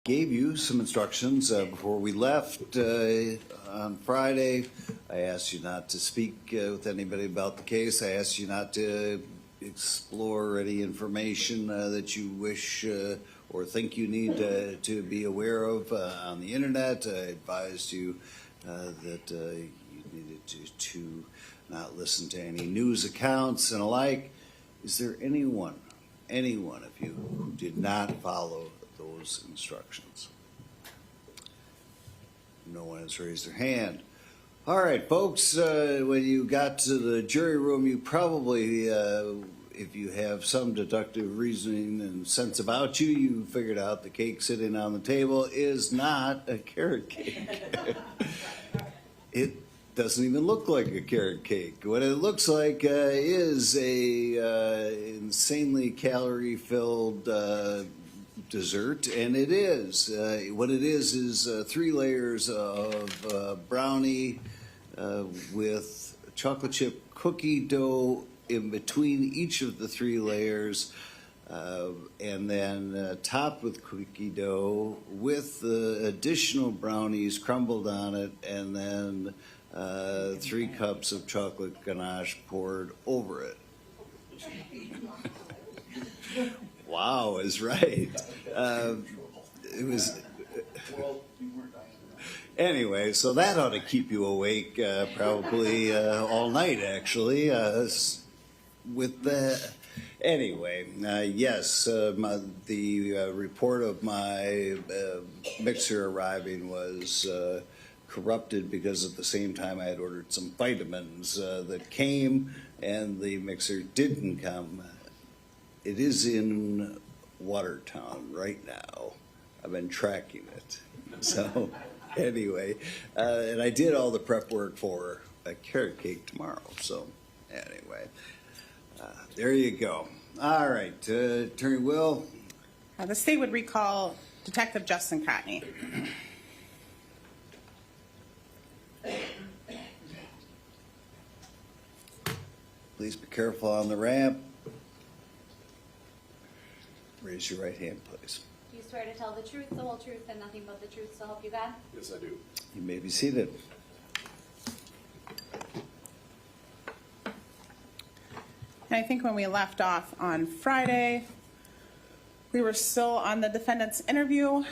gave you some instructions before we left on Friday. I asked you not to speak with anybody about the case. I asked you not to explore any information that you wish or think you need to be aware of on the internet. I advised you that you needed to not listen to any news accounts and alike. Is there anyone of you who did not follow those instructions? No one has raised their hand. All right, folks, when you got to the jury room, you probably, if you have some deductive reasoning and sense about you, you figured out the cake sitting on the table is not a carrot cake. It doesn't even look like a carrot cake. What it looks like is a insanely calorie-filled dessert, and it is. What it is 3 layers of brownie with chocolate chip cookie dough in between each of the 3 layers, and then topped with cookie dough with the additional brownies crumbled on it, and then 3 cups of chocolate ganache poured over it. Wow is right. It was. Anyway, so that ought to keep you awake probably all night, actually. With the anyway, yes, the report of my mixer arriving was corrupted because at the same time I had ordered some vitamins that came, and the mixer didn't come. It is in Watertown right now. I've been tracking it. So anyway, and I did all the prep work for a carrot cake tomorrow. So anyway, there you go. All right, Attorney Will. The state would recall Detective Justin Cotney. Please be careful on the ramp. Raise your right hand, please. Do you swear to tell the truth, the whole truth, and nothing but the truth, so help you God? Yes, I do. You may be seated. And I think when we left off on Friday, we were still on the defendant's interview,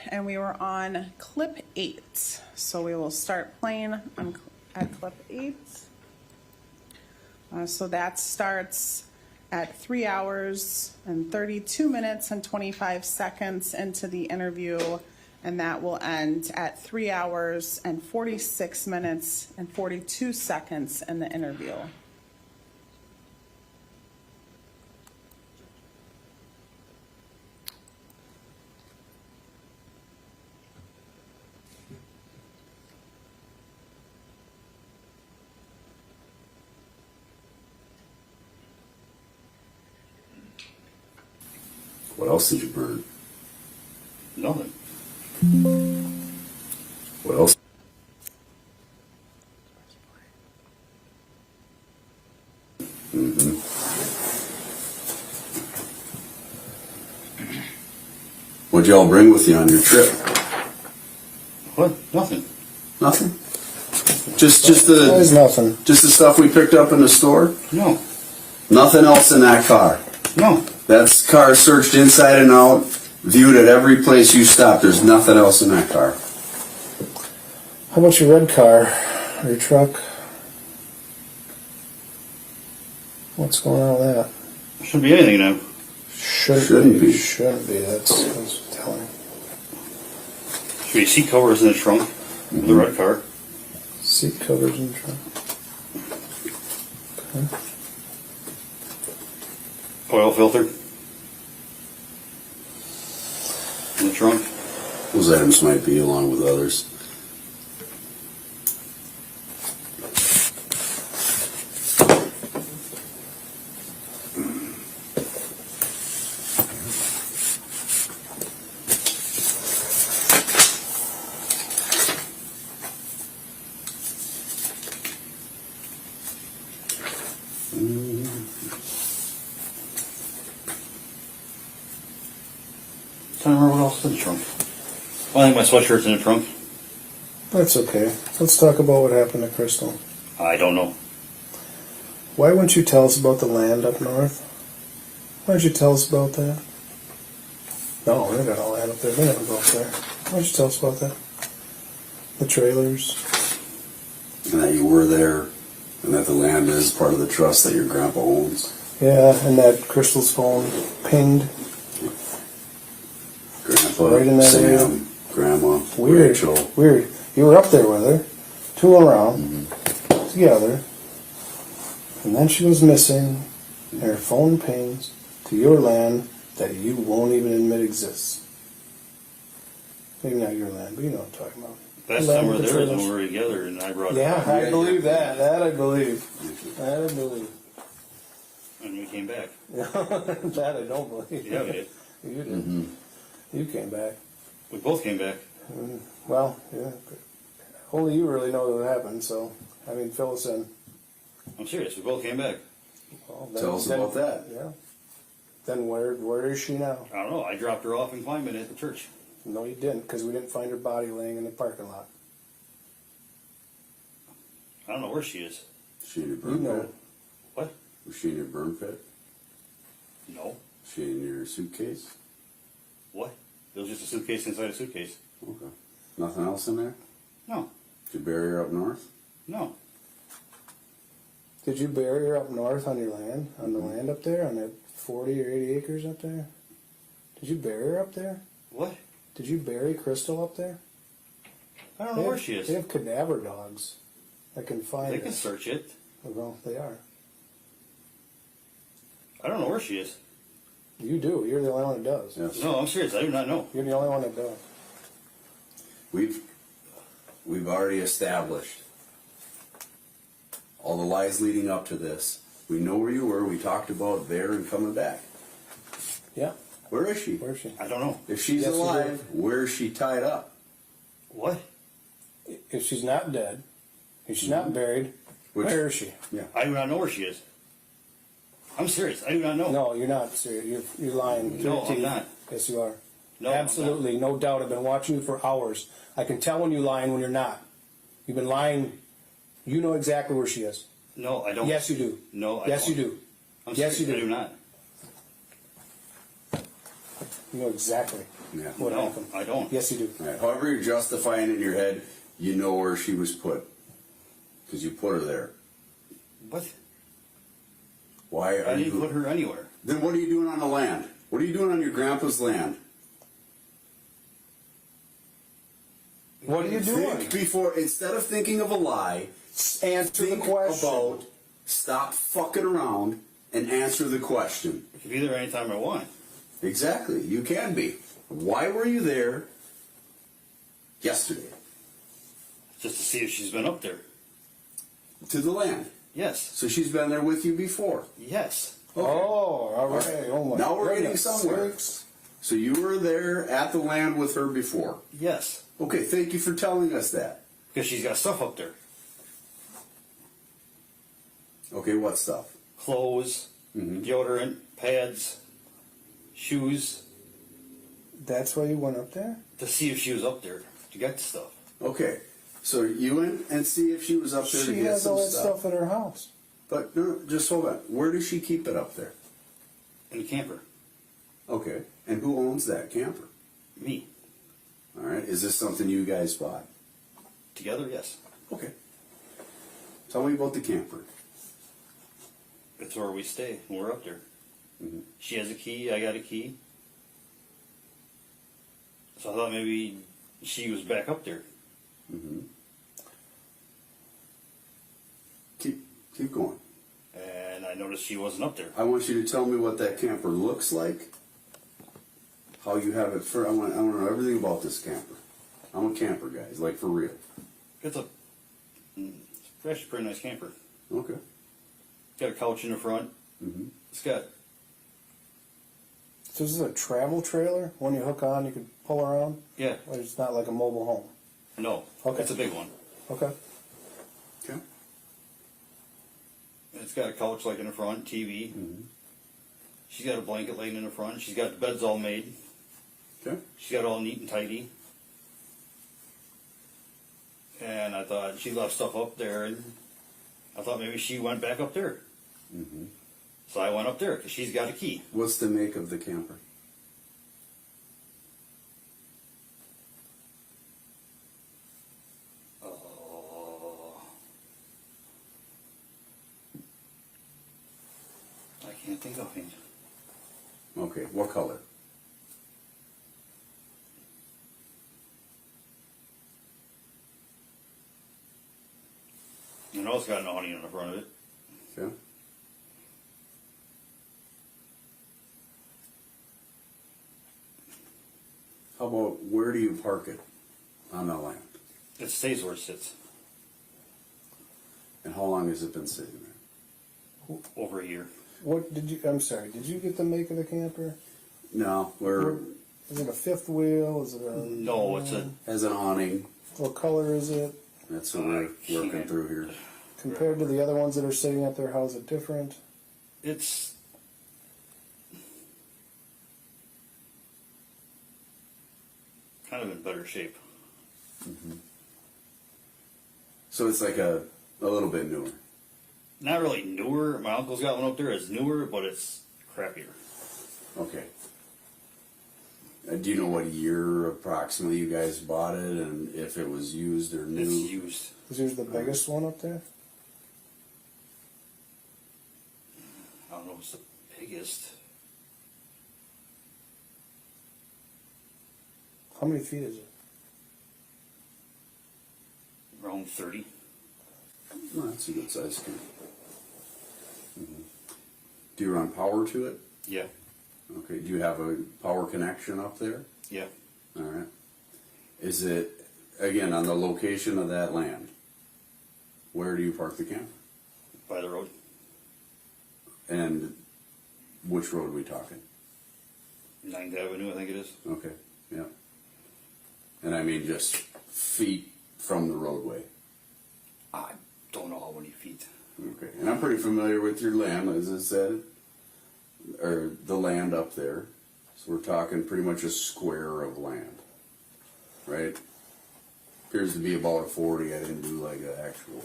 and we were on clip 8. So we will start playing at clip 8. So that starts at 3 hours and 32 minutes and 25 seconds into the interview, and that will end at 3 hours and 46 minutes and 42 seconds in the interview. What else did you burn? Nothing. What else? What'd y'all bring with you on your trip? What? Nothing. Nothing? Just There's nothing. Just the stuff we picked up in the store? No. Nothing else in that car? No. That car searched inside and out, viewed at every place you stopped. There's nothing else in that car. How about your red car or your truck? What's going on with that? Shouldn't be anything now. Shouldn't be. Shouldn't be. That's telling. Should be seat covers in the trunk of the red car. Seat covers in the trunk. Okay. Oil filter in the trunk. Those items might be along with others. Trying to remember what else is in the trunk. Well, I think my sweatshirt's in the trunk. That's okay. Let's talk about what happened to Crystal. I don't know. Why wouldn't you tell us about the land up north? Why don't you tell us about that? No, they got all land up there. They never go up there. Why don't you tell us about that? The trailers. And that you were there, and that the land is part of the trust that your grandpa owns. Yeah, and that Crystal's phone pinged. Grandpa, Right in that Sam, area. Grandma, Weird. Rachel. Weird. You were up there with her. Two around. Together. And then she was missing. And her phone pings to your land that you won't even admit exists. Maybe not your land, but you know what I'm talking about. Last Land time we with were the there is when trailers. we were together, and I brought it Yeah, up, I believe that. That I believe. That I believe. and we came back. That I don't believe. Yeah, we did. You did. You came back. We both came back. Well, yeah. Only you really know what happened, so, I mean, fill us in. I'm serious. We both came back. Well, Tell us about that. Yeah. Then where is she now? I don't know. I dropped her off in Kleinman at the church. No, you didn't, because we didn't find her body laying in the parking lot. I don't know where she is. She in your You burn know. pit? What? Was she in your burn pit? No. She in your suitcase? What? It was just a suitcase inside a suitcase. Okay. Nothing else in there? No. Did you bury her up north? No. Did you bury her up north on your land? On the land up there? On that 40 or 80 acres up there? Did you bury her up there? What? Did you bury Crystal up there? I don't know where she is. They have cadaver dogs that can find They her. can search it. Well, they are. I don't know where she is. You do. You're the only one that does. Yes. No, I'm serious. I do not know. You're the only one that does. We've already established all the lies leading up to this. We know where you were. We talked about there and coming back. Yeah. Where is she? Where is she? I don't know. If she's Yes, you alive, where is she tied up? What? If she's not dead, if she's not buried, Which- where is she? Yeah. I do not know where she is. I'm serious. I do not know. No, you're not serious. You're lying. No, through I'm your not. teeth. Yes, you are. No, I'm not. Absolutely, no doubt. I've been watching you for hours. I can tell when you're lying when you're not. You've been lying. You know exactly where she is. No, I don't. Yes, you do. No, I Yes, don't. you do. I'm Yes, serious. you do. I do not. You know exactly Yeah. what No, happened. I don't. Yes, you do. All right. However you're justifying it in your head, you know where she was put. Because you put her there. What? Why are I didn't you... put her anywhere. Then what are you doing on the land? What are you doing on your grandpa's land? What are you doing? Think before, instead of thinking of a lie, Answer the think question. about, stop fucking around and answer the question. I can be there anytime I want. Exactly, you can be. Why were you there yesterday? Just to see if she's been up there. To the land. Yes. So she's been there with you before. Yes. Oh, all right. Oh my Now we're getting goodness somewhere. sakes. So you were there at the land with her before. Yes. Okay, thank you for telling us that. Because she's got stuff up there. Okay, what stuff? Clothes, deodorant, pads, shoes. That's why you went up there? To see if she was up there to get the stuff. Okay, so you went and see if she was up there to She get has some all that stuff. stuff in her house. But no, just hold on. Where does she keep it up there? In the camper. Okay, and who owns that camper? Me. All right, is this something you guys bought? Together, yes. Okay. Tell me about the camper. It's where we stay when we're up there. Mhm. She has a key, I got a key. So I thought maybe she was back up there. Keep going. And I noticed she wasn't up there. I want you to tell me what that camper looks like. How you have it for. I want to know everything about this camper. I'm a camper guy, like for real. It's it's actually a pretty nice camper. Okay. It's got a couch in the front. Mm-hmm. It's got, So this is a travel trailer? One you hook on, you can pull around? yeah, Or it's not like a mobile home? no, Okay. it's a big one. Okay. Okay. And it's got a couch like in the front, TV. She's got a blanket laying in the front. She's got the beds all made. Okay. She's got it all neat and tidy. And I thought she left stuff up there, and I thought maybe she went back up there. Mm-hmm. So I went up there because she's got a key. What's the make of the camper? Oh, I can't think of it. Okay, what color? You know, it's got no honey on the front of it. Okay. How about where do you park it on the land? It stays where it sits. And how long has it been sitting there? Over a year. What did you? I'm sorry. Did you get the make of the camper? No, where Is it a fifth wheel? Is it a? No, it's a. has an awning. What color is it? That's what we're working through here. Compared to the other ones that are sitting up there, how is it different? It's. Kind of in better shape. So it's like a little bit newer. Not really newer. My uncle's got one up there. It's newer, but it's crappier. Okay. Do you know what year approximately you guys bought it and if it was used or new? It's used. Is yours the biggest one up there? I don't know if it's the biggest. How many feet is it? Around 30. Well, that's a good size camper. Do you run power to it? Yeah. Okay. Do you have a power connection up there? Yeah. All right. Is it, again, on the location of that land? Where do you park the camper? By the road. And which road are we talking? 9th Avenue, I think it is. Okay, yeah. And I mean just feet from the roadway. I don't know how many feet. Okay, and I'm pretty familiar with your land, as I said, or the land up there. So we're talking pretty much a square of land, right? Appears to be about a 40. I didn't do like an actual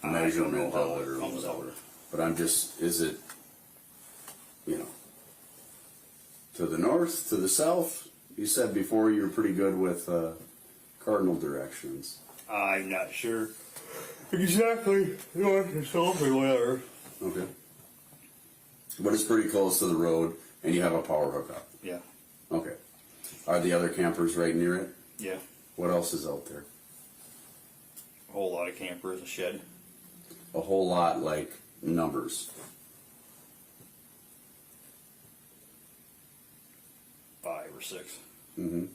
measurement how of it it or comes out. whatever. But I'm just, is it, to the north, to the south? You said before you were pretty good with cardinal directions. I'm not sure exactly north or south or whatever. Okay. But it's pretty close to the road, and you have a power hookup. Yeah. Okay. Are the other campers right near it? Yeah. What else is out there? A whole lot of campers, a shed. A whole lot, like numbers. 5 or 6. Mm-hmm.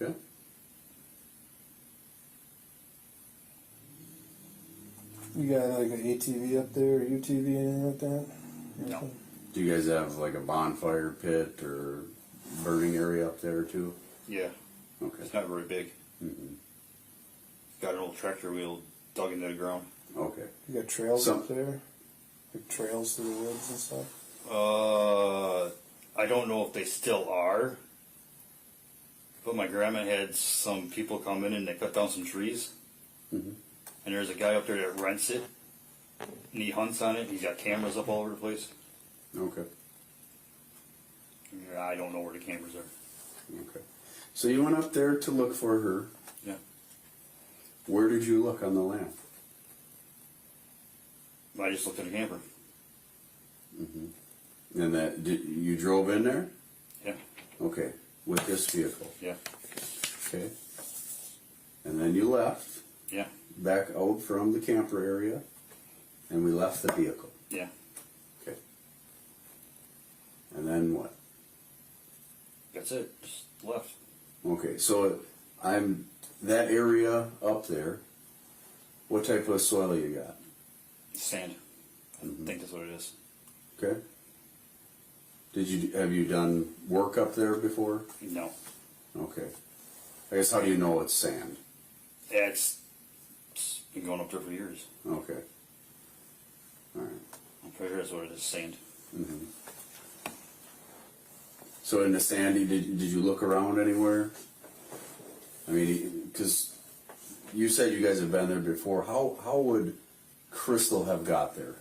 Okay. You got like an ATV up there, or UTV, anything like that? No. Do you guys have like a bonfire pit or burning area up there too? Yeah. Okay. It's not very big. Mm-hmm. Got an old tractor wheel dug into the ground. You Okay. got trails Some- up there? Like trails through the woods and stuff? I don't know if they still are. But my grandma had some people come in and they cut down some trees. Mm-hmm. And there's a guy up there that rents it. And he hunts on it. He's got cameras up all over the place. Okay. I don't know where the cameras are. Okay. So you went up there to look for her. Yeah. Where did you look on the land? I just looked at a camper. And you drove in there? Yeah. Okay. With this vehicle? Yeah. Okay. And then you left Yeah. back out from the camper area, and we left the vehicle. Yeah. Okay. And then what? That's it. Just left. Okay, so that area up there, what type of soil you got? Sand. I think that's what it is. Okay. Have you done work up there before? No. Okay. I guess how do you know it's sand? It's been going up there for years. Okay. All right. I'm pretty sure that's what it is. Sand. So in the sandy, did you look around anywhere? I mean, because you said you guys have been there before. How would Crystal have got there?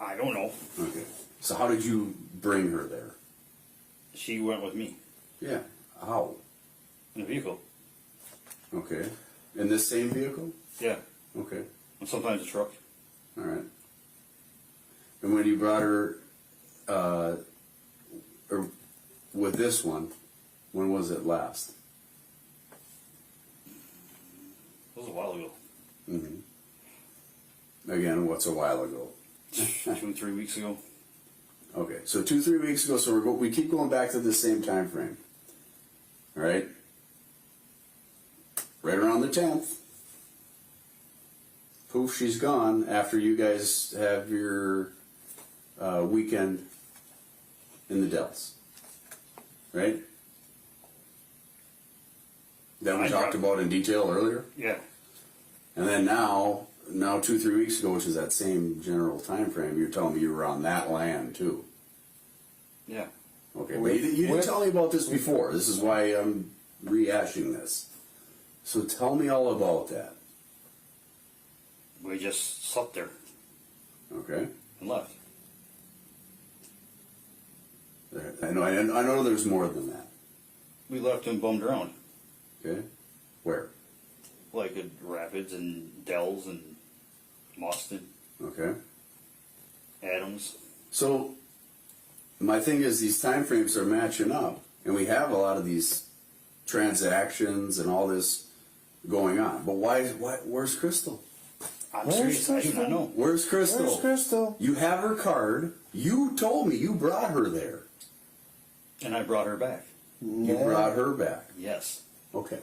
I don't know. Okay. So how did you bring her there? She went with me Yeah. How? in a vehicle. Okay. In this same vehicle? Yeah, Okay. and sometimes a truck. All right. And when you brought her, or with this one, when was it last? It was a while ago. Again, what's a while ago? 2-3 weeks ago. Okay, so 2-3 weeks ago. So we keep going back to the same time frame. All right. Right around the 10th. Poof, she's gone after you guys have your weekend in the Dells. Right? That we talked about in detail earlier. Yeah. And then now 2-3 weeks ago, which is that same general time frame, you're telling me you were on that land too. Yeah. Okay, but you didn't tell me about this before. This is why I'm rehashing this. So tell me all about that. We just slept there Okay. and left. I know there's more than that. We left and bummed around. Okay. Where? Like at Rapids and Dells and Moston, Okay. Adams. So my thing is these time frames are matching up, and we have a lot of these transactions and all this going on. But why where's Crystal? I'm Where's serious, I do Crystal? not know. Where's Crystal? Where's Crystal? You have her card. You told me you brought her there. And I brought her back. You brought her back. Yes. Okay.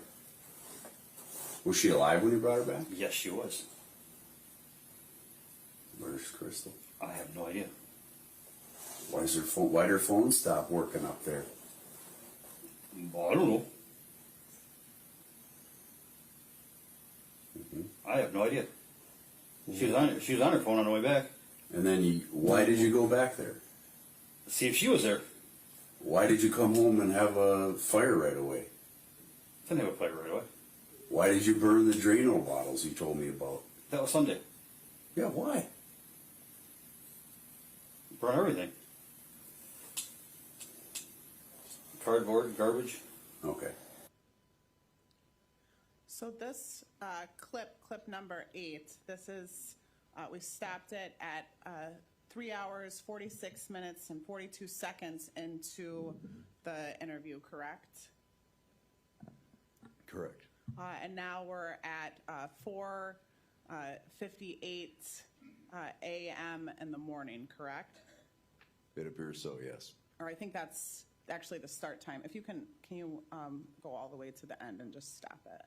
Was she alive when you brought her back? Yes, she was. Where's Crystal? I have no idea. Why'd her phone stop working up there? Well, I don't know. I have no idea. She was on her phone on the way back. And then why did you go back there? See if she was there. Why did you come home and have a fire right away? Didn't have a fire right away. Why did you burn the Drano bottles you told me about? That was Sunday. Yeah, why? Burn everything. Cardboard, garbage. Okay. So this clip number 8, this is, we stopped it at 3 hours, 46 minutes, and 42 seconds into the interview, correct? Correct. And now we're at 4:58 a.m. in the morning, correct? It appears so, yes. Or I think that's actually the start time. If you can you go all the way to the end and just stop it?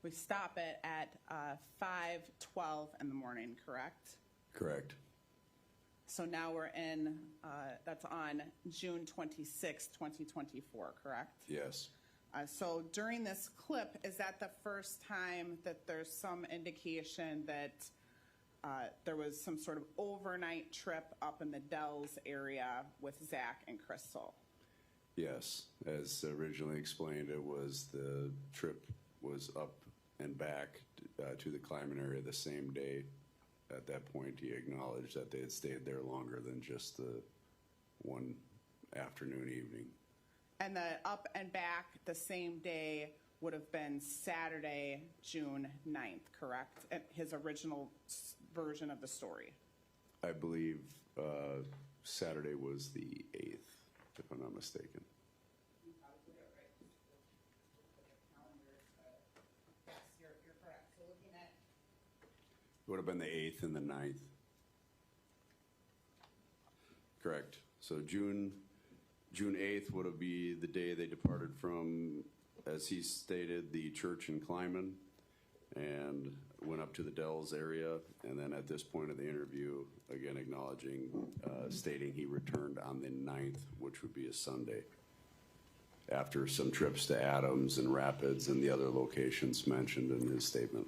We stop it at 5:12 in the morning, correct? Correct. So now we're in, that's on June 26, 2024, correct? Yes. So during this clip, is that the first time that there's some indication that there was some sort of overnight trip up in the Dells area with Zach and Crystal? Yes, as originally explained, the trip was up and back to the Clyman area the same day. At that point, he acknowledged that they had stayed there longer than just the one afternoon, evening. And the up and back the same day would have been Saturday, June 9th, correct? His original version of the story. I believe Saturday was the 8th, if I'm not mistaken. It would have been the 8th and the 9th. Correct. So June 8th would be the day they departed from, as he stated, the church in Clyman, and went up to the Dells area. And then at this point of the interview, again acknowledging, stating he returned on the 9th, which would be a Sunday, after some trips to Adams and Rapids and the other locations mentioned in his statement.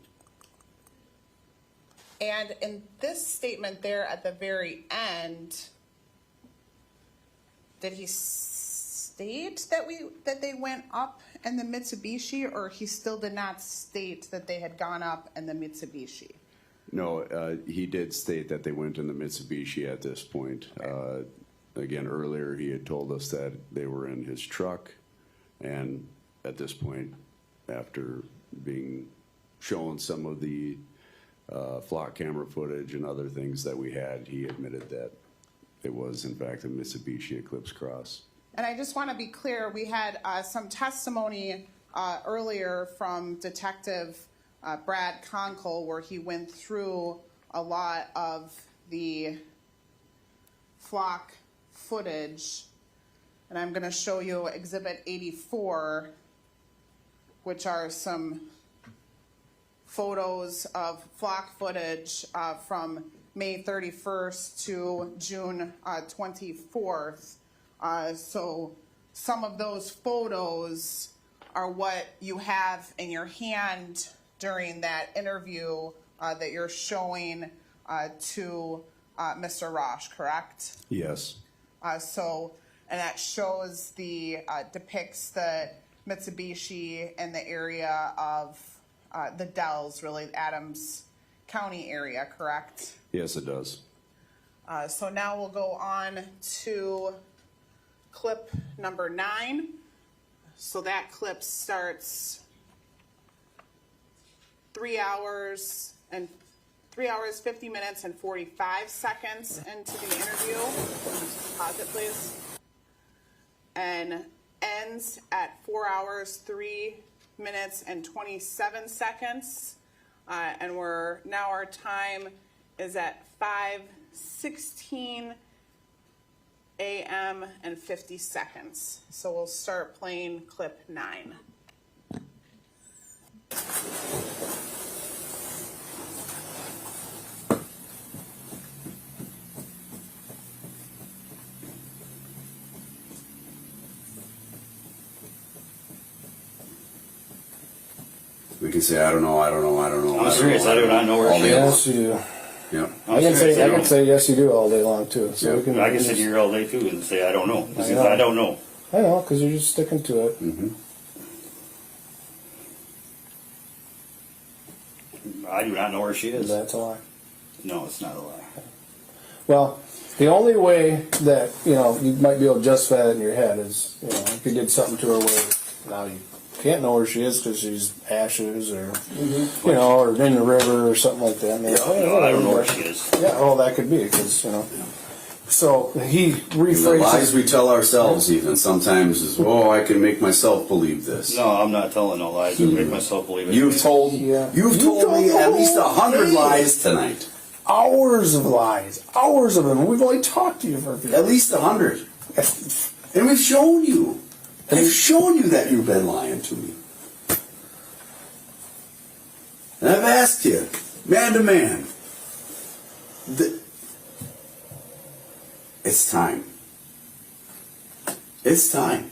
And in this statement there at the very end, did he state that they went up in the Mitsubishi, or he still did not state that they had gone up in the Mitsubishi? No, he did state that they went in the Mitsubishi at this point. Again, earlier he had told us that they were in his truck, and at this point, after being shown some of the flock camera footage and other things that we had, he admitted that it was in fact a Mitsubishi Eclipse Cross. And I just want to be clear, we had some testimony earlier from Detective Brad Conkle, where he went through a lot of the flock footage. And I'm going to show you Exhibit 84, which are some photos of flock footage from May 31st to June 24th. So some of those photos are what you have in your hand during that interview that you're showing to Mr. Rasch, correct? Yes. And that shows depicts the Mitsubishi in the area of the Dells, really Adams County area, correct? Yes, it does. So now we'll go on to clip number 9. So that clip starts 3 hours, 50 minutes, and 45 seconds into the interview. Pause it, please. And ends at 4 hours, 3 minutes, and 27 seconds. And our time is at 5:16 a.m. and 50 seconds. So we'll start playing clip 9. We can say, I don't know. I'm serious. I do not know where All she day is. Yes, you do. Yeah. I can say yes, you do all day long too. So Yeah. we can. I can sit here all day too and say I don't know. Because know. I don't know. I know, because you're just sticking to it. I do not know where she is. That's a lie. No, it's not a lie. Well, the only way that you might be able to justify that in your head is if you did something to her where now you can't know where she is because she's ashes or or in the river or something like that. No, I don't know where she is. Yeah, well, that could be because So he The rephrased lies it. we tell ourselves even sometimes is, I can make myself believe this. No, I'm not telling no lies. I make myself believe it. You've told me at least 100 lies tonight. Hours of lies, hours of them. We've only talked to you for a few. At least 100. And we've shown you. I've shown you that you've been lying to me. And I've asked you, man to man, it's time. It's time.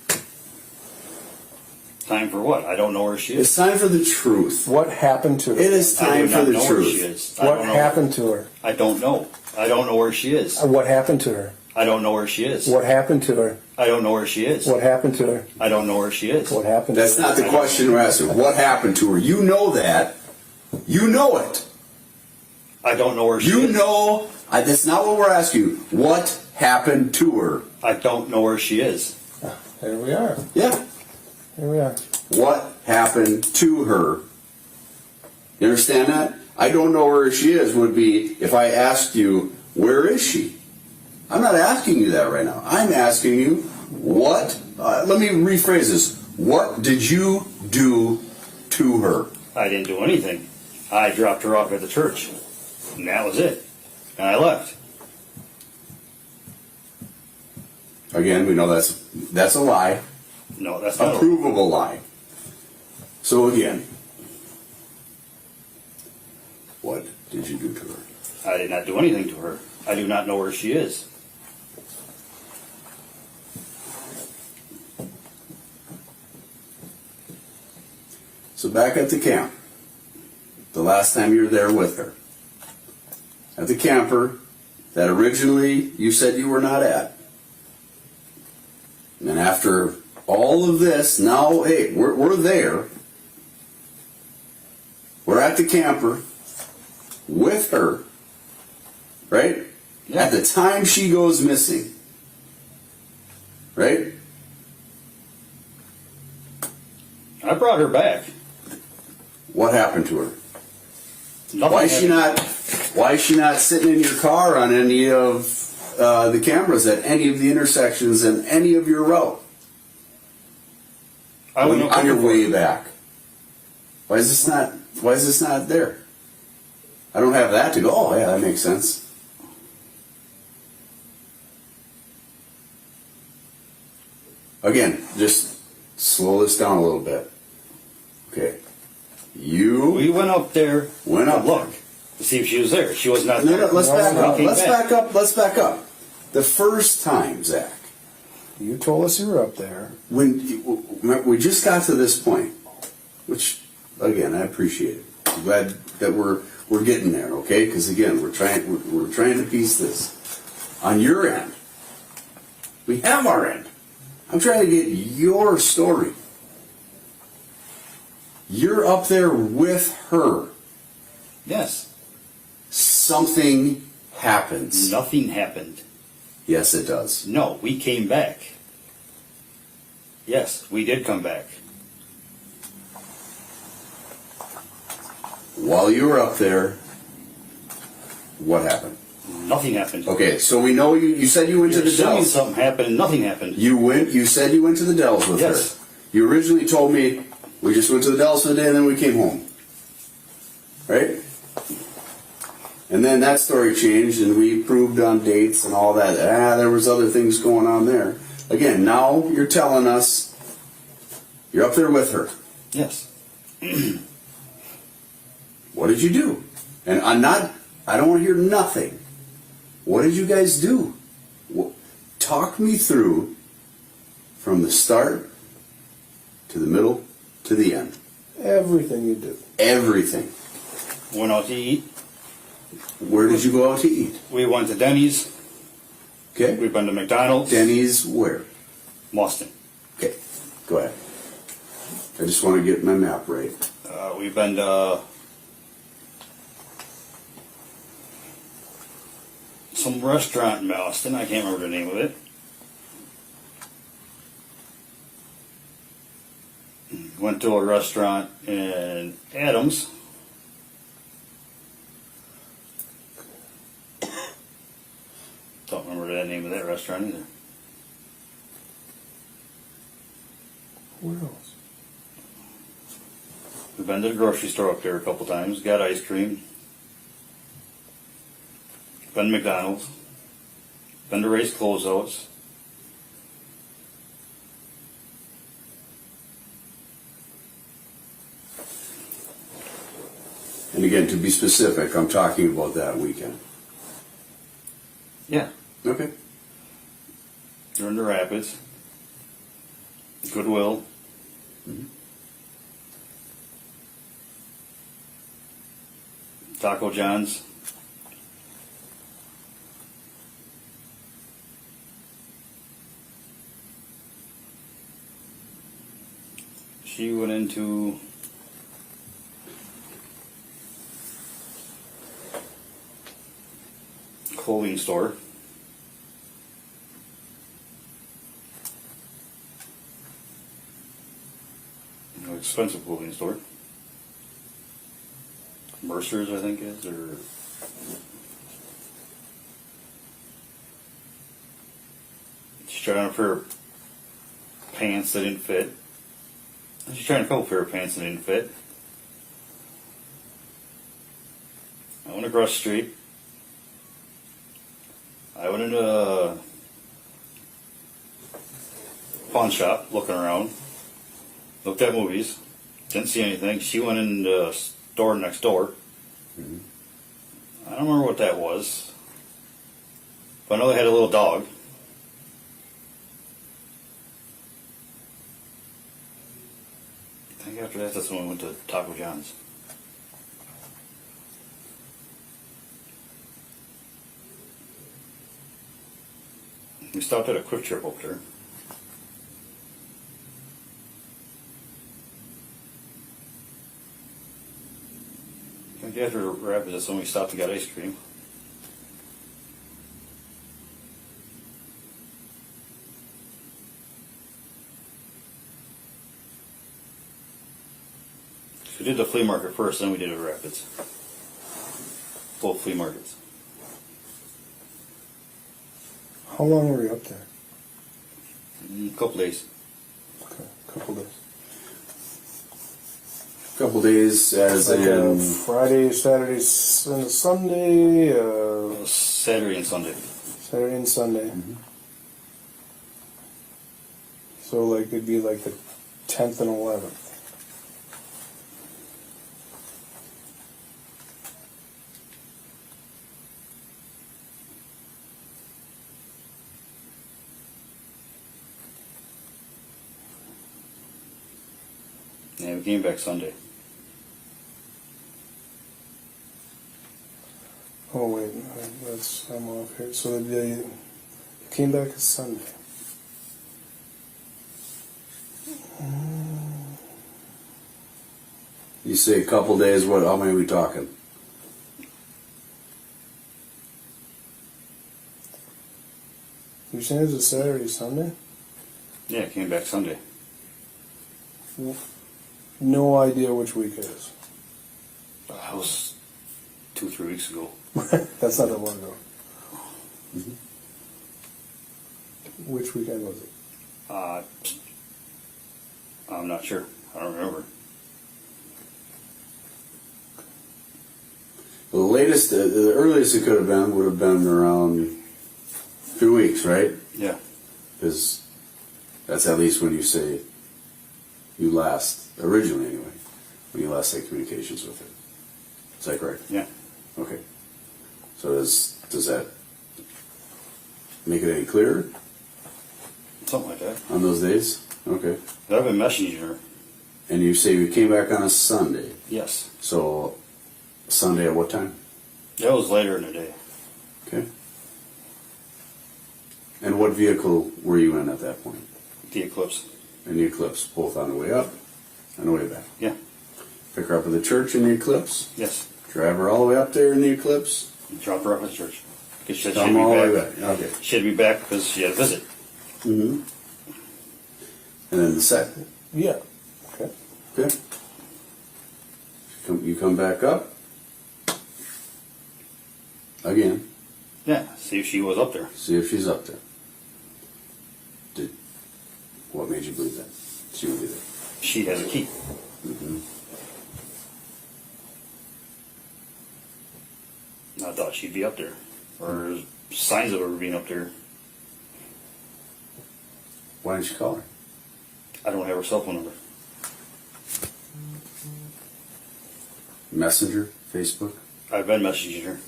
Time for what? I don't know where she It's is. time for the truth. What happened to her? It is I time do for not the know where she truth. is. I What don't know. happened to her? I don't know. I don't know where she is. What happened to her? I don't know where she is. What happened to her? I don't know where she is. What happened to her? I don't know where she is. What happened That's to her? not the question we're asking. What happened to her? You know that. You know it. I don't know where she You is. know. That's not what we're asking you. What happened to her? I don't know where she is. There we are. Yeah. Here we are. What happened to her? You understand that? I don't know where she is would be if I asked you, where is she? I'm not asking you that right now. I'm asking you, what? Let me rephrase this. What did you do to her? I didn't do anything. I dropped her off at the church. And that was it. And I left. Again, we know that's a lie. No, that's A not. provable lie. So again, what did you do to her? I did not do anything to her. I do not know where she is. So back at the camp, the last time you were there with her, at the camper that originally you said you were not at, And after all of this, now, hey, we're there. We're at the camper with her, right? Yeah. At the time she goes missing, right? I brought her back. What happened to her? Nothing Why is she happened. not? Why is she not sitting in your car on any of the cameras at any of the intersections and any of your route I went up on your looking for way her. back? Why is this not? Why is this not there? I don't have that to go. Oh yeah, that makes sense. Again, just slow this down a little bit. Okay, you We went up there went to up look to see if she was there. She was not No, there. no, let's No, back no, up. came Let's back. back up. Let's back up. The first time, Zach, You told us you were up there. when we just got to this point, which again I appreciate it. I'm glad that we're getting there. Okay, because again we're trying to piece this on your end. We have our end. I'm trying to get your story. You're up there with her. Yes. Something happens. Nothing happened. Yes, it does. No, we came back. Yes, we did come back. While you were up there, what happened? Nothing happened. Okay, so we know you said you went You're to the assuming Dells. something happened and nothing happened. You said you went to the Dells with Yes. her. You originally told me we just went to the Dells for the day and then we came home. Right? And then that story changed and we proved on dates and all that. There was other things going on there. Again, now you're telling us you're up there with her. Yes. What did you do? And I don't want to hear nothing. What did you guys do? Talk me through from the start to the middle to the end. Everything you do. Everything. Went out to eat. Where did you go out to eat? We went to Denny's. Okay. We've been to McDonald's. Denny's where? Boston. Okay. Go ahead. I just want to get my map right. We've been to some restaurant in Boston. I can't remember the name of it. Went to a restaurant in Adams. Don't remember the name of that restaurant either. Where else? We've been to the grocery store up there a couple times. Got ice cream. Been to McDonald's. Been to Ray's Closeouts. And again, to be specific, I'm talking about that weekend. Yeah. Okay. During the Rapids. Goodwill. Taco John's. She went into clothing store. Expensive clothing store. Mercer's, I think, is, or she's trying on a pair of pants that didn't fit. She's trying a couple pair of pants that didn't fit. I went across the street. I went into a pawn shop, looking around. Looked at movies. Didn't see anything. She went in the store next door. I don't remember what that was. But I know they had a little dog. I think after that's when we went to Taco John's. We stopped at a Quick Trip up there. after the Rapids, that's when we stopped and got ice cream. We did the flea market first, then we did the Rapids. Both flea markets. How long were you up there? Couple days. Okay, a couple days. Couple days as Like in Friday, Saturday, and Sunday. Saturday and Sunday. Saturday and Sunday. So like it'd be like the 10th and 11th. Yeah, we came back Sunday. Oh wait, that's I'm off here. So they came back a Sunday. you say a couple days. What? How many are we talking? You're saying it's a Saturday, Sunday? Yeah, came back Sunday. No idea which week it is. That was 2-3 weeks ago. That's not that long ago. Which weekend was it? I'm not sure. I don't remember. The latest, the earliest it could have been would have been around 2 weeks, right? Yeah. Because that's at least when you say you last, originally anyway, when you last had communications with it. Is that correct? Yeah. Okay. So does that make it any clearer Something like that. on those days? Okay. But I've been messaging her. And you say you came back on a Sunday. Yes. So Sunday at what time? That was later in the day. Okay. And what vehicle were you in at that point? The Eclipse. In the Eclipse, both on the way up and the way back. Yeah. Pick her up at the church in the Eclipse. Yes. Drive her all the way up there in the Eclipse. Dropped her off at the church. Because she Come all the way back. Okay. She had to be back because she had a visit. Mm-hmm. And then the second. Yeah. Okay. Okay. You come back up. Again. Yeah. See if she was up there. See if she's up there. What made you believe that? She would be there. She has a key. Mm-hmm. I thought she'd be up there. Or there's signs of her being up there. Why didn't you call her? I don't have her cell phone number. Messenger? Facebook? I've been messaging her.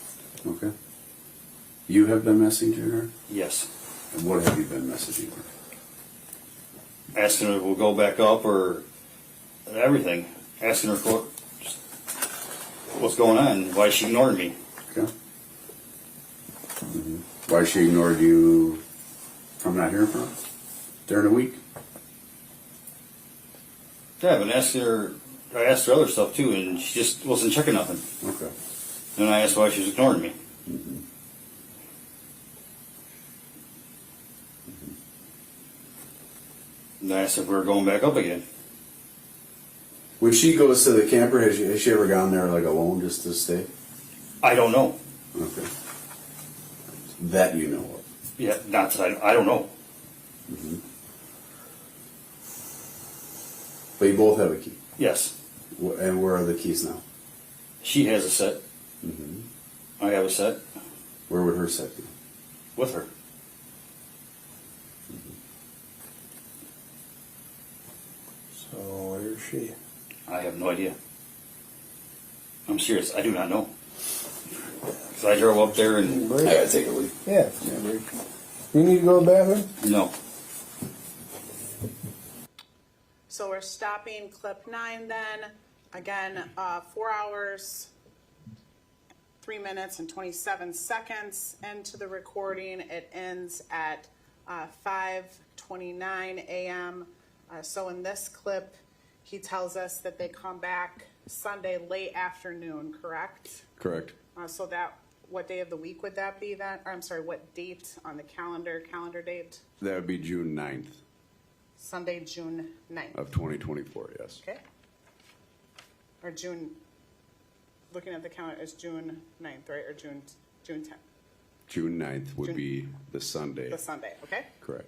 Okay. You have been messaging her? Yes. And what have you been messaging her? Asking her if we'll go back up or everything. Asking her what's going on. Why she ignored me. Okay. Mm-hmm. Why she ignored you from not hearing from her during the week? Yeah, I've been asking her. I asked her other stuff too, and she just wasn't checking nothing. Okay. Then I asked why she was ignoring me. Mm-hmm. And I asked if we were going back up again. When she goes to the camper, has she ever gone there like alone just to stay? I don't know. Okay. That you know of. Yeah, not that I don't know. Mm-hmm. But you both have a key. Yes, And where are the keys now? she has a set. Mm-hmm. I have a set Where would her set be? with her. So where is she? I have no idea. I'm serious. I do not know. Because I drove up there and Break? gotta take a leak. Yeah. You need to go to the bathroom? no. So we're stopping clip 9 then. Again, 4 hours, 3 minutes and 27 seconds into the recording. It ends at 5:29 a.m. So in this clip, He tells us that they come back Sunday late afternoon, correct? Correct. So that, what day of the week would that be then? Or I'm sorry, what date on the calendar date? That would be June 9th Sunday, June 9th. of 2024, yes. Okay. Or June, looking at the calendar, is June 9th, right? Or June 10th? June 9th would June- be the Sunday. The Sunday, okay? Correct.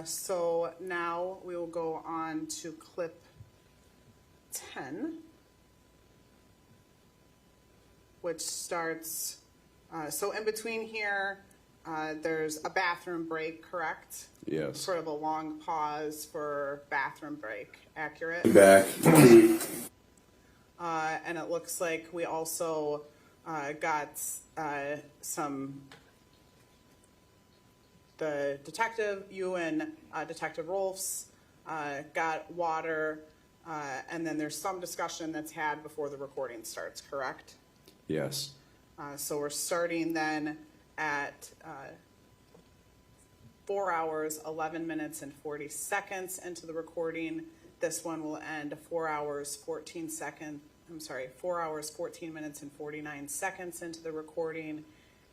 So now we will go on to clip 10, which starts, so in between here, there's a bathroom break, correct? Yes. Sort of a long pause for bathroom break, accurate? Back. And it looks like we also got the detective, you and Detective Rolfs got water, and then there's some discussion that's had before the recording starts, correct? Yes. So we're starting then at 4 hours, 11 minutes, and 40 seconds into the recording. This one will end 4 hours, 14 minutes and 49 seconds into the recording.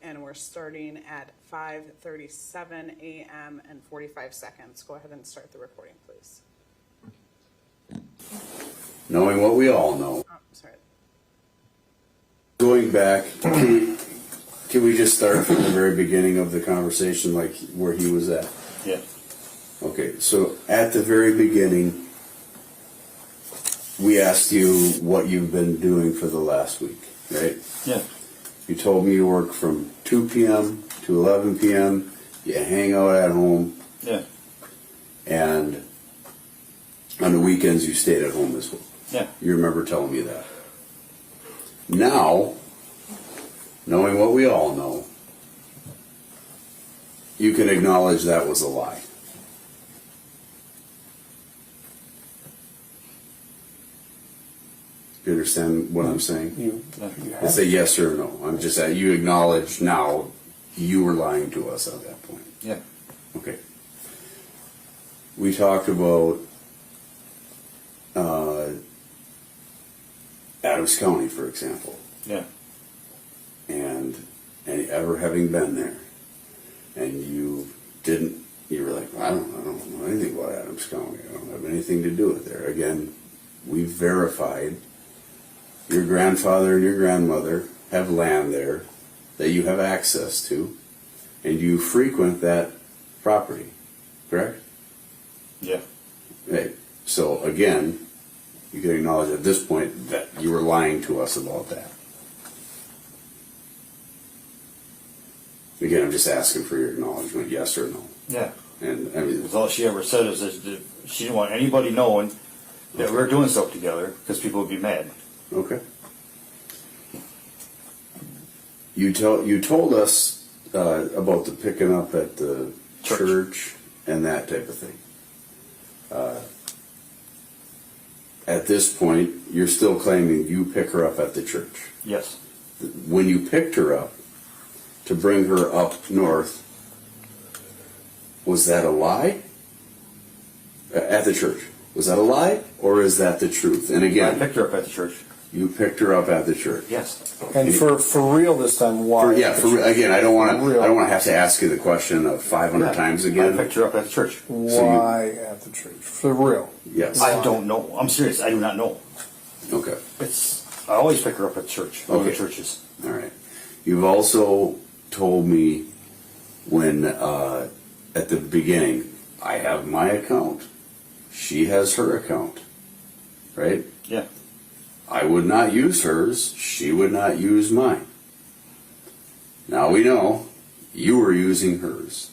And we're starting at 5:37 a.m. and 45 seconds. Go ahead and start the recording, please. Knowing what we all know. Oh, sorry. Going back, can we just start from the very beginning of the conversation, like where he was at? Yeah. Okay, so at the very beginning, we asked you what you've been doing for the last week, right? Yeah. You told me you work from 2 p.m. to 11 p.m. You hang out at home, Yeah. and on the weekends you stayed at home as well. Yeah. You remember telling me that. Now, knowing what we all know, you can acknowledge that was a lie. You understand what I'm saying? You It's a yes or no. I'm just saying you acknowledge now you were lying to us at that point. Yeah. Okay. We talked about Adams County, for example, Yeah. and ever having been there, and you were like, I don't know anything about Adams County. I don't have anything to do with there. Again, we've verified your grandfather and your grandmother have land there that you have access to, and you frequent that property, correct? Yeah. Right. So again, you can acknowledge at this point that you were lying to us about that. Again, I'm just asking for your acknowledgement, yes or no. Yeah. And I mean, Because all she ever said is that she didn't want anybody knowing that we were doing stuff together because people would be mad. okay. You told us about the picking up at the church and that type of thing. At this point, you're still claiming you pick her up at the church. Yes. When you picked her up to bring her up north, was that a lie? At the church. Was that a lie or is that the truth? And I again, picked her up at the church. you picked her up at the church. Yes. And for real this time, why? Again, I don't want to. Real. I don't want to have to ask you the question of 500 times I again. picked her up at the church. Why at the church? For real. Yes. I don't know. I'm serious. I do not know. Okay. I always pick her up at church. Other Okay. churches. All right. You've also told me when at the beginning, I have my account. She has her account. Right? Yeah. I would not use hers. She would not use mine. Now we know you were using hers.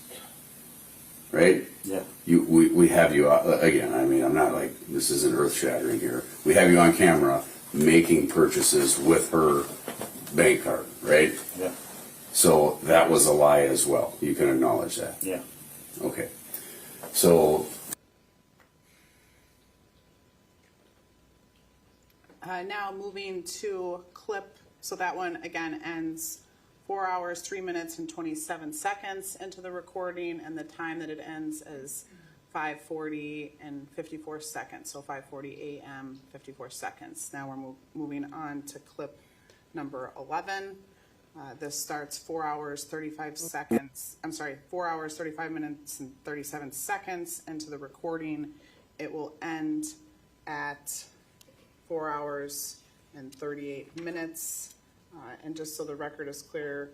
Right? Yeah. We have you again. I mean, I'm not like this isn't earth shattering here. We have you on camera making purchases with her bank card, right? Yeah. So that was a lie as well. You can acknowledge that. Yeah. Okay. So Now moving to clip, so that one again ends 4 hours, 3 minutes, and 27 seconds into the recording, and the time that it ends is 5:40 and 54 seconds, so 5:40 a.m., 54 seconds. Now we're moving on to clip number 11. This starts 4 hours, 35 seconds, 4 hours, 35 minutes, and 37 seconds into the recording. It will end at 4 hours and 38 minutes. And just so the record is clear,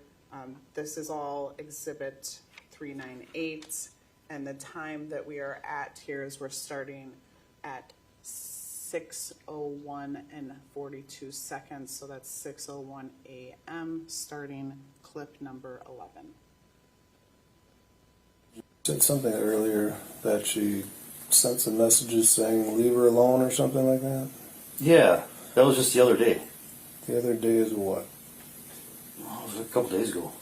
this is all Exhibit 398. And the time that we are at here is we're starting at 6:01 and 42 seconds. So that's 6:01 a.m. starting clip number 11. You said something earlier that she sent some messages saying leave her alone or something like that. Yeah, that was just the other day. The other day is what? Oh, it was a couple days ago.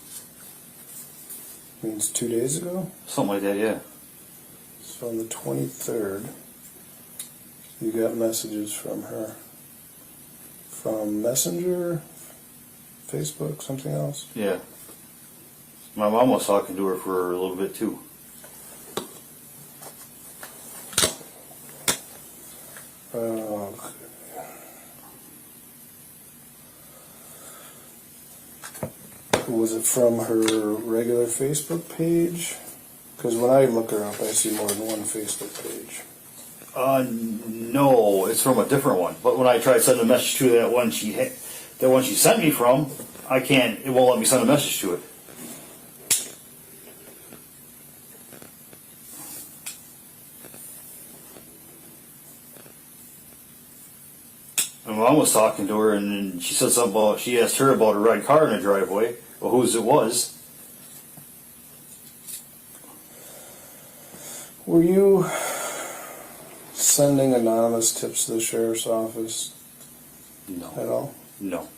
Means 2 days ago? Something like that, yeah. So on the 23rd, you got messages from her. From Messenger, Facebook, something else? Yeah. My mom was talking to her for a little bit too. Was it from her regular Facebook page? Because when I look her up, I see more than one Facebook page. No, it's from a different one. But when I tried sending a message to that one she sent me from, I can't. It won't let me send a message to it. My mom was talking to her, and then she said something about. She asked her about a red car in the driveway. Well, whose it was? Were you sending anonymous tips to the sheriff's office No. at all? No.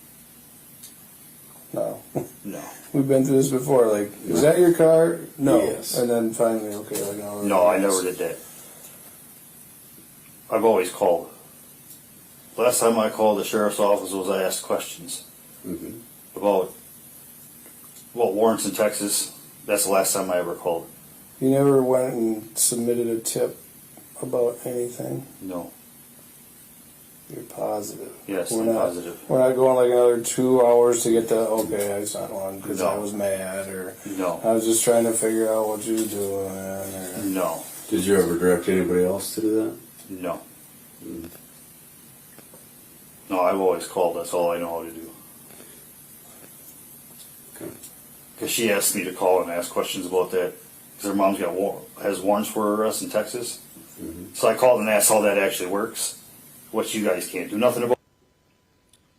No. No. We've been through this before. Like, is that your car? No. Yes. And then finally, okay, like, no. No, I never did that. I've always called. Last time I called the sheriff's office was I asked questions Mm-hmm. about warrants in Texas. That's the last time I ever called. You never went and submitted a tip about anything? No. You're positive? Yes, We're I'm not, positive. We're not going like another 2 hours to get the, okay, I sent one because No. I was mad, or No. I was just trying to figure out what you were doing, or... No. Did you ever direct anybody else to do that? No. No, I've always called. That's all I know how to do. Okay. Because she asked me to call and ask questions about that. Because her mom's has warrants for her arrest in Texas. Mm-hmm. So I called and asked how that actually works. What you guys can't do nothing about.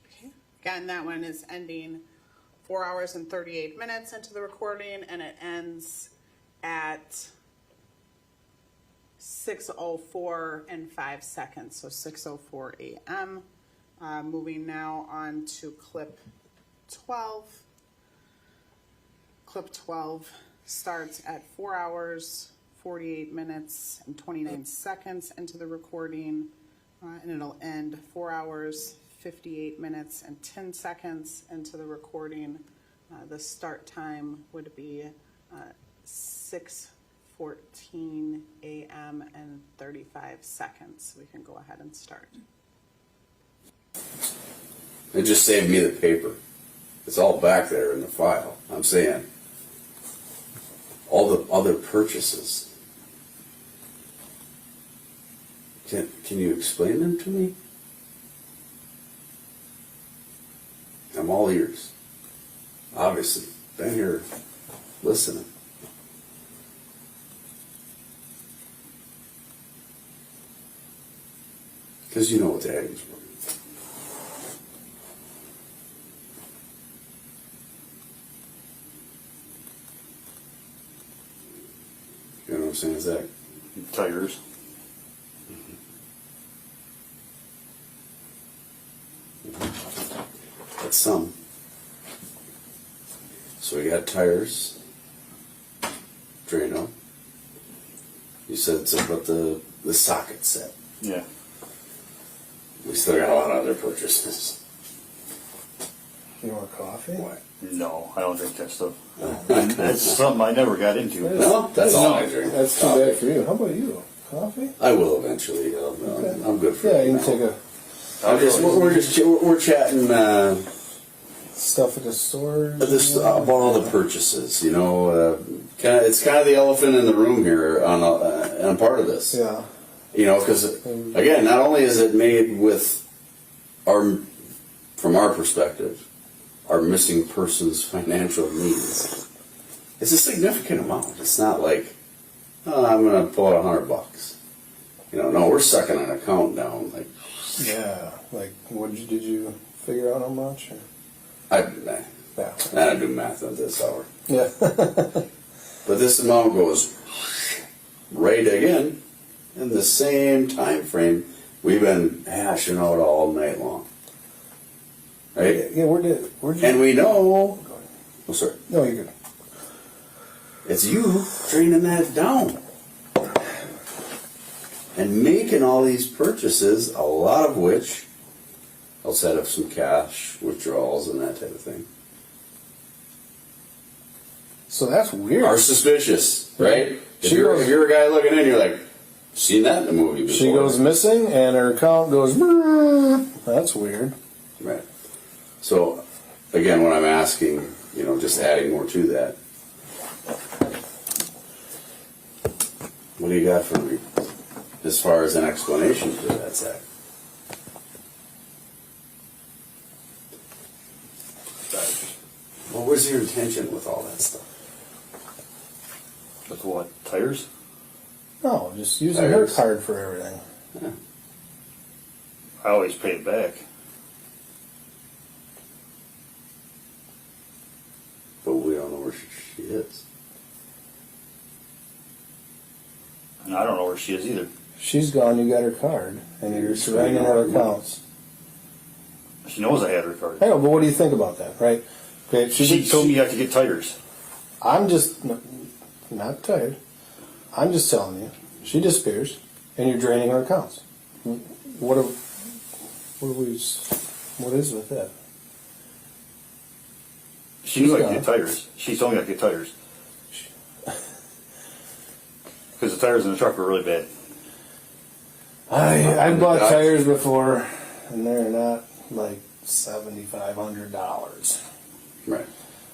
Okay. Again, that one is ending 4 hours and 38 minutes into the recording, and it ends at 6:04 and 5 seconds, so 6:04 a.m. Moving now on to clip 12. Clip 12 starts at 4 hours, 48 minutes, and 29 seconds into the recording, and it'll end 4 hours, 58 minutes, and 10 seconds into the recording. The start time would be 6:14 a.m. and 35 seconds. We can go ahead and start. It just saved me the paper. It's all back there in the file. I'm saying all the other purchases. Can you explain them to me? I'm all ears. Obviously, been here listening. Because you know what the items were. You know what I'm saying, Zach? Tires. That's some. So we got tires, Drano. You said it's about the socket set. Yeah. We still got a lot of other purchases. You want coffee? What? No, I don't drink that stuff. That's something I never got into. No, that's all I drink. That's too bad for you. How about you? Coffee? I will eventually. I'm good for Yeah, it you now. can take a We're chatting stuff at the store. about all the purchases. You know, it's kind of the elephant in the room here on part of this. Yeah. You know, because again, not only is it made with from our perspective, our missing person's financial needs. It's a significant amount. It's not like, oh, I'm going to pull out $100. You know, no, we're sucking an account down. Like, Yeah. Like, did you figure out how much? Or? I don't do math at this hour. Yeah. But this amount goes right again in the same time frame we've been hashing out all night long. Right? Yeah, where'd you? And we know. Oh, sorry. No, you're good. It's you draining that down. And making all these purchases, a lot of which, outside of some cash withdrawals and that type of thing, So that's weird. are suspicious, right? If She you're, goes- if you're a guy looking in, you're like, seen that in a movie before. She goes missing, and her account goes. "Brrr." That's weird. Right. So, again, when I'm asking, you know, just adding more to that, what do you got for me as far as an explanation for that, Zach? What was your intention with all that stuff? With what? Tires? No, just using her Tires. card for everything. I always pay it back. But we don't know where she is. And I don't know where she is either. She's gone. You got her card, and you're surrounding her accounts. She knows I had her card. I know, but what do you think about that, right? Okay, She told me I could get tires. I'm just not tired. I'm just telling you, she disappears, and you're draining her accounts. What is with that? She knew I She's could get tires. She told me I could get tires. Because the tires in the truck were really bad. I bought tires before, and they're not like $7,500. Right.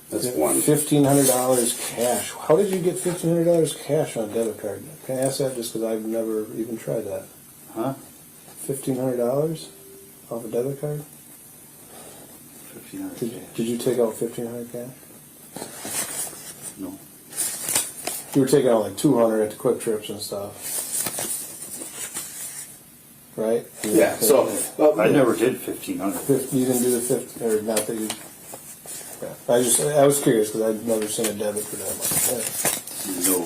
That's one. $1,500 cash. How did you get $1,500 cash on a debit card? Can I ask that just because I've never even tried that? Huh? $1,500 off a debit card? 1,500. Did you take out $1,500 cash? No. You were taking out like $200 at the Quick Trips and stuff, right? Yeah, so. I never did 1,500. You didn't do the 50, or not that you. Yeah. I was curious because I'd never seen a debit for that much. No.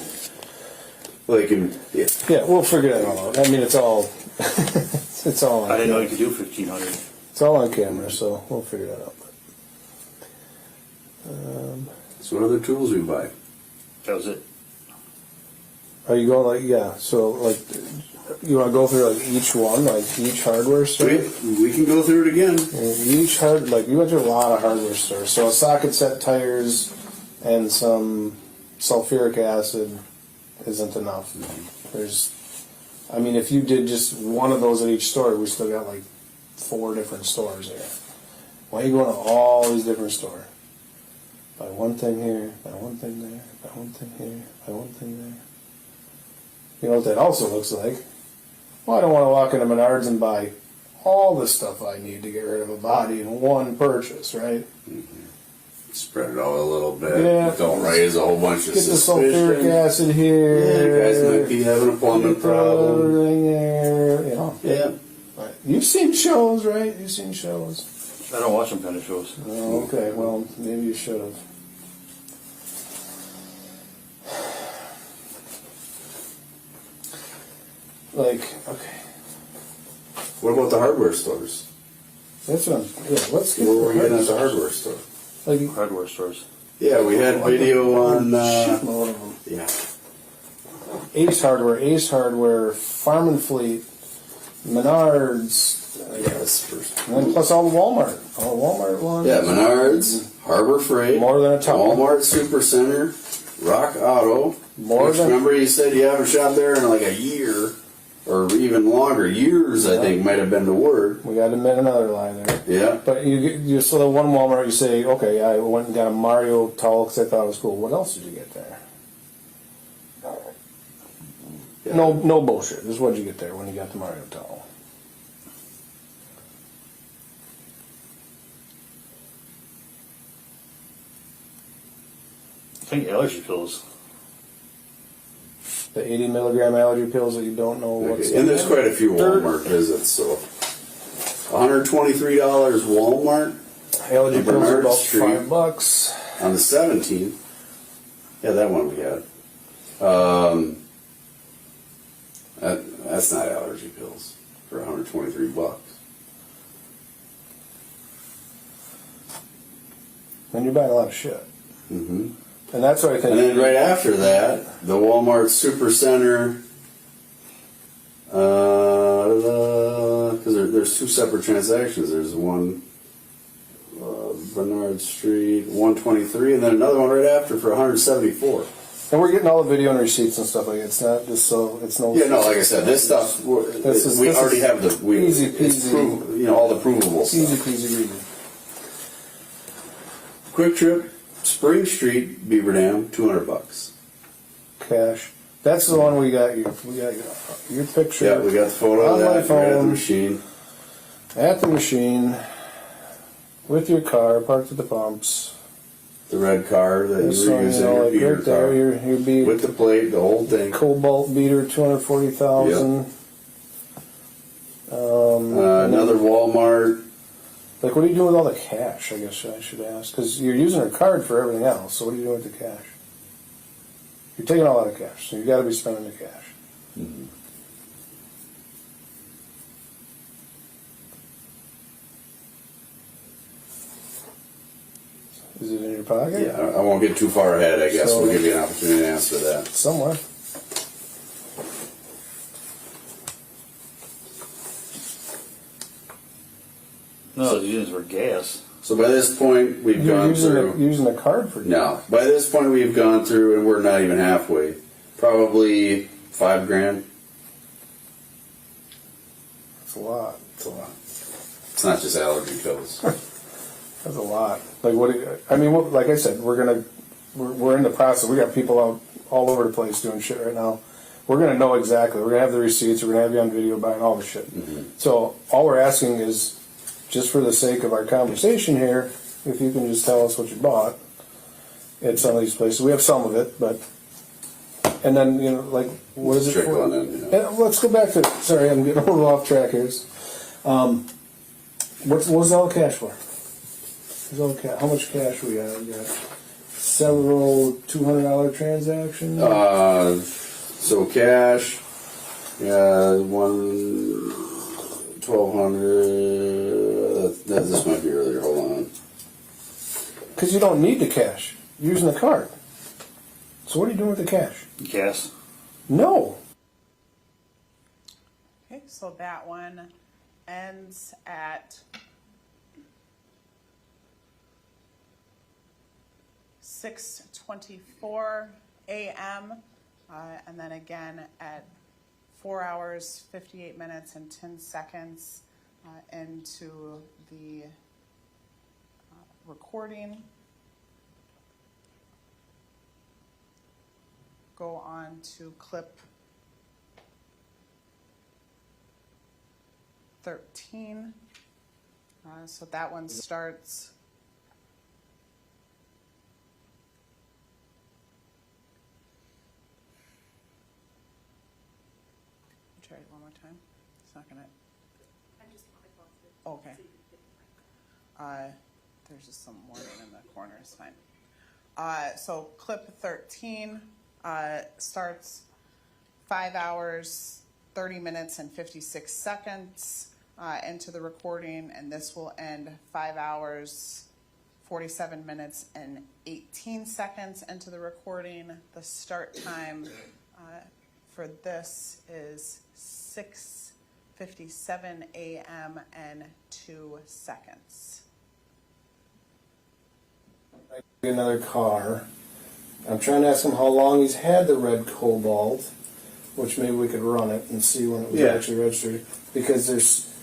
Like, yeah. Yeah, we'll figure that all out. I mean, it's all. It's all. On I didn't know you camera. could do 1,500. It's all on camera, so we'll figure that out. So what other tools we buy? That was it. Are you going so like, you want to go through like each one, like each hardware store? We can go through it again. Each you went to a lot of hardware stores. So a socket set, tires, and some sulfuric acid isn't enough. If you did just one of those at each store, we still got like 4 different stores there. Why are you going to all these different stores? Buy one thing here, buy one thing there, buy one thing here, buy one thing there. You know what that also looks like? Well, I don't want to walk into Menards and buy all the stuff I need to get rid of a body in one purchase, right? Spread it out a little bit. Yeah. Don't raise a whole bunch of Get the sulfuric suspicion. acid here. Yeah, guys might be having a plumbing Get the problem. Everything there, you know. Yeah. Right. You've seen shows, right? You've seen shows. I don't watch them kind of shows. Oh, okay, well, maybe you should have. Okay. What about the hardware stores? That's what let's get Where were we getting at the the hardware store? like, Hardware stores. Yeah, we had video on. shitload of them. Yeah. Ace Hardware, Farm and Fleet, Menards, Yes, first. and then plus all the Walmart ones. Yeah, Menards, Harbor Freight, More than a ton. Walmart Supercenter, Rock Auto. More which than- remember you said you haven't shopped there in like a year, or even longer. Years, I think, might have been the word. We got to admit another lie there. Yeah. But you so the one Walmart you say, okay, I went and got a Mario towel because I thought it was cool. What else did you get there? Yeah. No bullshit. This is what you get there when you got the Mario towel. I think allergy pills. The 80 milligram allergy pills that you don't know what's Okay. And there's in. quite a few Dirt. Walmart visits, so $123 Walmart Allergy on pills are Bernard about Street. $5. On the 17th. Yeah, that one we had. That's not allergy pills for $123. Then you're buying a lot of shit. Mm-hmm. And that's what I think. And then right after that, the Walmart Supercenter, because there's two separate transactions. There's one Bernard Street, 123, and then another one right after for 174. And we're getting all the video and receipts and stuff like that. It's not just so it's no. Yeah, no, like I said, this stuff we This already is have the easy it's peasy. all the provable Easy stuff. peasy reading. Quick Trip, Spring Street, Beaver Dam, $200. Cash. That's the one we got your picture. Yeah, we got the photo on of my that right at the phone. machine. At the machine with your car parked at the pumps. The red car that This you were one, using, you know, your like beater right there, car. your beat With the plate, the whole thing. Cobalt beater, 240,000. Another Walmart. Like, what are you doing with all the cash? I guess I should ask, because you're using her card for everything else. So what are you doing with the cash? You're taking a lot of cash, so you got to be spending the cash. Mm-hmm. Is it in your pocket? Yeah, I won't get too far ahead, I guess. So- We'll give you an opportunity to answer that. Somewhere. No, it's used for gas. So by this point, we've You're gone using through. using a card for No, by this point, we've gone through, and we're not even halfway. Probably $5,000. That's a lot. It's a lot. It's not just allergy pills. That's a lot. Like what? I mean, like I said, we're in the process. We got people out all over the place doing shit right now. We're gonna know exactly. We're gonna have the receipts. We're gonna have you on video buying all the shit. Mm-hmm. So all we're asking is, just for the sake of our conversation here, if you can just tell us what you bought at some of these places. We have some of it, but and then like what is it Trickle for? on in, yeah. And let's go back to. Sorry, I'm getting a little off track here. What's all cash for? How much cash we got? We got several $200 transactions. So cash, yeah, $1,200. This might be earlier. Hold on. Because you don't need the cash. You're using the card. So what are you doing with the cash? Gas. No. Okay, so that one ends at 6:24 a.m. And then again at 4 hours, 58 minutes, and 10 seconds into the recording. Go on to clip 13. So that one starts. Try it one more time. It's not gonna. Okay. There's just some warning in the corner. It's fine. So clip 13 starts 5 hours, 30 minutes, and 56 seconds into the recording, and this will end 5 hours, 47 minutes, and 18 seconds into the recording. The start time for this is 7:57 a.m. and 2 seconds. Another car. I'm trying to ask him how long he's had the red Cobalt, which maybe we could run it and see when it was actually registered. Because there's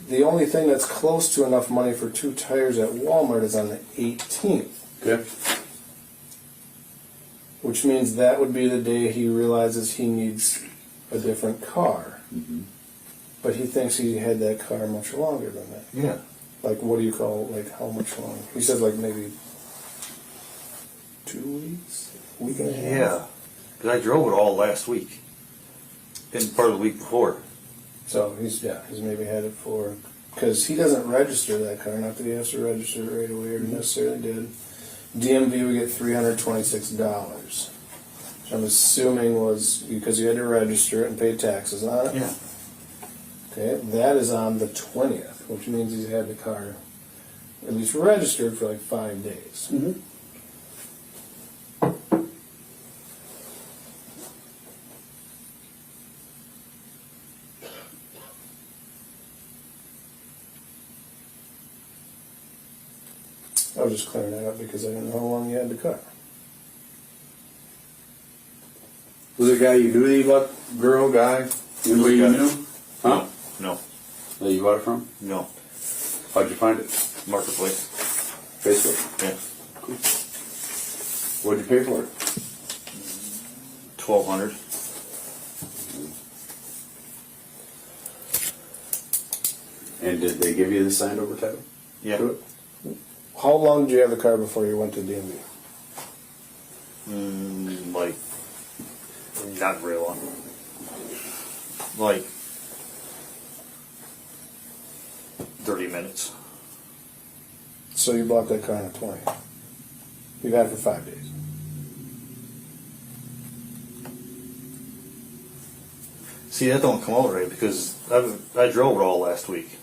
the only thing that's close to enough money for 2 tires at Walmart is on the 18th. Okay. Which means that would be the day he realizes he needs a different car. Mm-hmm. But he thinks he had that car much longer than that. Yeah. Like, what do you call, like, how much longer? He says, like, maybe 2 weeks? Week and a half? Yeah. Because I drove it all last week. And part of the week before. So he's maybe had it for, because he doesn't register that car, not that he has to register it right away or necessarily did. DMV would get $326. Which I'm assuming was because you had to register it and pay taxes on it. Yeah. Okay, that is on the 20th, which means he's had the car at least registered for like 5 days. Mm-hmm. I was just clearing that up because I didn't know how long you had the car. Was there a guy you knew anything about? Girl, guy? Anybody you knew? Huh? No. That you bought it from? No. How'd you find it? Marketplace. Facebook. Yeah. What'd you pay for it? $1,200. And did they give you the signed over title? Yeah. To it? How long did you have the car before you went to DMV? Like, not very long. Like 30 minutes. So you bought that car on the 20th. You've had it for 5 days. See, that don't come out right because I drove it all last week.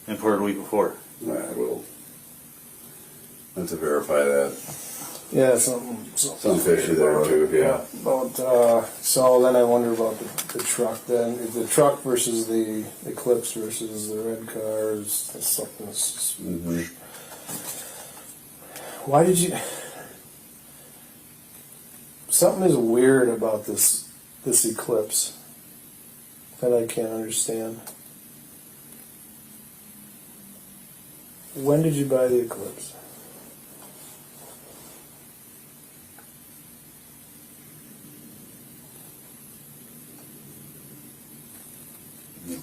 And part of the week before. Alright, we'll have to verify that. Yeah, something fishy there too, yeah. But so then I wonder about the truck. Then the truck versus the Eclipse versus the red car is something. Mm-hmm. Why did you? Something is weird about this Eclipse that I can't understand. When did you buy the Eclipse?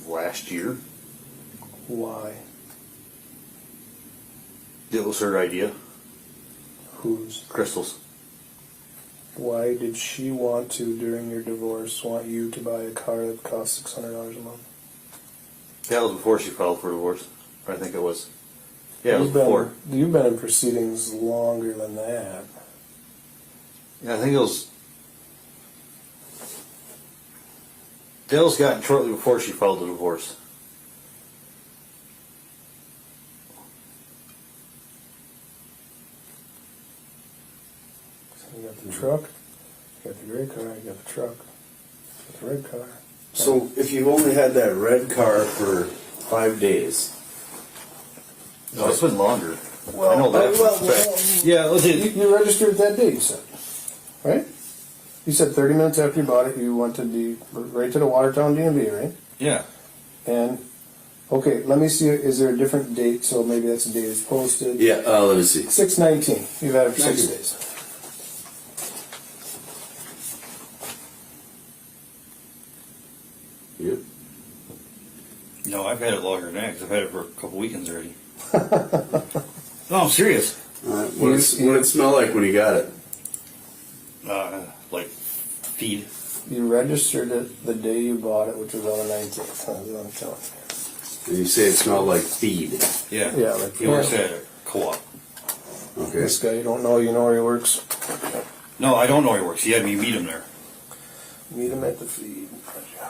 Last year. Why? It was her idea. Whose? Crystal's. Why did she want to, during your divorce, want you to buy a car that cost $600 a month? That was before she filed for divorce. I think it was. Yeah, it was You've been- before. You've been in proceedings longer than that. Yeah, I think it was. Dale's gotten shortly before she filed the divorce. So you got the truck, you got the gray car, you got the truck, you got the red car. So if you've only had that red car for 5 days, No, it's been longer. Well, I know that. well, for a fact. Yeah, let's see. You registered it that day, you said, right? You said 30 minutes after you bought it, you went to right to the Watertown DMV, right? Yeah. And okay, let me see. Is there a different date? So maybe that's the date it's posted. yeah, let me see. 6/19. You've had it for 6 Nice. days. Yep. No, I've had it longer than that because I've had it for a couple weekends already. No, I'm serious. Alright, what did it smell like when you got it? Like feed. You registered it the day you bought it, which was on the 19th. That's what I'm telling you. And you say it smelled like feed. Yeah. Yeah, like He works at a co-op. Okay. This guy, you don't know, you know where he works. No, I don't know where he works. He had me meet him there Meet him at the feed.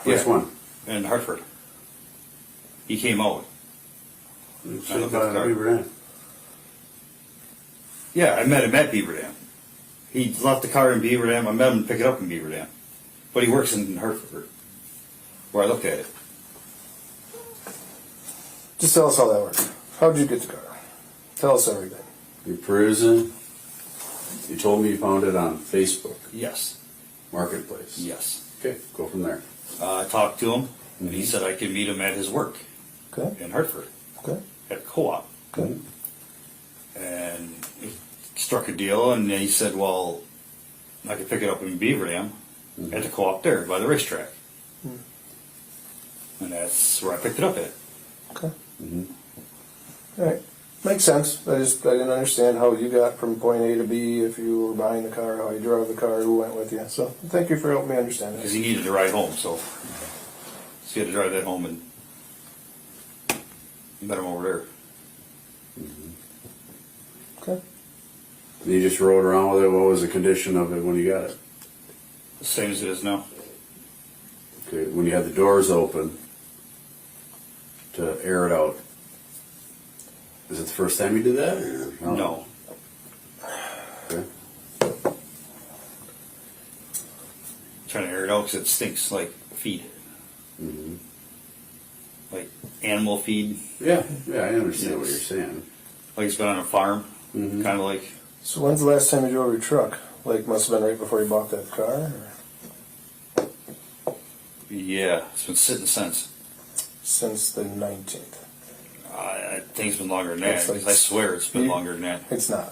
Which Yeah. one? in Hartford. He came out. I look at Beaver Dam. Yeah, I met him at Beaver Dam. He left the car in Beaver Dam. I met him to pick it up in Beaver Dam. But he works in Hartford. where I looked at it. Just tell us how that worked. How'd you get the car? Tell us everything. You're perusing. You told me you found it on Facebook Yes. Marketplace. Yes. Okay, go from there. I talked to him, and he said I could meet him at his work Okay. in Hartford Okay. at co-op. Okay. And he struck a deal, and he said, well, I could pick it up in Beaver Dam at the co-op there by the racetrack. And that's where I picked it up at. Okay. All right. Makes sense. I didn't understand how you got from point A to B, if you were buying the car, how you drove the car, who went with you. So thank you for helping me understand Because that. he needed to ride home, so he had to drive that home, and met him over there. Okay. You just rode around with it. What was the condition of it when you got it? The same as it is now. Okay, when you had the doors open to air it out. Is it the first time you did that? Or? No. Okay. Trying to air it out because it stinks like feed. Like animal feed. Yeah, I understand what you're saying. Like it's been on a farm. Kind of like, So when's the last time you drove your truck? Like, must have been right before you bought that car? Or yeah, it's been sitting since. since the 19th? I think it's been longer than that. It's like- 'Cause I swear it's been longer than that. It's not.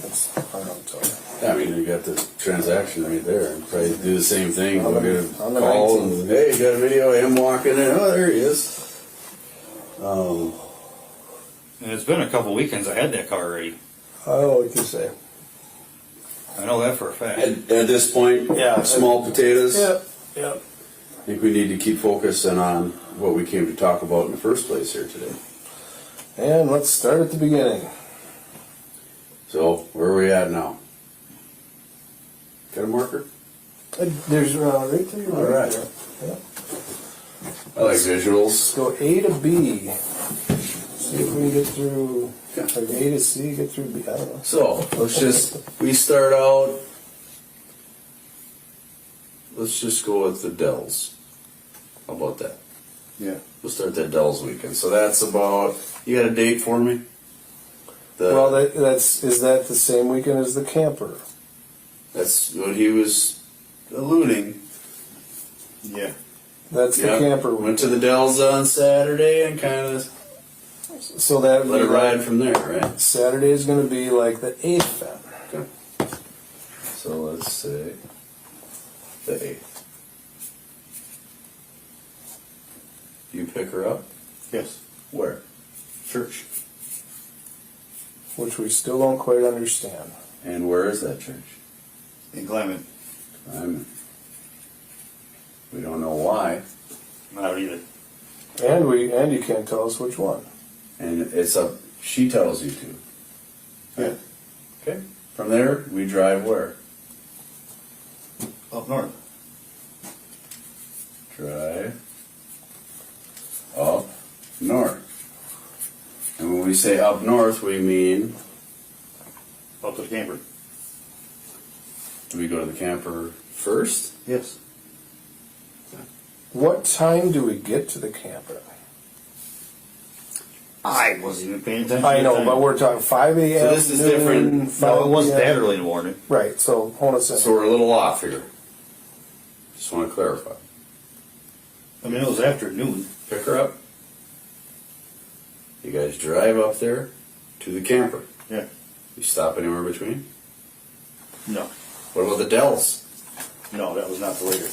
It's, I don't know what to tell you. Yeah, I mean, you got the transaction right there. Probably do the same thing. On Go the- get on a the call 19th. and, hey, you got a video of him walking in. Oh, there he is. And it's been a couple weekends I had that car already. I don't know what to say. I know that for a fact. At this point, Yeah. small potatoes. Yep. Yep. I think we need to keep focusing on what we came to talk about in the first place here today. And let's start at the beginning. So, where are we at now? Got a marker? There's right there. All right. There. Yep. I like visuals. Let's go A to B. See if we can get through. Like A to C, get through B. I don't know. So, we start out, let's just go with the Dells. How about that? Yeah. We'll start that Dells weekend. So that's about, you got a date for me? Well, is that the same weekend as the camper? That's what he was alluding. Yeah. That's the Yep. camper Went weekend. to the Dells on Saturday and kind of So that would let be it ride from there, right? Saturday is going to be like the 8th then. Okay. So let's say the 8th. You pick her up? Yes. Where? Church. Which we still don't quite understand. And where is that church? In Clement. We don't know why. Not either. And you can't tell us which one. And it's up, she tells you to. Yeah. Okay. From there, we drive where? Up north. Drive up north. And when we say up north, we mean Up to the camper. do we go to the camper first? Yes. What time do we get to the camper? I wasn't even paying attention. I at the know, time. but we're talking 5 a.m. So this is different. noon, No, it 5 wasn't p.m. that early in the morning. Right, so hold on a second. So we're a little off here. Just want to clarify. I mean, it was afternoon. Pick her up. You guys drive up there to the camper. Yeah. You stop anywhere between? No. What about the Dells? No, that was not the later.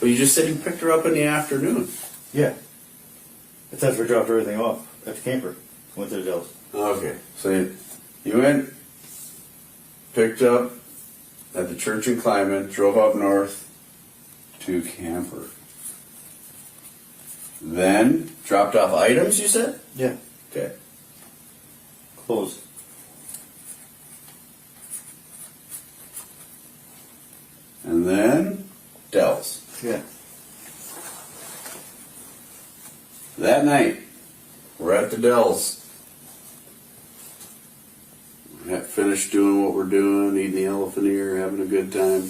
Well, you just said you picked her up in the afternoon. Yeah. That's after we dropped everything off at the camper. Went to the Dells. Okay, so you went, picked up at the church in Clyman, drove up north to camper. Then dropped off items, you said? Yeah. Okay. Closed. And then Dells. Yeah. That night, we're at the Dells. Finished doing what we're doing, eating the elephant ear, having a good time.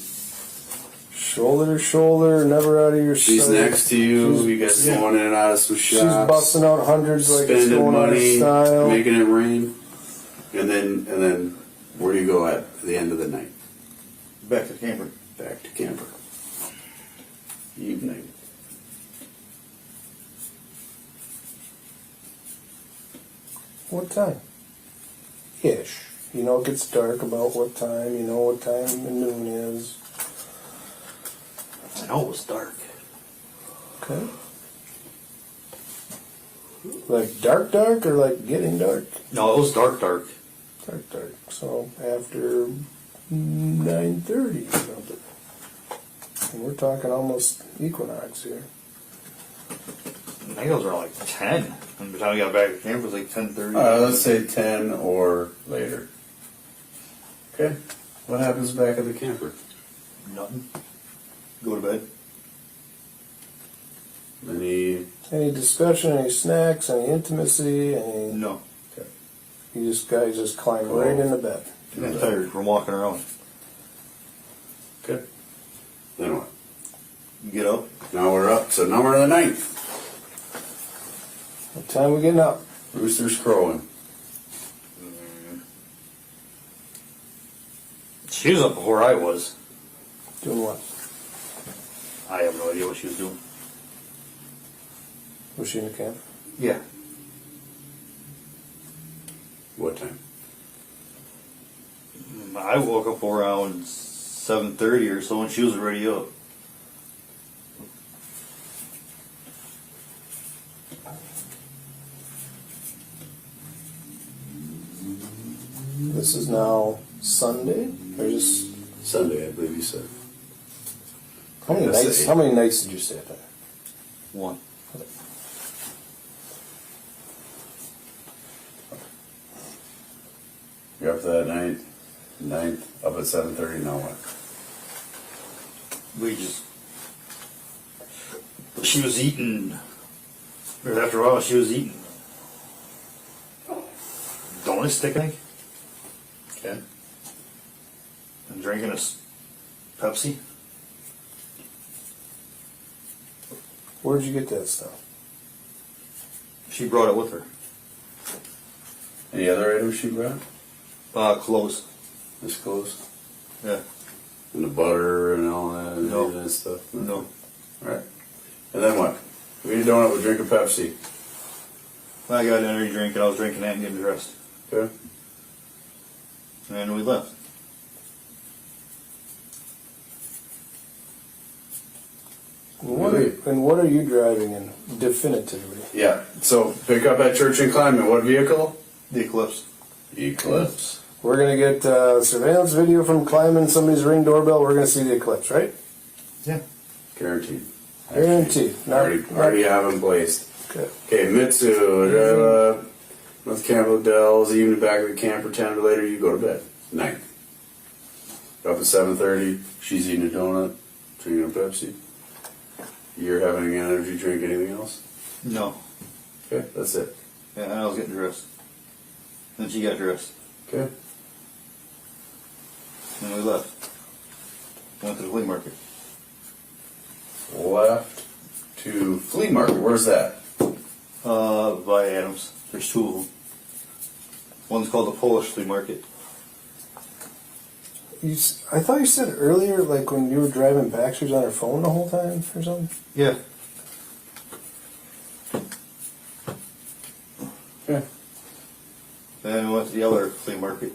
Shoulder to shoulder, never out of your She's sight. next to you. She's- You guys going in and out of some She's shops. busting out hundreds like it's spending going out of money, style. making it rain, and then where do you go at the end of the night? Back to the camper. Back to camper. Evening. What time? Ish. You know it gets dark about what time. You know what time the noon is. I know it was dark. Okay. Like dark, dark, or like getting dark? No, it was dark. Dark, dark. So after 9:30 or something. And we're talking almost equinox here. I think it was around like 10. And by the time we got back to camp, it was like 10:30. Let's say 10 or later. Okay. What happens back at the camper? Nothing. Go to bed. Any discussion, any snacks, any intimacy, any. No. You guys just climb right into bed. I'm tired from walking around. Okay. Then what? You get up. Now we're up. So now we're in the night. What time we getting up? Rooster's crowing. She was up before I was. Doing what? I have no idea what she was doing. Was she in the camp? Yeah. What time? I woke up around 7:30 or so, and she was already up. This is now Sunday, or just Sunday, I believe you said. how many That's nights? it. How many nights did you stay at that? One. You're up that night. Ninth, up at 7:30. Now what? We just. She was eating. Or after a while, she was eating. Donut stick, I think. Okay. And drinking a Pepsi. Where'd you get that stuff? She brought it with her. Any other items she brought? Clothes. This close? Yeah. And the butter and all that and No. any of that stuff? No. Right. And then what? We eat a donut, we drink a Pepsi. I got an energy drink, and I was drinking that and getting dressed. Okay. And we left. And what are you driving in definitively? Yeah. So pick up at Church and Climate. What vehicle? The Eclipse. Eclipse. We're gonna get surveillance video from climbing somebody's Ring doorbell. We're gonna see the eclipse, right? Yeah. Guaranteed. Guaranteed. Already have them placed. Okay. Okay, Mitsu, drive up, North Campbell Dells, evening back of the camper, 10 or later, you go to bed. 9th. Up at 7:30, she's eating a donut, drinking a Pepsi. You're having an energy drink, anything else? No. Okay, that's it. Yeah, and I was getting dressed. Then she got dressed. Okay. And we left. Went to the flea market. Left to flea market. Where's that? By Adams. There's two of them. One's called the Polish flea market. I thought you said earlier, like when you were driving back, she was on her phone the whole time or something. Yeah. Okay. Then we went to the other flea market.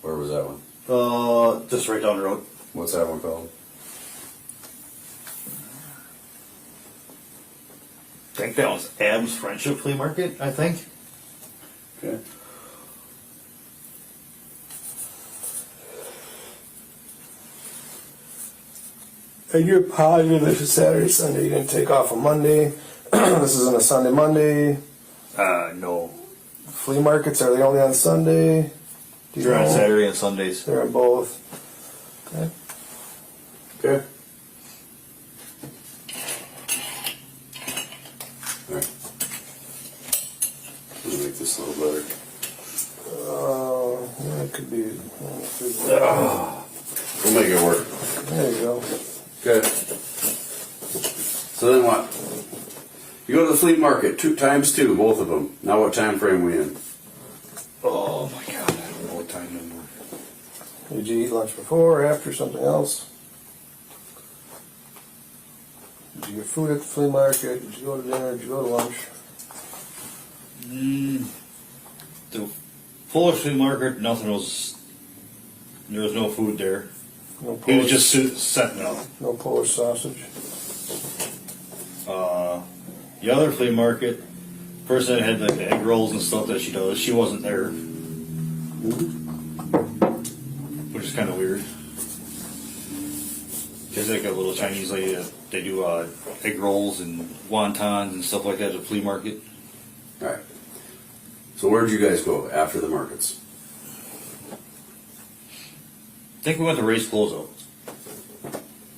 Where was that one? Just right down the road. What's that one called? I think that was Adams Friendship Flea Market, I think. Okay. And you're positive this is Saturday, Sunday. You didn't take off on Monday. This isn't a Sunday, Monday. No. Flea markets, are they only on Sunday? Do you They're on know? Saturday and Sundays. They're on both. Okay. Okay. All right. Let me make this a little better. Yeah, it could be. We'll make it work. There you go. Good. So then what? You go to the flea market, 2x2, both of them. Now what time frame we in? Oh my god, I don't know what time number. Did you eat lunch before or after something else? Did you get food at the flea market? Did you go to dinner? Did you go to lunch? The Polish flea market, nothing was. There was no food there. No He was Polish, just setting up. no Polish sausage. The other flea market, person that had like the egg rolls and stuff that she does, she wasn't there, which is kind of weird. There's like a little Chinese lady that they do egg rolls and wontons and stuff like that at the flea market. All right. So where'd you guys go after the markets? I think we went to Ray's Closeout.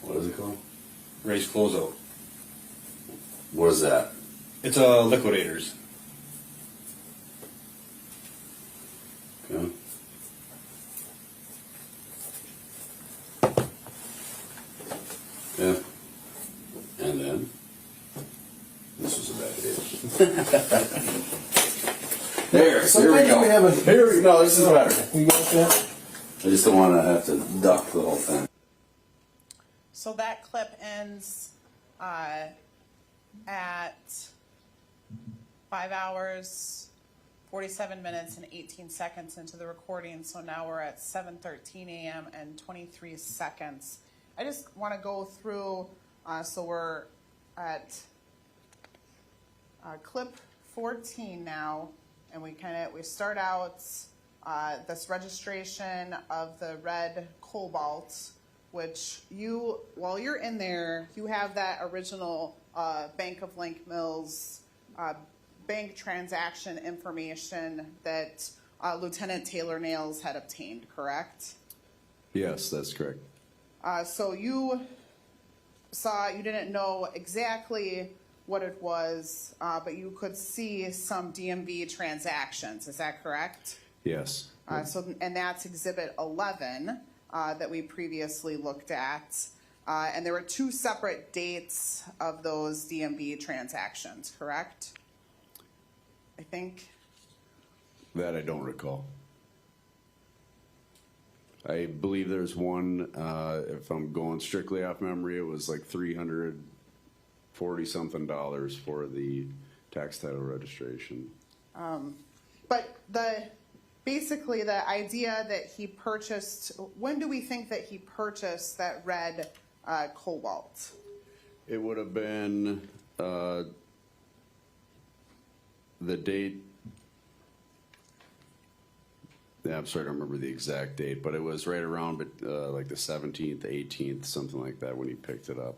What is it called? Ray's Closeout. What is that? It's Liquidators. Okay. Yeah. And then? This was a bad idea. There, here we Sometimes go. we have a- Here we go. This is better. You got that? I just don't want to have to duck the whole thing. So that clip ends at 5 hours, 47 minutes, and 18 seconds into the recording. So now we're at 7:13 a.m. and 23 seconds. I just want to go through, so we're at clip 14 now, and we start out this registration of the red cobalt, which while you're in there, you have that original Bank of Link Mills bank transaction information that Lieutenant Taylor Nails had obtained, correct? Yes, that's correct. So you didn't know exactly what it was, but you could see some DMV transactions. Is that correct? Yes. And that's Exhibit 11 that we previously looked at. And there were two separate dates of those DMV transactions, correct? I think. That I don't recall. I believe there's one, if I'm going strictly off memory, it was like $340-something for the tax title registration. But basically the idea that he purchased, when do we think that he purchased that red cobalt? It would have been the date. Yeah, I'm sorry, I don't remember the exact date, but it was right around like the 17th, 18th, something like that when he picked it up.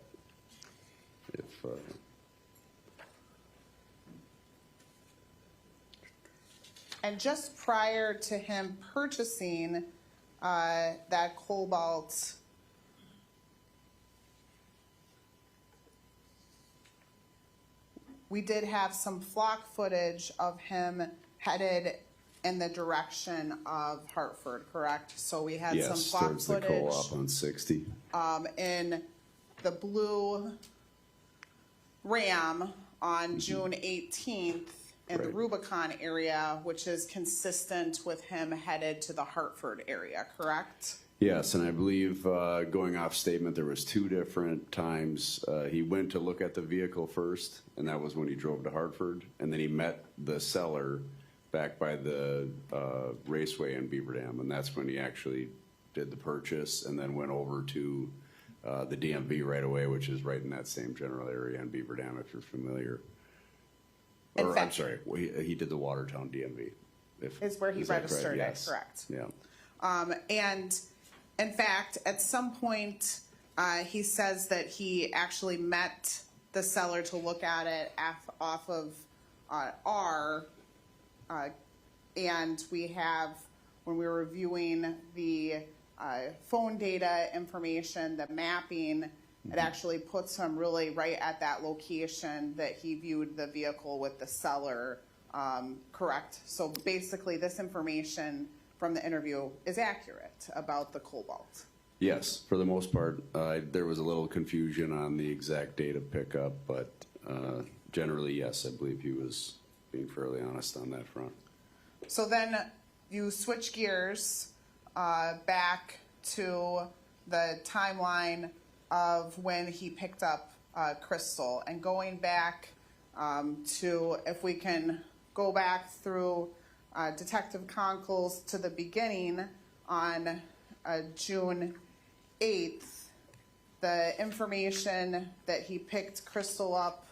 And just prior to him purchasing that cobalt, we did have some flock footage of him headed in the direction of Hartford, correct? So we had some Yes, flock towards the footage co-op on 60. in the blue Ram on June 18th in the Right. Rubicon area, which is consistent with him headed to the Hartford area, correct? Yes, and I believe going off statement, there was two different times. He went to look at the vehicle first, and that was when he drove to Hartford, and then he met the seller back by the raceway in Beaver Dam, and that's when he actually did the purchase, and then went over to the DMV right away, which is right in that same general area in Beaver Dam, if you're familiar. In Or, I'm fact- sorry, he did the Watertown DMV. Is where he is that registered it, Yes. correct? Yeah. And in fact, at some point, he says that he actually met the seller to look at it off of R. And we have, when we were reviewing the phone data information, the mapping, it actually puts him really right at that location that he viewed the vehicle with the seller correct? So basically, this information from the interview is accurate about the cobalt. Yes, for the most part. There was a little confusion on the exact date of pickup, but generally, yes, I believe he was being fairly honest on that front. So then you switch gears back to the timeline of when he picked up Crystal, and going back to, if we can go back through Detective Conkle's to the beginning on June 8th, the information that he picked Crystal up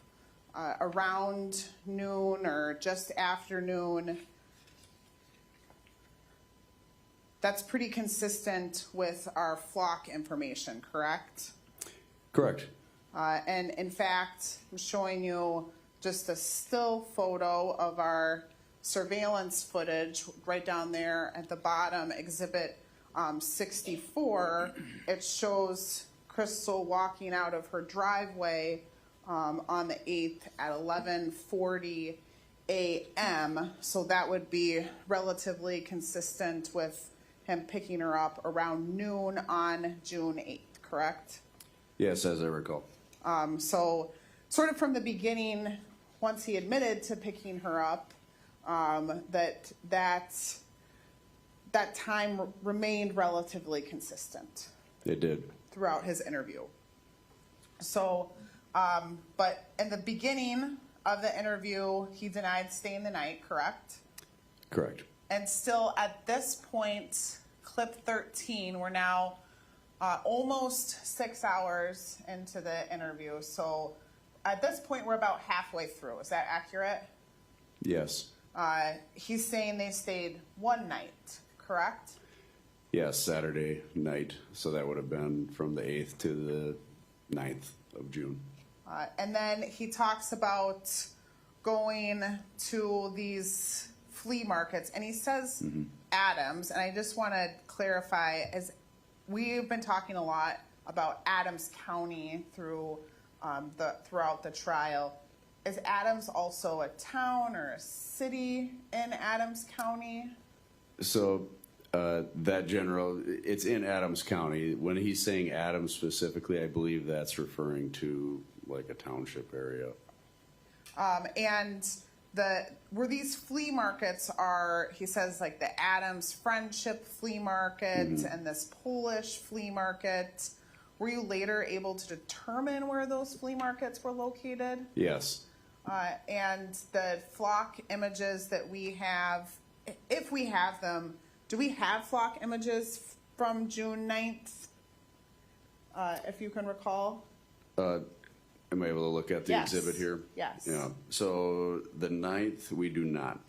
around noon or just after noon, that's pretty consistent with our flock information, correct? Correct. And in fact, I'm showing you just a still photo of our surveillance footage right down there at the bottom, exhibit 64. It shows Crystal walking out of her driveway on the 8th at 11:40 a.m. So that would be relatively consistent with him picking her up around noon on June 8th, correct? Yes, as I recall. So sort of from the beginning, once he admitted to picking her up, that time remained relatively consistent It did. throughout his interview. So, but in the beginning of the interview, he denied staying the night, correct? Correct. And still at this point, clip 13, we're now almost 6 hours into the interview. So at this point, we're about halfway through. Is that accurate? Yes. He's saying they stayed one night, correct? Yes, Saturday night. So that would have been from the 8th to the 9th of June. And then he talks about going to these flea markets, and he says Adams, and I just want to clarify, as we've been talking a lot about Adams County throughout the trial. Is Adams also a town or a city in Adams County? So it's in Adams County. When he's saying Adams specifically, I believe that's referring to like a township area. And where these flea markets are, he says, like the Adams Friendship Flea Market and this Polish flea market. Were you later able to determine where those flea markets were located? Yes. And the flock images that we have, if we have them, do we have flock images from June 9th, if you can recall? Am I able to look at the Yes. exhibit here? Yes. Yeah. So the 9th, we do not.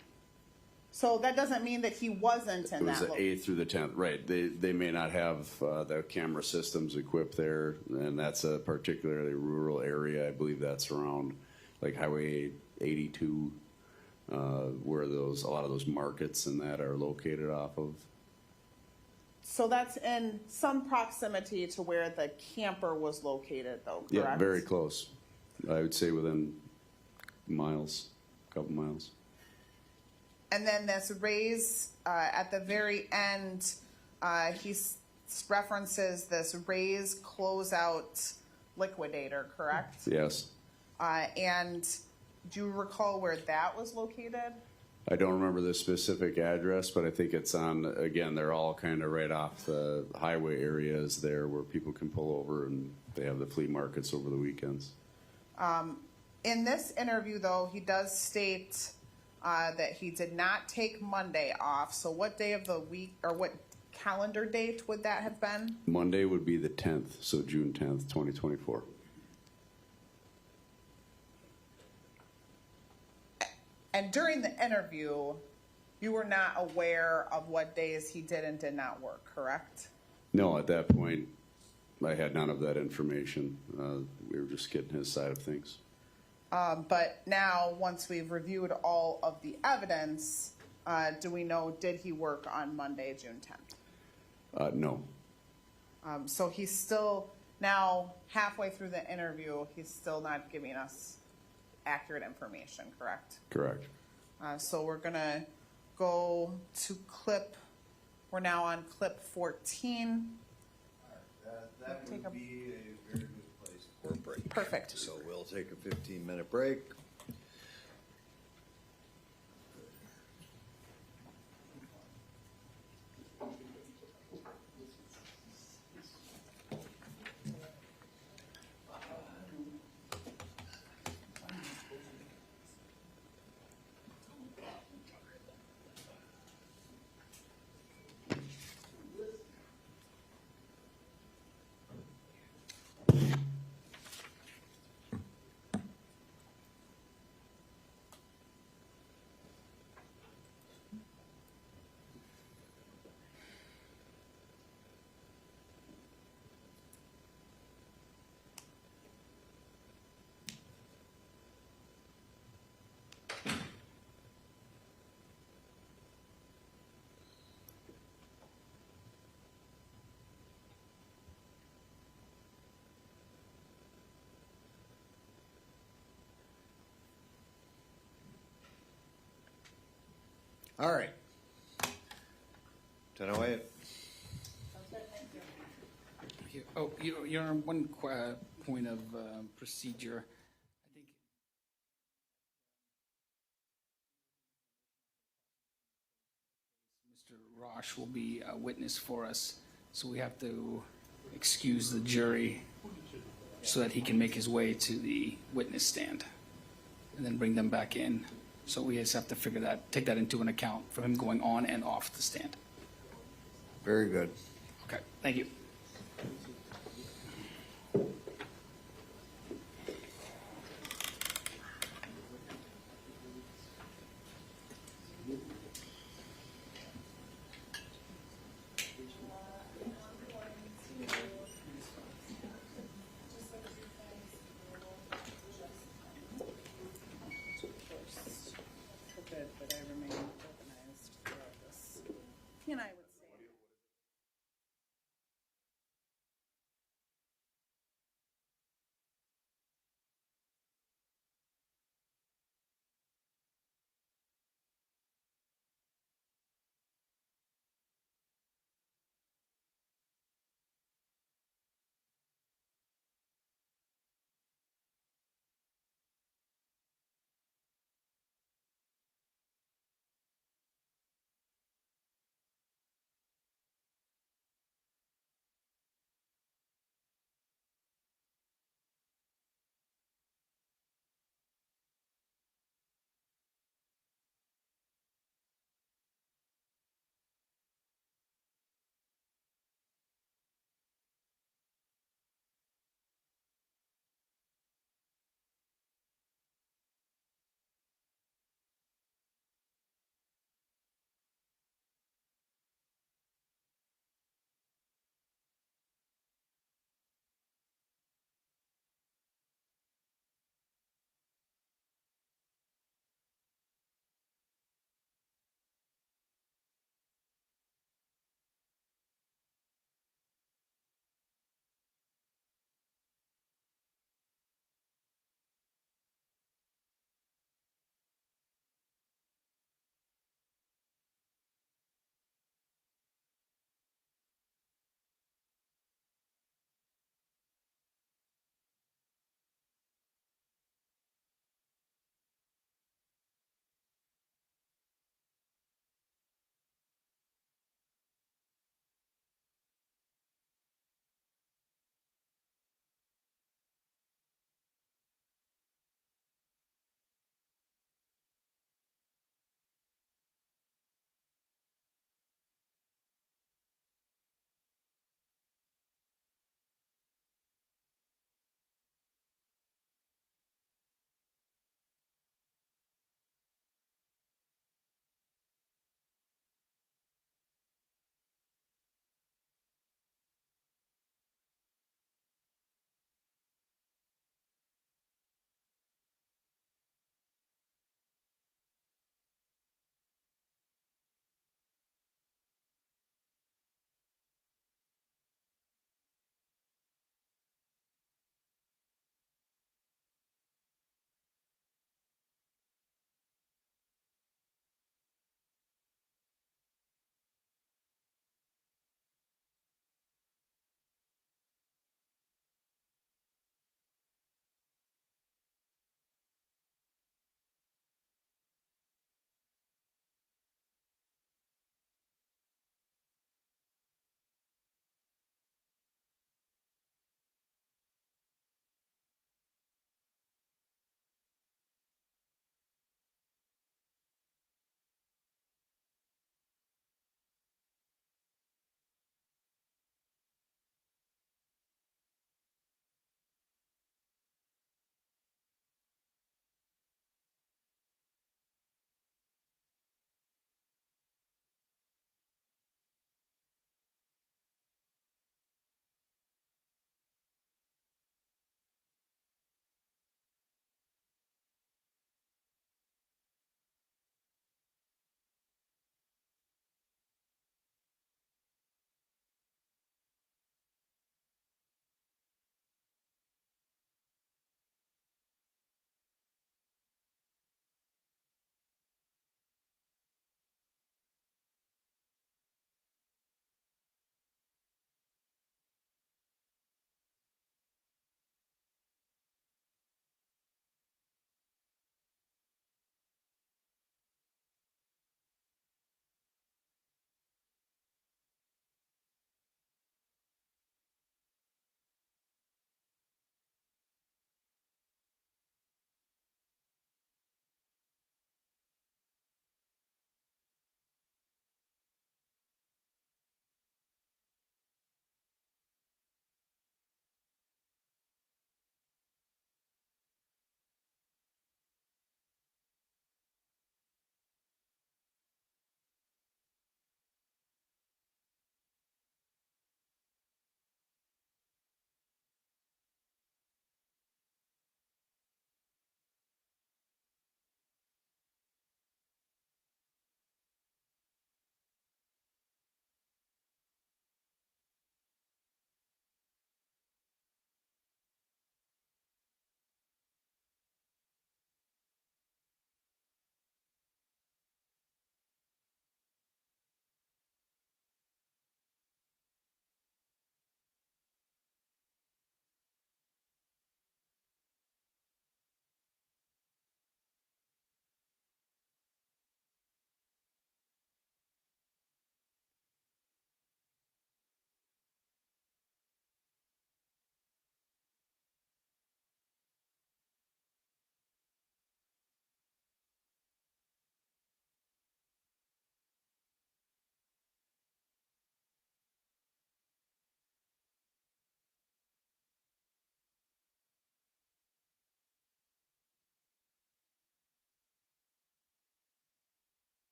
So that doesn't mean that he wasn't It in was that the location. 8th through the 10th. Right. They may not have the camera systems equipped there, and that's a particularly rural area. I believe that's around like Highway 82, where a lot of those markets and that are located off of. So that's in some proximity to where the camper was located, though, correct? Yeah, very close. I would say within a couple miles. And then this Ray's, at the very end, he references this Ray's closeout liquidator, correct? Yes. And do you recall where that was located? I don't remember the specific address, but I think it's on, again, they're all kind of right off the highway areas there where people can pull over, and they have the flea markets over the weekends. In this interview, though, he does state that he did not take Monday off. So what day of the week, or what calendar date would that have been? Monday would be the 10th, so June 10th, 2024. And during the interview, you were not aware of what days he did and did not work, correct? No, at that point, I had none of that information. We were just getting his side of things. But now, once we've reviewed all of the evidence, do we know, did he work on Monday, June 10th? No. So he's still, now halfway through the interview, he's still not giving us accurate information, correct? Correct. So we're gonna go to we're now on clip 14. That Take a- would be a very good place for a break. Perfect. So we'll take a 15-minute break. All right. 10:08. Oh, you're on one point of procedure. I think Mr. Rasch will be a witness for us, so we have to excuse the jury so that he can make his way to the witness stand and then bring them back in. So we just have to take that into an account for him going on and off the stand. Very good. Okay, thank you. Good, but I remain organized throughout this. And I would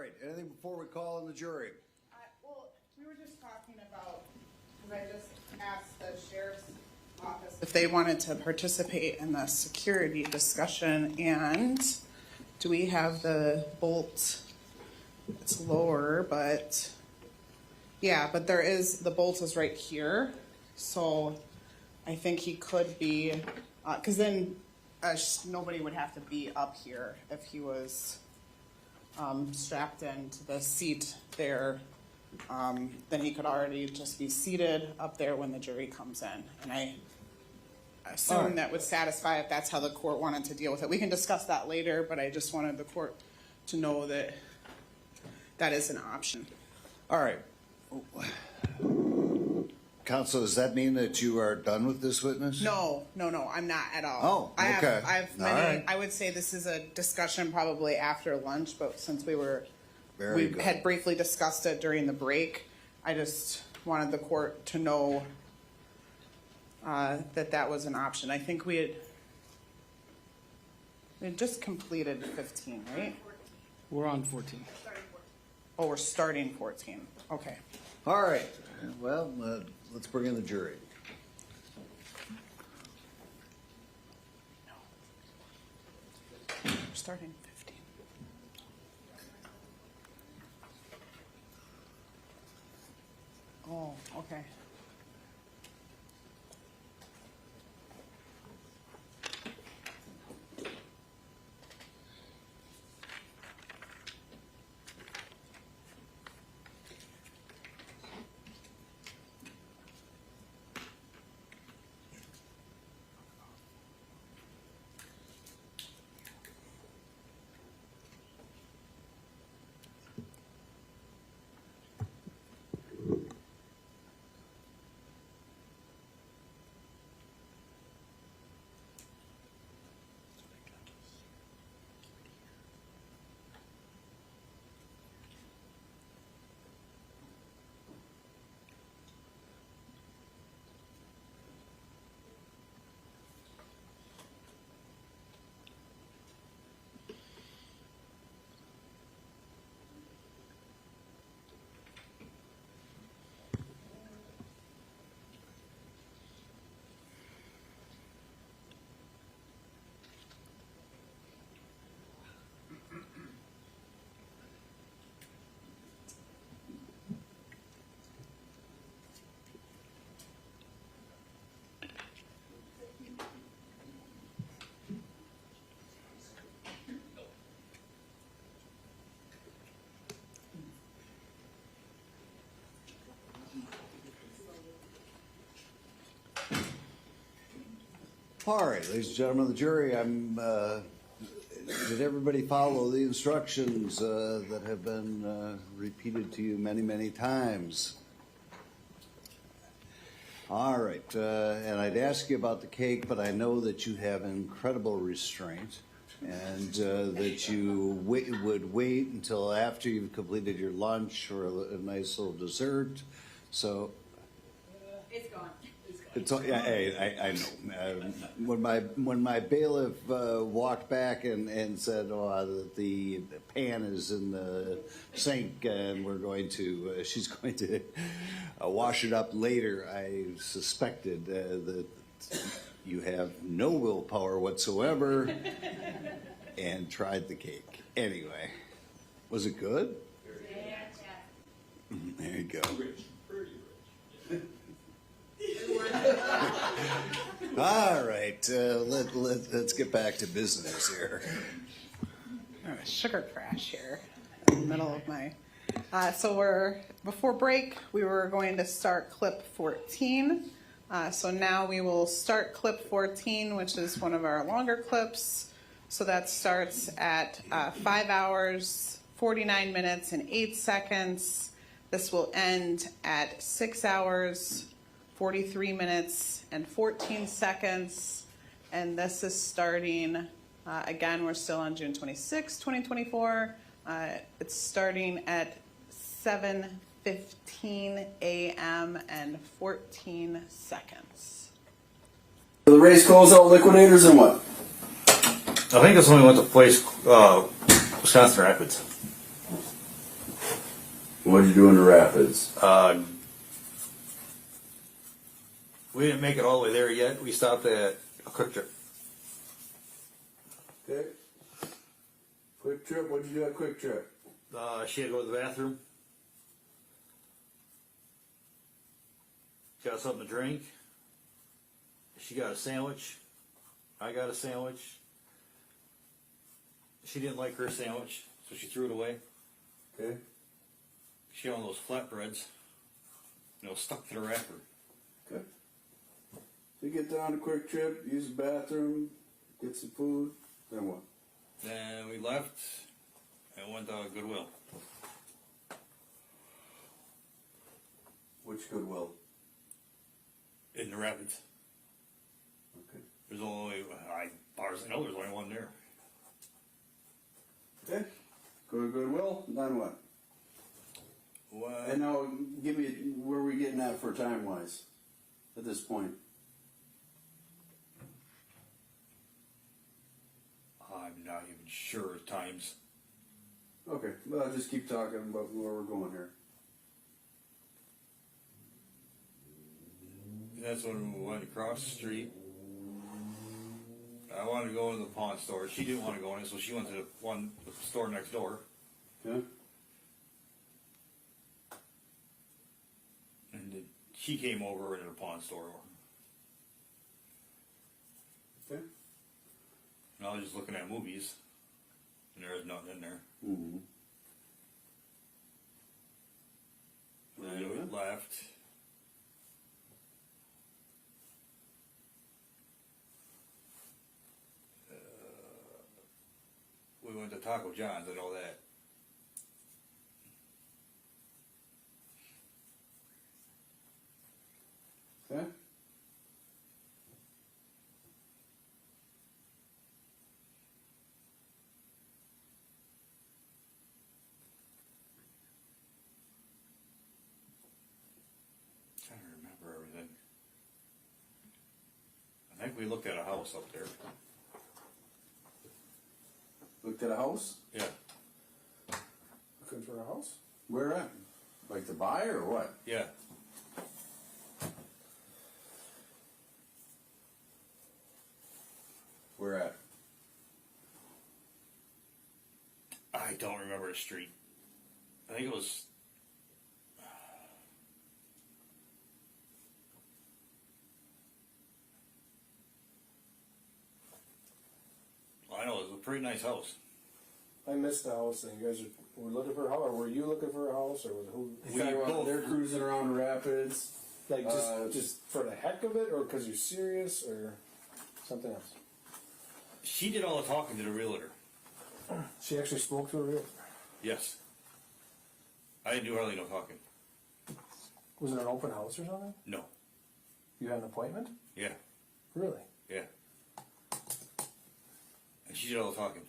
right, anything before we call in the jury? Well, we were just talking about, because I just asked the sheriff's office if they wanted to participate in the security discussion, and do we have the bolt? It's lower, but yeah, but there is, the bolt is right here, so I think he could be, because then nobody would have to be up here if he was strapped into the seat there. Then he could already just be seated up there when the jury comes in. And I assume that would satisfy if that's how the court wanted to deal with it. We can discuss that later, but I just wanted the court to know that that is an option. All right. Counsel, does that mean that you are done with this witness? No, I'm not at all. Oh, okay. I have All many, right. I would say this is a discussion probably after lunch, but since we Very good. had briefly discussed it during the break, I just wanted the court to know that was an option. I think we had just completed 15, right? We're on 14. Oh, we're starting 14. Okay. All right, well, let's bring in the jury. We're starting 15. Oh, okay. All right, ladies and gentlemen of the jury, did everybody follow the instructions that have been repeated to you many, many times? All right, and I'd ask you about the cake, but I know that you have incredible restraint and that you would wait until after you've completed your lunch or a nice little dessert. So It's gone. it's yeah, hey, I know. When my bailiff walked back and said, "Oh, the pan is in the sink and she's going to wash it up later," I suspected that you have no willpower whatsoever, and tried the cake anyway. Was it good? There you go. All right, let's get back to business here. A sugar crash here in the middle of my. Before break, we were going to start clip 14. So now we will start clip 14, which is one of our longer clips. So that starts at 5 hours, 49 minutes, and 8 seconds. This will end at 6 hours, 43 minutes, and 14 seconds. And this is starting, again, we're still on June 26, 2024. It's starting at 7:15 a.m. and 14 seconds. The race calls out liquidators and what? I think that's when we went to place Wisconsin Rapids. What'd you do in the rapids? We didn't make it all the way there yet. We stopped at a Quick Trip. Okay. Quick Trip. What'd you do at Quick Trip? She had to go to the bathroom. Got something to drink. She got a sandwich. I got a sandwich. She didn't like her sandwich, so she threw it away. Okay. She had one of those flatbreads, stuck to the wrapper. Okay. So you get down to Quick Trip, use the bathroom, get some food, then what? Then we left and went to Goodwill. Which Goodwill? In the Rapids. Okay. There's only, as far as I know, there's only one there. Okay. Go to Goodwill, then what? What? And now, give me, where are we getting at for time-wise at this point? I'm not even sure of times. Okay, well, I'll just keep talking about where we're going here. That's when we went across the street. I wanted to go into the pawn store. She didn't want to go in, so she went to the store next door. Okay. And she came over into the pawn store. Okay. And I was just looking at movies, and there was nothing in there. Mm-hmm. Then we left. We went to Taco John's, I know that. Okay. Trying to remember everything. I think we looked at a house up there. Looked at a house? Yeah. Looking for a house? Where at? Like to buy or what? Yeah. Where at? I don't remember the street. I think it was. Well, I know it was a pretty nice house. I missed the house thing. You guys were looking for a house, or were you looking for a house, or was who? We both- They're cruising around the rapids. Like just for the heck of it, or because you're serious, or something else? She did all the talking to the realtor. She actually spoke to a real. Yes. I didn't do hardly no talking. Was it an open house or something? No. You had an appointment? Yeah. Really? Yeah. And she did all the talking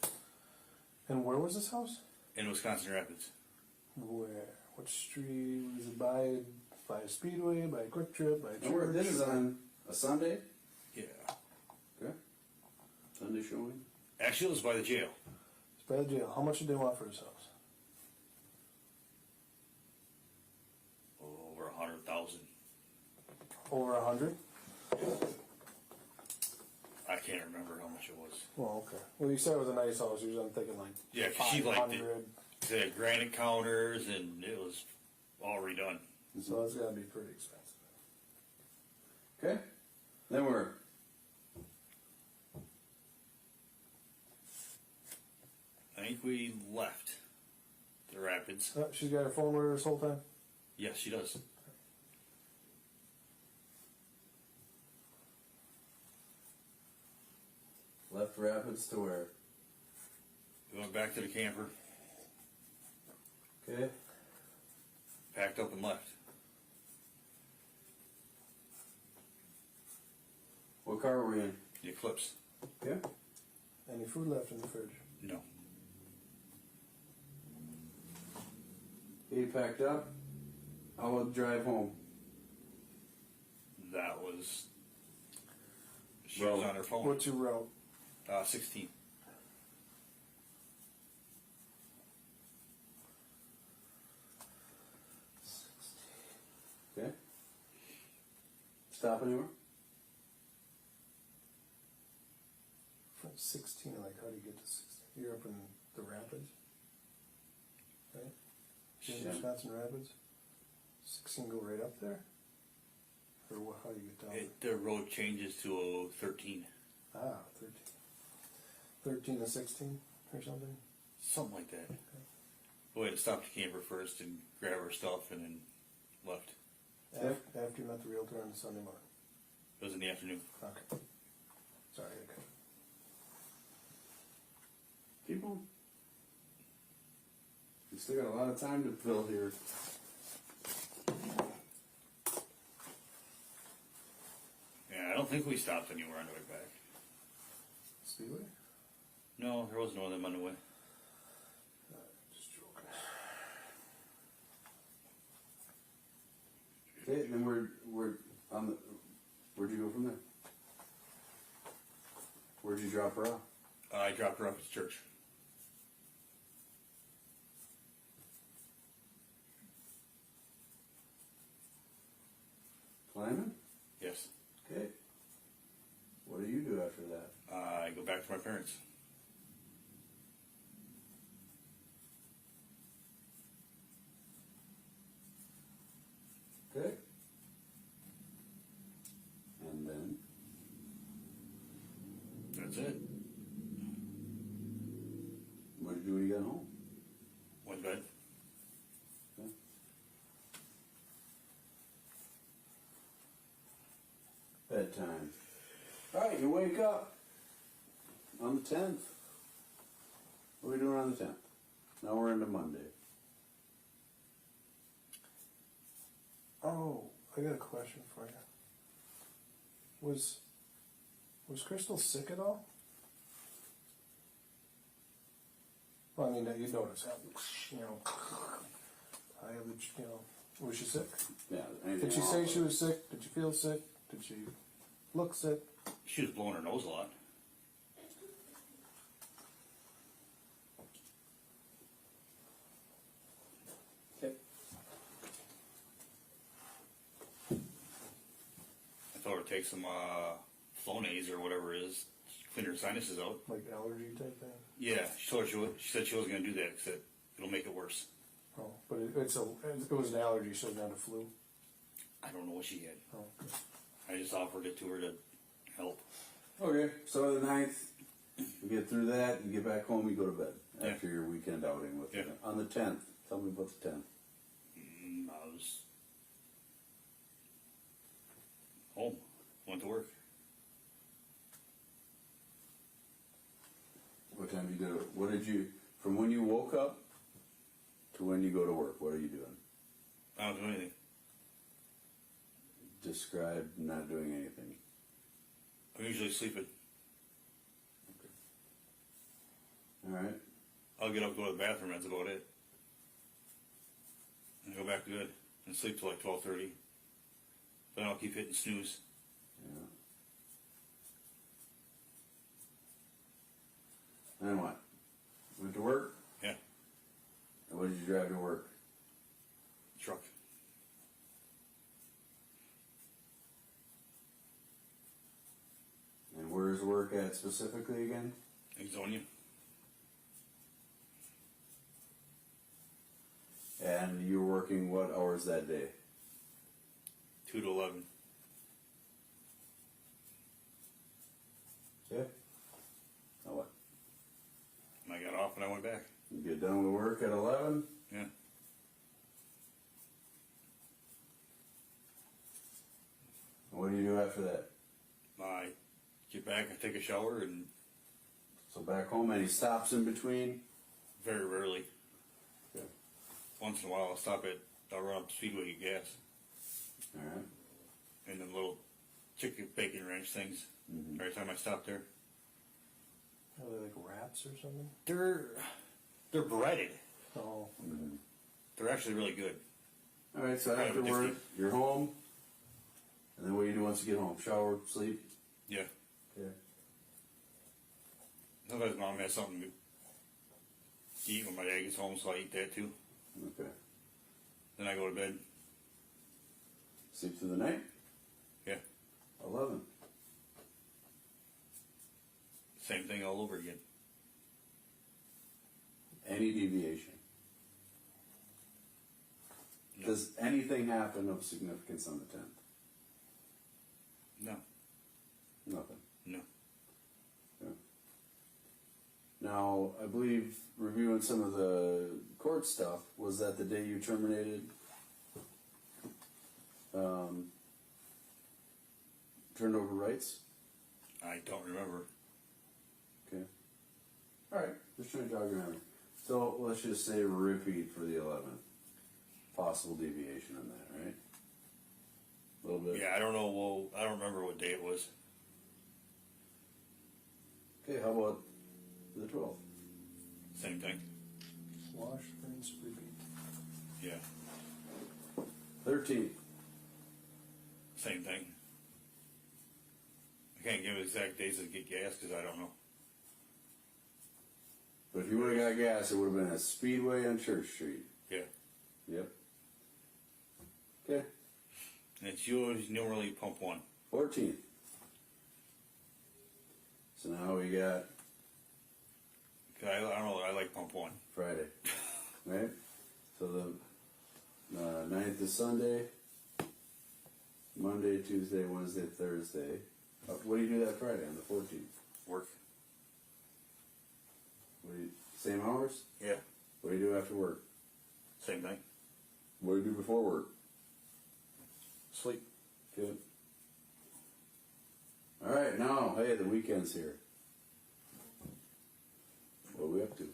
And where was this house? in Wisconsin Rapids. Where? What street? Was it by a speedway? By a Quick Trip? By a And where, church? this is on a Sunday? Yeah. Okay. Sunday showing? Actually, it was by the jail. It's by the jail. How much did they want for his house? Over 100,000. Over 100? I can't remember how much it was. Well, okay. Well, you said it was a nice house. Usually I'm thinking like Yeah, 'cause she liked it. 500. They had granite counters, and it was all redone. So it's got to be pretty expensive. Okay. Then we're I think we left the Rapids. She's got her phone with her this whole time? Yes, she does. left Rapids to where? We went back to the camper, Okay. packed up and left. What car were we in? The Eclipse. Okay. Any food left in the fridge? No. He packed up. How about the drive home? That was. She was on her phone. What's your route? 16. stop anywhere? From 16, like, how do you get to 16? You're up in the Rapids, right? You're in Yeah. Wisconsin Rapids? 16 go right up there? Or what, how do you get down The road changes to 13, there? Ah, 13. 13 to 16 or something? something like that. Okay. We had to stop the camper first and grab our stuff and then left. After you met the realtor on Sunday morning? It was in the afternoon. Okay. Sorry, okay. People, you still got a lot of time to fill here. Yeah, I don't think we stopped anywhere on the way back. Speedway? No, there was no other on the way. Just joking. Okay, and then we're on the. Where'd you go from there? Where'd you drop her off? I dropped her off at church. Climbing? Yes. Okay. What do you do after that? I go back to my parents. Okay. And then? That's it. What did you do when you got home? Went to bed. Okay. Bedtime. Alright, you wake up on the 10th. What are we doing on the 10th? Now we're into Monday. Oh, I got a question for you. Was Crystal sick at all? Well, I mean, you notice how, you know, I have the, you know, was she sick? Yeah. Did she say she was sick? Did she feel sick? Did she look sick? She was blowing her nose a lot. Okay. I told her to take some Flonase or whatever it is, clean her sinuses out. Like allergy type thing? Yeah, she told her she said she wasn't going to do that because it'll make it worse. Oh, but it was an allergy, so it's not a flu. I don't know what she had. Oh, I just offered it to her to help. Okay, so the 9th, you get through that, you get back home, you go to bed after your weekend outing with Yeah. her. On the 10th, tell me about the 10th. I was home, went to work. What time you go? What did you, from when you woke up to when you go to work, what are you doing? I don't do anything. Describe not doing anything. I'm usually sleeping. Alright, I'll get up, go to the bathroom, that's about it. And go back to bed and sleep till like 12:30. Then I'll keep hitting snooze. yeah. Then what? Went to work? Yeah, And what did you drive to work? truck. And where's work at specifically again? Exonia. And you were working what hours that day? 2 to 11. Okay. Now what? And I got off and I went back. You get done with work at 11? Yeah. And what do you do after that? I get back, I take a shower, and So back home, any stops in between? very rarely, Okay. once in a while, I'll run up to Speedway to get gas. Alright. And them little chicken bacon ranch things. Mhm. Every time I stop there. are they like wraps or something? They're breaded. Oh, Mhm. They're actually really good. Alright, so Kind of after work, addictive. you're home. And then what do you do once you get home? Shower, sleep? Yeah. Okay. Sometimes mom has something to eat when my dad gets home, so I eat that too. Okay. Then I go to bed. Sleep through the night? Yeah. 11. Same thing all over again. Any deviation? No. Does anything happen of significance on the 10th? No. Nothing. No. Yeah. Now, I believe reviewing some of the court stuff, was that the day you terminated turned over rights? I don't remember. Okay. Alright, just trying to jog your memory. So let's just say repeat for the 11th. Possible deviation on that, right? A little bit. Yeah, I don't know. Well, I don't remember what day it was. Okay, how about the 12th? Same thing. Wash, rinse, repeat. Yeah. 13th. Same thing. I can't give exact days to get gas because I don't know. But if you would have got gas, it would have been at Speedway on Church Street. Yeah. Yep. Okay. And it's usually normally pump 1. 14th. So now we got 'Cause I don't know. I like pump 1. Friday, right? So the 9th is Sunday. Monday, Tuesday, Wednesday, Thursday. What do you do that Friday on the 14th? Work. Same hours? Yeah. What do you do after work? Same thing. What do you do before work? Sleep. Good. All right, now, hey, the weekend's here. What are we up to?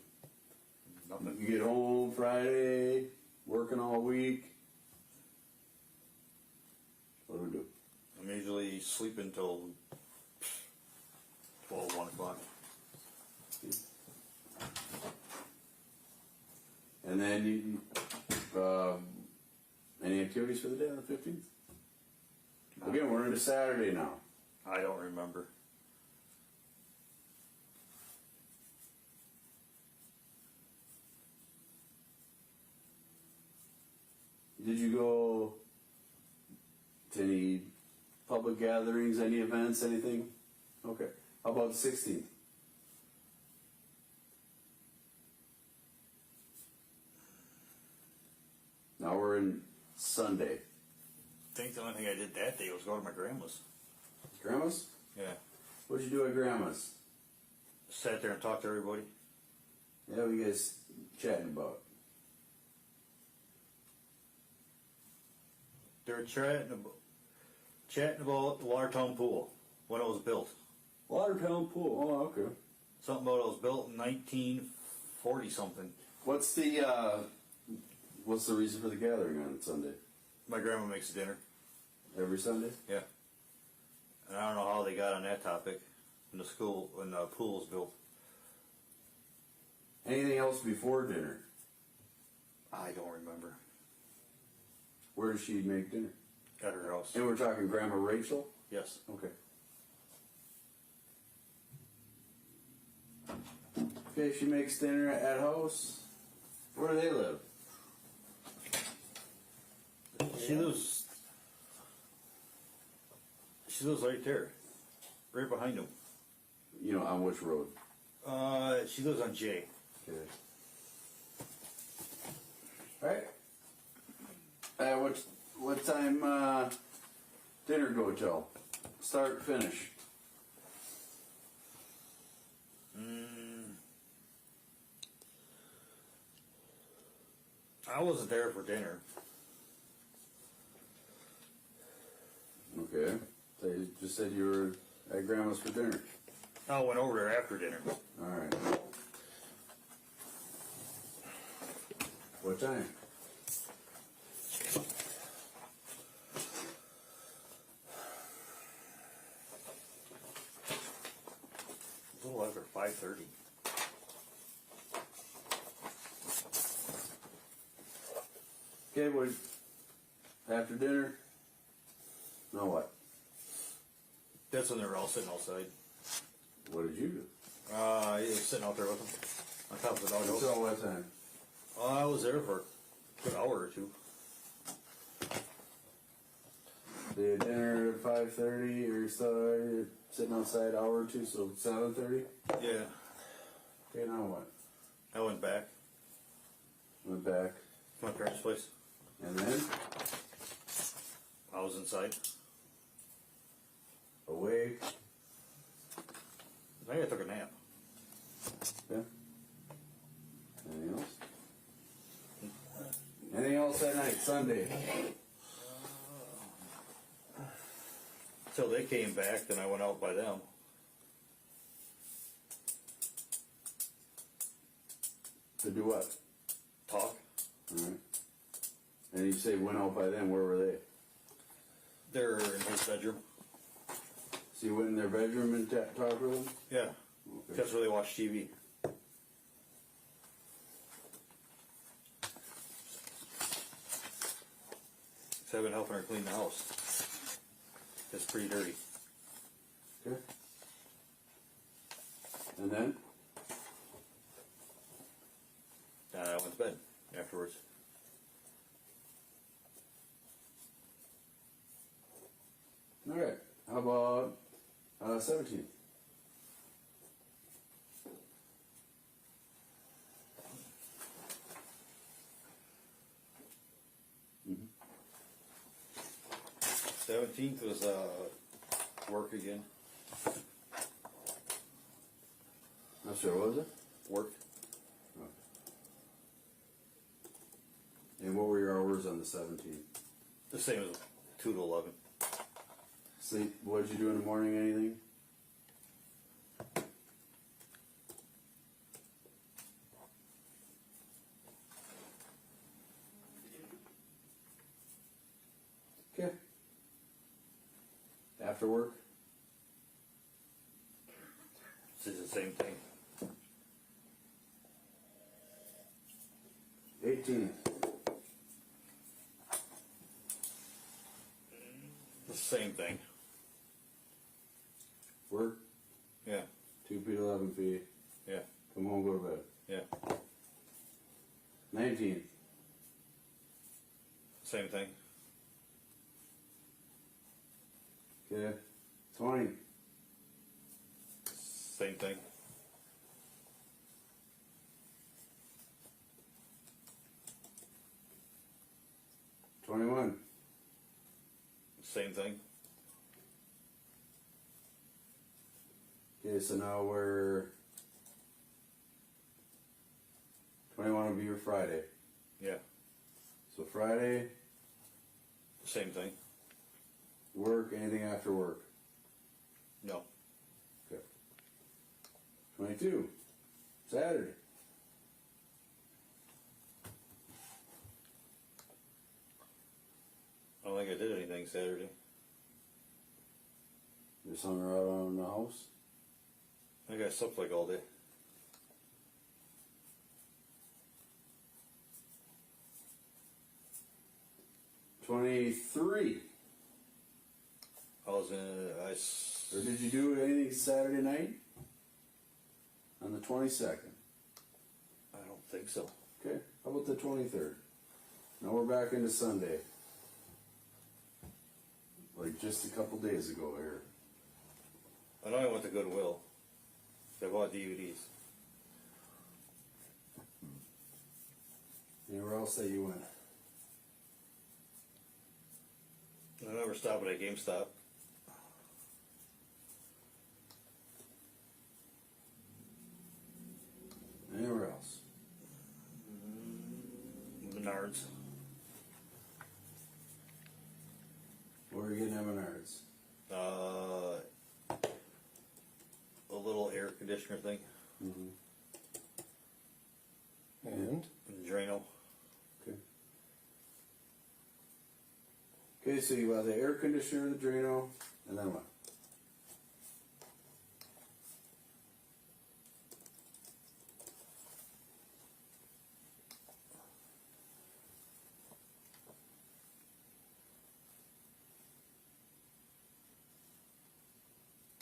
Nothing. You get home Friday, working all week. What do we do? I'm usually sleeping until 12, 1 o'clock. And then you, any activities for the day on the 15th? Again, we're into Saturday now. I don't remember. Did you go to any public gatherings, any events, anything? Okay. How about the 16th? Now we're in Sunday. I think the only thing I did that day was go to my grandma's. Grandma's? Yeah. What'd you do at Grandma's? Sat there and talked to everybody. Yeah, what you guys chatting about? They were chatting about the Watertown pool when it was built. Watertown pool. Oh, okay. Something about it was built in 1940 something. What's the reason for the gathering on Sunday? My grandma makes dinner. Every Sunday? Yeah. And I don't know how they got on that topic when the pool was built. Anything else before dinner? I don't remember. Where does she make dinner? At her house. And we're talking Grandma Rachel? Yes. Okay. Okay, she makes dinner at house. Where do they live? She lives right there. Right behind him. You know, on which road? She lives on J. Okay. Alright. What time dinner go till? Start, finish? I wasn't there for dinner. Okay. So you just said you were at Grandma's for dinner. I went over there after dinner. Alright. What time? A little after 5:30. Okay, what? After dinner? Now what? That's when they were all sitting outside. What did you do? I was sitting out there with them on top of the doghouse. Until what time? I was there for a good hour or two. They had dinner at 5:30, or so sitting outside an hour or two, so 7:30. Yeah. Okay, now what? I went back Went back, to my parents' place. and then I was inside. awake. I think I took a nap. Yeah. Anything else? Anything else that night? Sunday. Till they came back, then I went out by them. To do what? Talk. Alright. And you say went out by them, where were they? They're in his bedroom. So you went in their bedroom and talked with them? Yeah. Okay. That's where they watch TV. So I've been helping her clean the house. It's pretty dirty. Okay. And then? And I went to bed afterwards. Alright. How about 17th? Mm-hmm. 17th was work again. Not sure, what was it? Work. And what were your hours on the 17th? The same as 2 to 11. Sleep. What did you do in the morning? Anything? Okay. After work? It's the same thing. 18th. The same thing. Work. Yeah. 2 feet 11 feet. Yeah. Come home, go to bed. Yeah. 19th. Same thing. Okay. 20. Same thing. Same thing. Okay, so now we're 21 will be your Friday. Yeah. So Friday, Same thing. work, anything after work? No. Okay. 22, Saturday. I don't think I did anything Saturday. Just hung around the house. I think I slept like all day. '23. I was in. Or did you do anything Saturday night? On the 22nd. I don't think so. Okay. How about the 23rd? Now we're back into Sunday. Like just a couple days ago here. I know I went to Goodwill. I bought DVDs. Anywhere else that you went? I never stopped at a GameStop. Anywhere else? Menards. Where are you getting at Menards? A little air conditioner thing. Mm-hmm. And And Drano. Okay. Okay, so you have the air conditioner, the Drano, and then what?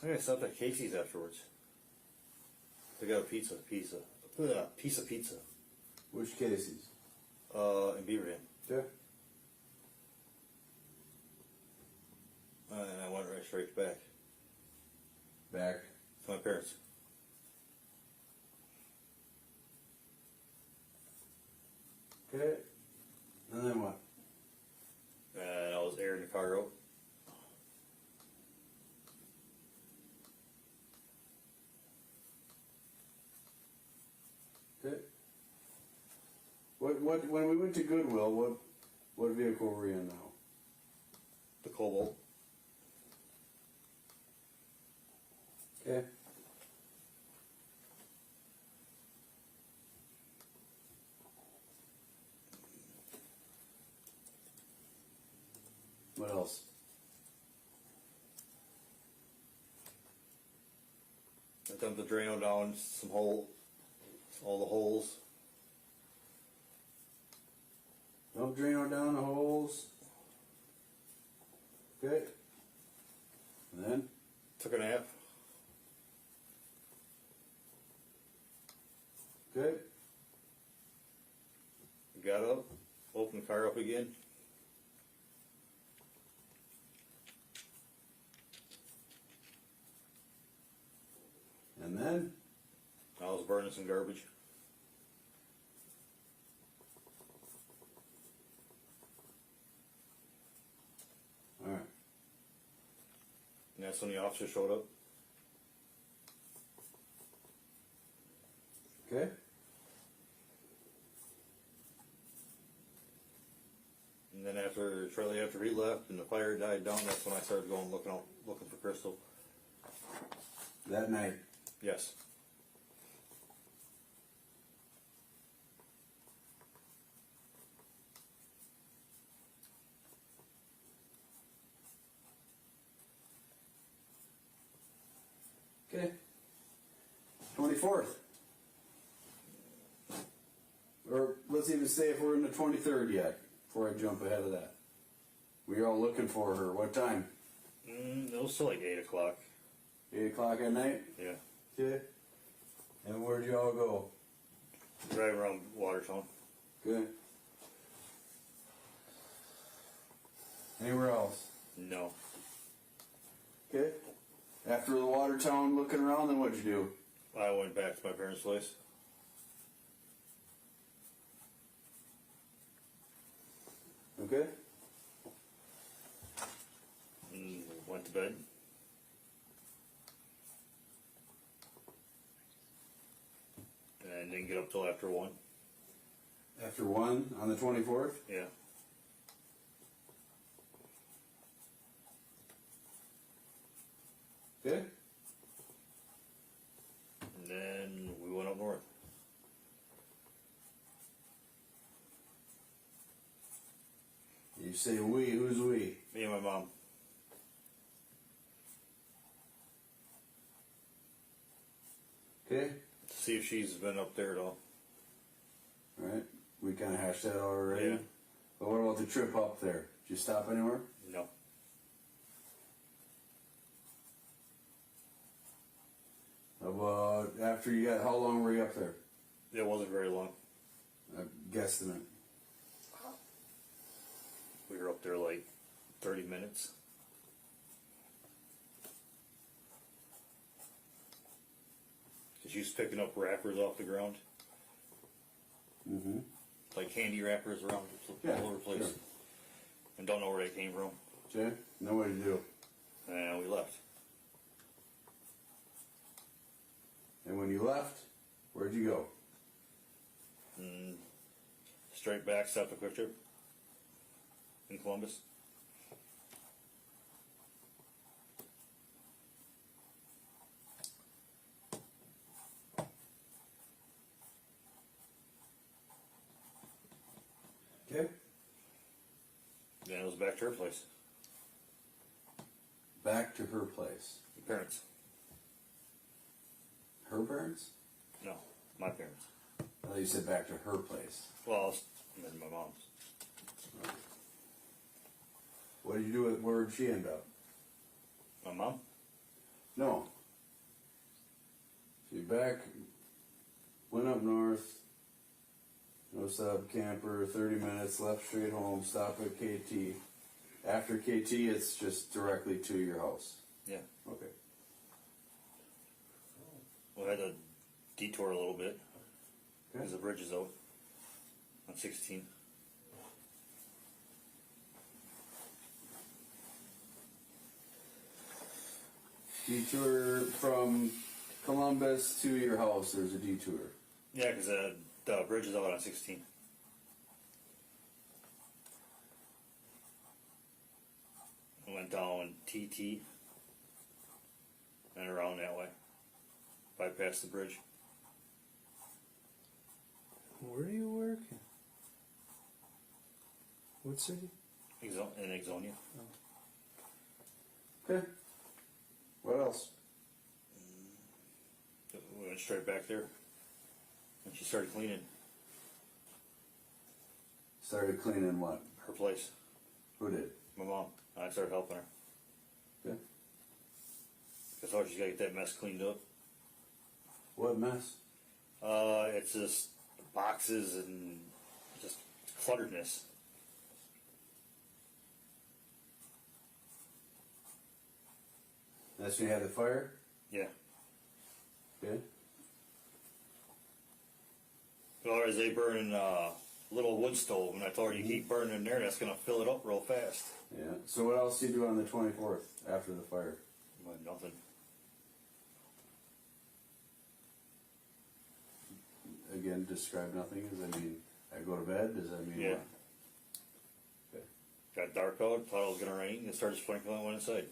I think I stopped at Casey's afterwards. They got a piece of pizza. Which Casey's? In Beaver Dam. Okay. straight back Back. to my parents. Okay. And then what? And I was airing the car out. Okay. What? When we went to Goodwill, what vehicle were you in now? The Cobalt. Okay. What else? I dumped the Drano down some hole, all the holes. Dump Drano down the holes. Okay. And then? Took a nap. Okay. Got up, opened the car up again. And then? I was burning some garbage. Alright. And that's when the officer showed up. Okay. And then shortly after he left and the fire died down, that's when I started going looking for Crystal. That night. Yes. Okay. 24th. Or let's even say if we're in the 23rd yet, before I jump ahead of that. We're all looking for her. What time? It was still like 8 o'clock. 8 o'clock at night? Yeah. Okay. And where'd you all go? Driving around Watertown. Good. Anywhere else? No. Okay. After the Watertown looking around, then what'd you do? I went back to my parents' place. Okay. And went to bed. And didn't get up till after 1. After 1 on the 24th? Yeah. Okay. And then we went up north. You say we, who's we? Me and my mom. Okay. To see if she's been up there at all. Alright. We kind of hashed that out already. Yeah. But what about the trip up there? Did you stop anywhere? No. About after you got, how long were you up there? It wasn't very long. A guesstimate. We were up there like 30 minutes. She was picking up wrappers off the ground. Mm-hmm. Like candy wrappers around Yeah, all over the place. sure. And don't know where they came from. Okay. Know what to do. And we left. And when you left, where'd you go? And straight back, stopped a Quick Trip in Columbus. Okay. Then it was back to her place. Back to her place. My parents. Her parents? No, my parents. I thought you said back to her place. Well, and then my mom's. What did you do with, where'd she end up? My mom? No. So you back, went up north, no sub camper, 30 minutes, left straight home, stop at KT. After KT, it's just directly to your house. Yeah. Okay. We had to detour a little bit Okay. because the bridge is out on 16. Detour from Columbus to your house. There's a detour. Yeah, because the bridge is out on 16. We went down TT and around that way, bypass the bridge. Where are you working? What city? In Exonia. Okay. What else? We went straight back there, and she started cleaning Started cleaning what? her place. Who did? My mom. I started helping her. Okay. Cause I thought she's got to get that mess cleaned up. What mess? It's just boxes and just clutteredness. That's when you had the fire? Yeah. Okay. Otherwise, they burn in a little wood stove, and I told her you keep burning in there, that's gonna fill it up real fast. Yeah. So what else do you do on the 24th after the fire? Well, nothing. Again, describe nothing. Does that mean I go to bed? Does that mean Yeah. what? Okay. Got dark out, thought it was gonna rain, it started sprinkling, went inside.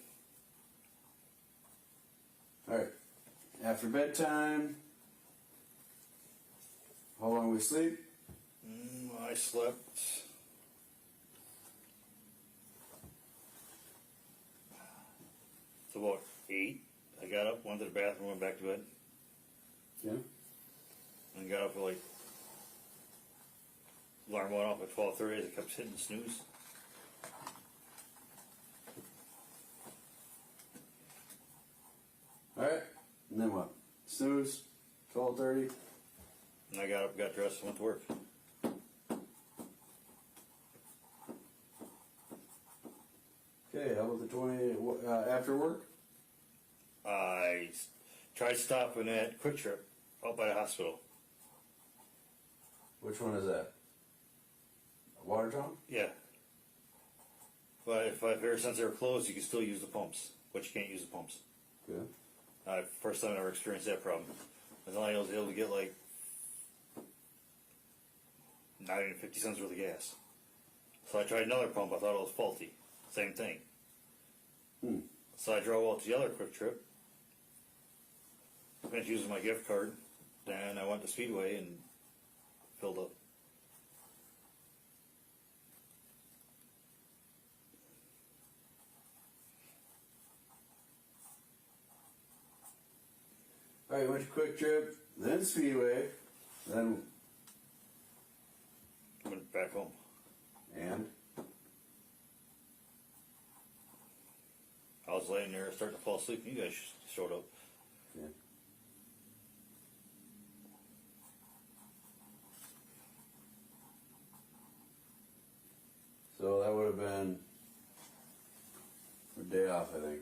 All right. After bedtime, how long we sleep? I slept. It's about 8. I got up, went to the bathroom, went back to bed, Yeah. and got up at like. Alarm went off at 12:30. I kept hitting snooze. All right. And then what? Snooze. 12:30. And I got up, got dressed, and went to work. Okay. How about the 20 after work? I tried stopping at Quick Trip out by the hospital. Which one is that? Watertown? Yeah. But if I've ever since they were closed, you can still use the pumps, but you can't use the pumps. Good. First time I ever experienced that problem. I was able to get like not even 50 cents worth of gas. So I tried another pump. I thought it was faulty. Same thing. So I drove out to the other Quick Trip. Finished using my gift card. Then I went to Speedway and filled up. All right. Went to Quick Trip, then Speedway, then Went back home. and I was laying there starting to fall asleep and you guys showed up. yeah. So that would have been a day off, I think.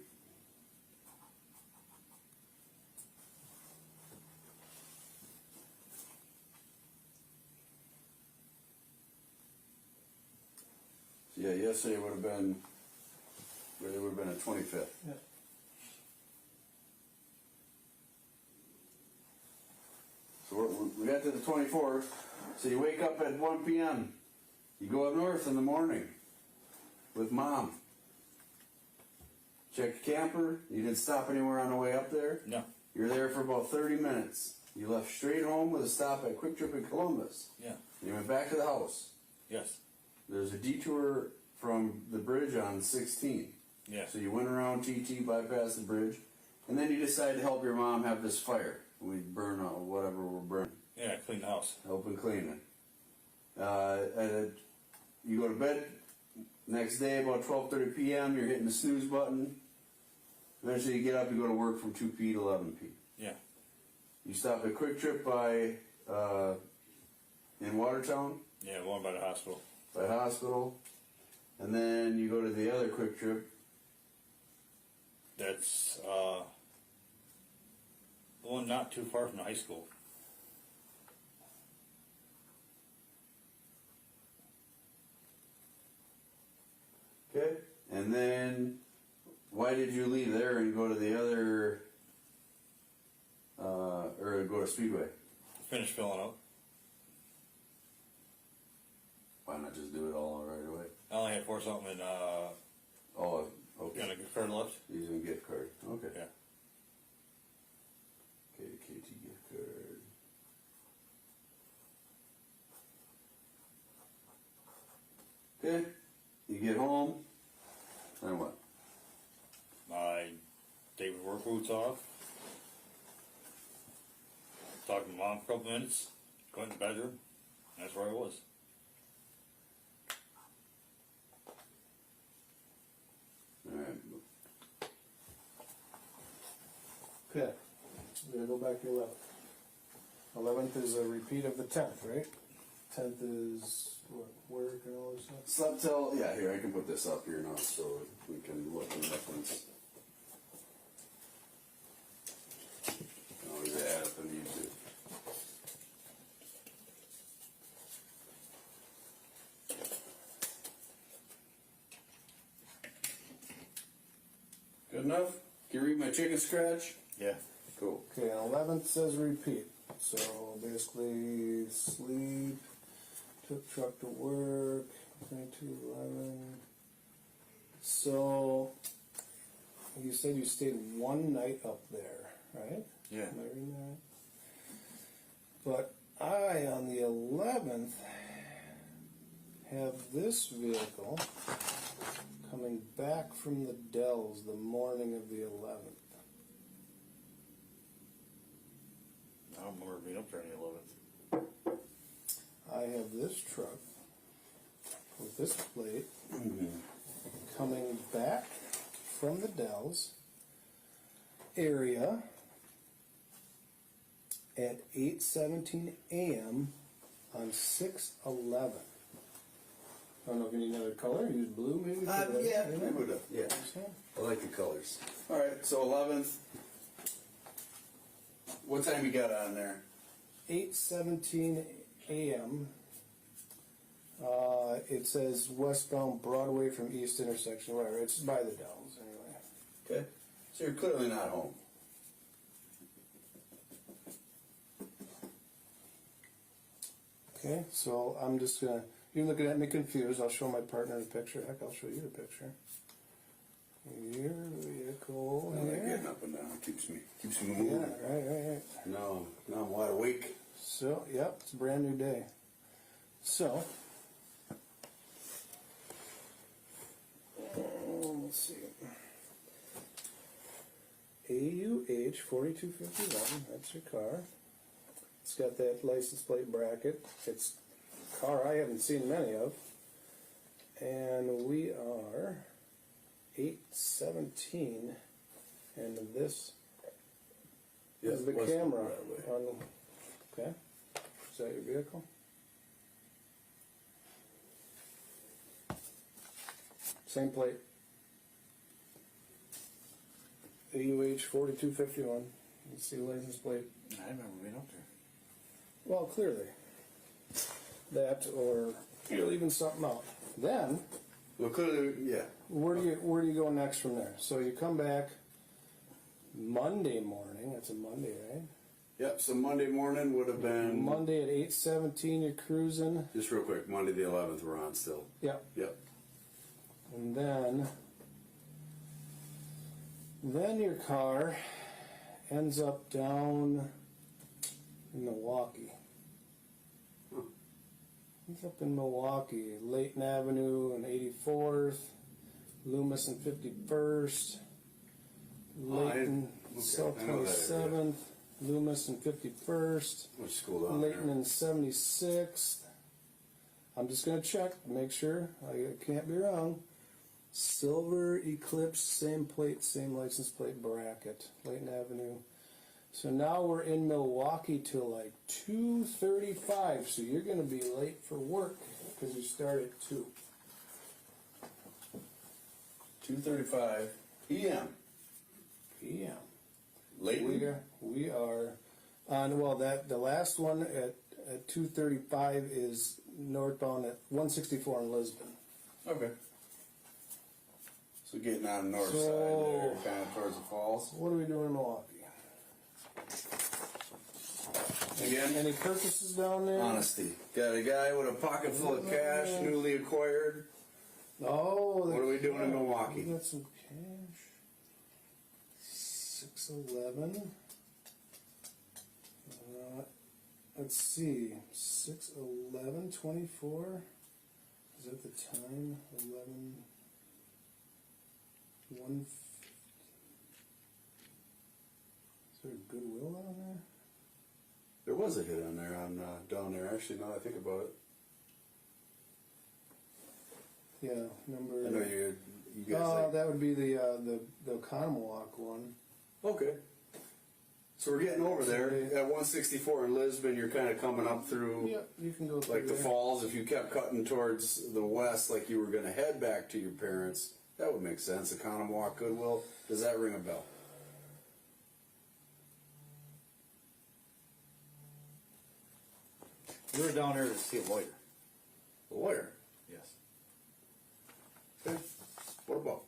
So yeah, yesterday would have been. It would have been a 25th. Yeah. So we got to the 24th. So you wake up at 1 p.m. You go up north in the morning with mom. Check the camper. You didn't stop anywhere on the way up there. No. You're there for about 30 minutes. You left straight home with a stop at Quick Trip in Columbus. Yeah. And you went back to the house. Yes. There's a detour from the bridge on 16. Yeah. So you went around TT, bypassed the bridge, and then you decided to help your mom have this fire. We burn out whatever we're burning. Yeah, clean the house. Helping clean it. You go to bed next day about 12:30 p.m. You're hitting the snooze button. Eventually you get up, you go to work from 2 p to 11 p. Yeah. You stop at Quick Trip by in Watertown, Yeah, going by the hospital. by hospital. And then you go to the other Quick Trip. That's the one not too far from the high school. Okay. And then why did you leave there and go to the other, or go to Speedway? Finished filling out. Why not just do it all right away? I only had 4 something in Oh, okay. a gift card left. Using gift card. Okay. Yeah. Okay, KT gift card. Okay. You get home. Then what? I take my work boots off. Talked to my mom for a couple minutes. Go in the bedroom. That's where I was. Alright. Okay, we're gonna go back to 11th. 11th is a repeat of the 10th, right? 10th is what, work and all this stuff? Slept till, yeah, here, I can put this up here now so we can look and reference. Can always add if I need to. Good enough? Can you read my chicken scratch? Yeah. Cool. Okay, and 11th says repeat. So basically, sleep, took truck to work, 22:11. So you said you stayed one night up there, right? Yeah. Am I reading that? But I, on the 11th, have this vehicle coming back from the Dells the morning of the 11th. I don't remember being up there on the 11th. I have this truck with this plate coming back from the Dells area at 8:17 a.m. on 6/11. I don't know if you need another color. Use blue maybe. Yeah, I would have. Yeah. I like the colors. Alright, so 11th. What time you got on there? 8:17 a.m. It says westbound Broadway from East intersection, whatever. It's by the Dells anyway. Okay. So you're clearly not home. Okay, so I'm just gonna. You're looking at me confused. I'll show my partner the picture. Heck, I'll show you the picture. Your vehicle I like here. getting up and down. It keeps me Yeah, moving. right. No, I'm wide awake. So, yep, it's a brand new day. So, let's see. AUH 4251, that's your car. It's got that license plate bracket. It's a car I haven't seen many of. And we are 8:17, and this is the West camera Broadway. on. Okay, is that your vehicle? Same plate. AUH 4251. You see the license plate. I remember being up there. Well, clearly. That, or you're leaving something out. Then, Well, clearly, yeah. where do you go next from there? So you come back Monday morning. That's a Monday, right? Yep. So Monday morning would have been Monday at 8:17. You're cruising. Just real quick. Monday the 11th. We're on still. Yep. Yep. And then your car ends up down in Milwaukee. It's up in Milwaukee, Layton Avenue and 84th, Loomis and 51st, Layton South I know that 27th, Loomis and 51st, Which school down Layton there? and 76th. I'm just going to check, make sure, I can't be wrong. Silver Eclipse, same plate, same license plate bracket, Layton Avenue. So now we're in Milwaukee till like 2:35, so you're going to be late for work because you start at 2. 2:35 p.m. PM. Late. We are on, well, the last one at 2:35 is northbound at 164 in Lisbon. Okay. So getting on the north So- side there, kind of towards the falls. What are we doing in Milwaukee? Again, Any purchases down there? honesty. Got a guy with a pocket full of cash, newly acquired. Oh, What are we doing in Milwaukee? We got some cash. 611. Let's see. 6/11/24. Is that the time? 11. 1. Is there a Goodwill down there? There was a hit on there, down there. Actually, now that I think about it, Yeah, number. I know you guys. That would be the Oconomowoc one. Okay. So we're getting over there at 164 in Lisbon. You're kind of coming up through. Yep, you can go through Like the there. falls, if you kept cutting towards the west, like you were going to head back to your parents, that would make sense. Economwalk, Goodwill. Does that ring a bell? We were down there to see a lawyer. The lawyer. Yes. Okay. What about?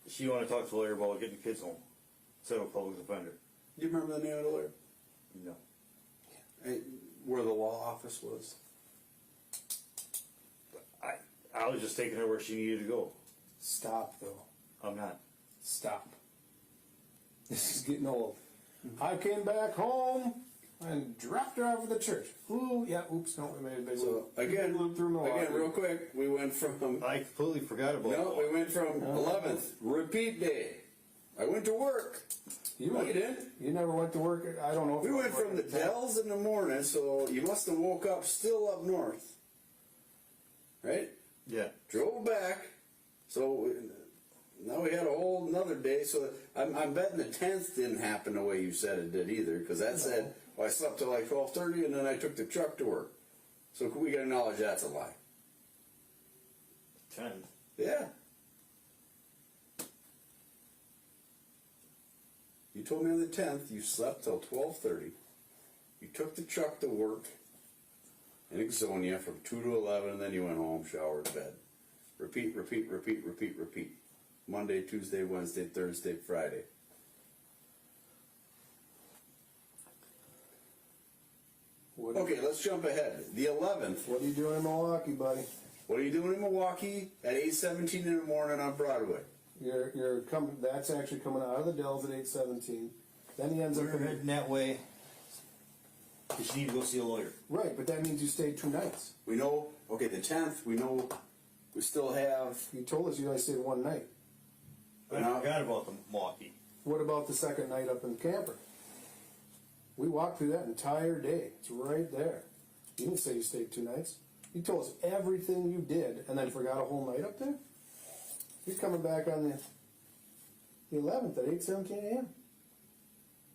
She wanted to talk to the lawyer about getting the kids home instead of a public defender. Do you remember the name of the lawyer? No. And where the law office was? I was just taking her where she needed to go. Stop, though. I'm not. Stop. This is getting old. I came back home and dropped her off at the church. Ooh, yeah, oops, no, we made a big So loop. again, Loop through Milwaukee. again, real quick, we went from I completely forgot about no, we went from 11th repeat day. I went to work. You, No, you didn't. You never went to work. I don't know. If We you went from the to work. Dells in the morning, so you must have woke up still up north, right? Yeah. Drove back, so now we had a whole another day. So I'm betting the 10th didn't happen the way you said it did either, because that said I slept till like 12:30 and then I took the truck to work. So we got to acknowledge that's a lie. 10. Yeah. You told me on the 10th you slept till 12:30. You took the truck to work in Ixonia from 2 to 11, and then you went home, showered, bed. Repeat, repeat, repeat, repeat, repeat. Monday, Tuesday, Wednesday, Thursday, Friday. Okay, let's jump ahead. The 11th. What are you doing in Milwaukee, buddy? What are you doing in Milwaukee at 8:17 in the morning on Broadway? You're coming. That's actually coming out of the Dells at 8:17. Then he ends We're up in heading that way. Because you need to go see a lawyer. right, but that means you stayed 2 nights. We know, okay, the 10th, we know we still have. You told us you guys stayed 1 night. I forgot about the Milwaukee. What about the second night up in the camper? We walked through that entire day. It's right there. You didn't say you stayed 2 nights. You told us everything you did and then forgot a whole night up there? You're coming back on the 11th at 8:17 a.m.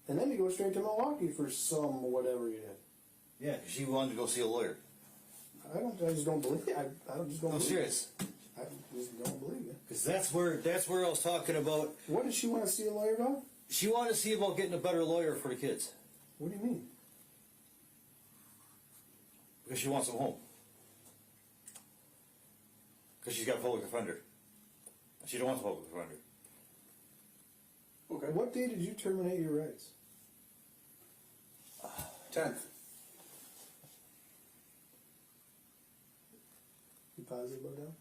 And then you go straight to Milwaukee for some whatever you did. Yeah, because she wanted to go see a lawyer. I just don't believe it. I don't just don't No, believe serious. it. I just don't believe it. Because that's where I was talking about. What does she want to see a lawyer about? She wanted to see about getting a better lawyer for the kids. What do you mean? Because she wants them home. Because she's got a public defender. She don't want a public defender. Okay. What day did you terminate your rights? 10th. You positive about that?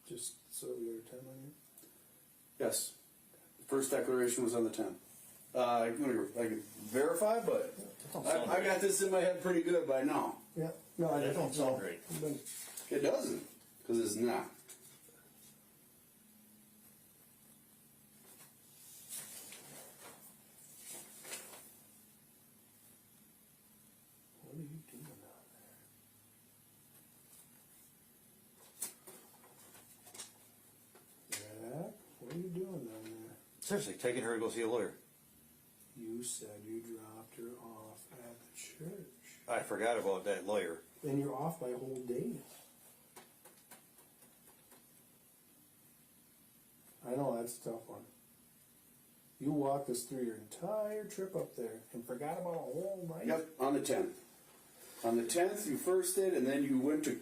Just so we got a time on you. Yes. The first declaration was on the 10th. I can verify, but I got this in my head pretty good by now. Yeah. No, I That don't sound no. great. But It doesn't, because it's not. what are you doing down there? Zach, what are you doing down there? Seriously, taking her to go see a lawyer. You said you dropped her off at the church. I forgot about that lawyer. And you're off by a whole day. that's a tough one. You walked us through your entire trip up there and forgot about a whole night? Yep, on the 10th. On the 10th, you first did, and then you went to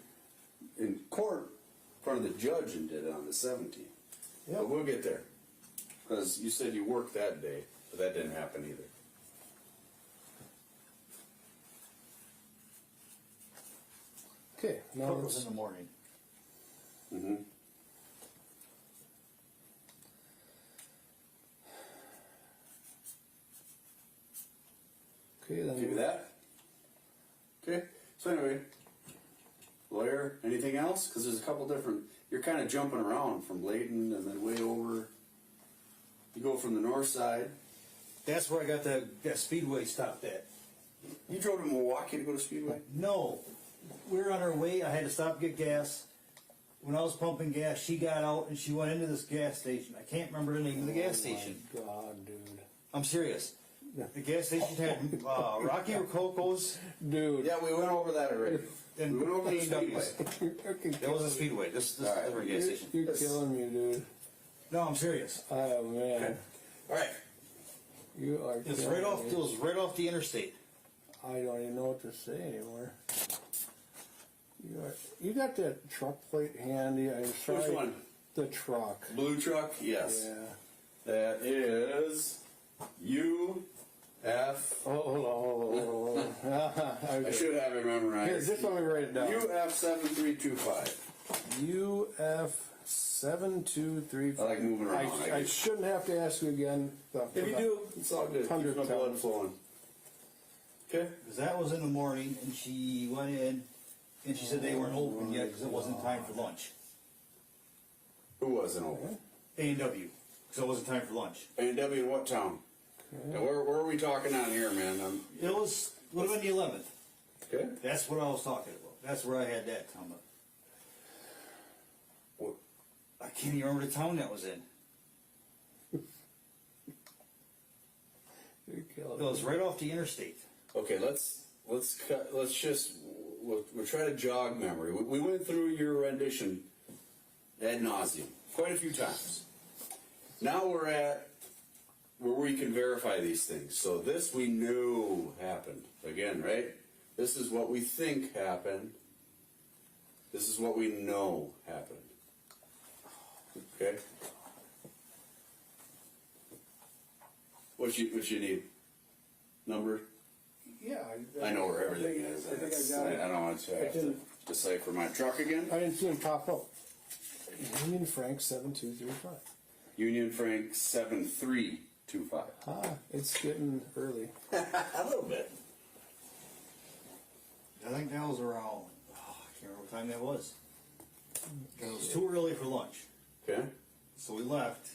in court in front of the judge and did it on the 17th. Yep. But we'll get there. Because you said you worked that day, but that didn't happen either. Okay, now Court was let's, in the morning. Mm-hmm. okay, then. Do that. Okay. So anyway, lawyer, anything else? Because there's a couple different. You're kind of jumping around from Layton and then way over. You go from the north side. That's where I got that Speedway stopped at. You drove to Milwaukee to go to Speedway? No, we were on our way. I had to stop and get gas. When I was pumping gas, she got out and she went into this gas station. I can't remember the name of the gas station. Oh my God, dude. I'm serious. The gas station had Rocky Rococo's Dude. Yeah, we went over that already. and We went over the A&W. Speedway. That was a Speedway. This All right. is a gas station. You're killing me, dude. No, I'm serious. Oh, man. All right. You are It's killing right off. me. It was right off the interstate. I don't even know what to say anymore. You got that truck plate handy. I'm sorry. Which one? The truck. Blue truck? Yes. Yeah. That is UF. Oh, hold on. I should have it Here, memorized. just let me write it down. UF 7325. UF 7235. I like moving around. I shouldn't have to ask you again. If you do, it's all good. Keeps 100 my blood times. flowing. Okay. Because that was in the morning, and she went in, and she said they weren't open yet because it wasn't time for lunch. Who wasn't open? A&W, because it wasn't time for lunch. A&W in what town? And where are we talking on here, man? It would have been the 11th. Okay. That's what I was talking about. That's where I had that come up. What? I can't even remember the town that was in. You're killing It was me. right off the interstate. Okay, let's just we'll try to jog memory. We went through your rendition ad nauseum quite a few times. Now we're at where we can verify these things. So this we know happened again, right? This is what we think happened. This is what we know happened. Okay. What you need? Number? Yeah. I know where everything is. I think I got it. I don't want to have to decipher my truck again. I didn't see him pop up. Union Frank 7235. Union Frank 7325. Ah, it's getting early. A little bit. I think that was around, I can't remember what time that was. It was too early for lunch. Okay. So we left.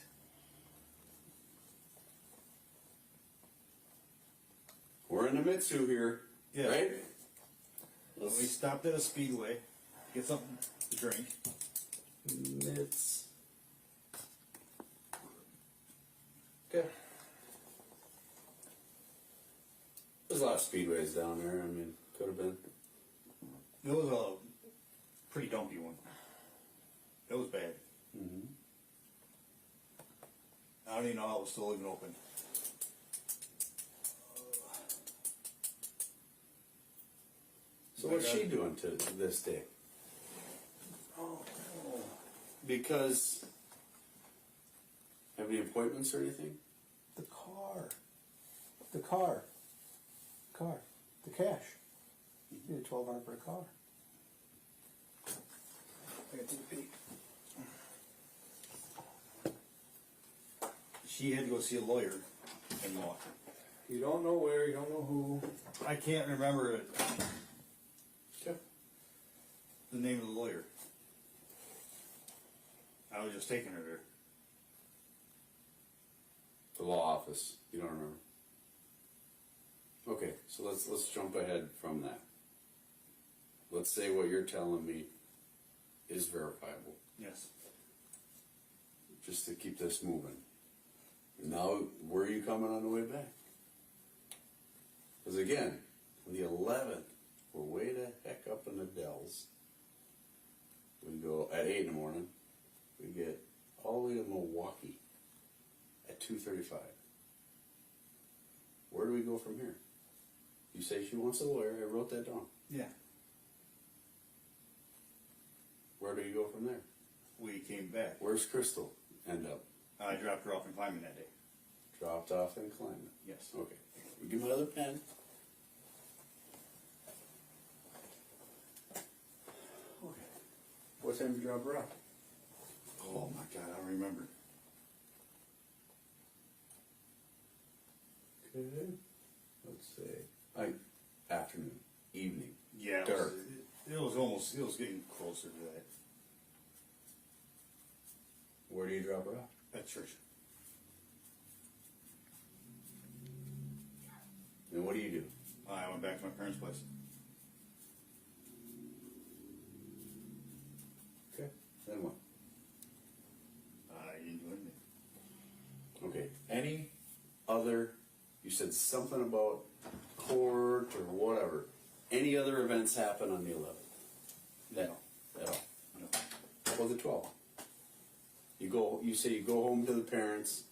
We're in the Mitsu here. Yeah. Right? We stopped at a Speedway, get something to drink. Mitz. Okay. There's a lot of speedways down there. I mean, could have been. It was a pretty dumpy one. It was bad. Mm-hmm. I don't even know how it was still even open. So what's she doing to this day? Because have any appointments or anything? The car. The car. Car. The cash. You need $1,200 for a car. I gotta take a peek. She had to go see a lawyer in Milwaukee. You don't know where, you don't know who. I can't remember it, Okay. the name of the lawyer. I was just taking her there. The law office. You don't remember? Okay, so let's jump ahead from that. Let's say what you're telling me is verifiable, Yes. just to keep this moving. Now, where are you coming on the way back? Because again, on the 11th, we're way the heck up in the Dells. We go at 8 in the morning. We get all the way to Milwaukee. 2:35. Where do we go from here? You say she wants a lawyer. I wrote that down. Yeah. Where do you go from there? We came back. Where's Crystal end up? I dropped her off in climbing that day. Dropped off and climbed. Yes. Okay. Give me another pen. Okay. What time did you drop her off? Oh my God, I don't remember. Okay. Let's say afternoon, evening. Yeah. Dark. It was getting closer to that. Where do you drop her off? At church. And what do you do? I went back to my parents' place. Okay. Then what? I didn't do anything. Okay. Any other? You said something about court or whatever. Any other events happen on the 11th? No. At all? No. How about the 12th? You say you go home to the parents.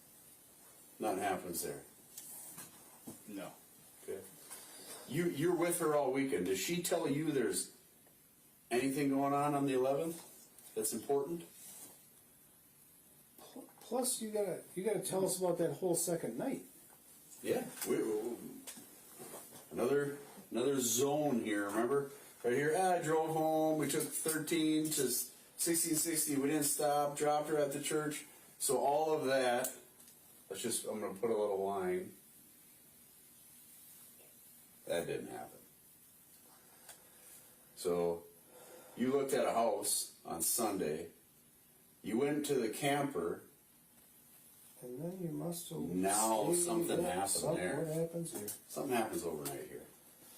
Nothing happens there. No. Okay. You're with her all weekend. Does she tell you there's anything going on the 11th that's important? Plus, you gotta tell us about that whole second night. Yeah. Another zone here. Remember, right here. I drove home. We took 13 to 1660. We didn't stop. Dropped her at the church. So all of that. I'm going to put a little line. That didn't happen. So, you looked at a house on Sunday. You went to the camper. And then you must have. Now stayed something there. happened there. What happens here? Something happens overnight here.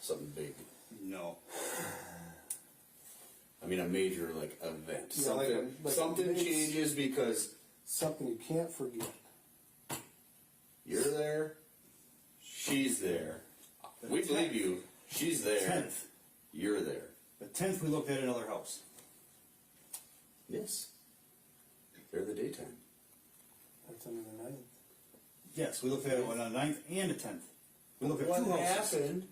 Something big. No. I mean, a major event. Yeah, Something like something it's- changes because Something you can't forget. you're there. She's there. We believe you. She's there. 10th. You're there. The 10th, we looked at another house. Yes. They're the daytime. That's under the 9th. Yes, we looked at it on the 9th and the 10th. We looked at What two houses. happened?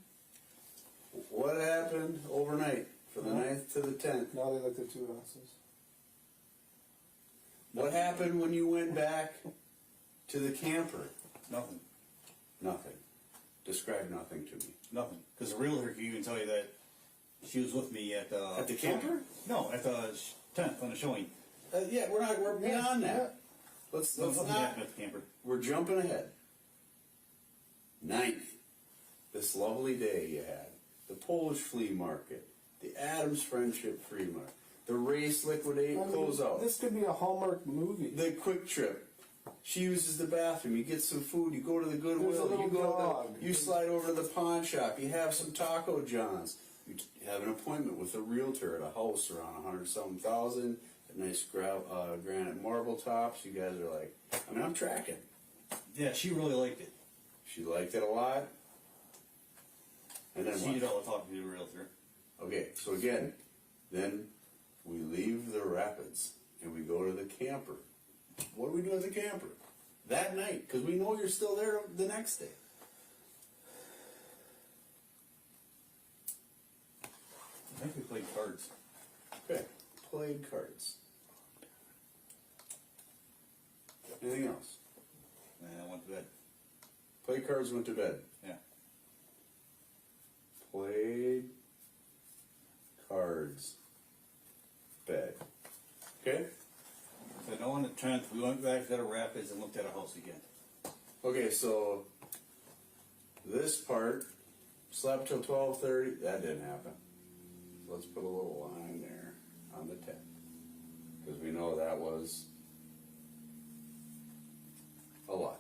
What happened overnight from the 9th to the 10th? Now they looked at two houses. What happened when you went back to the camper? Nothing. Nothing. Describe nothing to me. Nothing. Because the realtor can even tell you that she was with me at the... At the camper? No, at the 10th on the showing. Yeah, we're beyond that. Let's Nothing not. happened at the camper. We're jumping ahead. 9th, this lovely day you had, the Polish flea market, the Adams Friendship Flea Market, the race liquidate closeout, This could be a Hallmark movie. the Quick Trip. She uses the bathroom. You get some food. You go to the There's a Goodwill. little You go dog. you slide over to the pawn shop. You have some Taco Johns. You have an appointment with a realtor at a house around 100-something thousand. A nice granite marble tops. You guys are like, I mean, I'm tracking. Yeah, she really liked it. She liked it a lot. And then She what? did all the talking to the realtor. Okay, so again, then we leave the rapids and we go to the camper. What do we do at the camper? That night, because we know you're still there the next day. I think we played cards. Okay, played cards. Anything else? And I went to bed. Played cards, went to bed. Yeah. Played cards, bed. Okay? So no, on the 10th, we went back to the rapids and looked at a house again. Okay, so this part, slept till 12:30, that didn't happen. Let's put a little line there on the 10th. Because we know that was a lot.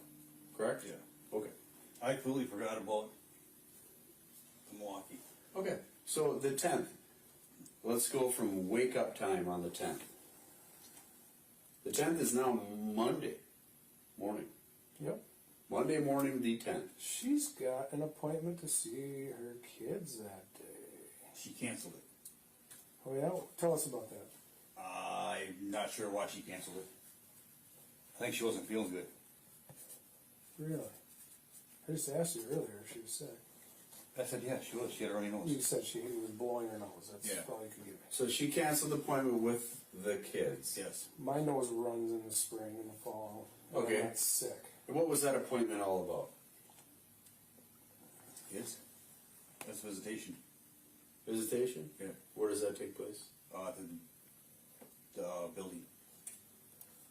Correct? Yeah. Okay. I completely forgot about the Milwaukee. Okay, so the 10th. Let's go from wake up time on the 10th. The 10th is now Monday morning. Yep. Monday morning, the 10th. She's got an appointment to see her kids that day. She canceled it. Oh yeah? Tell us about that. I'm not sure why she canceled it. I think she wasn't feeling good. Really? I just asked you earlier if she was sick. I said, yeah, she was. She had a runny You nose. said she was blowing her nose. That's Yeah. all you could give me. So she canceled the appointment with the kids. Yes. My nose runs in the spring and the fall. and Okay. I'm not sick. And what was that appointment all about? Yes. That's visitation. Visitation? Yeah. Where does that take place? The building,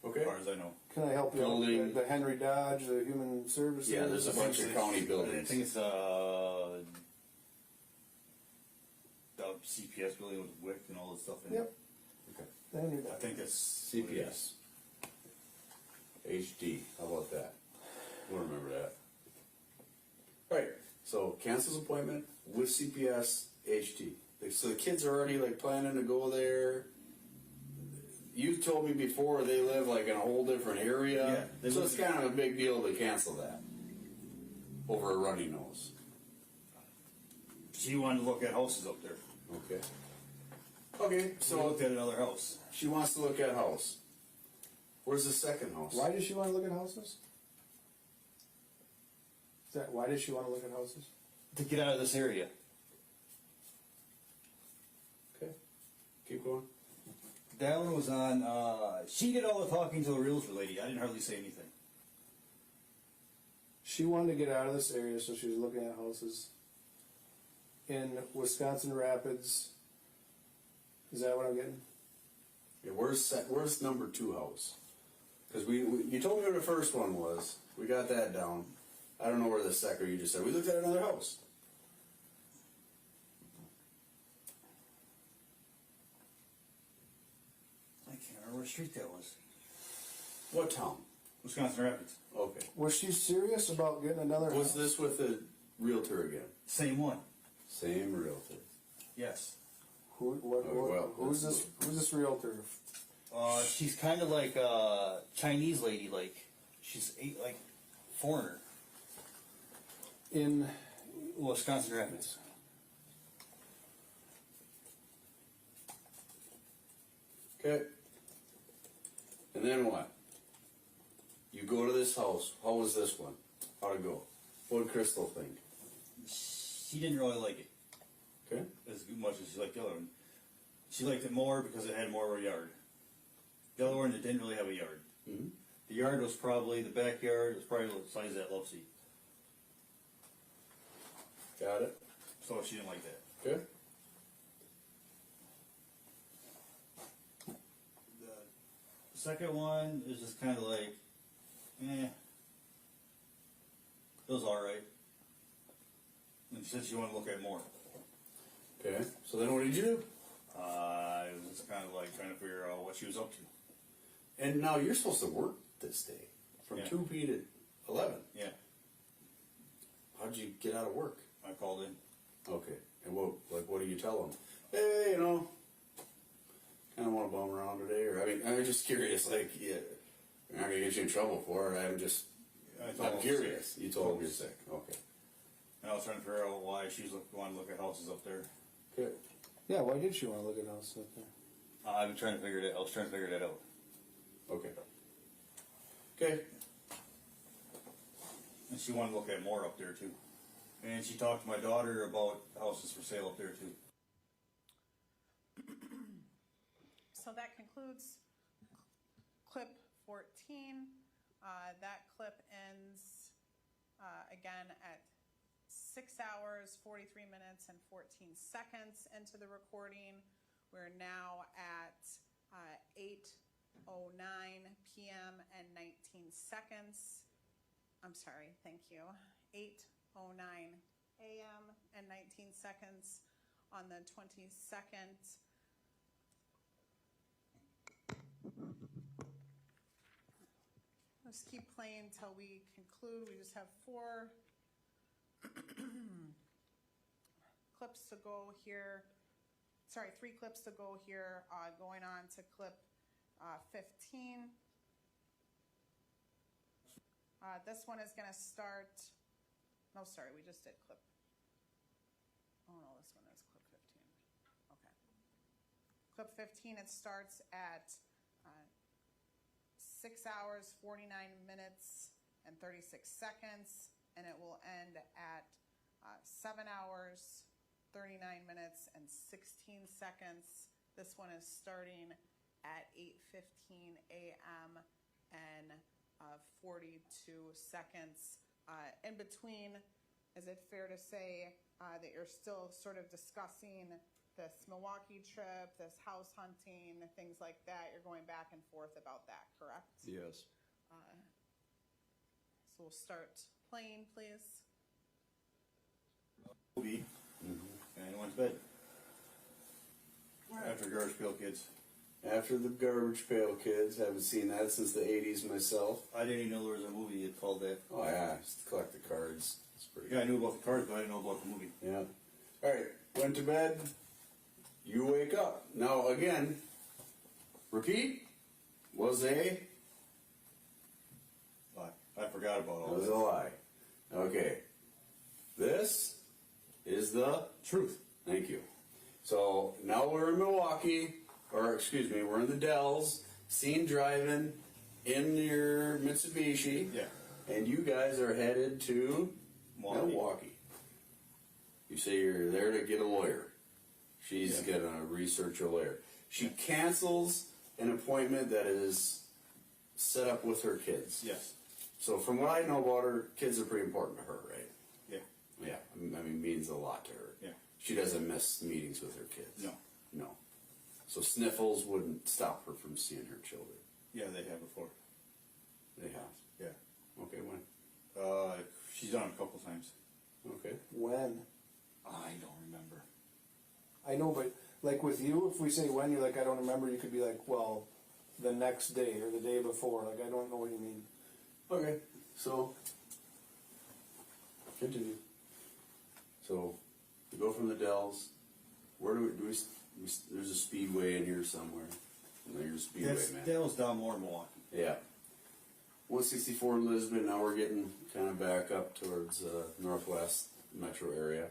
Okay. as far as I know. Can I help you? Building. out? The Henry Dodge, the Human Services. Yeah, there's a bunch of county I buildings. think it's the CPS building with WIC and all this stuff in it. Yep. Okay. The Henry I Dodge. think that's CPS. HD. How about that? We'll remember that. Right. So cancels appointment with CPS HD. So the kids are already like planning to go there. You told me before they live like in a whole different area. Yeah, they So live- it's kind of a big deal to cancel that over a runny nose. She wanted to look at houses up there. Okay. Okay. So I So looked at another house. she wants to look at a house. Where's the second house? Why does she want to look at houses? Is that why does she want to look at houses? To get out of this area. Okay. Keep going. That one was on, she did all the talking to the realtor lady. I didn't hardly say anything. She wanted to get out of this area, so she was looking at houses in Wisconsin Rapids. Is that what I'm getting? Yeah, where's number 2 house? Because you told me where the first one was. We got that down. I don't know where the second. You just said we looked at another house. I can't remember what street that was. What town? Wisconsin Rapids. Okay. Was she serious about getting another Was house? this with the realtor again? Same one. Same realtor. Yes. Who's this realtor? She's kind of like a Chinese lady, like she's like foreigner. In Wisconsin Rapids. Okay. And then what? You go to this house. How was this one? How'd it go? What did Crystal think? She didn't really like it Okay. as much as she liked the other one. She liked it more because it had more of a yard. The other one, it didn't really have a yard. Mm-hmm. The yard was probably, the backyard was probably the size of that love seat. Got it. So she didn't like that. Okay. The second one is just kind of like, it was alright. And she said she wanted to look at more. Okay. So then what did you do? It was just kind of like trying to figure out what she was up to. And now you're supposed to work this day from Yeah. 2 p to 11. Yeah, How'd you get out of work? I called in. Okay. And what do you tell them? Hey, kind of want to bum around today, or I'm just curious. Like, yeah, I'm not gonna get you in trouble for it. I'm just, I told I'm them curious. sick. You told them you're sick. Okay. And I was trying to figure out why she was wanting to look at houses up there. Good. Yeah, why did she want to look at houses up there? I've been trying to figure it out. I was trying to figure that out. Okay. Okay. And she wanted to look at more up there too. And she talked to my daughter about houses for sale up there too. So that concludes clip 14. That clip ends again at 6 hours, 43 minutes, and 14 seconds into the recording. We're now at 8:09 p.m. and 19 seconds. I'm sorry, thank you. 8:09 a.m. and 19 seconds on the 22nd. Let's keep playing until we conclude. We just have 4 clips to go here. Sorry, 3 clips to go here. Going on to clip 15. This one is going to start. No, sorry, we just did clip. Oh no, this one is clip 15. Okay. Clip 15, it starts at 6 hours, 49 minutes, and 36 seconds, and it will end at 7 hours, 39 minutes, and 16 seconds. This one is starting at 8:15 a.m. and 42 seconds. In between, is it fair to say that you're still sort of discussing this Milwaukee trip, this house hunting, things like that? You're going back and forth about that, correct? Yes. So we'll start playing, please. Movie, and went to bed. After Garbage Pail Kids. After the Garbage Pail Kids, haven't seen that since the 80s myself. I didn't even know there was a movie called that. Oh yeah, just collect the cards. It's pretty Yeah, I knew about the cards, but I didn't know about the movie. Yeah. Alright, went to bed. You wake up. Now again, repeat, was a I forgot about all was that. a lie. Okay. This is the Truth. thank you. So now we're in Milwaukee, or excuse me, we're in the Dells, seen driving in your Mitsubishi. Yeah. And you guys are headed to Milwaukee. Milwaukee. You say you're there to get a lawyer. She's Yeah. gonna research a lawyer. She cancels an appointment that is set up with her kids. Yes. So from what I know about her, kids are pretty important to her, right? Yeah. Yeah, I mean, means a lot to her. Yeah. She doesn't miss meetings with her kids. No. No. So sniffles wouldn't stop her from seeing her children. Yeah, they have before. They have. Yeah. Okay, when? She's done it a couple times. Okay. When? I don't remember. I know, but like with you, if we say when, you're like, I don't remember, you could be like, well, the next day or the day before. Like, I don't know what you mean. Okay, so continue. So we go from the Dells. Where do we there's a speedway in here somewhere. There's a speedway, man. That was down more in Milwaukee. Yeah. 164 in Lisbon. Now we're getting kind of back up towards northwest metro area.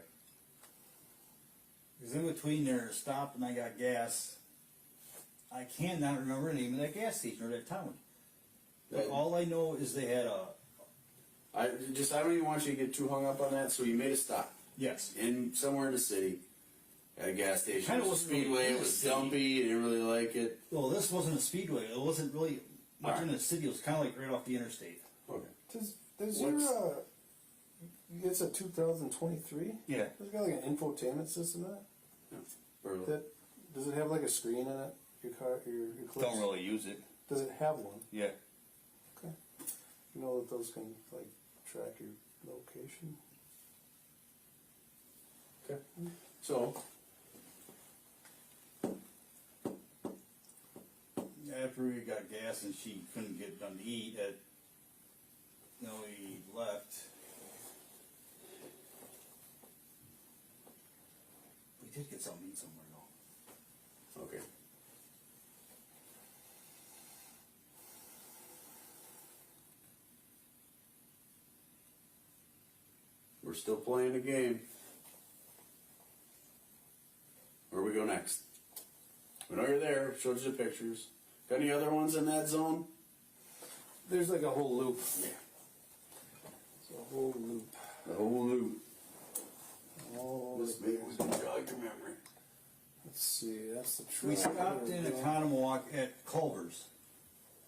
Because in between there, stopped and I got gas. I cannot remember the name of that gas station or that town. But all I know is they had a I don't even want you to get too hung up on that. So you made a stop yes. in somewhere in the city at a gas station. Kinda It was a wasn't really speedway. in It the was city. dumpy. You didn't really like it. Well, this wasn't a speedway. It wasn't really much Alright. in the city. It was kind of like right off the interstate. Okay. Does What's- your, it's a 2023? Yeah. Does it got like an infotainment system in it? Or- That, does it have like a screen in it? Your car, your clips? Don't really use it. Does it have one? Yeah. Okay. You know that those can like track your location? Okay. So After we got gas and she couldn't get done to eat, we left. We did get something to eat somewhere though. okay. We're still playing the game. Where we go next? We know you're there. Showed you the pictures. Got any other ones in that zone? There's like a whole loop. Yeah. It's a whole loop. The whole loop. Oh, This maybe we can jog your memory. let's see. That's the truth. We stopped in Economowoc at Culver's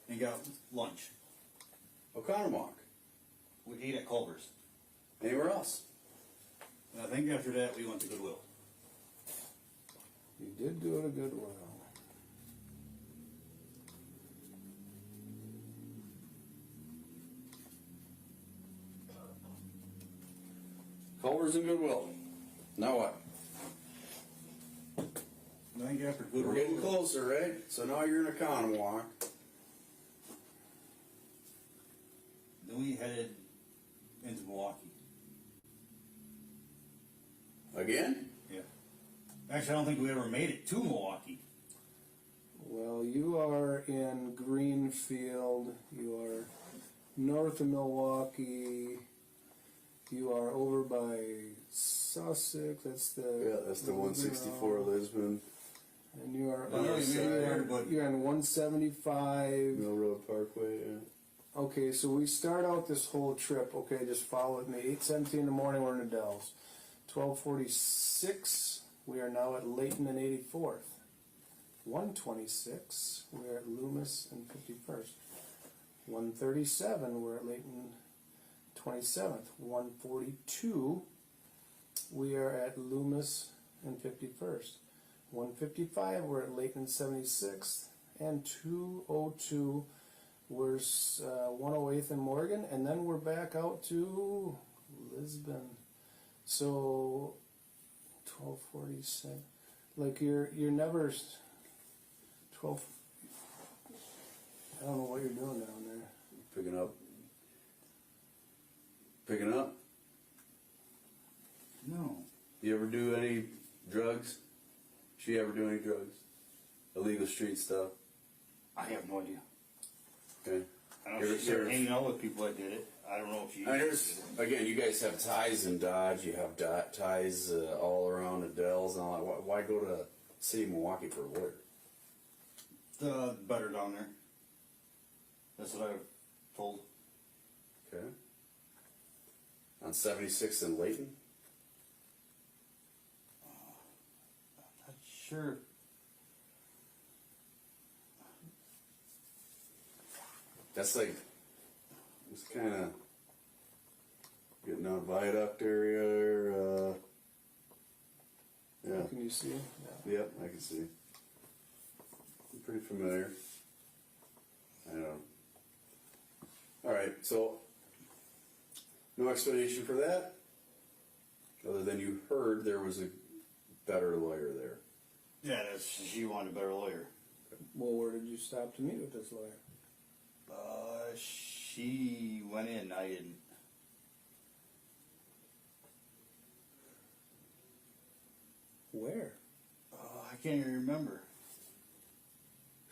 and got lunch. Oconomowoc. We ate at Culver's. Anywhere else? And I think after that we went to Goodwill. You did go to Goodwill. Culver's and Goodwill. Now what? I think after Goodwill. We're getting closer, right? So now you're in Oconomowoc. Then we headed into Milwaukee. Again? Yeah. Actually, I don't think we ever made it to Milwaukee. Well, you are in Greenfield. You are north of Milwaukee. You are over by Sussex. That's the 164 Lisbon. And you are I know you made it there, but you're on 175. Mill Road Parkway, yeah. Okay, so we start out this whole trip. Okay, just follow with me. 8:17 in the morning, we're in the Dells. 12:46, we are now at Layton and 84th. 1:26, we're at Loomis and 51st. 1:37, we're at Layton 27th. 1:42, we are at Loomis and 51st. 1:55, we're at Layton 76th. And 2:02, we're 108th and Morgan, and then we're back out to Lisbon. So 12:47. Like you're never 12. I don't know what you're doing down there. Picking up. Picking up? No. You ever do any drugs? She ever do any drugs? Illegal street stuff? I have no idea. Okay. I don't know if you're hanging out with people that did it. I don't know if you. I mean, again, you guys have ties in Dodge. You have ties all around the Dells and all that. Why go to City of Milwaukee for a lawyer? The better down there. That's what I was told. Okay. On 76th and Layton? Not sure. That's like, it's kind of getting out viaduct area. Yeah. Can you see? Yeah. Yep, I can see. I'm pretty familiar. I know. All right, so no explanation for that, other than you heard there was a better lawyer there. Yeah, that's she wanted a better lawyer. Well, where did you stop to meet with this lawyer? She went in. I didn't. Where? I can't even remember.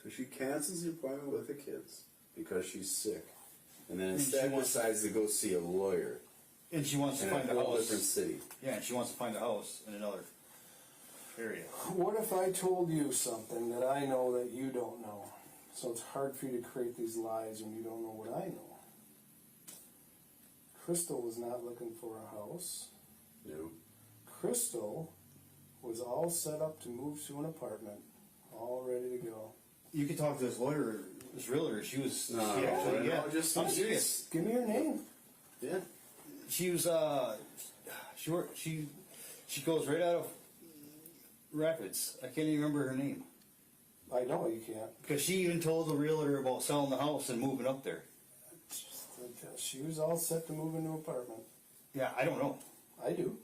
So she cancels the appointment with the kids because she's sick, and then And she instead wants- decides to go see a lawyer And she wants to in find a a whole house. different city. Yeah, and she wants to find a house in another area. What if I told you something that I know that you don't know? So it's hard for you to create these lies when you don't know what I know. Crystal was not looking for a house. No. Crystal was all set up to move to an apartment, all ready to go. You could talk to this lawyer, this realtor. She was. No, she actually, no, yeah. just- I'm serious. Give me your name. Yeah. She was. She goes right out of Rapids. I can't even remember her name I know you can't. because she even told the realtor about selling the house and moving up there. She was all set to move into an apartment. Yeah, I don't know I do.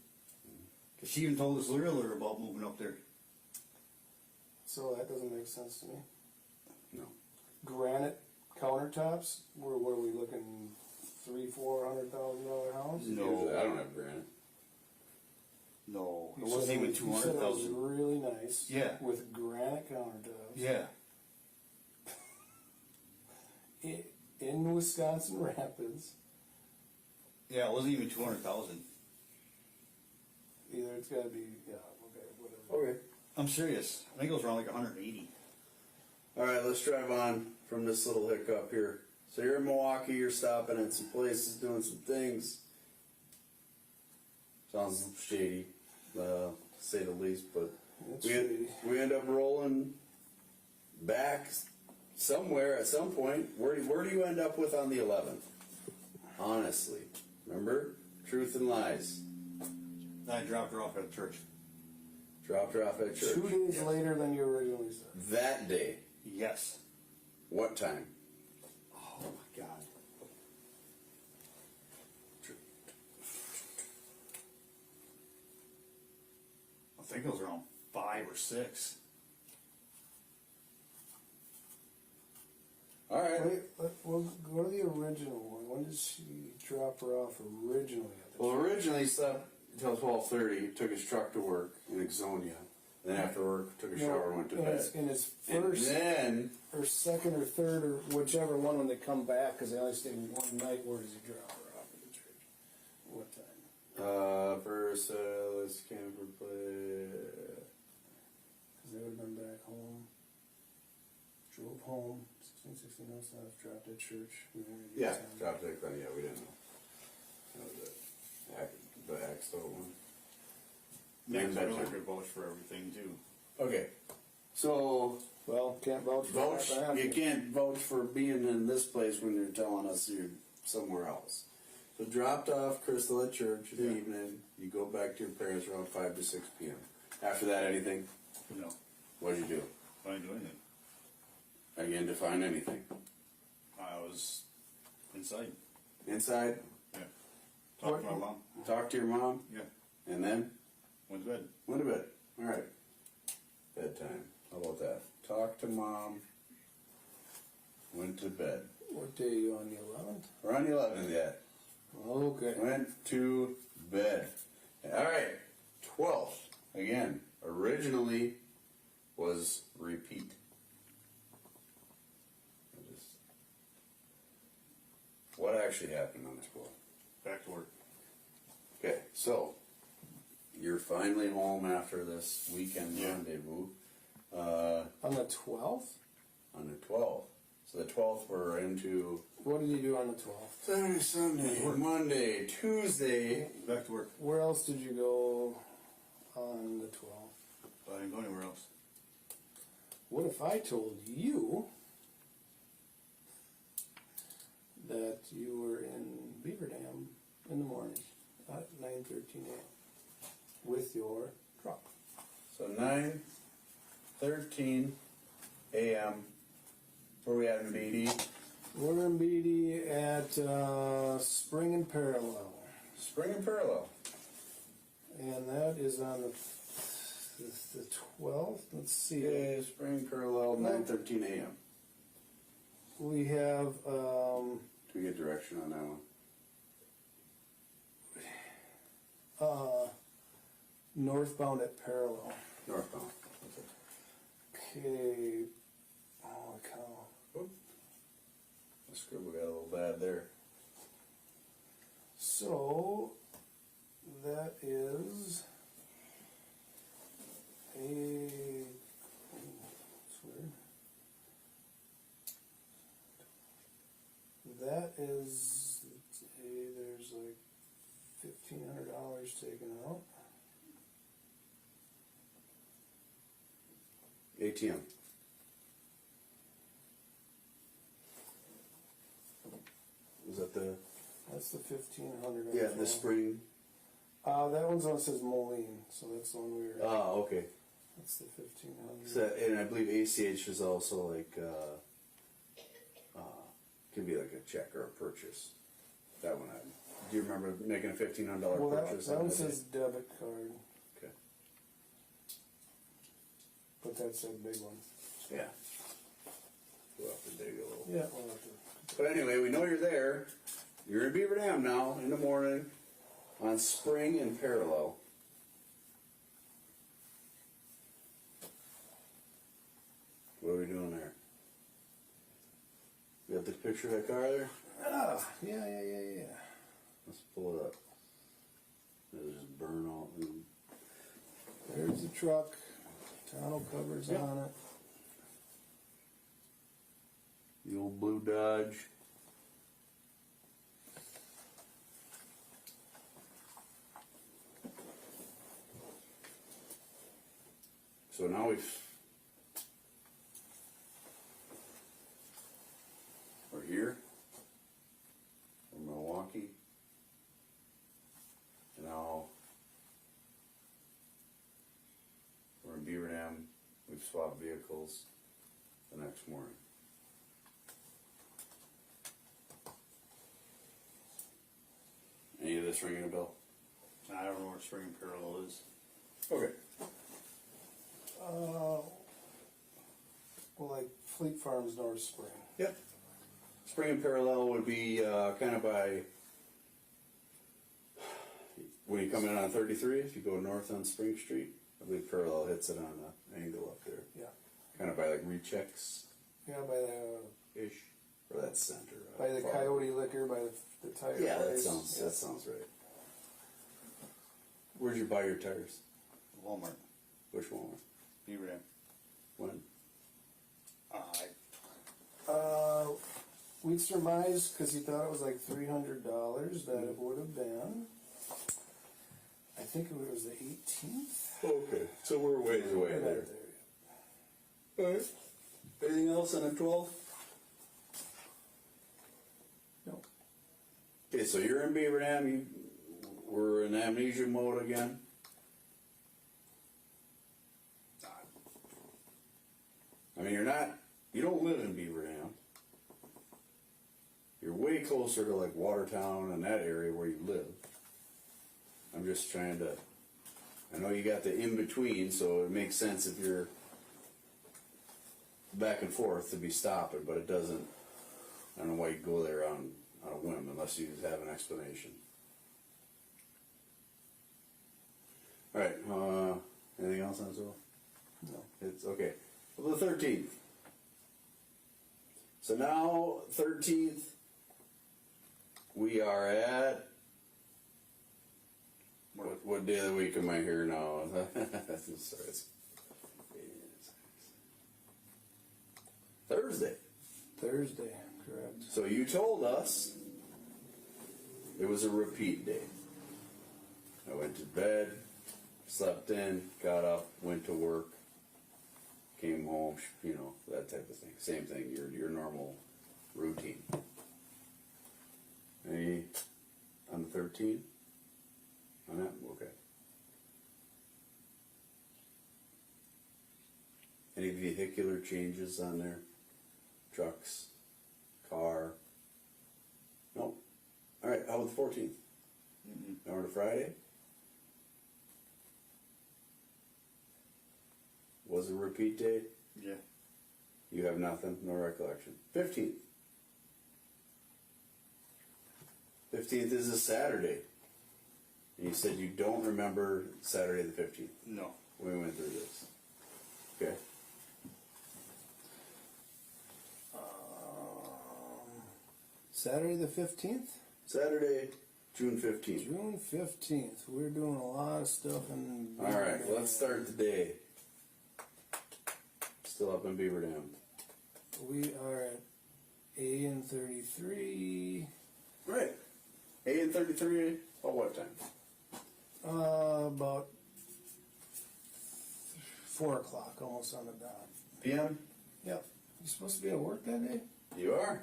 because she even told this realtor about moving up there. So that doesn't make sense to me. No. Granite countertops. What are we looking? $300,000-$400,000 house? No. Usually I don't have granite. No, it You wasn't said even you said it was 200,000. really nice. Yeah. With granite countertops. Yeah, In Wisconsin Rapids. yeah, it wasn't even 200,000. Either it's got to be, yeah, okay, whatever. Okay. I'm serious. I think it was around like 180. All right, let's drive on from this little hiccup here. So you're in Milwaukee, you're stopping at some places, doing some things. Sounds shady, to say the least, but It's shady. we end up rolling back somewhere at some point. Where do you end up with on the 11th? Honestly, remember? Truth and lies. I dropped her off at church. Dropped her off at church. 2 days later than you originally said. That day. Yes. What time? Oh my God. I think it was around 5 or 6. All right. Wait, we'll go to the original one. When did she drop her off originally? At the Well, church? originally he slept until 12:30. Took his truck to work in Exonia. Then after work, took a shower, went to bed. In his And first, then or second, or third, or whichever one when they come back, because they only stay one night. Where does he drop her off at the church? What time? first let's camper play. Because they would have been back home. drove home, 1660 North South, dropped at church. Yeah, dropped it, but yeah, we didn't know. That was it. The Axel one. Max And really bedtime. could vouch for everything too. Okay, so Well, can't vouch for vouch, that. you can't vouch for being in this place when you're telling us you're somewhere else. So dropped off Crystal at church in the evening, you go back to your parents around 5 to 6 p.m. After that, anything? No, What'd you do? I didn't do anything. Again, define anything. I was inside. Inside, Yeah. Talk to my mom. talk to your mom, Yeah. and then Went to bed. went to bed. Alright. Bedtime. How about that? Talk to mom, went to bed. What day are you on, the 11th? We're on the 11th yet. Okay. Went to bed. Alright, 12th. Again, originally was repeat. What actually happened on the 12th? Back to work. Okay, so you're finally home after this weekend Yeah. rendezvous On the 12th? on the 12th. So the 12th we're into What did you do on the 12th? Saturday, Sunday, Monday, Tuesday. Back to work. Where else did you go on the 12th? I didn't go anywhere else. What if I told you that you were in Beaver Dam in the morning at 9:13 a.m. with your truck? So 9:13 a.m. Where we at in BD? We're in BD at Spring and Parallel, Spring and Parallel. and that is on the 12th. Let's see. Yeah, Spring Parallel, 9:13 a.m. We have Do we get direction on that one? northbound at Parallel. Northbound. Okay. Holy cow. The scribble got a little bad there. So that is that's weird. That is there's like $1,500 taken out. ATM. Is that the That's the 1,500. yeah the spring? That one's on says Moline, so that's the one we were. Oh, okay. That's the 1,500. So, and I believe ACH is also like can be like a check or a purchase. That one, do you remember making a $1,500 Well, purchase? that on one that says day? debit card, Okay. but that's a big one. Yeah. We'll have to dig a little. Yeah, we'll have to. But anyway, we know you're there. You're in Beaver Dam now in the morning on Spring and Parallel. What are we doing there? You got the picture of that car there? Yeah. Let's pull it up. It'll just burn all. There's the truck. Tonneau covers on it. The old blue Dodge. So now we're here. We're in Milwaukee. And now we're in Beaver Dam. We've swapped vehicles the next morning. Any of this ringing a bell? I don't know where Spring and Parallel is. Okay. Well, like Fleet Farms North Spring. Yep. Spring and Parallel would be kind of by when you come in on 33. If you go north on Spring Street, I believe Parallel hits it on an angle up there. Yeah. Kind of by like Rechecks Yeah, by the ish, or that center. by Coyote Liquor, by the tire. Yeah, that place. sounds right. Where'd you buy your tires? Walmart. Which one? Beaver Dam. When? I we'd surmise, because he thought it was like $300, that it would have been. I think it was the 18th. Okay, so we're ways away We're there. not Alright. Anything else on the 12th? No. Okay, so you're in Beaver Dam, you were in amnesia mode again? I mean, you don't live in Beaver Dam. You're way closer to like Watertown and that area where you live. I'm just trying to, I know you got the in-between, so it makes sense if you're back and forth to be stopping, but it doesn't, I don't know why you go there on a whim unless you have an explanation. Alright, anything else on this? No. It's okay. Well, the 13th. So now, 13th, we are at, what day of the week am I here now? Sorry, it's Thursday. Thursday, correct. So you told us it was a repeat day. I went to bed, slept in, got up, went to work, came home, you know, that type of thing. Same thing, your normal routine. Any on the 13th? On that? Okay. Any vehicular changes on there? Trucks? Car? No. Alright, how about the 14th? Remember the Friday? Was it a repeat date? Yeah. You have nothing? No recollection. 15th. 15th is a Saturday. And you said you don't remember Saturday the 15th. No. We went through this. Okay. Saturday the 15th? Saturday, June 15th. June 15th. We're doing a lot of stuff in Beaver Alright, Dam. let's start the day. Still up in Beaver Dam. We are at A and 33. Right. 8 and 33. At what time? About 4 o'clock, almost on the dot. PM? Yep. You supposed to be at work that day? You are?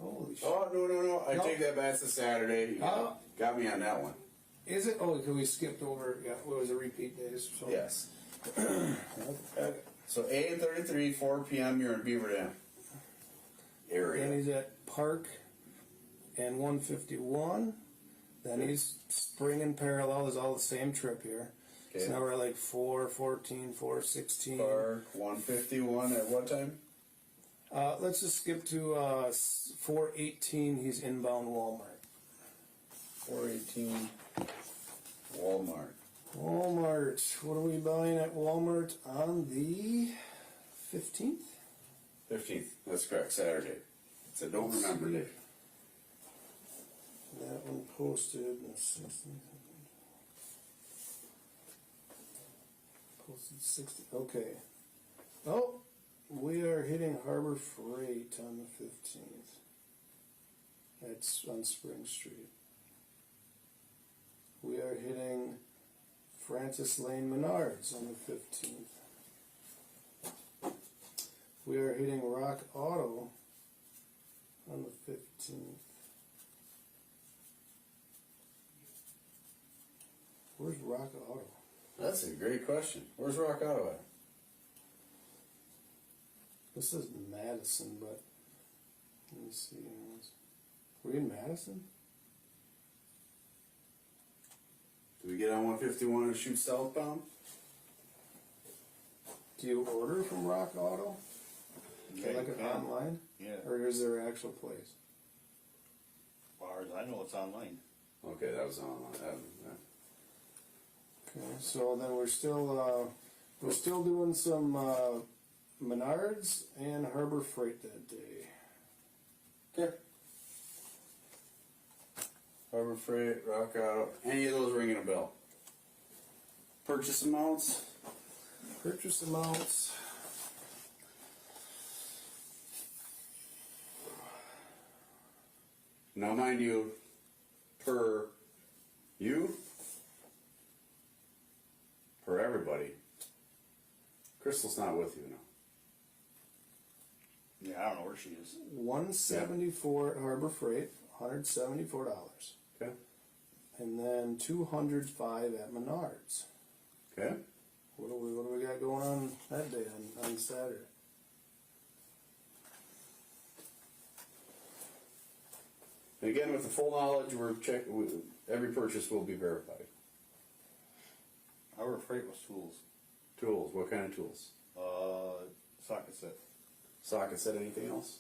Holy shit. Oh, no. I No. take that back. It's a Saturday. You got me on that one. Is it? Oh, because we skipped over, yeah, what was the repeat days? So. Yes. Okay. So 8 and 33, 4 p.m. You're in Beaver Dam area. Then he's at Park and 151. Then he's Spring and Parallel is all the same trip here. Okay. So now we're at like 414, 416. Park 151 at what time? Let's just skip to 418. He's inbound Walmart. 418 Walmart. Walmart. What are we buying at Walmart on the 15th? 15th. That's correct. Saturday. It's a don't remember day. That one posted the 16th. Posted 60. Okay. Oh, we are hitting Harbor Freight on the 15th. That's on Spring Street. We are hitting Francis Lane Menards on the 15th. We are hitting Rock Auto on the 15th. Where's Rock Auto? That's a great question. Where's Rock Auto at? This is Madison, but let me see. Were you in Madison? Do we get on 151 and shoot southbound? Do you order from Rock Auto? Yeah, Like you an can. online? Yeah. Or is there an actual place? As far as I know, it's online. Okay, that was on. Okay, so then we're still doing some Menards and Harbor Freight that day. Okay. Harbor Freight, Rock Auto. Any of those ringing a bell? Purchase amounts? Purchase amounts. Now, mind you, per everybody, Crystal's not with you now. Yeah, I don't know where she is. 174 at Harbor Freight, $174. Okay. And then 205 at Menards. Okay. What do we got going on that day on Saturday? And again, with the full knowledge, every purchase will be verified. Our freight was tools. Tools, what kind of tools? Socket set. Socket set, anything else?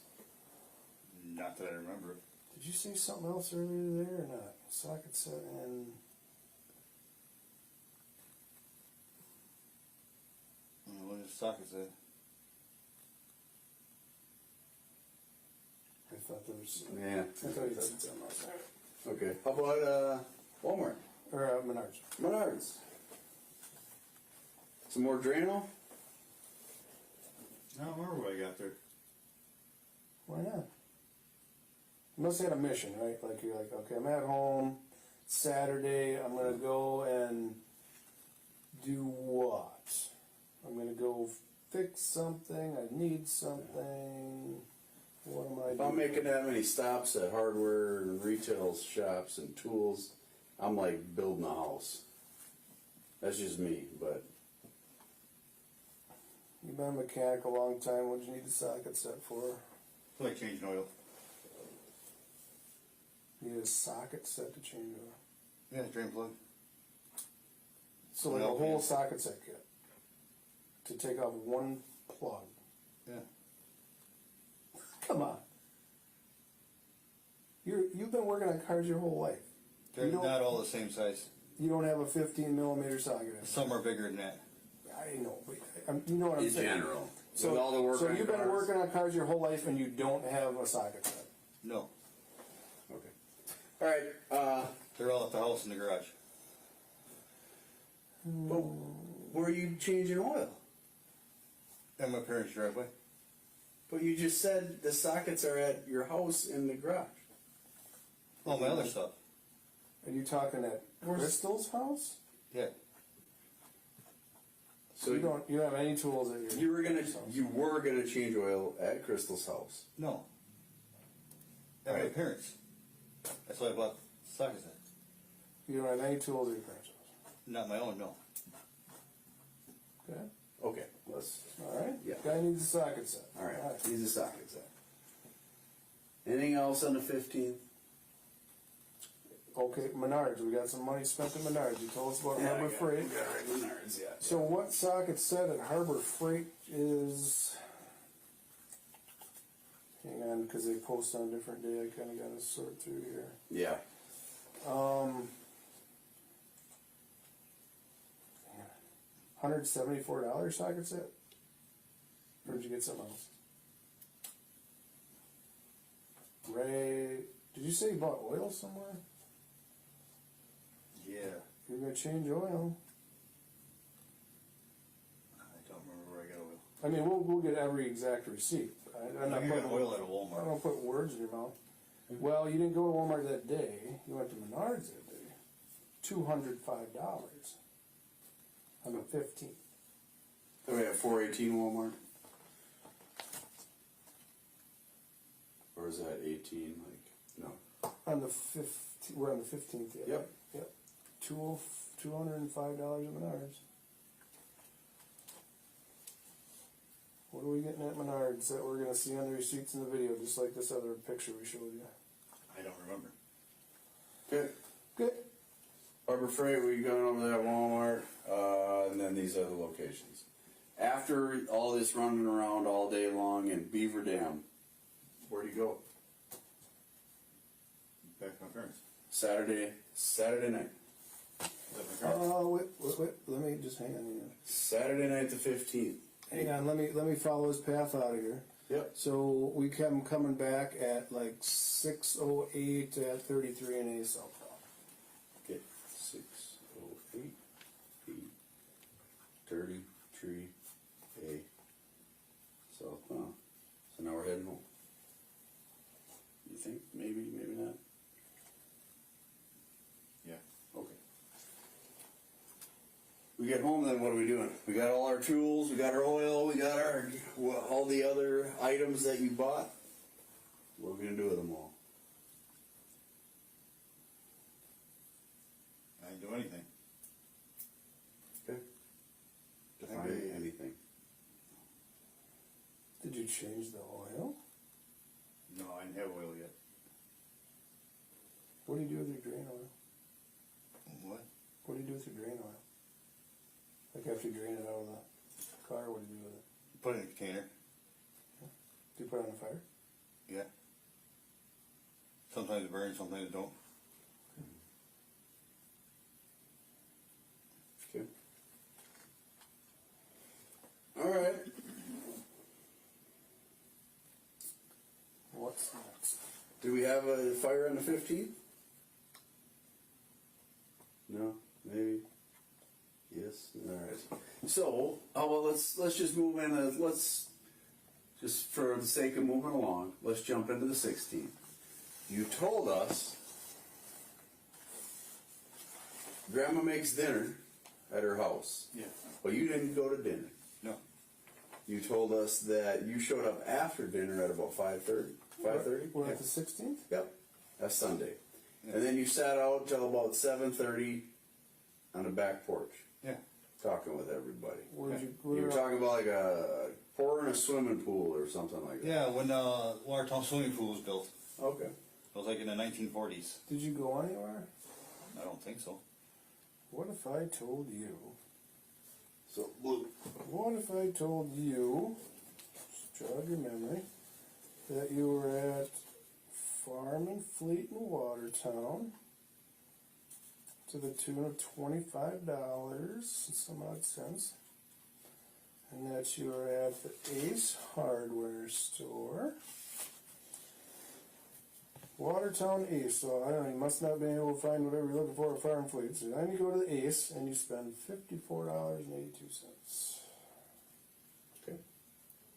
Not that I remember. Did you say something else earlier there or not? Socket set and... What is socket set? I thought there was... Yeah. I thought you said something else. Okay. How about Walmart? Or Menards. Menards. Some more Drano? I don't remember what I got there. Why not? You must have had a mission, right? Like you're like, okay, I'm at home, Saturday, I'm gonna go and do what? I'm gonna go fix something, I need something, what am I If I'm doing? making that many stops at hardware and retail shops and tools, I'm like building a house. That's just me, but You've been a mechanic a long time, what'd you need the socket set for? I like changing oil. You need a socket set to change oil. Yeah, drain plug. So like a Well, whole yeah. socket set kit to take off one plug. Yeah. Come on. You've been working on cars your whole life. They're You don't- not all the same size. You don't have a 15 millimeter socket. Some are bigger than that. I know, but you know what I'm in saying. general, So, with all the work so on you've been cars- working on cars your whole life and you don't have a socket set. No. Okay. All right. They're all at the house in the garage. But where are you changing oil? And my parents' driveway. But you just said the sockets are at your house in the garage. All my other stuff. Are you talking at Crystal's house? Yeah. So you don't have any tools at your you were house. gonna change oil at Crystal's house. No. At my Right. parents. That's why I bought socket set. You don't have any tools at your parents' house. Not my own, no. Okay. Okay. Let's. All right. Yeah. Guy needs a socket set. All right. These are sockets. Anything else on the 15th? Okay, Menards. We got some money spent at Menards. You told us about Harbor Freight. Menards, yeah. So what socket set at Harbor Freight is? Hang on, because they post on a different day. I kind of got to sort through here. Yeah. $174 socket set? Or did you get something else? Ray, did you say you bought oil somewhere? Yeah. You're gonna change oil. I don't remember where I got oil. I mean, we'll get every exact receipt. I'm not I got putting oil at a I Walmart. don't put words in your mouth. Well, you didn't go to Walmart that day. You went to Menards that day. $205 on the 15th. So we have 418 Walmart? Or is that 18? Like, no. On the 15th, we're on the 15th. Yeah. Yep. Yep. $205 at Menards. What are we getting at Menards that we're gonna see on the receipts in the video, just like this other picture we showed you? I don't remember. Good. Good. Harbor Freight, we going over there at Walmart, and then these other locations. After all this running around all day long in Beaver Dam, where'd you go? Back to my parents. Saturday night. Is that my parents? Wait, let me just hang on here. Saturday night the 15th. Hang on, let me follow his path out of here. Yep. So we come coming back at like 6:08 at 33 and A southbound. Okay, 608 B 33 A southbound. So now we're heading home. You think maybe not? We get home, then what are we doing? We got all our tools, we got our oil, we got our all the other items that you bought. What are we gonna do with them all? I didn't do anything. Okay. Define anything. Did you change the oil? No, I didn't have oil yet. What do you do with your drain oil? What? What do you do with your drain oil? Like after you drain it out of the car, what do you do with it? Put it in a container. Do you put it on the fire? Yeah. Sometimes it burns, sometimes it don't. Okay. All right. What's next? Do we have a fire on the 15th? No, maybe. Yes. All right. So, well, let's just move in. Let's just for the sake of moving along, let's jump into the 16th. You told us Grandma makes dinner at her house, Yeah. but you didn't go to dinner. No. You told us that you showed up after dinner at about 5:30. 5:30. We're at the 16th? Yep, that's Sunday. And then you sat out till about 7:30 on the back porch, Yeah. talking with everybody. Where'd you, You were talking about like pouring a swimming pool or something like that. Yeah, when Watertown swimming pool was built. Okay. It was like in the 1940s. Did you go anywhere? I don't think so. What if I told you? So, Blue. What if I told you, just jog your memory, that you were at Farm and Fleet in Watertown to the tune of $25 and some odd cents, and that you were at the Ace Hardware store. Watertown Ace, so I don't know, you must not be able to find whatever you're looking for at Farm Fleet. So then you go to the Ace and you spend $54.82. Okay.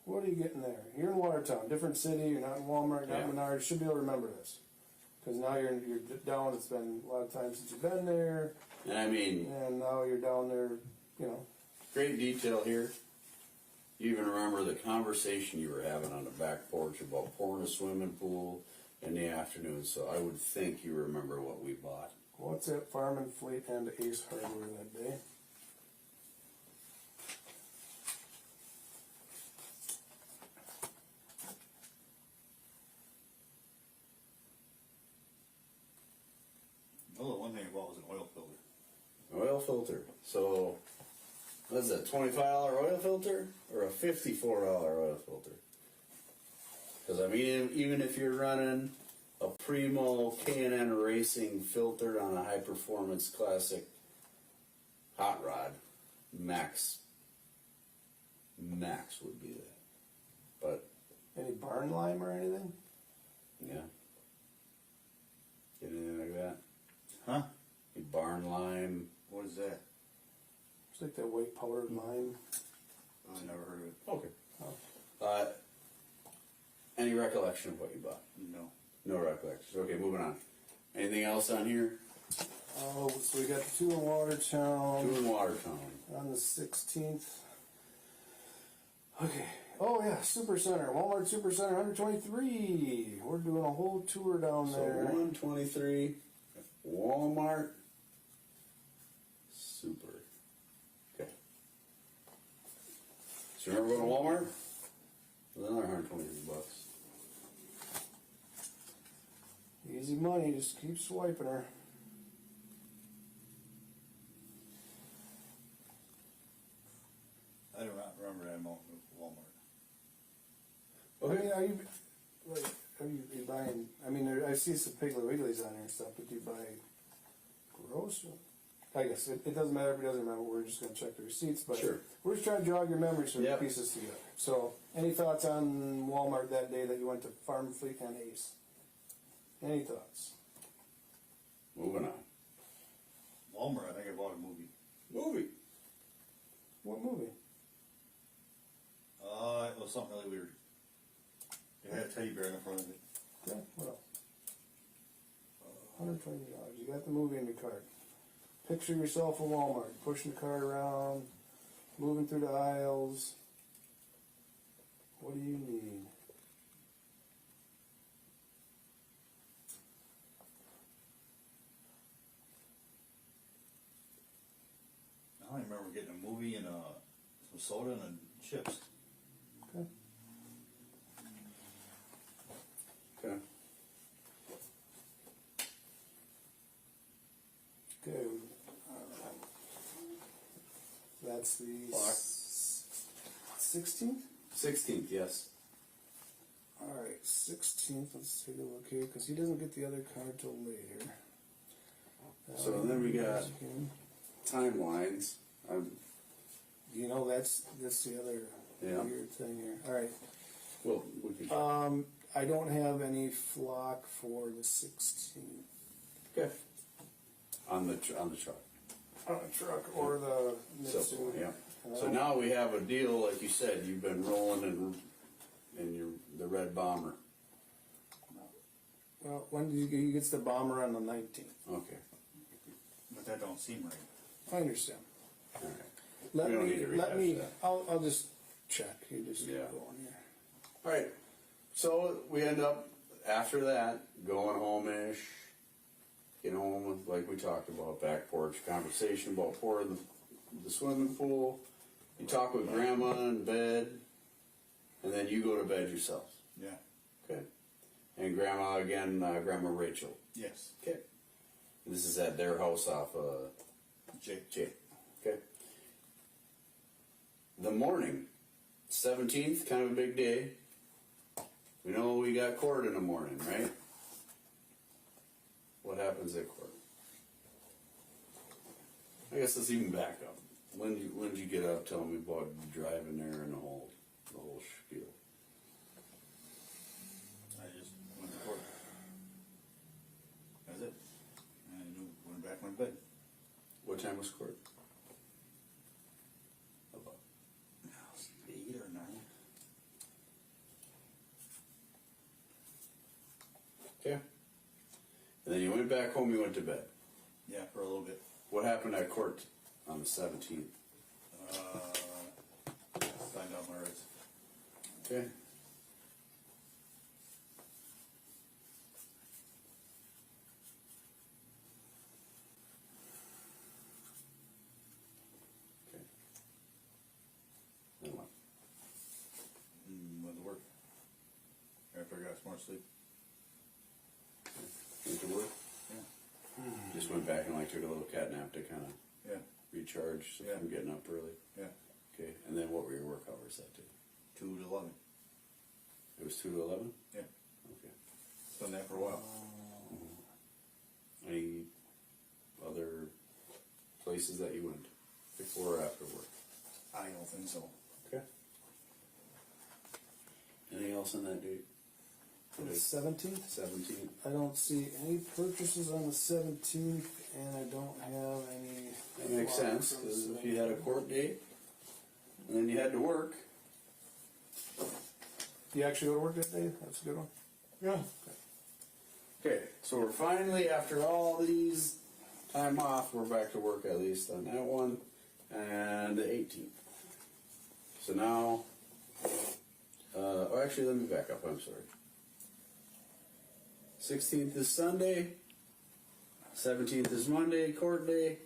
What are you getting there? You're in Watertown, different city, you're not in Walmart, not in Menards, you should be able to remember this. Because now you're down, it's been a lot of time since you've been there, And I mean, and now you're down there, you know. great detail here. You even remember the conversation you were having on the back porch about pouring a swimming pool in the afternoon, so I would think you remember what we bought. What's at Farm and Fleet and Ace Hardware that day? Oh, the one thing I bought was an oil filter. Oil filter. So, what is that, $25 oil filter or a $54 oil filter? Because I mean, even if you're running a Primo K&N Racing filter on a high performance classic hot rod, max would be that. But Any barn lime or anything? yeah, get anything like that? Huh? A barn lime. What is that? It's like that white powdered lime. I never heard of it. Okay. Oh. Any recollection of what you bought? No. No recollection. Okay, moving on. Anything else on here? Oh, so we got the two in Watertown. Two in Watertown. On the 16th. Okay. Oh yeah, Super Center. Walmart Super Center 123. We're doing a whole tour down So there. 123, Walmart, Super. Okay. So you remember going to Walmart? It was another $123. Easy money, just keep swiping her. I do not remember that amount of Walmart. I mean, are you buying, I mean, I see some Piggly Wigglies on there and stuff, but do you buy grocery? I guess it doesn't matter if he doesn't remember, we're just gonna check the receipts, but Sure. we're just trying to jog your memory so Yep. we piece this together. So, any thoughts on Walmart that day that you went to Farm Fleet and Ace? Any thoughts? Moving on. Walmart, I think I bought a movie. Movie. What movie? It was something really weird. It had a teddy bear in the front of it. Yeah, what else? $120. You got the movie in your card. Picture yourself in Walmart, pushing the cart around, moving through the aisles. What do you need? I remember getting a movie and some soda and chips. Okay. Okay. Okay. That's the Clock. 16th? 16th, yes. Alright, 16th. Let's take a look here because he doesn't get the other card till later. So then we got timelines. You know, that's the other Yeah. weird thing here. Alright. Well, we can. I don't have any flock for the 16th. Okay. On the truck. On a truck or the So, Mitsu. yeah. So now we have a deal, like you said, you've been rolling in the red bomber. Well, when do he gets the bomber on the 19th? Okay. But that don't seem right. I understand. All right. Let We don't me, need to let rehash me, that. I'll just check. You just Yeah. go on here. All right. So we end up after that going home-ish. Get home with, like we talked about, back porch conversation about pouring the swimming pool. You talk with grandma in bed, and then you go to bed yourself. Yeah. Okay. And grandma again, Grandma Rachel. Yes. Okay. This is at their house off Jake. Jake. Okay. The morning, 17th, kind of a big day. We know we got court in the morning, right? What happens at court? I guess let's even back up. When did you get up? Tell me about driving there and the whole spiel. I just went to court. That's it. And I went back to my bed. What time was court? About. 8 or 9. Okay. And then you went back home. You went to bed. Yeah, for a little bit. What happened at court on the 17th? Find out my rights. Okay. Okay. Then what? Went to work. After I got some more sleep. Went to work? Yeah. Just went back and like took a little cat nap to kind of Yeah. recharge Yeah. from getting up early. Yeah. Okay. And then what were your work hours that day? 2 to 11. It was 2 to 11? Yeah. Okay. Done that for a while. Any other places that you went before or after work? I don't think so. Okay. Anything else on that date? On the 17th? 17th. I don't see any purchases on the 17th, and I don't have any. That makes flock sense, from the because if you had a 17th. court date, and then you had to work. You actually go to work that day? That's a good one. Yeah. Okay, so we're finally, after all these time off, we're back to work at least on that one, and the 18th. So now, actually, let me back up, I'm sorry. 16th is Sunday, 17th is Monday, court day,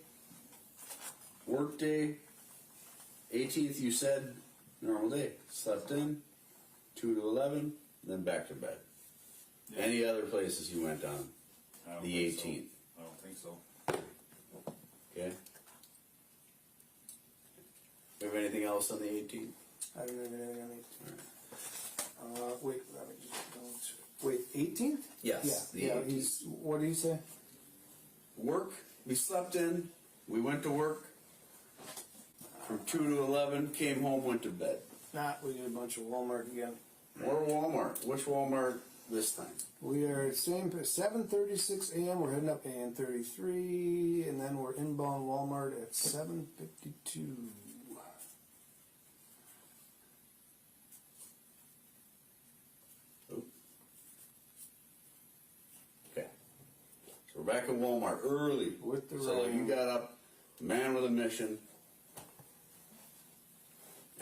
work day, 18th you said, normal day, slept in, 2 to 11, then back to bed. Yeah. Any other places you went on? I don't The think so. 18th. I don't think so. Okay. Do you have anything else on the 18th? I don't have anything on the. Wait, let me just go to. Wait, 18th? Yes, the Yeah, 18th. he's. What did he say? Work. We slept in. We went to work from 2 to 11. Came home. Went to bed. Nah, we did a bunch of Walmart again. More Walmart. Which Walmart this time? We are at same 7:36 a.m. We're heading up to 33, and then we're inbound Walmart at 7:52. Okay. So we're back at Walmart early. With the So rain. you got up, man with a mission.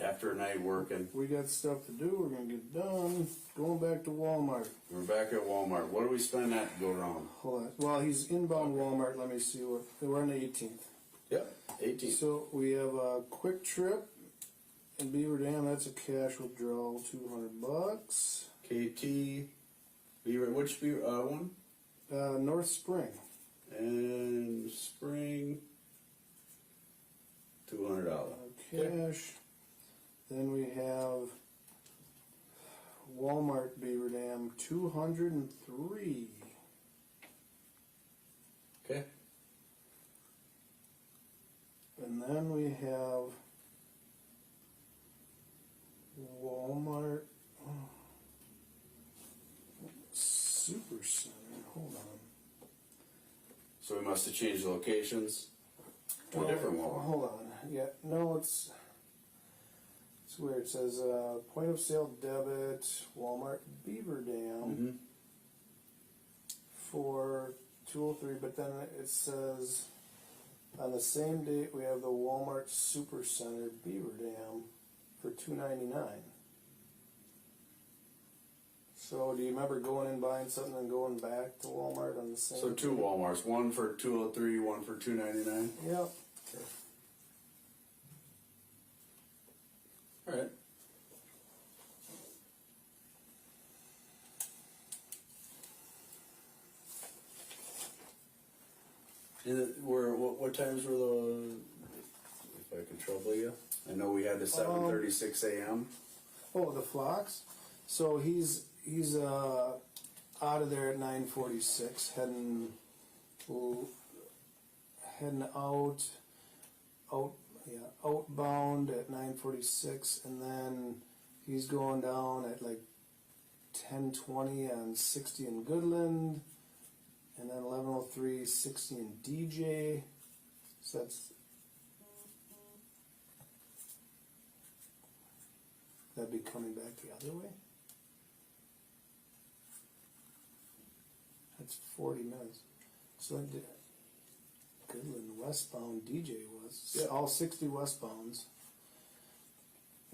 After a night working, We got stuff to do. We're gonna get done. Going back to Walmart. we're back at Walmart. What do we spend that to go around? Hold on. Well, he's inbound Walmart. Let me see what. We're on the 18th. Yep, 18. So we have a quick trip in Beaver Dam. That's a cash withdrawal, $200. KT, which one? North Spring. And Spring, $200. Cash. Then we have Walmart Beaver Dam, 203. Okay. And then we have Walmart Super Center. Hold on. So we must have changed locations to a different Walmart. Hold on. Yeah, no, it's weird. It says point of sale debit, Walmart Beaver Dam for 203, but then it says on the same date we have the Walmart Super Center Beaver Dam for $299. So do you remember going in buying something and going back to Walmart on the same? So two Walmarts, one for 203, one for 299. Yep. Okay. All right. What times were the? If I can trouble you, I know we had the 7:36 a.m. Oh, the flocks. So he's out of there at 9:46, heading outbound at 9:46, and then he's going down at like 10:20 on 60 in Goodland, and then 11:03 60 in DJ. So that'd be coming back the other way. That's 40 minutes. So Goodland westbound DJ was all 60 westbounds.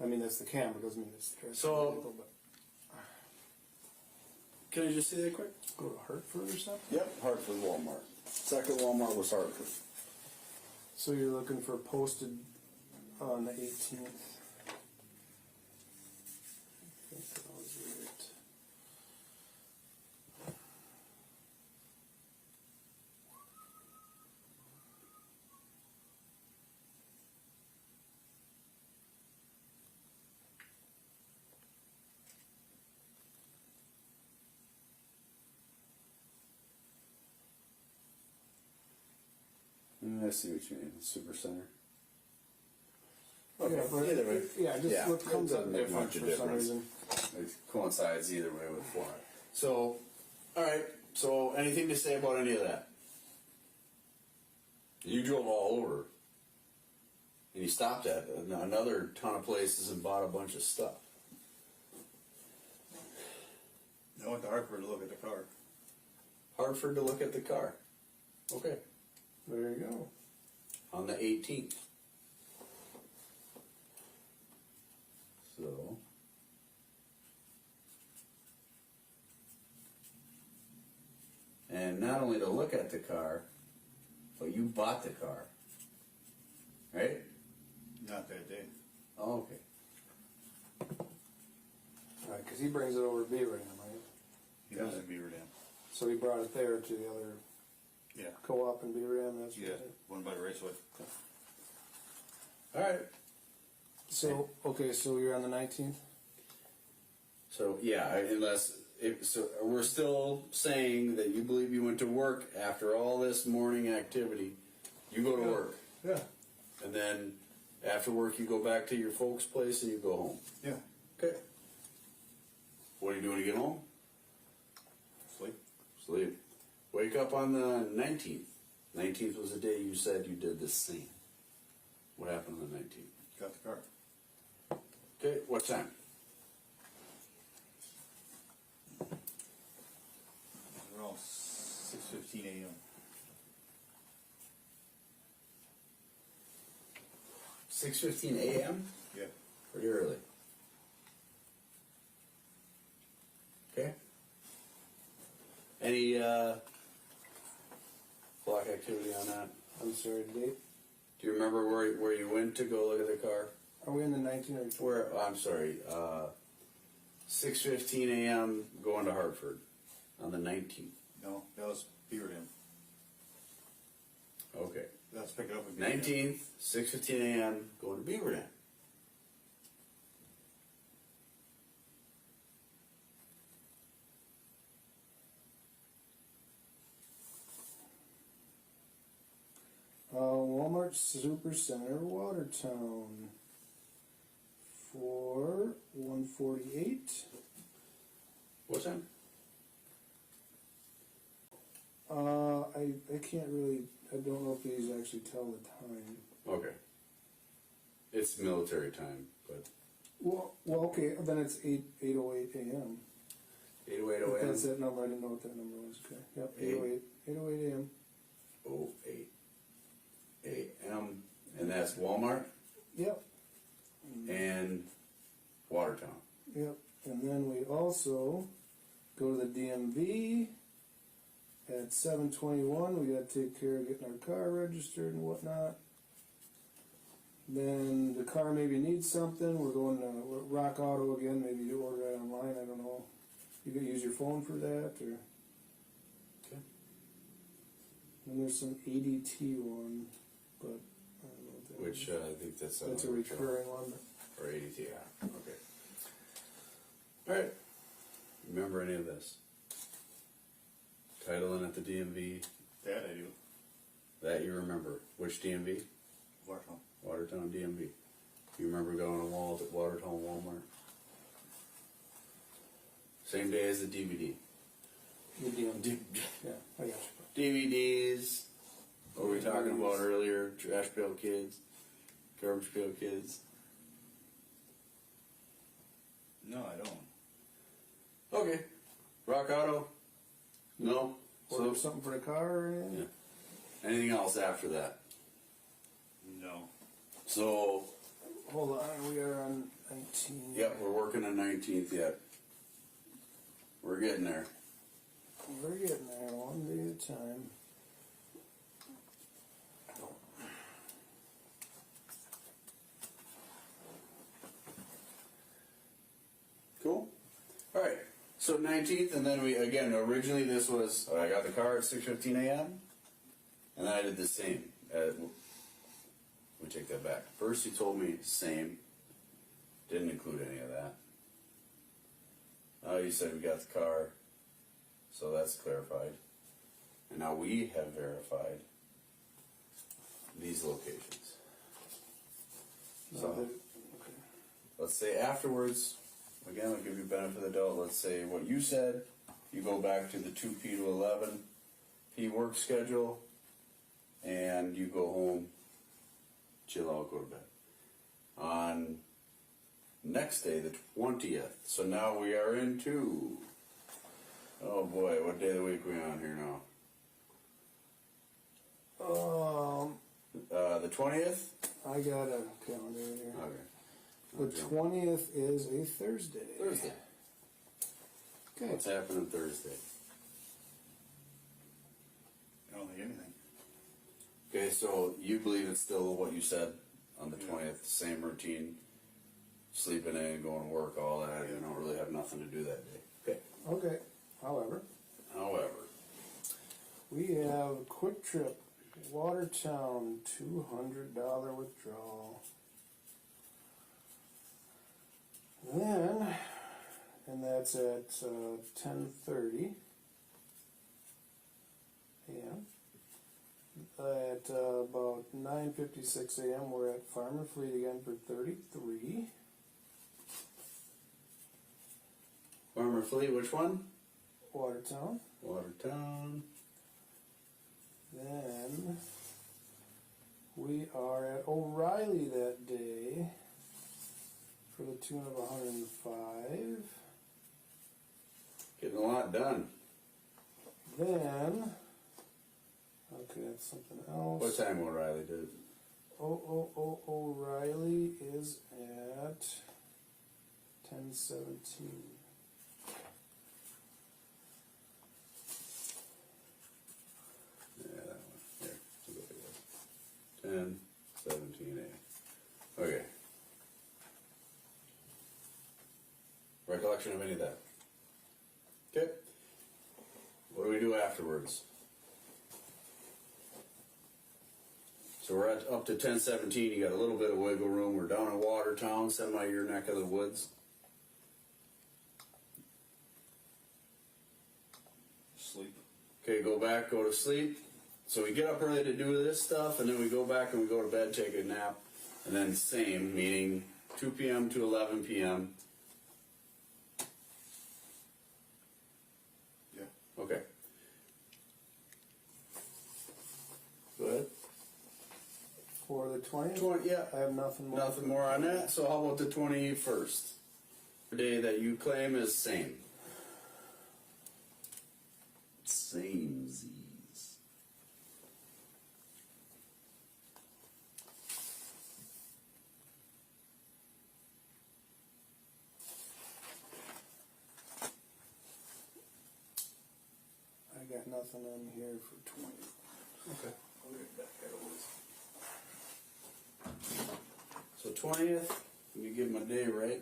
I mean that's the camera, doesn't mean it's the rest of the vehicle, but Can I just say that quick? go to Hartford or something. Yep, Hartford Walmart. Second Walmart was Hartford. So you're looking for posted on the 18th. I think that was right. I see what you mean. Super Center. Yeah, but either way. just what comes it up doesn't make different much of for a some difference. reason. It coincides either way with Florida. So, all right. So, anything to say about any of that? You drove all over, and you stopped at another ton of places and bought a bunch of stuff. I went to Hartford to look at the car. Hartford to look at the car. Okay. There you go. On the 18th. So. And not only to look at the car, but you bought the car. Right? Not that day. Oh, okay. Right, because he brings it over to Beaver Dam, right? He was in Beaver Dam. So he brought it there to the other Yeah. co-op in Beaver Dam. That's Yeah. One by the raceway. All right. So okay, so you're on the 19th. So yeah, so we're still saying that you believe you went to work after all this morning activity. You go to work, Yeah. and then after work you go back to your folks' place and you go home. Yeah. Okay. What are you doing to get home? Sleep. Sleep. Wake up on the 19th. 19th was the day you said you did the same. What happened on the 19th? Got the car. Okay, what time? Around 6:15 a.m. 6:15 a.m.? Yeah. Pretty early. Okay. Any block activity on that? I'm sorry, date. Do you remember where you went to go look at the car? Are we in the 19 or 20? Where? I'm sorry. 6:15 a.m. going to Hartford on the 19th. No, that was Beaver Dam. Okay. Let's pick it up with Beaver Dam. 19th, 6:15 a.m. going to Beaver Dam. Walmart Supercenter, Watertown, for 148. What time? I can't really, I don't know if these actually tell the time. Okay. It's military time, but Well, okay, then it's 8:08 a.m. 8:08 If a.m. that's that number, I didn't know what that number was. Okay, yep, 8:08 a.m. 08 a.m. And that's Walmart Yep, and Watertown. yep. And then we also go to the DMV at 7:21. We got to take care of getting our car registered and whatnot. Then the car maybe needs something. We're going to Rock Auto again. Maybe you order it online. I don't know. You can use your phone for that, or. Okay. And there's some ADT one, but I don't know what that Which is. I think that's That's a another recurring one. Or ADT, yeah. Okay. All right. Remember any of this? Titling at the DMV, That I do. that you remember. Which DMV? Watertown. Watertown DMV. You remember going to Watertown Walmart? Same day as the DVD. The DMV. Yeah, I got you. DVDs. What were we talking about earlier? Trash Pail Kids, Garbage Pail Kids. No, I don't. Okay. Rock Auto? No? Order something for the car or anything? Yeah. Anything else after that? No. So, Hold on, we are on 19. yep, we're working on 19th yet. We're getting there. We're getting there, one day at a time. Cool. All right. So 19th, and then we again. Originally, this was I got the car at 6:15 a.m. and then I did the same. We take that back. First, he told me same. Didn't include any of that. Now you said we got the car, so that's clarified. And now we have verified these locations. So Okay. let's say afterwards, again, I'll give you benefit of the doubt. Let's say what you said. You go back to the 2P to 11P work schedule, and you go home, chill out, go to bed. On next day, the 20th. So now we are into. Oh boy, what day of the week are we on here now? The 20th? I got a calendar in here. Okay. The 20th is a Thursday. Thursday. Okay. What's happening Thursday? I don't think anything. Okay, so you believe it's still what you said on the 20th, same routine, sleeping in, going to work, all that. You don't really have nothing to do that day. Okay. Okay. However, we have Quick Trip, Watertown, $200 withdrawal. Then, and that's at 10:30 a.m. At about 9:56 a.m. we're at Farm and Fleet again for 33. Farmer Fleet, which one? Watertown. Watertown. Then we are at O'Reilly that day for the tune of 105. Getting a lot done. Then, okay, that's something else. What time O'Reilly did it? O'Reilly is at 1017. Yeah, that one. Here, we'll go for this. 1017A. Okay. Recollection of any of that? Okay. What do we do afterwards? So we're up to 1017. You got a little bit of wiggle room. We're down in Watertown, semi your neck of the woods. Sleep. Okay, go to sleep. So we get up early to do this stuff, and then we go back and we go to bed, take a nap, and then same, meaning 2 p.m. to 11 p.m. Yeah. Okay. Go ahead. For the 20th? 20, yeah. I have nothing more. Nothing more on that. So how about the 21st? The day that you claim is same. Same Z's. I got nothing on here for 20. Okay. So 20th, let me give my day right.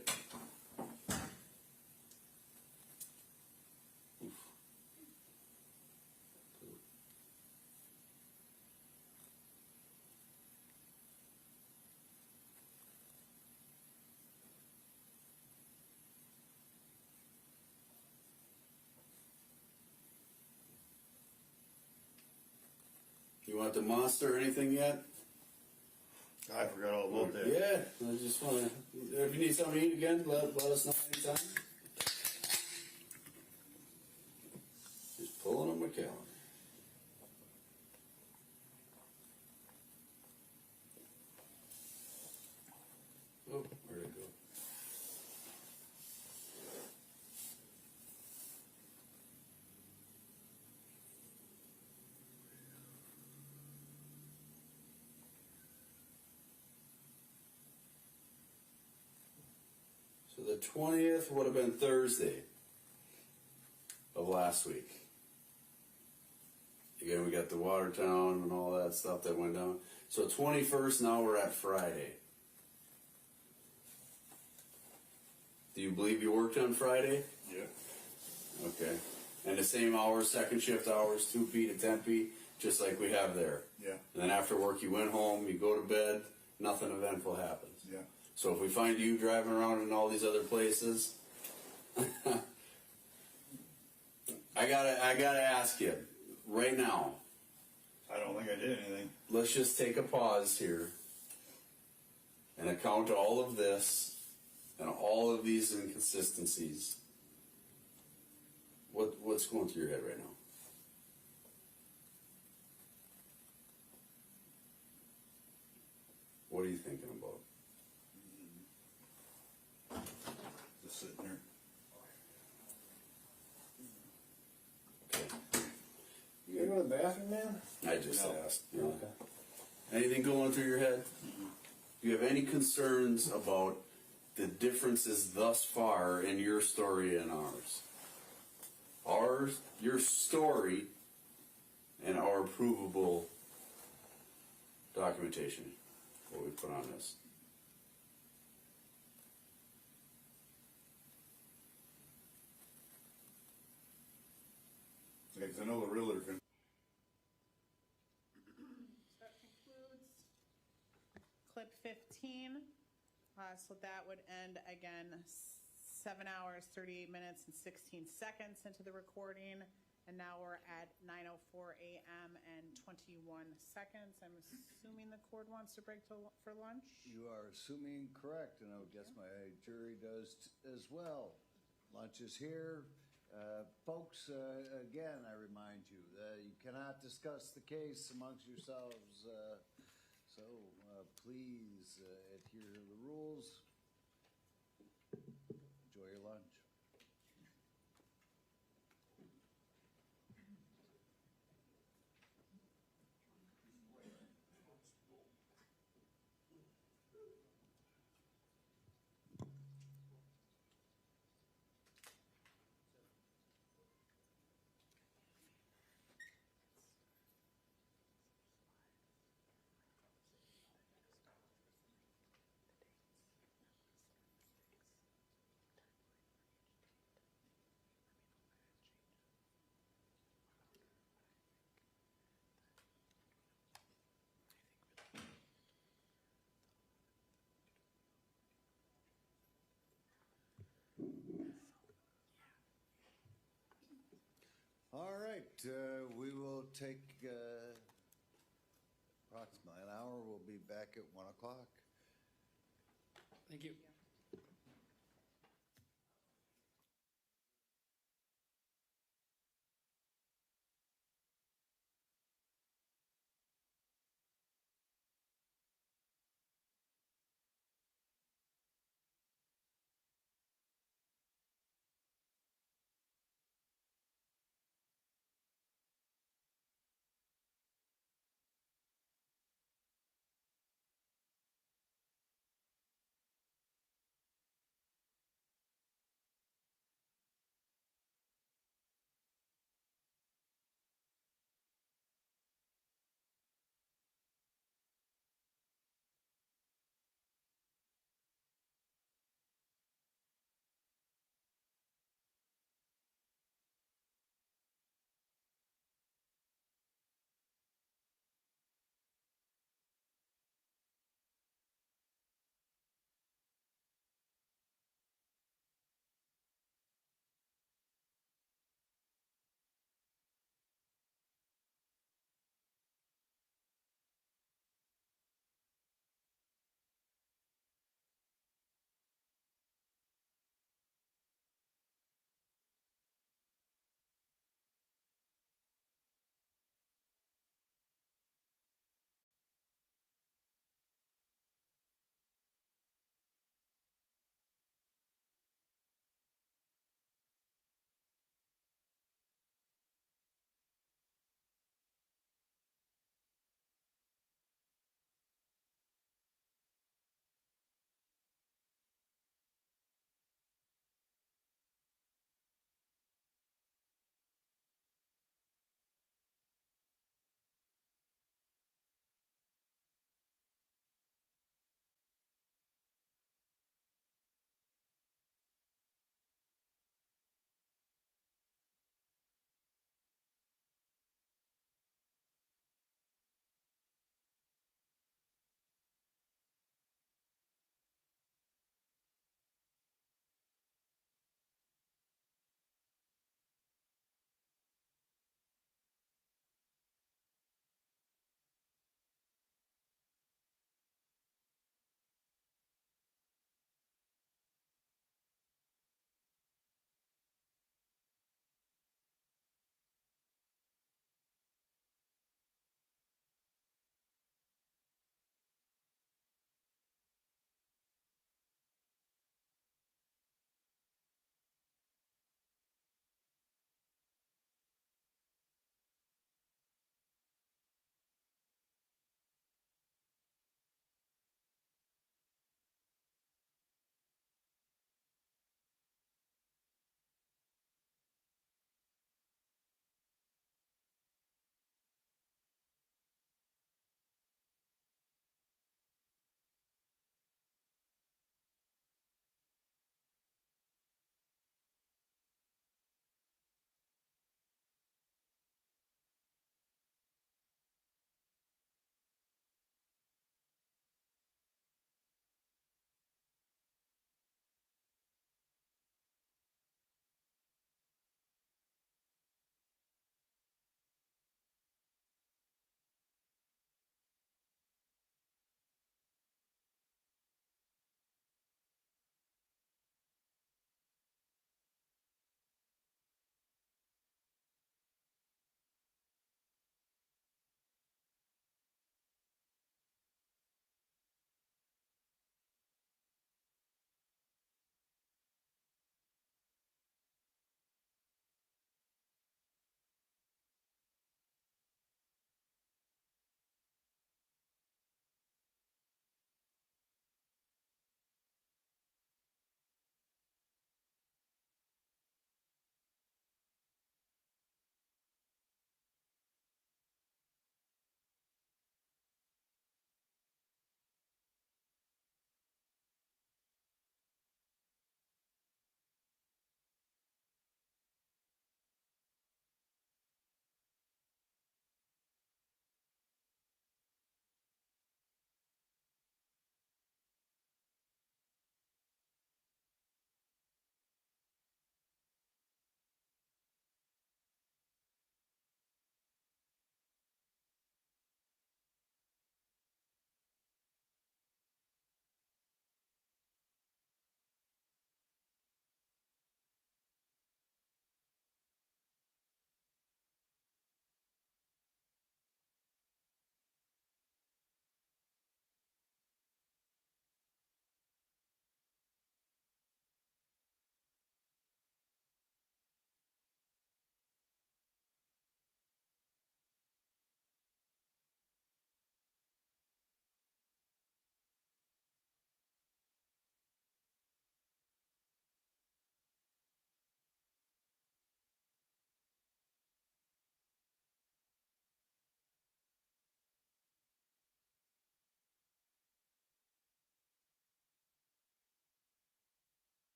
You want the monster or anything yet? I forgot all about that. Yeah, I just want to. If you need something to eat again, let us know anytime. Just pulling on my calendar. Oh, where'd it go? So the 20th would have been Thursday of last week. Again, we got the Watertown and all that stuff that went down. So 21st, now we're at Friday. Do you believe you worked on Friday? Yeah. Okay. And the same hours, second shift hours, 2P to 10P, just like we have there. Yeah. And then after work, you went home, you go to bed, nothing eventful happens. Yeah. So if we find you driving around in all these other places, I gotta ask you right now. I don't think I did anything. Let's just take a pause here and account all of this and all of these inconsistencies. What's going through your head right now? What are you thinking about? Just sitting there. Okay. You gotta go to the bathroom, man? I just No. asked. Okay. Anything going through your head? Do you have any concerns about the differences thus far in your story and ours? Your story and our provable documentation, what we put on this. Yeah, 'cause I know the realtor can. That concludes clip 15. So that would end again 7 hours, 38 minutes, and 16 seconds into the recording. And now we're at 9:04 a.m. and 21 seconds. I'm assuming the court wants to break for lunch. You are assuming correct, and I would guess my jury does as well. Lunch is here. Folks, again, I remind you that you cannot discuss the case amongst yourselves, so please adhere to the rules. Enjoy your lunch. we will take approximately an hour. We'll be back at 1 o'clock. Thank you.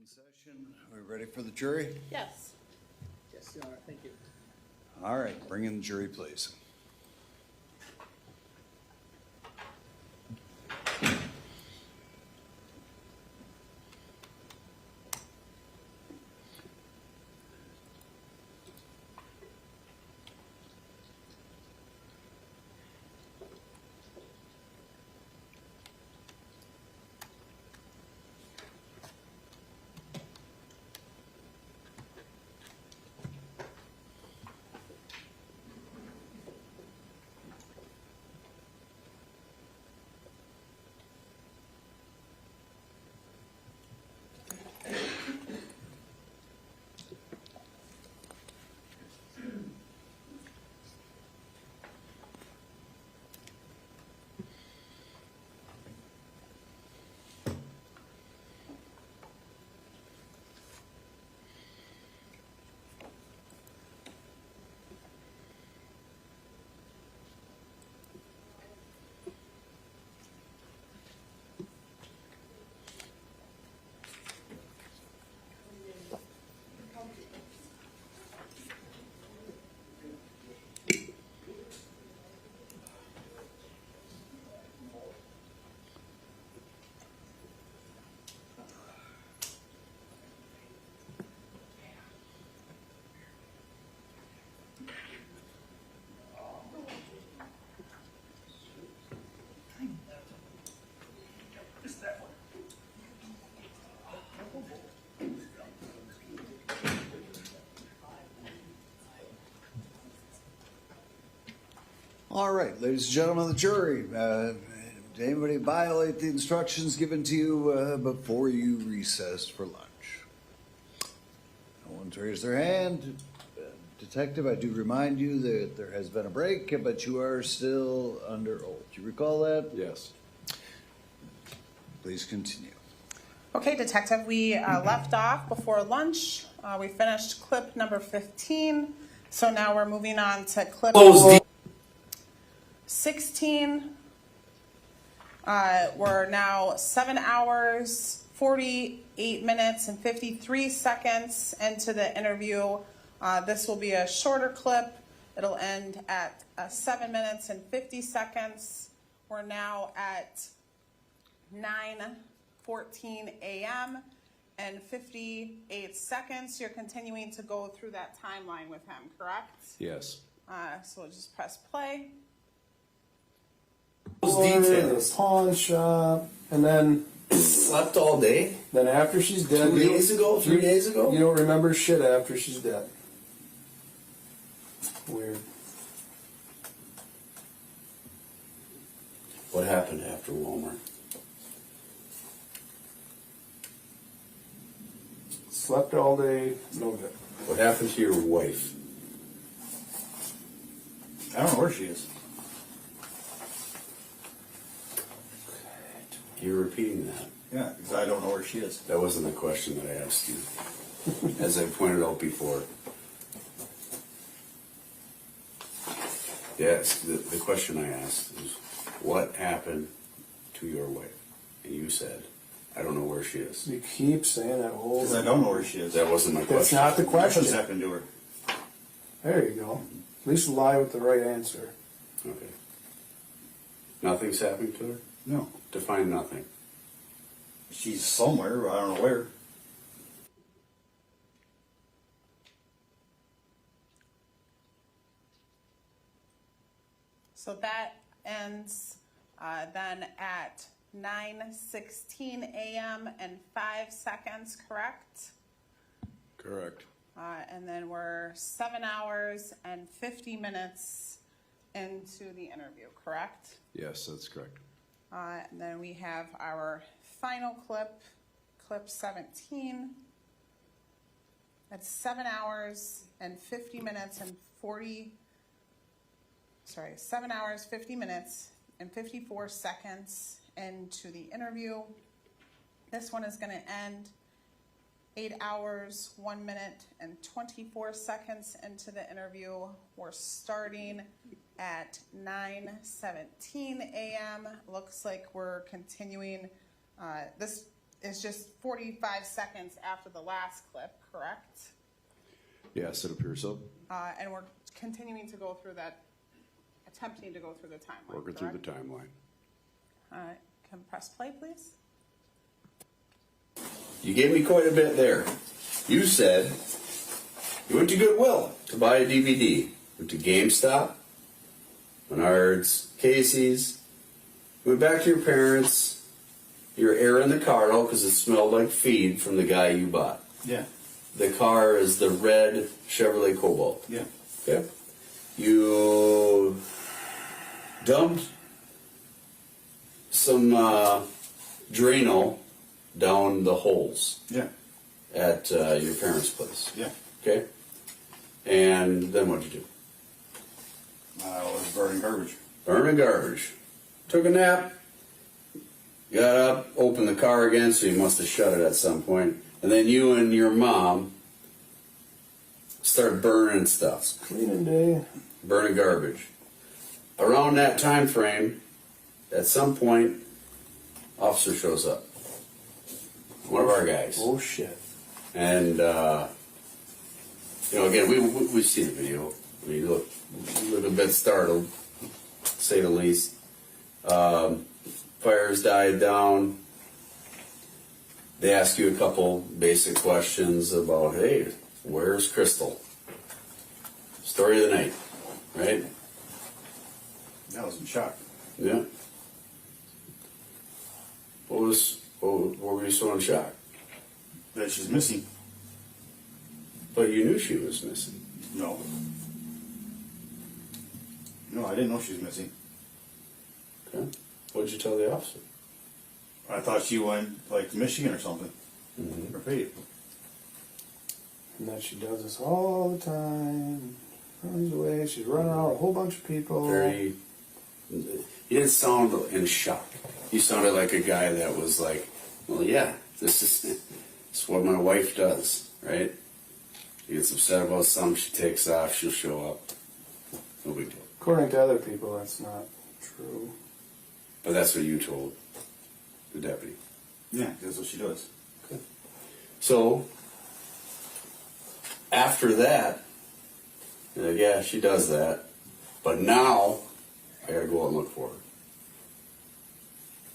Session. Are we ready for the jury? Yes. Yes, Your Honor, thank you. All right, bring in the jury, please. All right, ladies and gentlemen of the jury, did anybody violate the instructions given to you before you recessed for lunch? No one's raised their hand. Detective, I do remind you that there has been a break, but you are still under oath. Do you recall that? Yes. Please continue. Okay, Detective, we left off before lunch. We finished clip number 15. So now we're moving on to clip number 16. We're now 7 hours, 48 minutes, and 53 seconds into the interview. This will be a shorter clip. It'll end at 7 minutes and 50 seconds. We're now at 9:14 a.m. and 58 seconds. You're continuing to go through that timeline with him, correct? Yes. So we'll just press play. The pawn shop, and then Slept all day? after she's dead. 2 days ago? 3 days ago? You don't remember shit after she's dead. Weird. What happened after Walmart? Slept all day, no good. What happened to your wife? I don't know where she is. You're repeating that. Yeah, because I don't know where she is. That wasn't the question that I asked you. As I pointed out before. Yes, the question I asked is, what happened to your wife? And you said, I don't know where she is. You keep saying that whole. Because I don't know where she is. That wasn't my question. That's not the question. What's happened to her? There you go. At least lie with the right answer. Okay. Nothing's happened to her? No. Define nothing. She's somewhere, but I don't know where. So that ends then at 9:16 a.m. and 5 seconds, correct? Correct. And then we're 7 hours and 50 minutes into the interview, correct? Yes, that's correct. And then we have our final clip, clip 17. That's 7 hours and 50 minutes and 7 hours, 50 minutes and 54 seconds into the interview. This one is going to end 8 hours, 1 minute and 24 seconds into the interview. We're starting at 9:17 a.m. Looks like we're continuing. This is just 45 seconds after the last clip, correct? Yes, it appears so. And we're continuing to go through that, attempting to go through the timeline, Working through the timeline. All right, can press play, please? You gave me quite a bit there. You said you went to Goodwill to buy a DVD. Went to GameStop, Menards, Casey's. Went back to your parents. You're airing the car out because it smelled like feed from the guy you bought. Yeah. The car is the red Chevrolet Cobalt. Yeah. Okay. You dumped some Drano down the holes Yeah. at your parents' place. Yeah. Okay. And then what'd you do? I was burning garbage. Burning garbage. Took a nap. Got up, opened the car again, so you must have shut it at some point. And then you and your mom started burning stuff. Cleaning day. Burning garbage. Around that time frame, at some point, officer shows up. One of our guys. Oh shit. And, again, we see the video. We look a bit startled, to say the least. Fires died down. They ask you a couple basic questions about, hey, where's Crystal? Story of the night, right? I was in shock. Yeah. What were you so in shock? That she's missing. But you knew she was missing. No. No, I didn't know she was missing. Okay. What'd you tell the officer? I thought she went, like, to Michigan or something. Mm-hmm. Or paid. And that she does this all the time. Runs away. She's running out a whole bunch of people. You didn't sound in shock. You sounded like a guy that was like, well, yeah, this is what my wife does, right? She gets upset about something, she takes off, she'll show up. No big deal. According to other people, that's not true. But that's what you told the deputy. Yeah, that's what she does. Okay. So, after that, you're like, yeah, she does that. But now, I gotta go out and look for her.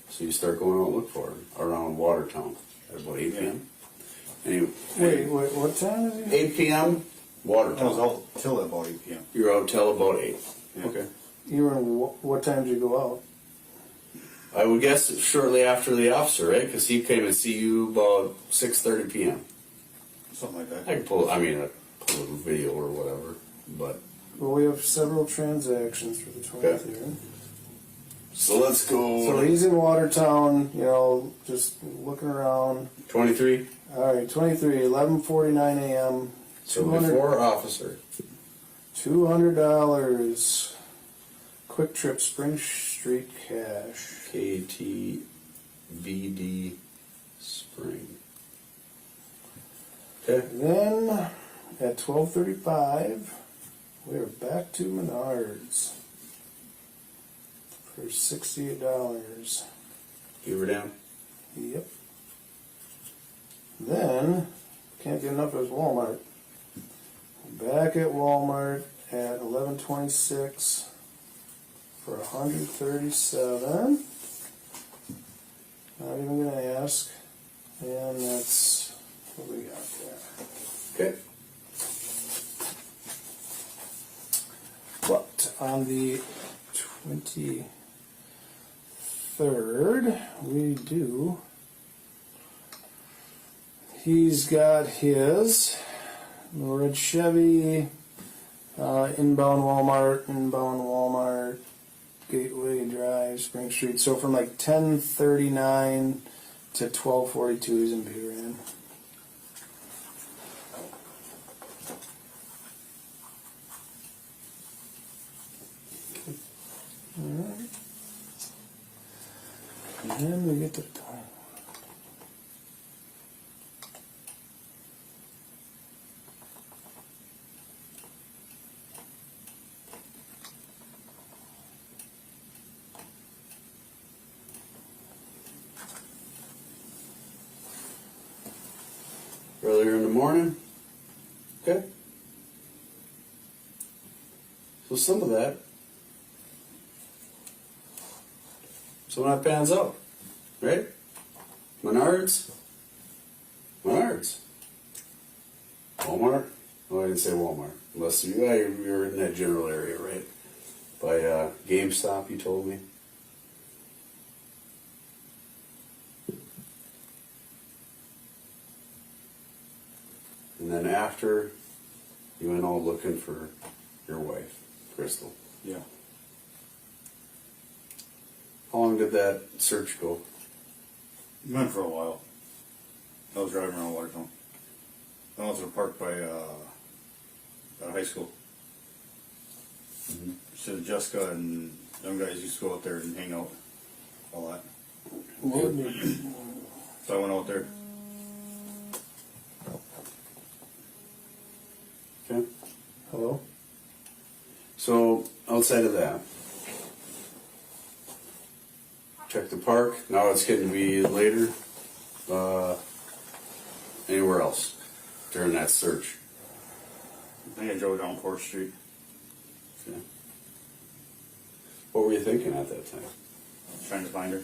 So you start going out and look for her around Watertown at about 8 p.m. Anyway, Wait, what time is it? 8 p.m. I was Watertown. out till about 8 p.m. You're out till about 8. Yeah. Okay. You were in, what time did you go out? I would guess shortly after the officer, right? Because he came and see you about 6:30 p.m. Something like that. I can pull a video or whatever, but Well, we have several transactions for the 20th Okay. here. so let's go. So he's in Watertown, just looking around. 23. All right, 23, 11:49 a.m. So before officer. $200. Quick Trip Spring Street cash. KTVD Spring. Okay. Then at 12:35, we are back to Menards for $68. You were down. Yep. Then can't get enough of Walmart. Back at Walmart at 11:26 for $137. Not even gonna ask, and that's what we got there. Okay. But on the 23rd, we do. He's got his red Chevy, inbound Walmart, Gateway Drive, Spring Street. So from like 10:39 to 12:42, he's in Buran. Alright. And then we get to the time. earlier in the morning. Okay. So some of that pans out, right? Menards. Walmart. Oh, I didn't say Walmart. Unless you're in that general area, right? By GameStop, you told me. And then after, you went all looking for your wife, Crystal. Yeah. How long did that search go? Went for a while. I was driving around Watertown. I was parked by high school. So Jessica and them guys used to go out there and hang out a lot. So I went out there. Okay. Hello? So outside of that, check the park. Now it's getting to be later. Anywhere else during that search? I think I drove down 4th Street. Okay. What were you thinking at that time? Trying to find her.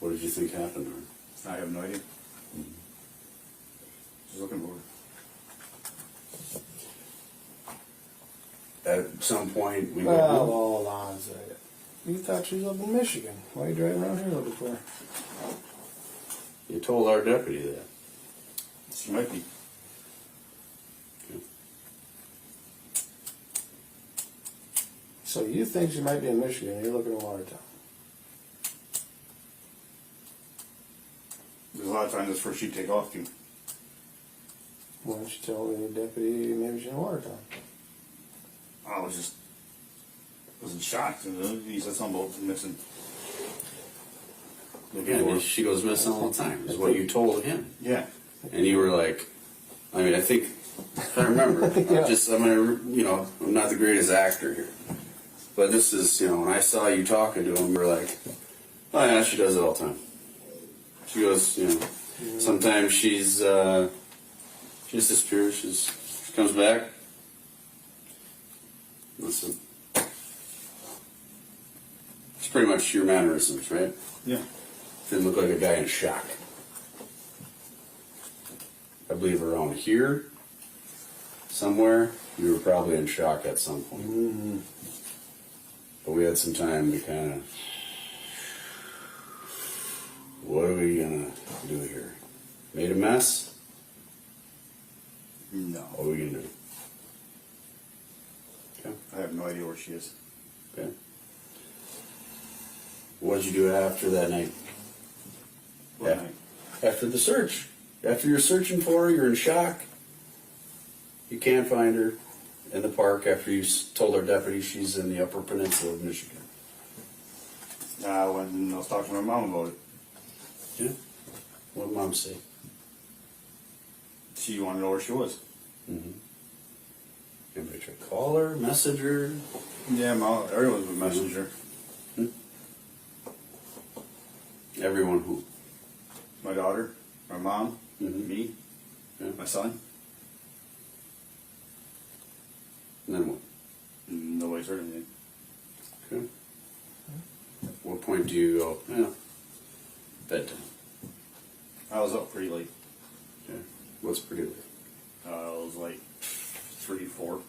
What did you think happened to her? I have no idea. Just looking for her. At some point, we Well, go. hold on a second. You thought she was up in Michigan. Why are you driving around here looking for her? You told our deputy that. She might be. So you think she might be in Michigan and you're looking in Watertown? There's a lot of times that's where she'd take off to. Why don't you tell the deputy maybe she's in Watertown? I was in shock. He said something about missing. Again, she goes missing all the time, is what you told him. Yeah. And you were like, I mean, I think, I remember, I'm not the greatest actor here. But this is, when I saw you talking to him, you were like, oh yeah, she does it all the time. She goes, sometimes she just disappears, she comes back. Listen. It's pretty much your mannerisms, right? Yeah. Didn't look like a guy in shock. I believe around here, somewhere, you were probably in shock at some point. Mm-hmm. But we had some time to kind of, what are we gonna do here? Made a mess? No. What are we gonna do? Okay. I have no idea where she is. Okay. What did you do after that night? What night? After the search. After you're searching for her, you're in shock. You can't find her in the park after you told our deputy she's in the Upper Peninsula of Michigan. I went and I was talking to my mom about it. Yeah? What did Mom say? She wanted to know where she was. Mm-hmm. Anybody try to call her, message her? Yeah, everyone would message her. Everyone who? My daughter, my mom, Mhm. me, Yeah. my son. And then what? Nobody's heard anything. Okay. At what point do you go, bedtime? I was up pretty late. Okay. What's pretty late? It was like 3, 4.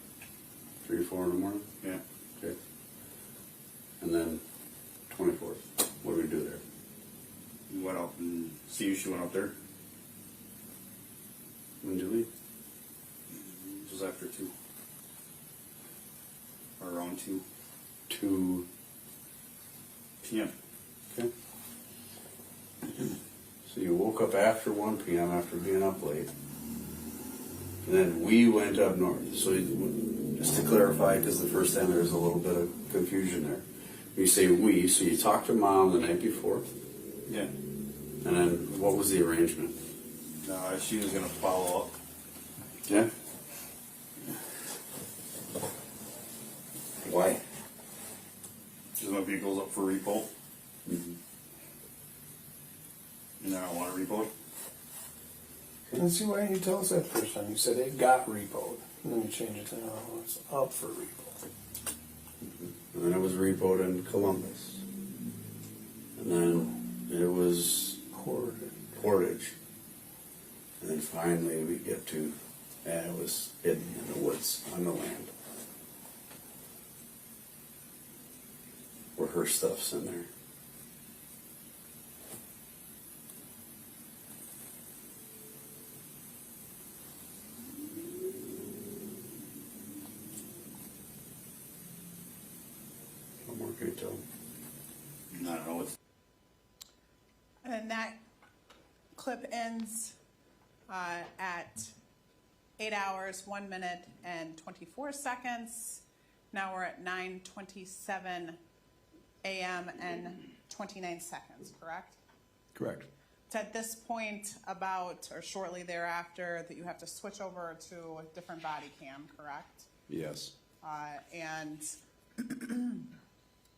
3 or 4 in the morning? Yeah. Okay. And then 24th. What do we do there? We went out and see if she went out there. When did you leave? It was after 2. Or around 2 2 p.m. Okay. So you woke up after 1 p.m. after being up late. And then we went up north. So just to clarify, because the first time there was a little bit of confusion there. You say we, so you talked to Mom the night before. Yeah. And then what was the arrangement? She was going to follow up. Yeah? Why? Because my vehicle's up for repo. Mm-hmm. And I don't want to Then see, why didn't you tell us that first time? You said it got repoed. And then you changed it to, oh, it's up for repo. And then it was repoed in Columbus. And then it was Portage. And then finally we get to, and it was hidden in the woods on the land. Where her stuff's in there. What more can you tell them? I don't know what's. And that clip ends at 8 hours, 1 minute, and 24 seconds. Now we're at 9:27 a.m. and 29 seconds, correct? Correct. It's at this point about, or shortly thereafter, that you have to switch over to a different body cam, correct? Yes. And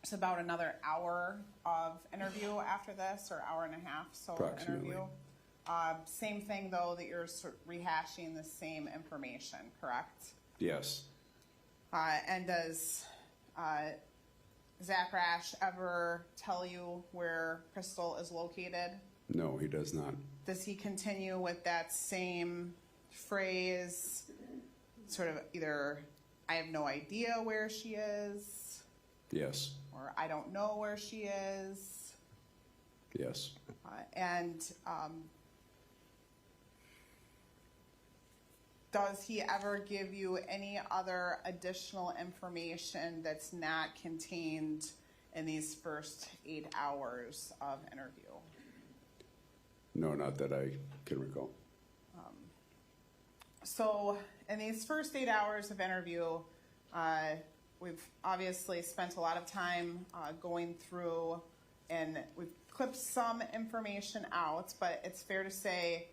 it's about another hour of interview after this, or hour and a half, so Approximately. interview. Same thing, though, that you're sort of rehashing the same information, correct? Yes. And does Zach Rasch ever tell you where Crystal is located? No, he does not. Does he continue with that same phrase, sort of either, I have no idea where she is, Yes. or I don't know where she is? Yes. And does he ever give you any other additional information that's not contained in these first 8 hours of interview? No, not that I can recall. So in these first 8 hours of interview, we've obviously spent a lot of time going through, and we've clipped some information out, but it's fair to say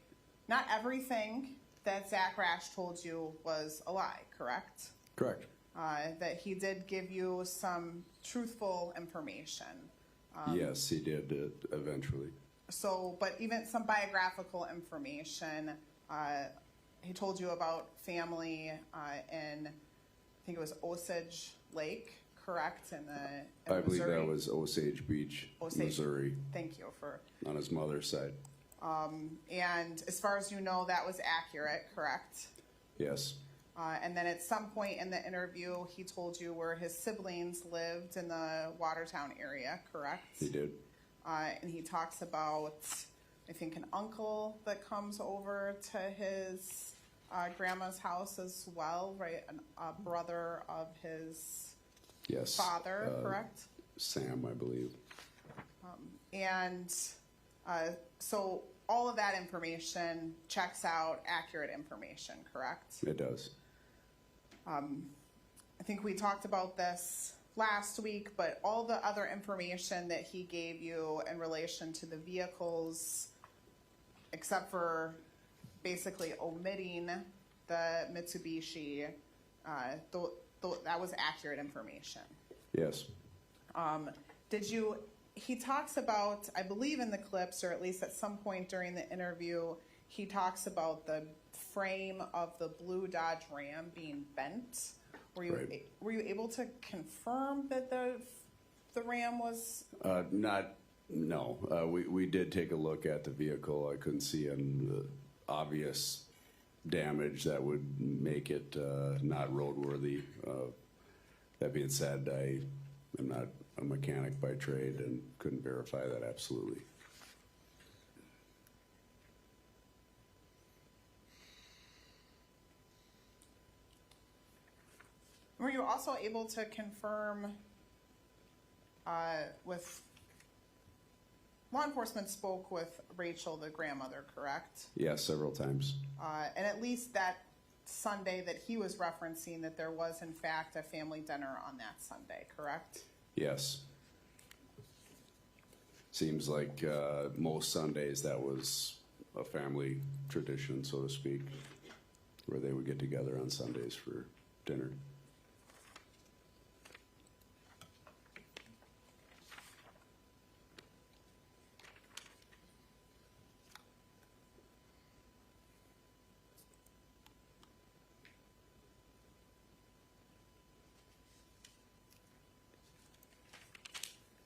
not everything that Zach Rasch told you was a lie, correct? Correct. That he did give you some truthful information. Yes, he did eventually. So, but even some biographical information, he told you about family in, I think it was Osage Lake, correct? In I believe Missouri? that was Osage Beach, Osage. Missouri, Thank you for. on his mother's side. And as far as you know, that was accurate, correct? Yes. And then at some point in the interview, he told you where his siblings lived in the Watertown area, correct? He did. And he talks about, I think, an uncle that comes over to his grandma's house as well, right? A brother of his Yes. father, correct? Sam, I believe. And so all of that information checks out accurate information, correct? It does. I think we talked about this last week, but all the other information that he gave you in relation to the vehicles, except for basically omitting the Mitsubishi, that was accurate information. Yes. He talks about, I believe in the clips, or at least at some point during the interview, he talks about the frame of the blue Dodge Ram being bent. Were you able to confirm that the Ram was? No. We did take a look at the vehicle. I couldn't see any obvious damage that would make it not roadworthy. That being said, I am not a mechanic by trade and couldn't verify that absolutely. Were you also able to confirm with law enforcement spoke with Rachel, the grandmother, correct? Yes, several times. And at least that Sunday that he was referencing, that there was in fact a family dinner on that Sunday, correct? Yes. Seems like most Sundays that was a family tradition, so to speak, where they would get together on Sundays for dinner.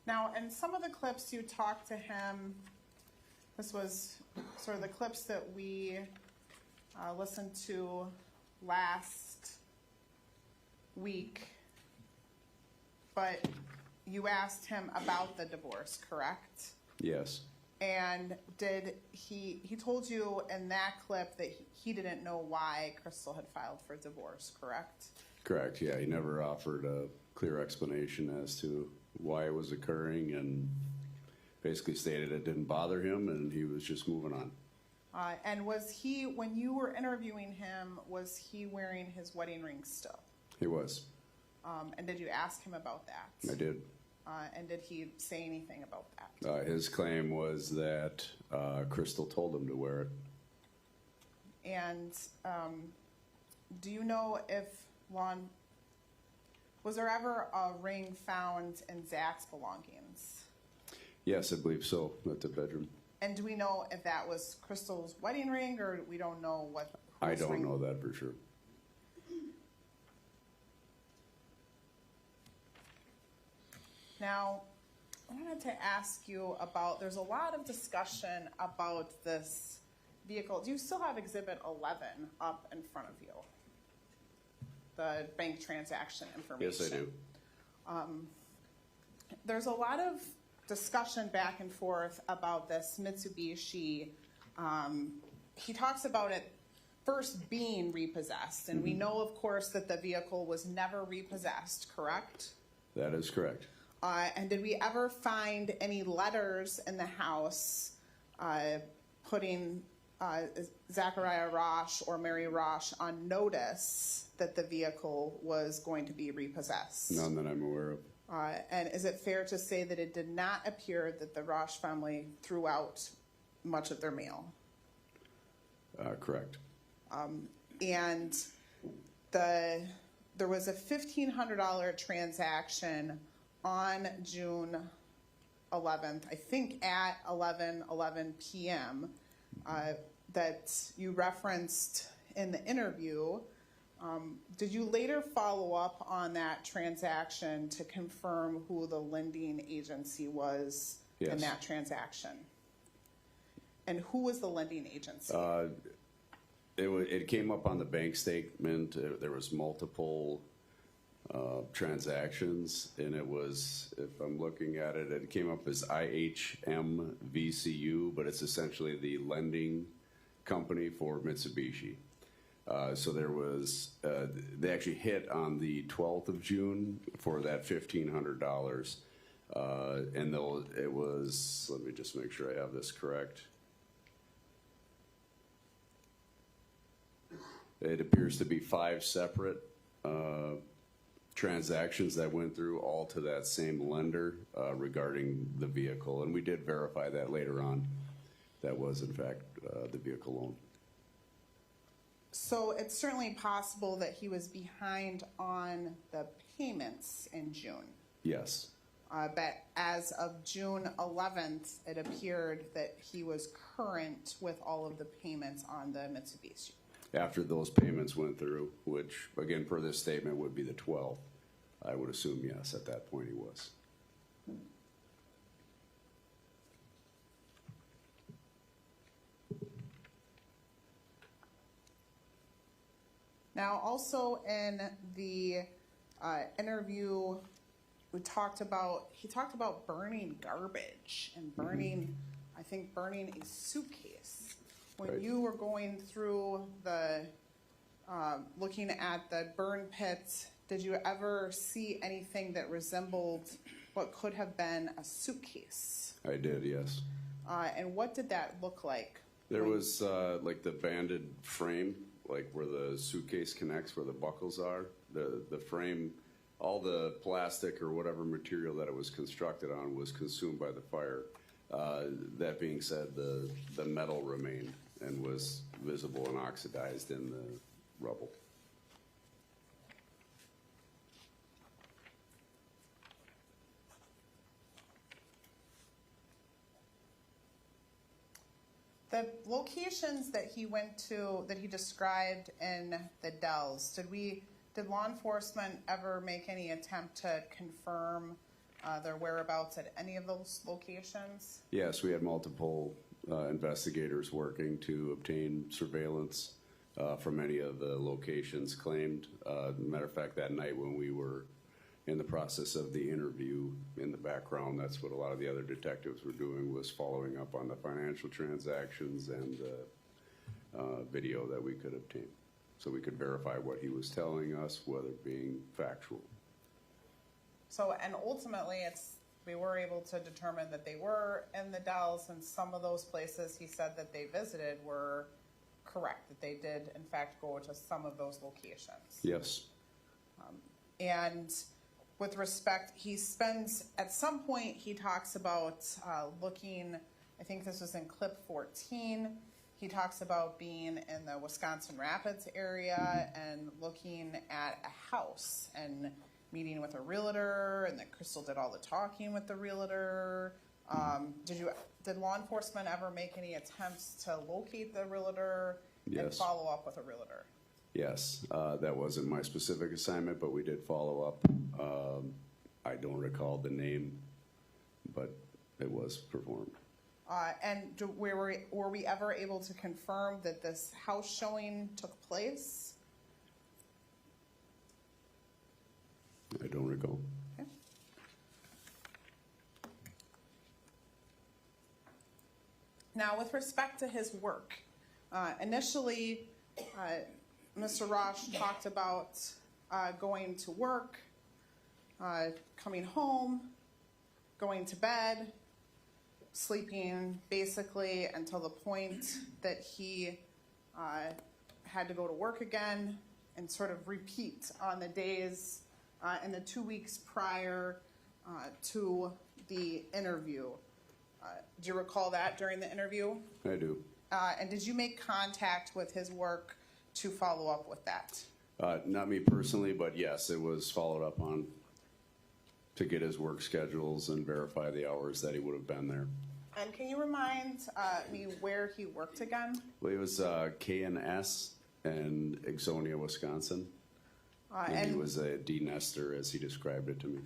Now, in some of the clips you talked to him, this was sort of the clips that we listened to last week, but you asked him about the divorce, correct? Yes. And he told you in that clip that he didn't know why Crystal had filed for divorce, correct? Correct, yeah. He never offered a clear explanation as to why it was occurring, and basically stated it didn't bother him and he was just moving on. And was he, when you were interviewing him, was he wearing his wedding ring still? He was. And did you ask him about that? I did. And did he say anything about that? His claim was that Crystal told him to wear it. And do you know if was there ever a ring found in Zach's belongings? Yes, I believe so, at the bedroom. And do we know if that was Crystal's wedding ring, or we don't know what? I don't know that for sure. Now, I wanted to ask you about, there's a lot of discussion about this vehicle. Do you still have Exhibit 11 up in front of you? The bank transaction information. Yes, I do. There's a lot of discussion back and forth about this Mitsubishi. He talks about it first being repossessed, and we know, of course, that the vehicle was never repossessed, correct? That is correct. And did we ever find any letters in the house putting Zachariah Rasch or Mary Rasch on notice that the vehicle was going to be repossessed? None that I'm aware of. And is it fair to say that it did not appear that the Rasch family threw out much of their mail? Correct. And there was a $1,500 transaction on June 11th, I think at 11:11 p.m., that you referenced in the interview. Did you later follow up on that transaction to confirm who the lending agency was in that transaction? And who was the lending agency? It came up on the bank statement. There was multiple transactions, and it was, if I'm looking at it, it came up as IHMVCU, but it's essentially the lending company for Mitsubishi. So there was, they actually hit on the 12th of June for that $1,500. And it was, let me just make sure I have this correct. It appears to be 5 separate transactions that went through all to that same lender regarding the vehicle. And we did verify that later on. That was, in fact, the vehicle loan. So it's certainly possible that he was behind on the payments in June. Yes. But as of June 11th, it appeared that he was current with all of the payments on the Mitsubishi. After those payments went through, which, again, per this statement, would be the 12th, I would assume, yes, at that point he was. Now, also in the interview, he talked about burning garbage and burning, I think, burning a suitcase. When Right. you were going through the, looking at the burn pit, did you ever see anything that resembled what could have been a suitcase? I did, yes. And what did that look like? There was like the banded frame, like where the suitcase connects, where the buckles are. The frame, all the plastic or whatever material that it was constructed on was consumed by the fire. That being said, the metal remained and was visible and oxidized in the rubble. The locations that he went to, that he described in the Dells, did law enforcement ever make any attempt to confirm their whereabouts at any of those locations? Yes, we had multiple investigators working to obtain surveillance from any of the locations claimed. Matter of fact, that night when we were in the process of the interview, in the background, that's what a lot of the other detectives were doing, was following up on the financial transactions and video that we could obtain. So we could verify what he was telling us, whether being factual. So, and ultimately, we were able to determine that they were in the Dells, and some of those places he said that they visited were correct, that they did in fact go to some of those locations. Yes. And with respect, he spends, at some point, he talks about looking, I think this was in clip 14, he talks about being in the Wisconsin Rapids area and looking at a house and meeting with a realtor, and that Crystal did all the talking with the realtor. Did law enforcement ever make any attempts to locate the realtor and Yes. follow up with a realtor? Yes, that wasn't my specific assignment, but we did follow up. I don't recall the name, but it was performed. And were we ever able to confirm that this house showing took place? I don't recall. Okay. Now, with respect to his work, initially, Mr. Rasch talked about going to work, coming home, going to bed, sleeping basically until the point that he had to go to work again, and sort of repeat on the days in the 2 weeks prior to the interview. Do you recall that during the interview? I do. And did you make contact with his work to follow up with that? Not me personally, but yes, it was followed up on to get his work schedules and verify the hours that he would have been there. And can you remind me where he worked again? Well, it was K&S in Ixonia, Wisconsin. And he was a de-nester, as he described it to me.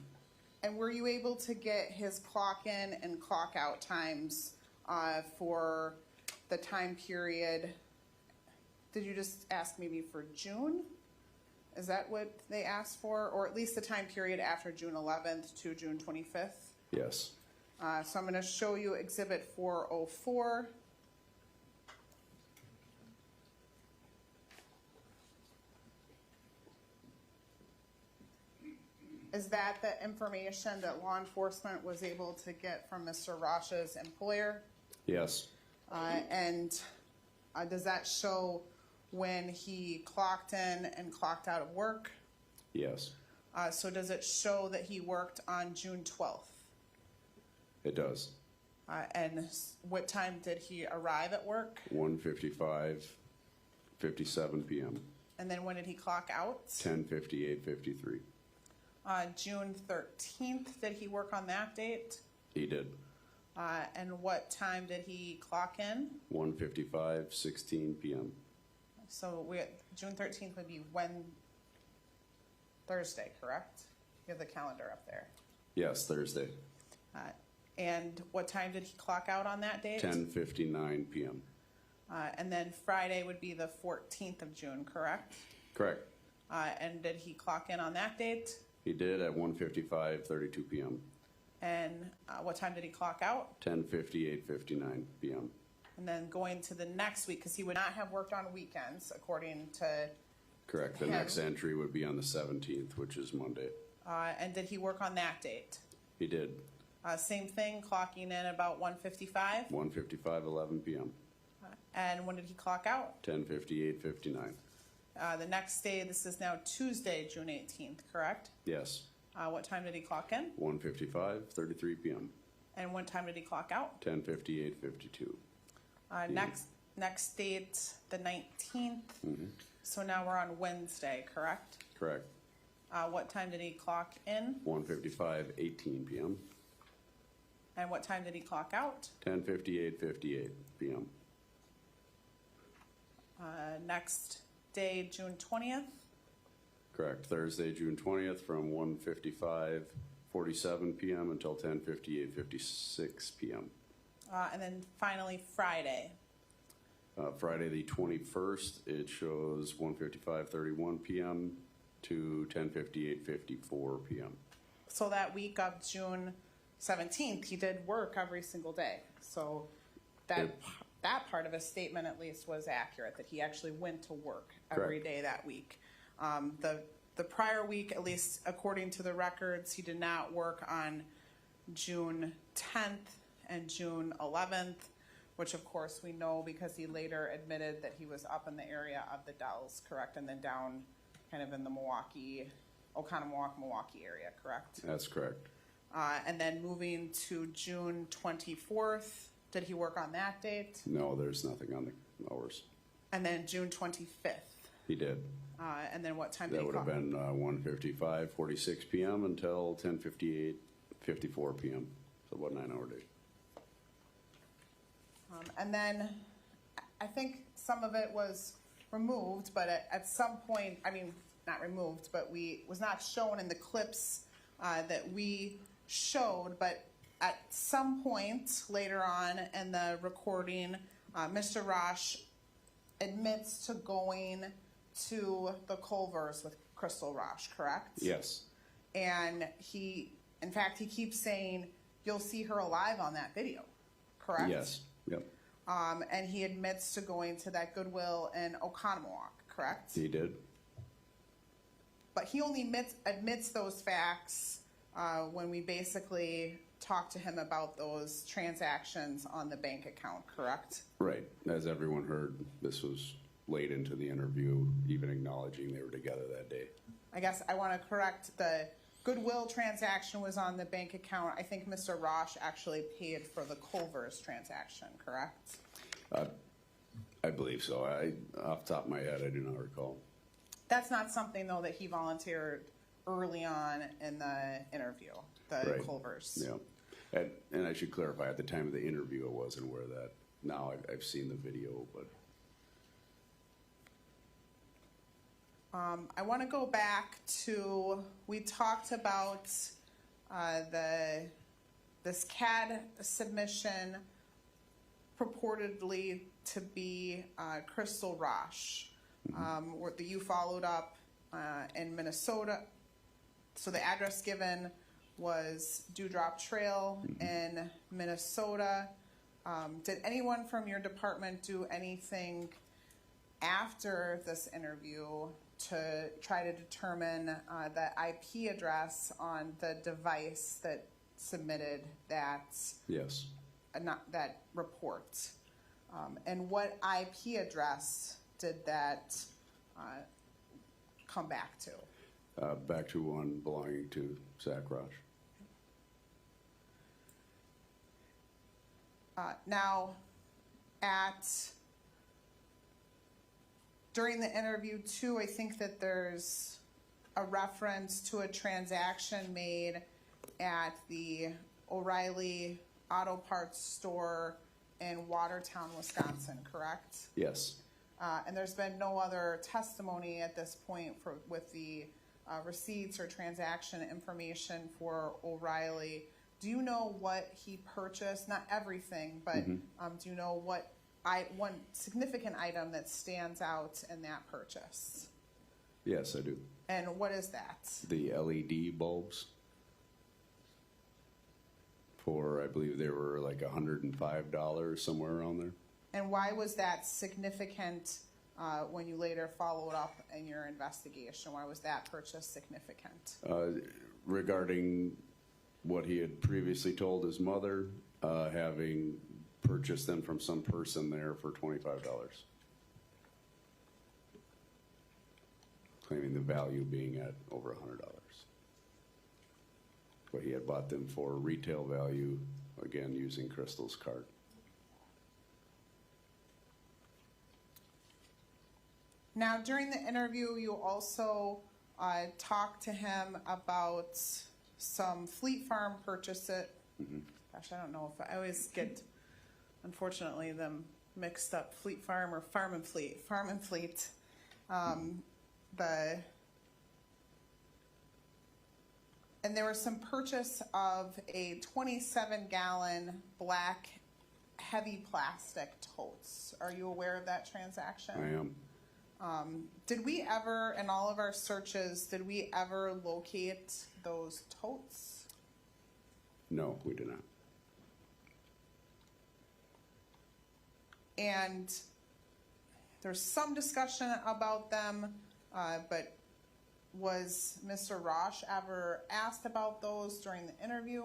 And were you able to get his clock in and clock out times for the time period? Did you just ask maybe for June? Is that what they asked for? Or at least the time period after June 11th to June 25th? Yes. So I'm going to show you Exhibit 404. Is that the information that law enforcement was able to get from Mr. Rasch's employer? Yes. And does that show when he clocked in and clocked out of work? Yes. So does it show that he worked on June 12th? It does. And what time did he arrive at work? 1:57 p.m. And then when did he clock out? 10:58:53. June 13th, did he work on that date? He did. And what time did he clock in? 1:55:16 p.m. So June 13th would be Thursday, correct? You have the calendar up there. Yes, Thursday. And what time did he clock out on that date? 10:59 p.m. And then Friday would be the 14th of June, correct? Correct. And did he clock in on that date? He did at 1:55:32 p.m. And what time did he clock out? 10:58:59 p.m. And then going to the next week, because he would not have worked on weekends, according to Correct. The him. next entry would be on the 17th, which is Monday. And did he work on that date? He did. Same thing, clocking in about 1:55. 1:55:11 p.m. And when did he clock out? 10:58:59. The next day, this is now Tuesday, June 18th, correct? Yes. What time did he clock in? 1:55:33 p.m. And what time did he clock out? 10:58:52. Next date, the 19th. So now we're on Wednesday, correct? Correct. What time did he clock in? 1:55:18 p.m. And what time did he clock out? 10:58:58 p.m. Next day, June 20th. Correct. Thursday, June 20th from 1:55:45 10:47 p.m. until 10:56 p.m. And then finally Friday. Friday the 21st, it shows 1:55:31 p.m. to 10:58:54 p.m. So that week of June 17th, he did work every single day. So that Yep. that part of his statement at least was accurate, that he actually went to work every Correct. day that week. The prior week, at least according to the records, he did not work on June 10th and June 11th, which of course we know because he later admitted that he was up in the area of the Dells, correct? And then down kind of in the Oconomowoc-Milwaukee area, correct? That's correct. And then moving to June 24th, did he work on that date? No, there's nothing on the hours. And then June 25th. He did. And then what time did That he would call? have been 1:55:46 p.m. until 10:58:54 p.m. So about a 9-hour day. And then I think some of it was removed, but at some point, I mean, not removed, but was not shown in the clips that we showed, but at some point later on in the recording, Mr. Rasch admits to going to the Culvers with Crystal Rasch, correct? Yes. And in fact, he keeps saying, you'll see her alive on that video, correct? Yes. Yep. And he admits to going to that Goodwill in Oconomowoc, correct? He did. But he only admits those facts when we basically talk to him about those transactions on the bank account, correct? Right. As everyone heard, this was late into the interview, even acknowledging they were together that day. I guess I want to correct, the Goodwill transaction was on the bank account. I think Mr. Rasch actually paid for the Culvers transaction, correct? I believe so. Off the top of my head, I do not recall. That's not something, though, that he volunteered early on in the interview, the Right. Culvers. Yeah. And I should clarify, at the time of the interview, I wasn't aware of that. Now I've seen the video, but I want to go back to, we talked about this CAD submission purportedly to be Crystal Rasch. That you followed up in Minnesota. So the address given was Dewdrop Trail in Minnesota. Did anyone from your department do anything after this interview to try to determine the IP address on the device that submitted that yes. that report? And what IP address did that come back to? Back to one belonging to Zach Rasch. Now, during the interview too, I think that there's a reference to a transaction made at the O'Reilly Auto Parts store in Watertown, Wisconsin, correct? Yes. And there's been no other testimony at this point with the receipts or transaction information for O'Reilly. Do you know what he purchased? Not everything, but do you know what one significant item that stands out in that purchase? Yes, I do. And what is that? The LED bulbs. For, I believe they were like $105, somewhere around there. And why was that significant when you later followed up in your investigation? Why was that purchase significant? Regarding what he had previously told his mother, having purchased them from some person there for $25. Claiming the value being at over $100. But he had bought them for retail value, again, using Crystal's card. Now, during the interview, you also talked to him about some Fleet Farm purchases. Gosh, I don't know if I always get, unfortunately, them mixed up. Fleet Farm or Farm and Fleet. Farm and Fleet. And there was some purchase of a 27-gallon black heavy plastic totes. Are you aware of that transaction? I am. Did we ever, in all of our searches, did we ever locate those totes? No, we did not. And there's some discussion about them, but was Mr. Rasch ever asked about those during the interview?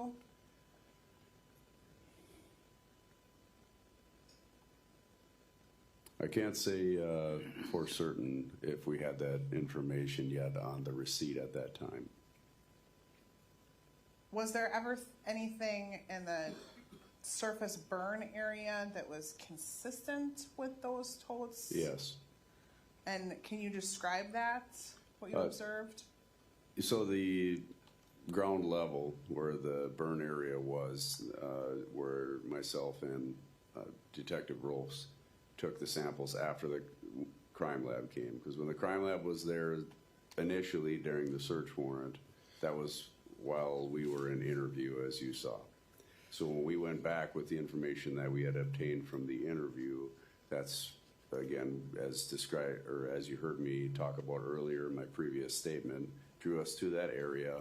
I can't say for certain if we had that information yet on the receipt at that time. Was there ever anything in the surface burn area that was consistent with those totes? Yes. And can you describe that, what you observed? So the ground level where the burn area was, where myself and Detective Rolfs took the samples after the crime lab came. Because when the crime lab was there initially during the search warrant, that was while we were in interview, as you saw. So when we went back with the information that we had obtained from the interview, that's, again, as described, or as you heard me talk about earlier in my previous statement, drew us to that area,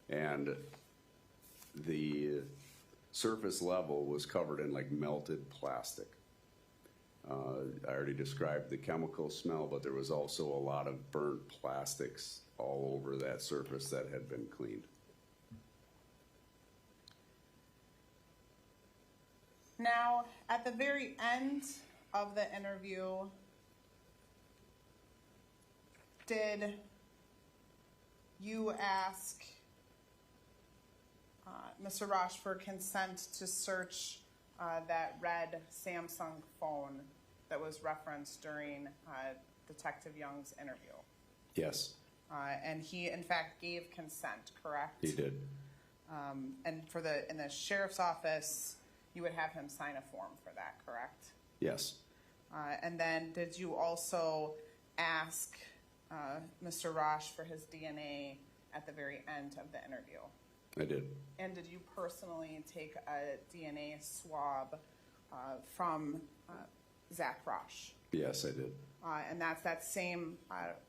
and the surface level was covered in like melted plastic. I already described the chemical smell, but there was also a lot of burnt plastics all over that surface that had been cleaned. Now, at the very end of the interview, did you ask Mr. Rasch for consent to search that red Samsung phone that was referenced during Detective Young's interview? Yes, And he, in fact, gave consent, correct? he did. And in the sheriff's office, you would have him sign a form for that, correct? Yes, And then did you also ask Mr. Rasch for his DNA at the very end of the interview? I did. And did you personally take a DNA swab from Zach Rasch? Yes, I did. And that's that same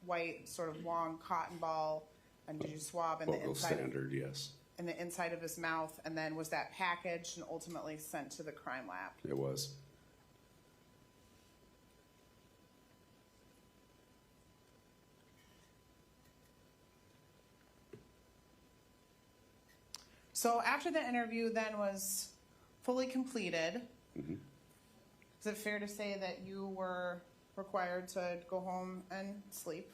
white sort of long cotton ball. And did you swab in the Local inside? standard, yes. In the inside of his mouth, and then was that packaged and ultimately sent to the crime lab? It was. So after the interview then was fully completed, is it fair to say that you were required to go home and sleep?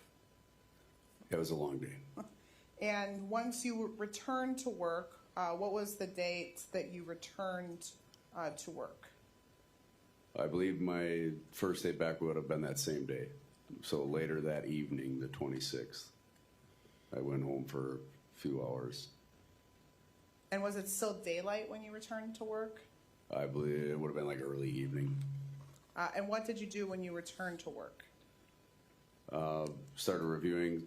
It was a long day. And once you returned to work, what was the date that you returned to work? I believe my first day back would have been that same day. So later that evening, the 26th, I went home for a few hours. And was it still daylight when you returned to work? I believe it would have been like early evening. And what did you do when you returned to work? Started reviewing,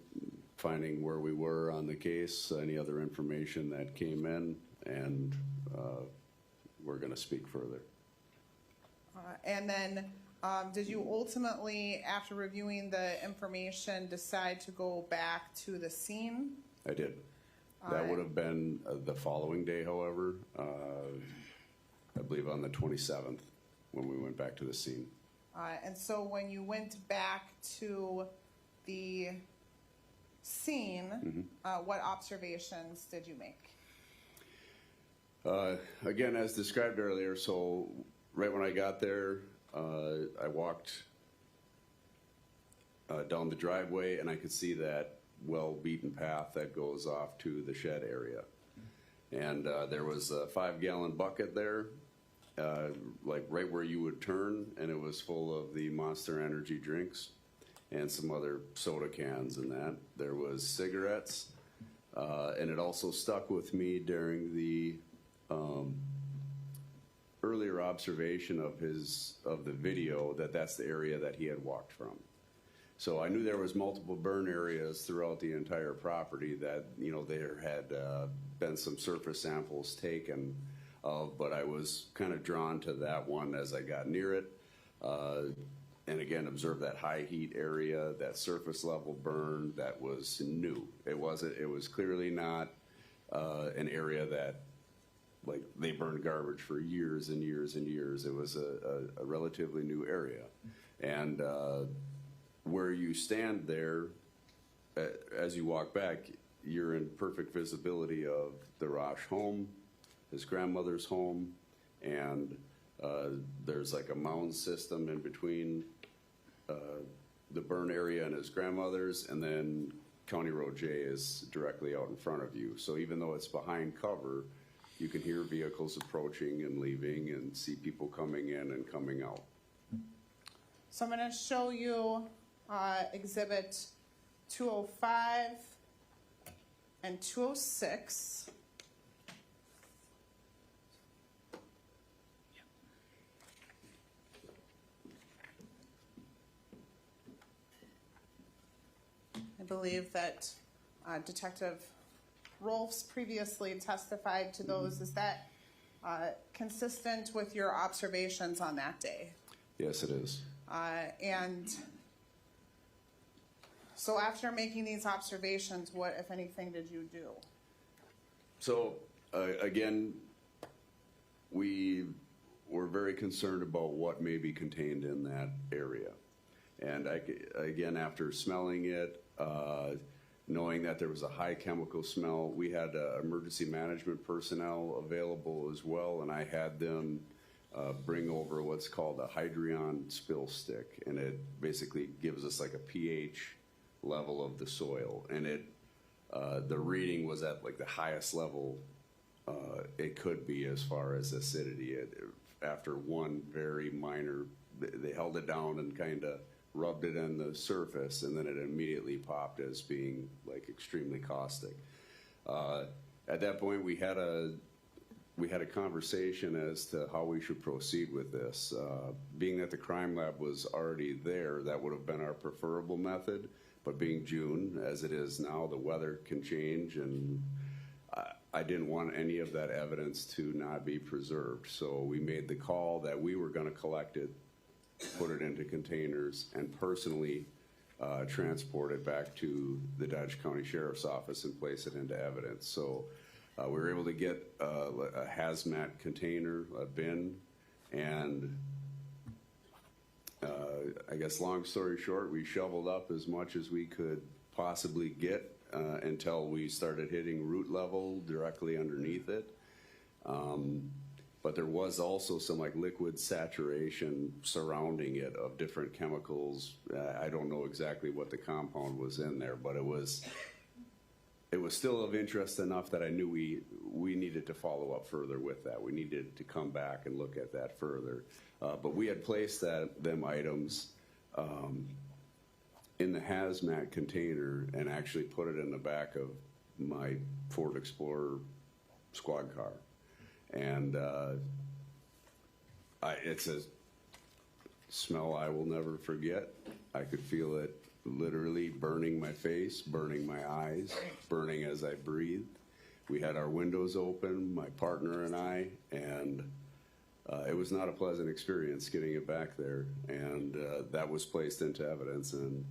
finding where we were on the case, any other information that came in, and we're going to speak further. And then did you ultimately, after reviewing the information, decide to go back to the scene? I did. That would have been the following day, however, I believe on the 27th when we went back to the scene. And so when you went back to the scene, what observations did you make? Again, as described earlier, so right when I got there, I walked down the driveway and I could see that well-beaten path that goes off to the shed area. And there was a 5-gallon bucket there, like right where you would turn, and it was full of the Monster Energy drinks and some other soda cans and that. There was cigarettes, and it also stuck with me during the earlier observation of the video that that's the area that he had walked from. So I knew there was multiple burn areas throughout the entire property that, you know, there had been some surface samples taken of, but I was kind of drawn to that one as I got near it. And again, observed that high heat area, that surface level burn that was new. It was clearly not an area that, like, they burned garbage for years and years and years. It was a relatively new area. And where you stand there, as you walk back, you're in perfect visibility of the Rasch home, his grandmother's home, and there's like a mound system in between the burn area and his grandmother's, and then County Road J is directly out in front of you. So even though it's behind cover, you can hear vehicles approaching and leaving and see people coming in and coming out. So I'm going to show you Exhibit 205 and 206. I believe that Detective Rolfs previously testified to those. Is that consistent with your observations on that day? Yes, it is. And so after making these observations, what, if anything, did you do? So, again, we were very concerned about what may be contained in that area. And again, after smelling it, knowing that there was a high chemical smell, we had emergency management personnel available as well, and I had them bring over what's called a Hydrion spill stick, and it basically gives us like a pH level of the soil, and the reading was at like the highest level it could be as far as acidity. After one very minor, they held it down and kind of rubbed it on the surface, and then it immediately popped as being like extremely caustic. At that point, we had a conversation as to how we should proceed with this. Being that the crime lab was already there, that would have been our preferable method. But being June, as it is now, the weather can change, and I didn't want any of that evidence to not be preserved. So we made the call that we were going to collect it, put it into containers, and personally transport it back to the Dodge County Sheriff's Office and place it into evidence. So we were able to get a hazmat container, a bin, and I guess long story short, we shoveled up as much as we could possibly get until we started hitting root level directly underneath it. But there was also some like liquid saturation surrounding it of different chemicals. I don't know exactly what the compound was in there, but it was still of interest enough that I knew we needed to follow up further with that. We needed to come back and look at that further. But we had placed them items in the hazmat container and actually put it in the back of my Ford Explorer squad car. And it's a smell I will never forget. I could feel it literally burning my face, burning my eyes, burning as I breathed. We had our windows open, my partner and I, and it was not a pleasant experience getting it back there. And that was placed into evidence, and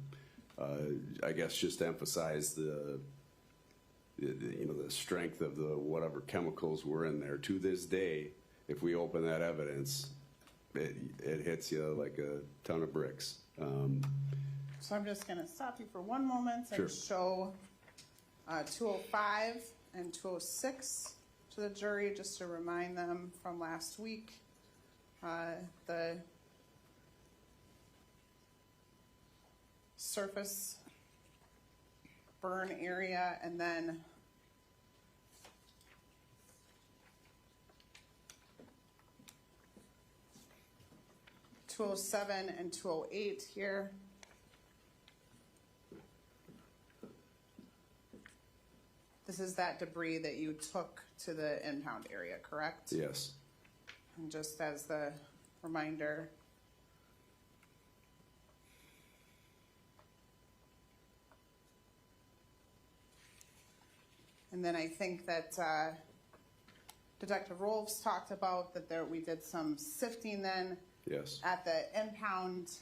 I guess just to emphasize the strength of the whatever chemicals were in there. To this day, if we open that evidence, it hits you like a ton of bricks. So I'm just going to stop you for one moment and Sure. show 205 and 206 to the jury, just to remind them from last week. The surface burn area, and then (207) and 208 here. This is that debris that you took to the impound area, correct? Yes. And just as the reminder, And then I think that Detective Rolfs talked about that we did some sifting then Yes. at the impound,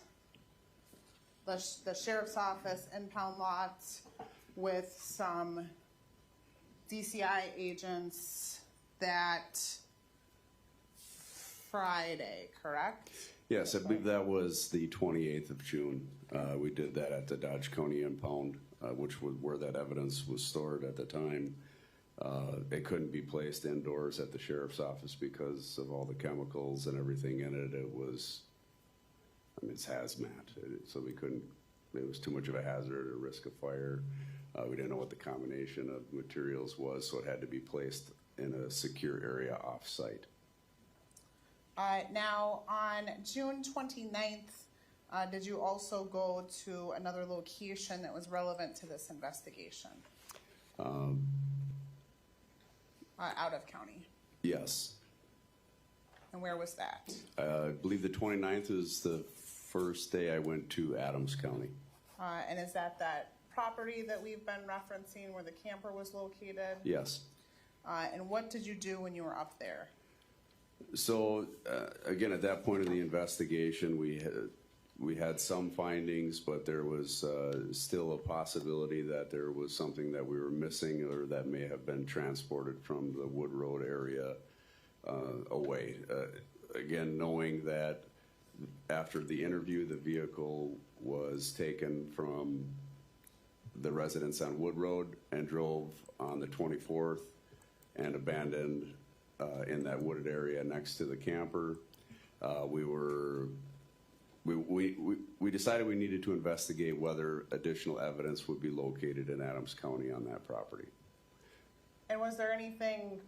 the sheriff's office impound lot with some DCI agents that Friday, correct? Yes, I believe that was the 28th of June. We did that at the Dodge County impound, which was where that evidence was stored at the time. It couldn't be placed indoors at the sheriff's office because of all the chemicals and everything in it. It was, I mean, it's hazmat, so we couldn't, it was too much of a hazard, a risk of fire. We didn't know what the combination of materials was, so it had to be placed in a secure area off-site. Now, on June 29th, did you also go to another location that was relevant to this investigation? Out of county. Yes. And where was that? I believe the 29th is the first day I went to Adams County. And is that property that we've been referencing where the camper was located? Yes. And what did you do when you were up there? So, again, at that point in the investigation, we had some findings, but there was still a possibility that there was something that we were missing or that may have been transported from the Wood Road area away. Again, knowing that after the interview, the vehicle was taken from the residence on Wood Road and drove on the 24th and abandoned in that wooded area next to the camper. We decided we needed to investigate whether additional evidence would be located in Adams County on that property. And was there anything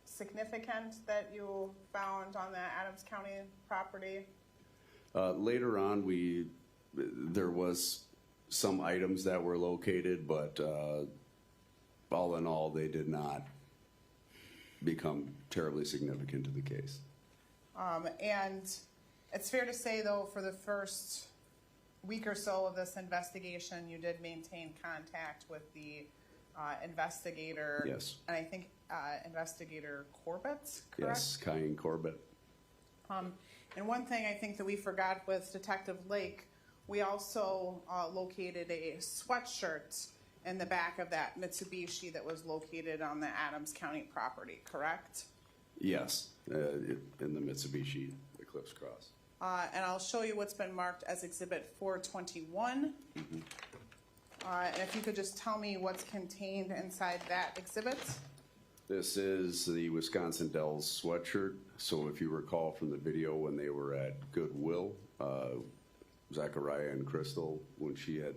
significant that you found on the Adams County property? Later on, there was some items that were located, but all in all, they did not become terribly significant to the case. And it's fair to say, though, for the first week or so of this investigation, you did maintain contact with the investigator. Yes. And I think Investigator Corbett, correct? Yes, Kyan Corbett. And one thing I think that we forgot with Detective Lake, we also located a sweatshirt in the back of that Mitsubishi that was located on the Adams County property, correct? Yes, in the Mitsubishi Eclipse Cross. And I'll show you what's been marked as Exhibit 421. And if you could just tell me what's contained inside that exhibit. This is the Wisconsin Dells sweatshirt. So if you recall from the video when they were at Goodwill, Zachariah and Crystal, when she had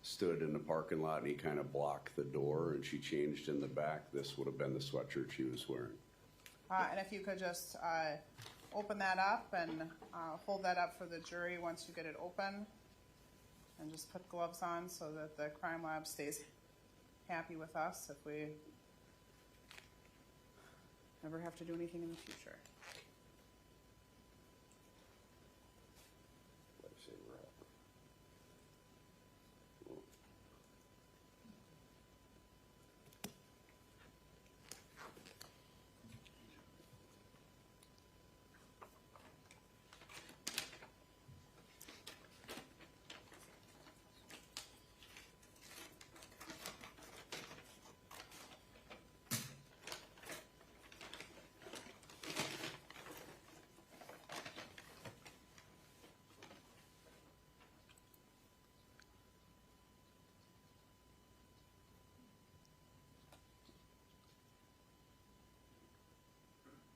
stood in the parking lot and he kind of blocked the door and she changed in the back, this would have been the sweatshirt she was wearing. And if you could just open that up and hold that up for the jury once you get it open. And just put gloves on so that the crime lab stays happy with us if we never have to do anything in the future.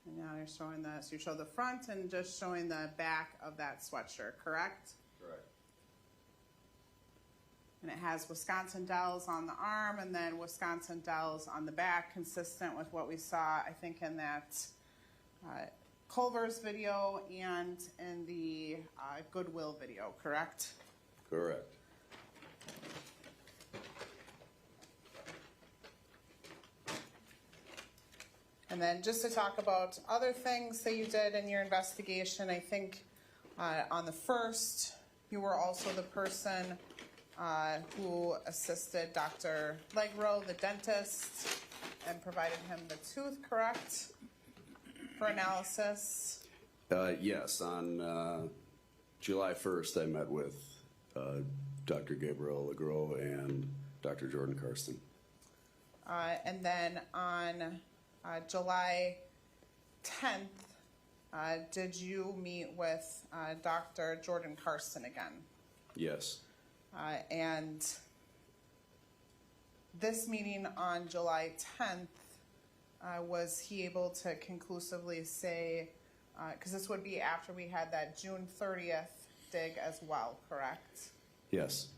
And now you're showing the, so you show the front and just showing the back of that sweatshirt, correct? Correct. And it has Wisconsin Dells on the arm and then Wisconsin Dells on the back, consistent with what we saw, I think, in that Culver's video and in the Goodwill video, correct? Correct. And then just to talk about other things that you did in your investigation, I think on the first, you were also the person who assisted Dr. Legro, the dentist, and provided him the tooth, correct, for analysis? Yes, on July 1st, I met with Dr. Gabriel Legros and Dr. Jordan Karsten. And then on July 10th, did you meet with Dr. Jordan Karsten again? Yes. And this meeting on July 10th, was he able to conclusively say, because this would be after we had that June 30th dig as well, correct? Yes.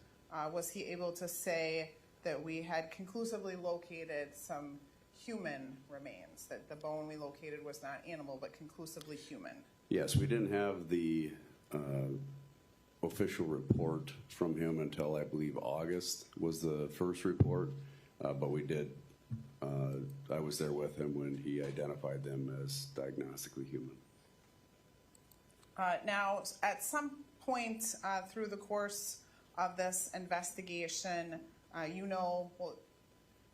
Was he able to say that we had conclusively located some human remains, that the bone we located was not animal but conclusively human? Yes, we didn't have the official report from him until I believe August was the first report, but we did. I was there with him when he identified them as diagnostically human. Now, at some point through the course of this investigation, you know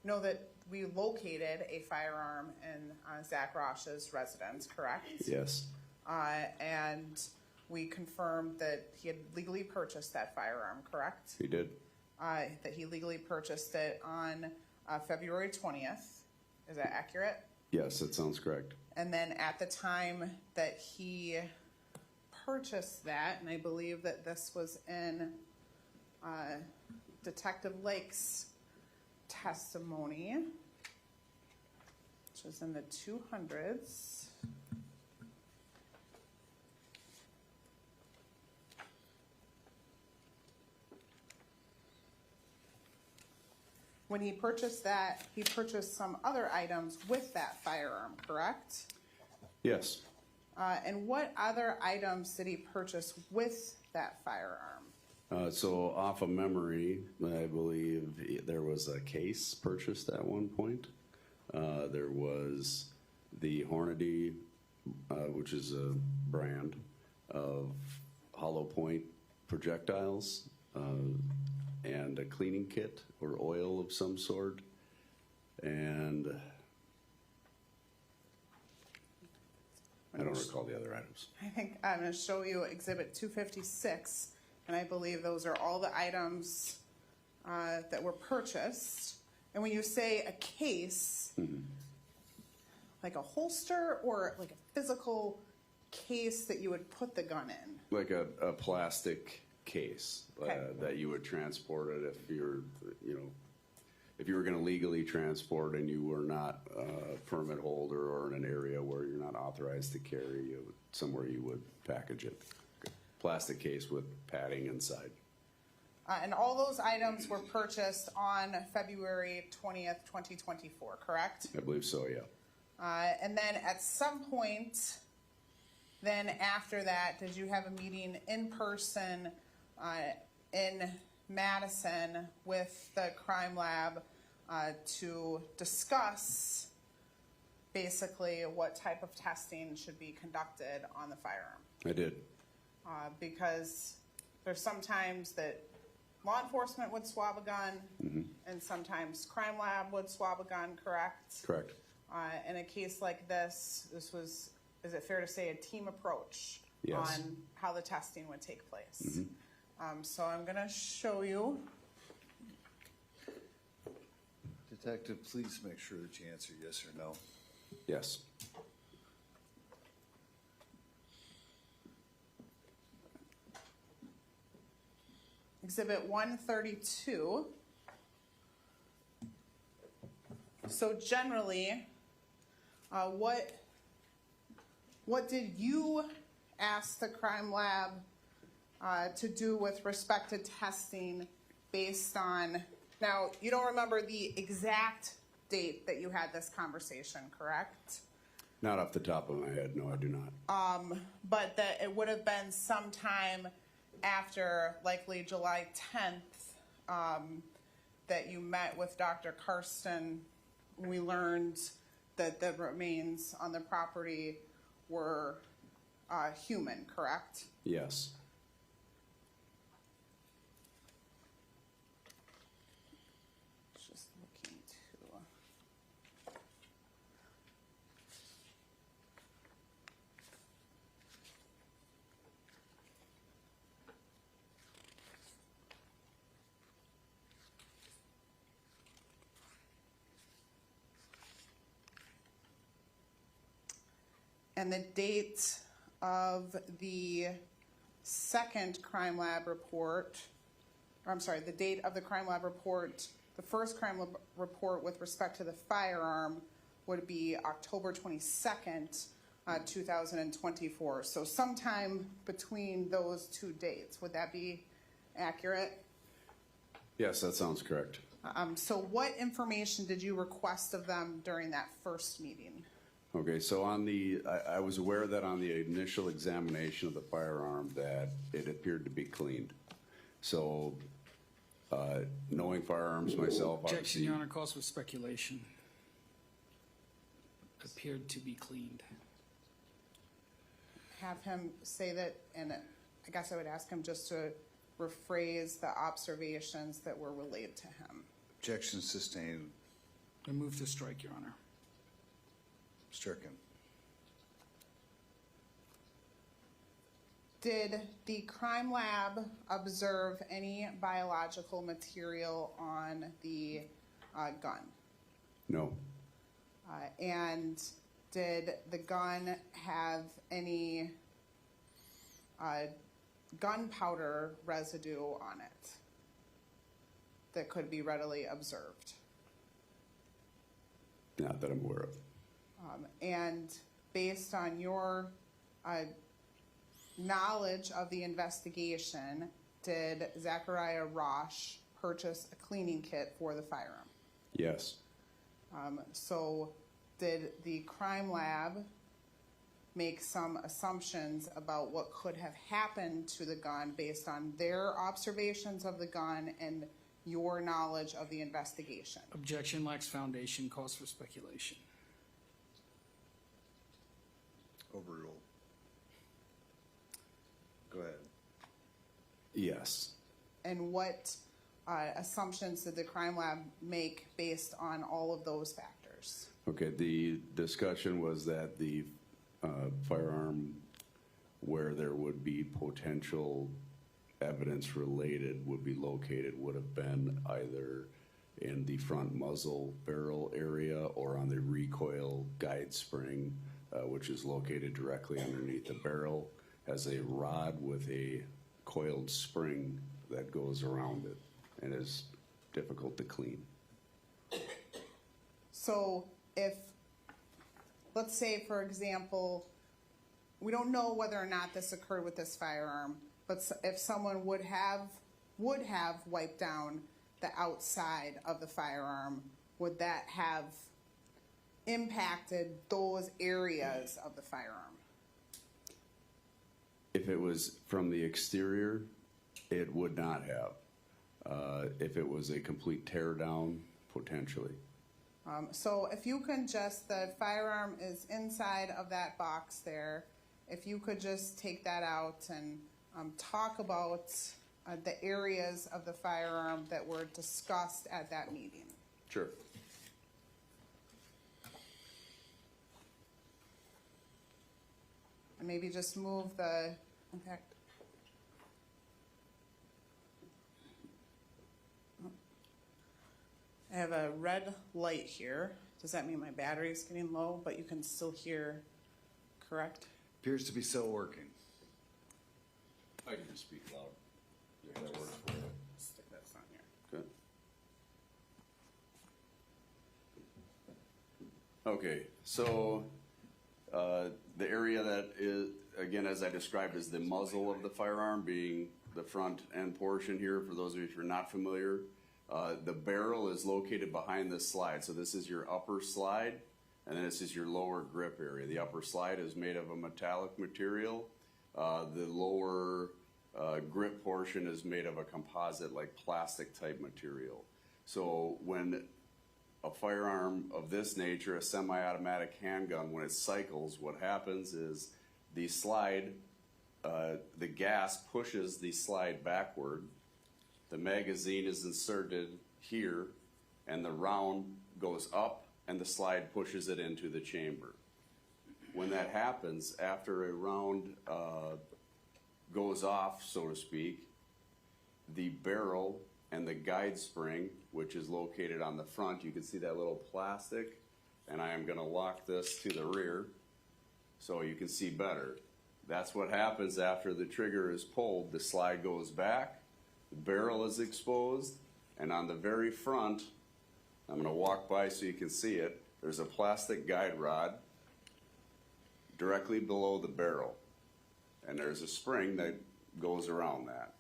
that we located a firearm in Zach Rasch's residence, correct? Yes. And we confirmed that he had legally purchased that firearm, correct? He did. That he legally purchased it on February 20th. Is that accurate? Yes, that sounds correct. And then at the time that he purchased that, and I believe that this was in Detective Lake's testimony, which was in the 200s. When he purchased that, he purchased some other items with that firearm, correct? Yes. And what other items did he purchase with that firearm? So off of memory, I believe there was a case purchased at one point. There was the Hornady, which is a brand of hollow point projectiles, and a cleaning kit or oil of some sort. And I don't recall the other items. I think I'm going to show you Exhibit 256, and I believe those are all the items that were purchased. And when you say a case, like a holster or like a physical case that you would put the gun in? Like a plastic case that you would transport it if you're, if you were going to legally transport and you were not a permit holder or in an area where you're not authorized to carry, somewhere you would package it. Plastic case with padding inside. And all those items were purchased on February 20th, 2024, correct? I believe so, yeah. And then at some point, then after that, did you have a meeting in person in Madison with the crime lab to discuss basically what type of testing should be conducted on the firearm? I did. Because there's sometimes that law enforcement would swab a gun, and sometimes crime lab would swab a gun, correct? Correct. In a case like this was, is it fair to say, a team approach Yes. on how the testing would take place? So I'm going to show you. Detective, please make sure that you answer yes or no. Yes. Exhibit 132. So generally, what did you ask the crime lab to do with respect to testing based on, now you don't remember the exact date that you had this conversation, correct? Not off the top of my head, no, I do not. But that it would have been sometime after, likely July 10th, that you met with Dr. Karsten. We learned that the remains on the property were human, correct? Yes. Just looking to. And the date of the second crime lab report, or I'm sorry, the date of the crime lab report, the first crime lab report with respect to the firearm would be October 22nd, 2024. So sometime between those two dates, would that be accurate? Yes, that sounds correct. So what information did you request of them during that first meeting? Okay, so I was aware that on the initial examination of the firearm that it appeared to be cleaned. So, knowing firearms myself, Objection, obviously. Your Honor, calls for speculation. Appeared to be cleaned. Have him say that, and I guess I would ask him just to rephrase the observations that were relayed to him. Objection sustained. I move to strike, Your Honor. Stricken. Did the crime lab observe any biological material on the gun? No. And did the gun have any gunpowder residue on it that could be readily observed? Not that I'm aware of. And based on your knowledge of the investigation, did Zachariah Rasch purchase a cleaning kit for the firearm? Yes. So did the crime lab make some assumptions about what could have happened to the gun based on their observations of the gun and your knowledge of the investigation? Objection lacks foundation, calls for speculation. Overruled. Go ahead. Yes. And what assumptions did the crime lab make based on all of those factors? Okay, the discussion was that the firearm where there would be potential evidence related would be located would have been either in the front muzzle barrel area or on the recoil guide spring, which is located directly underneath the barrel, has a rod with a coiled spring that goes around it and is difficult to clean. So if, let's say, for example, we don't know whether or not this occurred with this firearm, but if someone would have wiped down the outside of the firearm, would that have impacted those areas of the firearm? If it was from the exterior, it would not have. If it was a complete tear down, potentially. So if you can just, the firearm is inside of that box there, if you could just take that out and talk about the areas of the firearm that were discussed at that meeting. Sure. And maybe just move the impact. I have a red light here. Does that mean my battery is getting low, but you can still hear, correct? Appears to be still working. I can just speak loud. If that works for you. Stick that on here. Good. Okay, so the area that is, again, as I described, is the muzzle of the firearm, being the front end portion here. For those of you who are not familiar, the barrel is located behind this slide. So this is your upper slide, and then this is your lower grip area. The upper slide is made of a metallic material. The lower grip portion is made of a composite, like plastic type material. So when a firearm of this nature, a semi-automatic handgun, when it cycles, what happens is the slide, the gas pushes the slide backward. The magazine is inserted here, and the round goes up and the slide pushes it into the chamber. When that happens, after a round goes off, so to speak, the barrel and the guide spring, which is located on the front, you can see that little plastic, and I am going to lock this to the rear so you can see better. That's what happens after the trigger is pulled. The slide goes back, the barrel is exposed, and on the very front, I'm going to walk by so you can see it, there's a plastic guide rod directly below the barrel, and there's a spring that goes around that.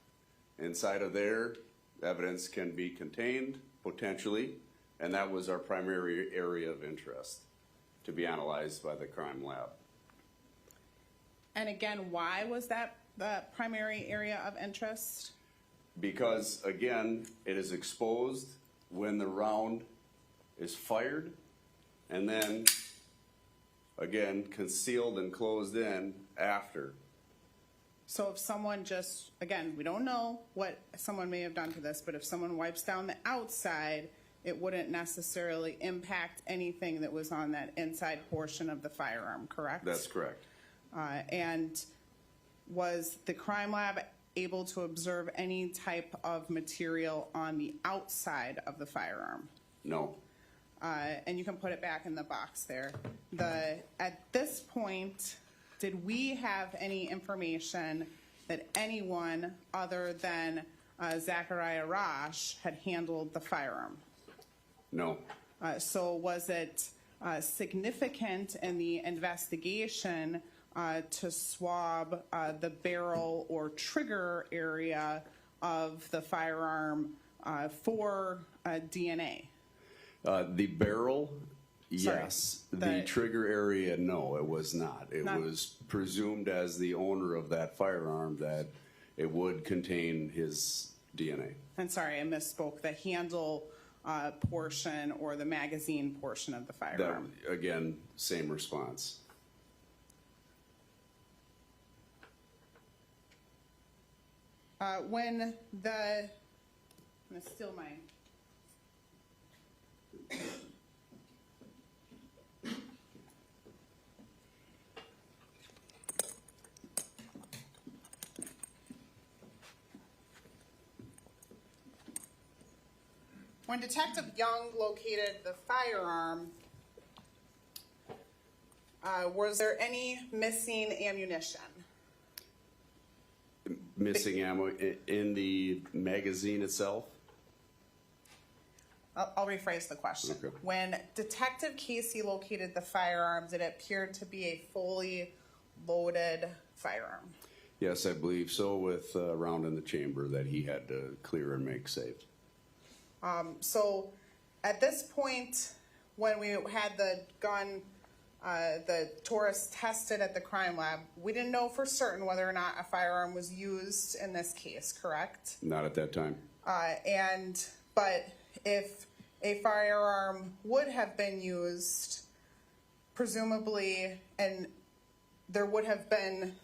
Inside of there, evidence can be contained, potentially, and that was our primary area of interest to be analyzed by the crime lab. And again, why was that the primary area of interest? Because, again, it is exposed when the round is fired, and then, again, concealed and closed in after. So if someone just, again, we don't know what someone may have done to this, but if someone wipes down the outside, it wouldn't necessarily impact anything that was on that inside portion of the firearm, correct? That's correct. And was the crime lab able to observe any type of material on the outside of the firearm? No. And you can put it back in the box there. At this point, did we have any information that anyone other than Zachariah Rasch had handled the firearm? No. So was it significant in the investigation to swab the barrel or trigger area of the firearm for DNA? The barrel, yes. Sorry, The trigger area, no, it was not. It was presumed as the owner of that firearm that it would contain his DNA. And sorry, I misspoke. The handle portion or the magazine portion of the firearm. That, again, same response. When I'm going to steal my. When Detective Young located the firearm, was there any missing ammunition? Missing ammo in the magazine itself? I'll rephrase the question. Okay. When Detective Casey located the firearms, it appeared to be a fully loaded firearm. Yes, I believe so, with a round in the chamber that he had to clear and make safe. So at this point, when we had the gun, the Taurus tested at the crime lab, we didn't know for certain whether or not a firearm was used in this case, correct? Not at that time. But if a firearm would have been used, presumably, and there would have been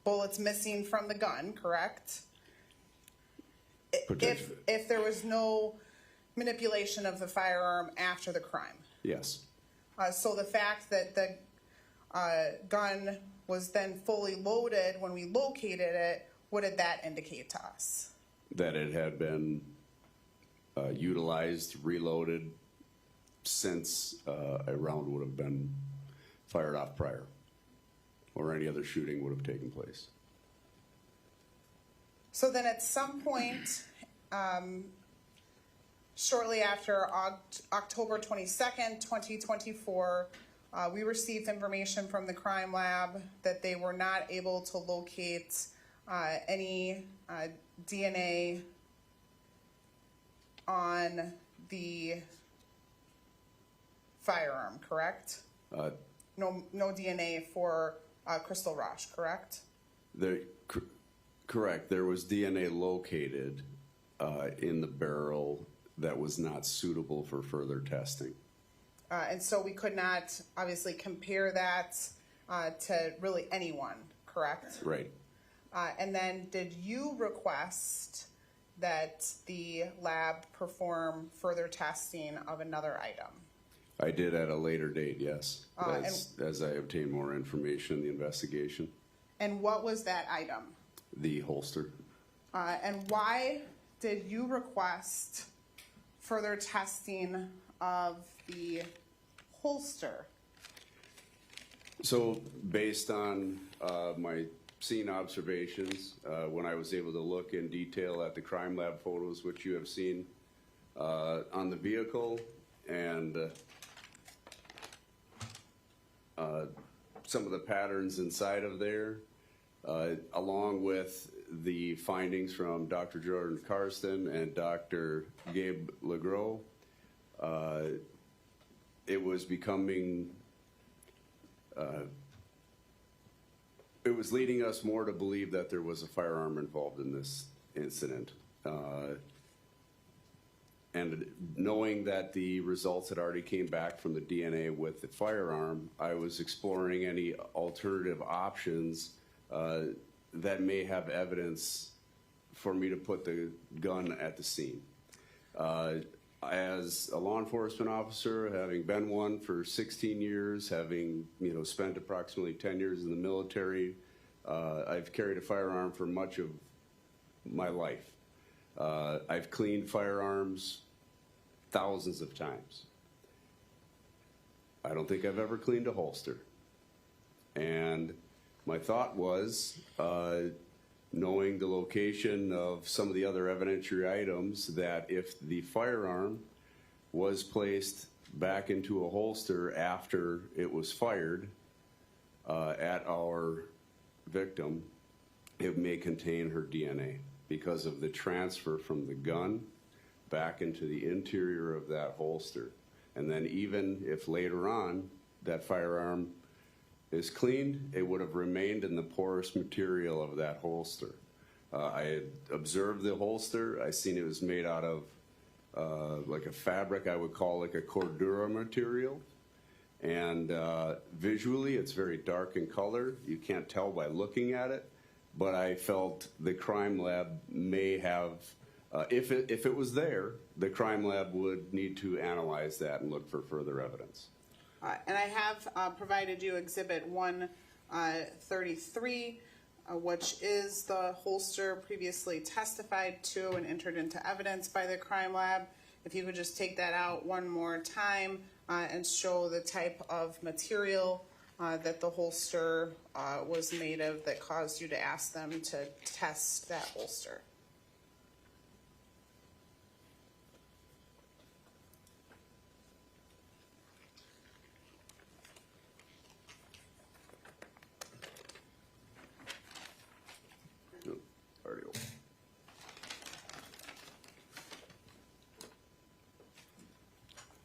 bullets missing from the gun, correct? Potentially. If there was no manipulation of the firearm after the crime. Yes. So the fact that the gun was then fully loaded when we located it, what did that indicate to us? That it had been utilized, reloaded, since a round would have been fired off prior, or any other shooting would have taken place. So then at some point, shortly after October 22nd, 2024, we received information from the crime lab that they were not able to locate any DNA on the firearm, correct? No DNA for Crystal Rasch, correct? Correct. There was DNA located in the barrel that was not suitable for further testing. And so we could not obviously compare that to really anyone, correct? Right. And then did you request that the lab perform further testing of another item? I did at a later date, yes, Uh, as I obtained more information in the investigation. And what was that item? The holster. And why did you request further testing of the holster? So based on my scene observations, when I was able to look in detail at the crime lab photos, which you have seen on the vehicle, and some of the patterns inside of there, along with the findings from Dr. Jordan Karsten and Dr. Gabe Legros, it was becoming, it was leading us more to believe that there was a firearm involved in this incident. And knowing that the results had already came back from the DNA with the firearm, I was exploring any alternative options that may have evidence for me to put the gun at the scene. As a law enforcement officer, having been one for 16 years, having spent approximately 10 years in the military, I've carried a firearm for much of my life. I've cleaned firearms thousands of times. I don't think I've ever cleaned a holster. And my thought was, knowing the location of some of the other evidentiary items, that if the firearm was placed back into a holster after it was fired at our victim, it may contain her DNA because of the transfer from the gun back into the interior of that holster. And then even if later on that firearm is cleaned, it would have remained in the porous material of that holster. I had observed the holster. I seen it was made out of like a fabric I would call like a cordura material. And visually it's very dark in color. You can't tell by looking at it. But I felt the crime lab may have, if it was there, the crime lab would need to analyze that and look for further evidence. And I have provided you Exhibit 133, which is the holster previously testified to and entered into evidence by the crime lab. If you could just take that out one more time and show the type of material that the holster was made of that caused you to ask them to test that holster.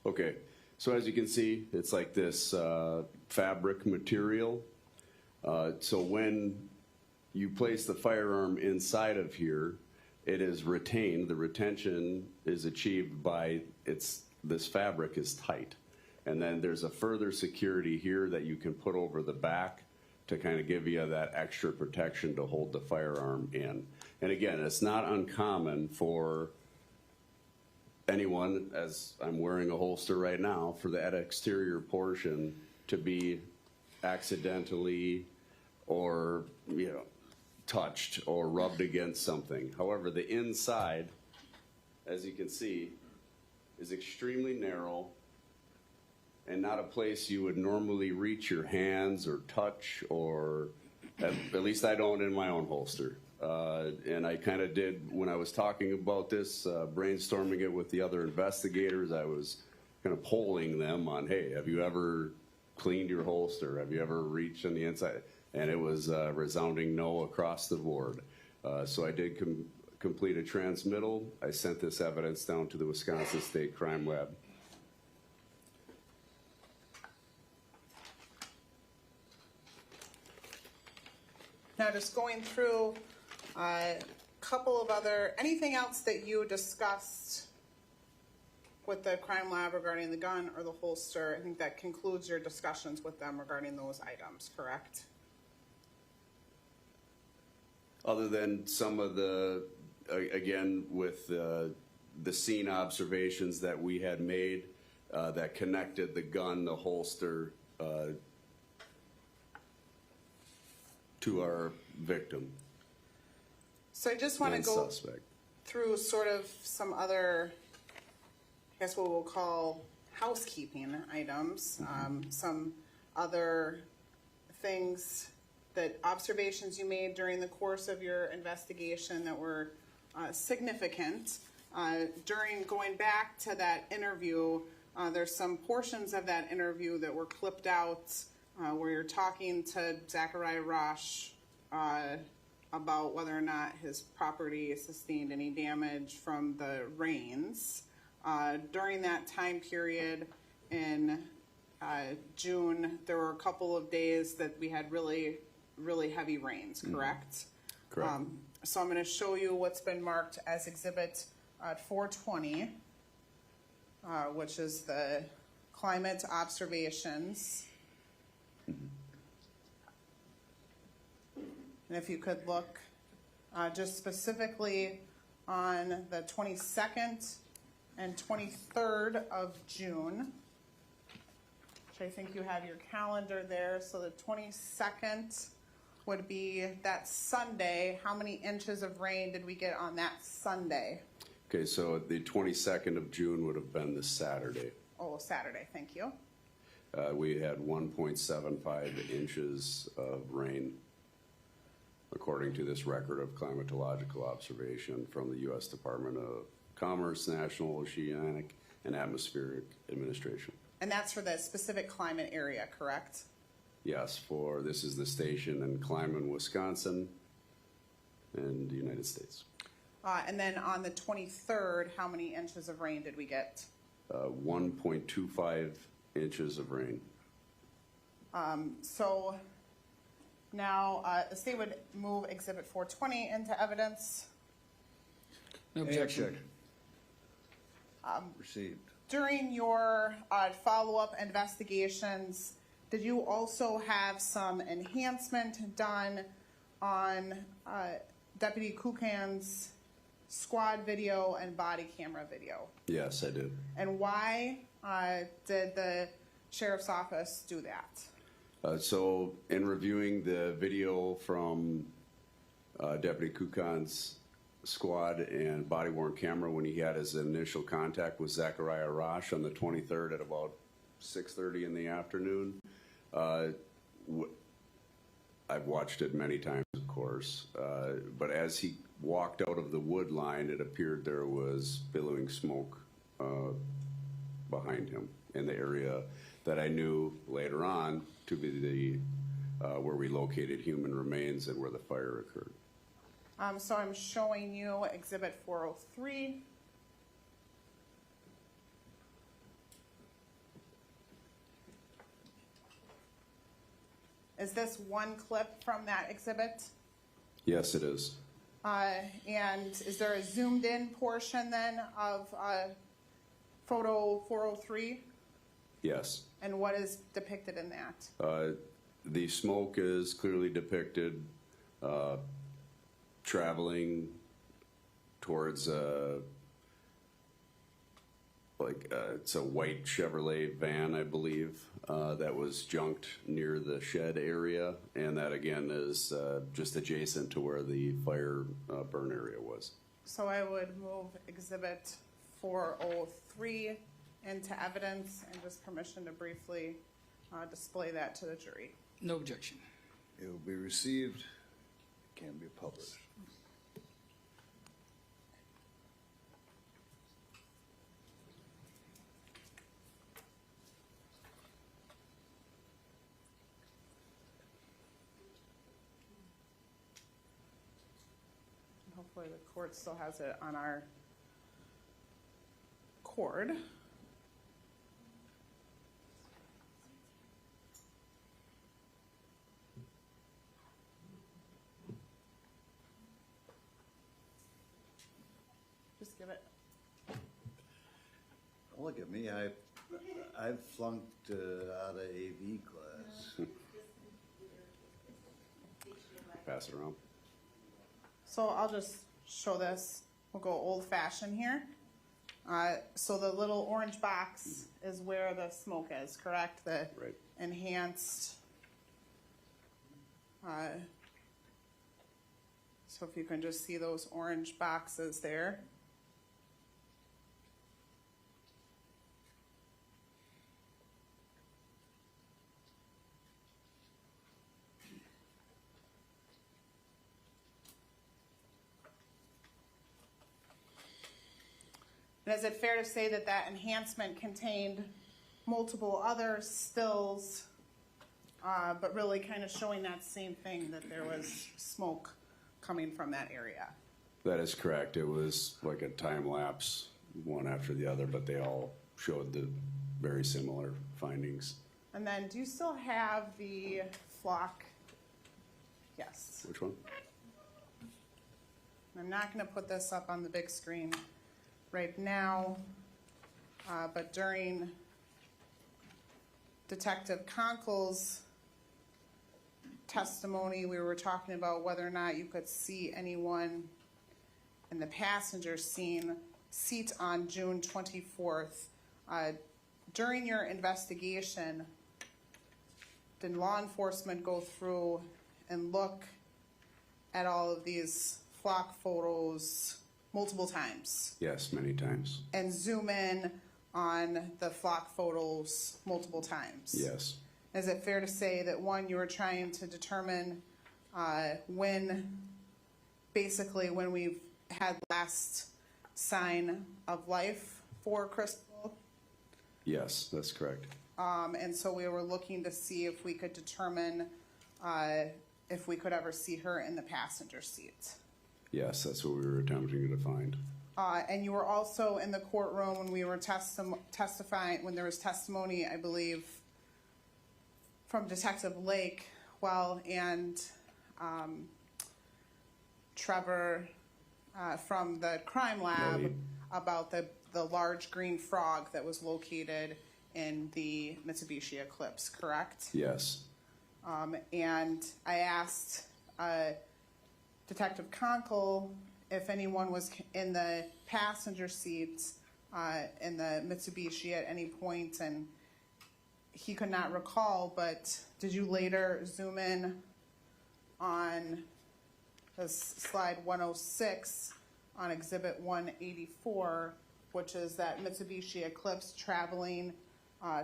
Okay, so as you can see, it's like this fabric material. So when you place the firearm inside of here, it is retained. The retention is achieved by this fabric is tight. And then there's a further security here that you can put over the back to kind of give you that extra protection to hold the firearm in. And again, it's not uncommon for anyone, as I'm wearing a holster right now, for that exterior portion to be accidentally or touched or rubbed against something. However, the inside, as you can see, is extremely narrow and not a place you would normally reach your hands or touch, or at least I don't in my own holster. And I kind of did, when I was talking about this, brainstorming it with the other investigators, I was kind of polling them on, hey, have you ever cleaned your holster? Have you ever reached on the inside? And it was a resounding no across the board. So I did complete a transmittal. I sent this evidence down to the Wisconsin State Crime Lab. Now just going through a couple of anything else that you discussed with the crime lab regarding the gun or the holster? I think that concludes your discussions with them regarding those items, correct? Other than some of the again, with the scene observations that we had made that connected the gun, the holster, to our victim So I just want to and go suspect. through sort of some other, I guess what we'll call housekeeping items, some other things that observations you made during the course of your investigation that were significant. During going back to that interview, there's some portions of that interview that were clipped out where you're talking to Zachariah Rasch about whether or not his property sustained any damage from the rains. During that time period in June, there were a couple of days that we had really, really heavy rains, correct? Correct. So I'm going to show you what's been marked as Exhibit 420, which is the climate observations. And if you could look just specifically on the 22nd and 23rd of June, which I think you have your calendar there. So the 22nd would be that Sunday. How many inches of rain did we get on that Sunday? Okay, so the 22nd of June would have been the Saturday. Oh, Saturday, thank you. We had 1.75 inches of rain, according to this record of climatological observation from the U.S. Department of Commerce, National Oceanic and Atmospheric Administration. And that's for the specific climate area, correct? Yes, this is the station in Kleiman, Wisconsin, in the United States. And then on the 23rd, how many inches of rain did we get? 1.25 inches of rain. So now the state would move Exhibit 420 into evidence. No objection. Received. During your follow-up investigations, did you also have some enhancement done on Deputy Kukan's squad video and body camera video? Yes, I did. And why did the sheriff's office do that? So in reviewing the video from Deputy Kukan's squad and body-worn camera when he had his initial contact with Zachariah Rasch on the 23rd at about 6:30 in the afternoon, I've watched it many times, of course, but as he walked out of the wood line, it appeared there was billowing smoke behind him in the area that I knew later on to be the where we located human remains and where the fire occurred. So I'm showing you Exhibit 403. Is this one clip from that exhibit? Yes, it is. And is there a zoomed in portion then of photo 403? Yes. And what is depicted in that? The smoke is clearly depicted traveling towards it's a white Chevrolet van, I believe, that was junked near the shed area, and that again is just adjacent to where the fire burn area was. So I would move Exhibit 403 into evidence and just permission to briefly display that to the jury. No objection. It will be received, can be published. Hopefully the court still has it on our cord. Just give it. Look at me, I've flunked out of AV class. Pass it around. So I'll just show this. We'll go old fashioned here. So the little orange box is where the smoke is, correct? The Right. enhanced. So if you can just see those orange boxes there. And is it fair to say that that enhancement contained multiple other stills, but really kind of showing that same thing, that there was smoke coming from that area? That is correct. It was like a time lapse, one after the other, but they all showed the very similar findings. And then do you still have the flock? Yes. Which one? I'm not going to put this up on the big screen right now, but during Detective Conkle's testimony, we were talking about whether or not you could see anyone in the passenger seat on June 24th. During your investigation, did law enforcement go through and look at all of these flock photos multiple times? Yes, many times. And zoom in on the flock photos multiple times? Yes. Is it fair to say that, one, you were trying to determine when we've had last sign of life for Crystal? Yes, that's correct. And so we were looking to see if we could determine if we could ever see her in the passenger seat. Yes, that's what we were attempting to find. And you were also in the courtroom when we were testifying, when there was testimony, I believe, from Detective Lake, and Trevor from the crime lab Right. about the large green frog that was located in the Mitsubishi Eclipse, correct? Yes. And I asked Detective Conkle if anyone was in the passenger seat in the Mitsubishi at any point, and he could not recall, but did you later zoom in on this slide 106 on Exhibit 184, which is that Mitsubishi Eclipse traveling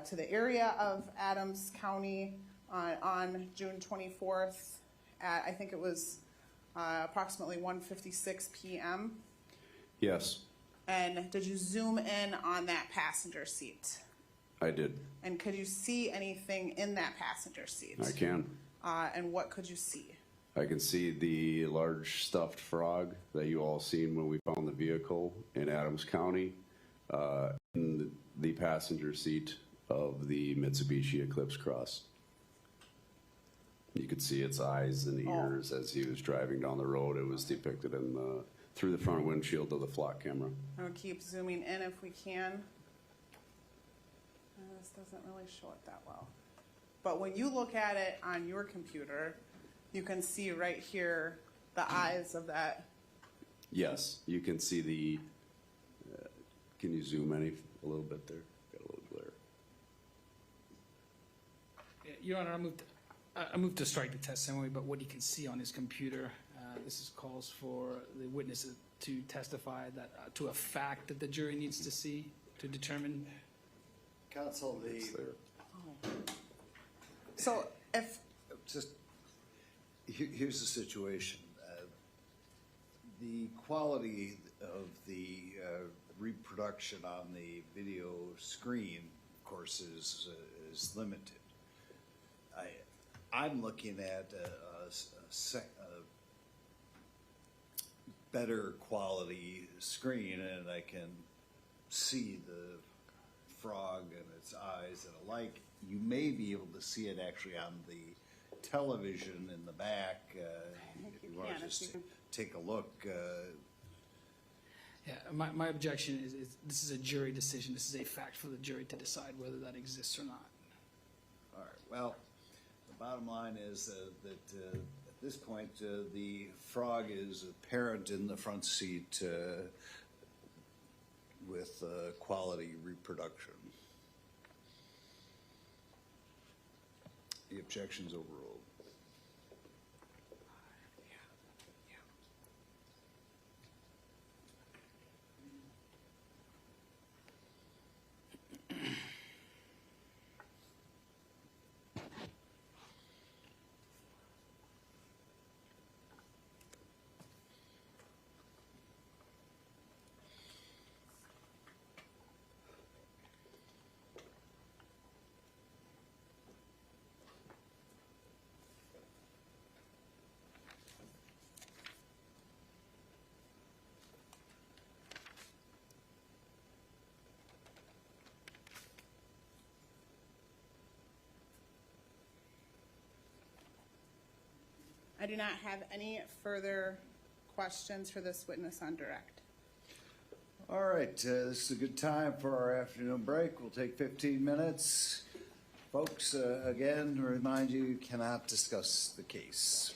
to the area of Adams County on June 24th at, I think it was approximately 1:56 p.m.? Yes, And did you zoom in on that passenger seat? I did. And could you see anything in that passenger seat? I can. And what could you see? I can see the large stuffed frog that you all seen when we found the vehicle in Adams County in the passenger seat of the Mitsubishi Eclipse Cross. You could see its eyes and ears as he was driving down the road. It was depicted in through the front windshield of the flock camera. I'll keep zooming in if we can. This doesn't really show it that well. But when you look at it on your computer, you can see right here the eyes of that. Yes, you can see the. Can you zoom a little bit there? Got a little glare. Your Honor, I moved to strike the testimony, but what he can see on his computer, this is calls for the witness to testify that to a fact that the jury needs to see to determine. Counsel, It's there. So if here's the situation. The quality of the reproduction on the video screen, of course, is limited. I'm looking at a better quality screen, and I can see the frog and its eyes and alike. You may be able to see it actually on the television in the back. If you want to just take a look. Yeah, my objection is this is a jury decision. This is a fact for the jury to decide whether that exists or not. All right. Well, the bottom line is that this point, the frog is apparent in the front seat with quality reproduction. The objection's overruled. I do not have any further questions for this witness on direct. All right, this is a good time for our afternoon break. We'll take 15 minutes. Folks, again, remind you cannot discuss the case.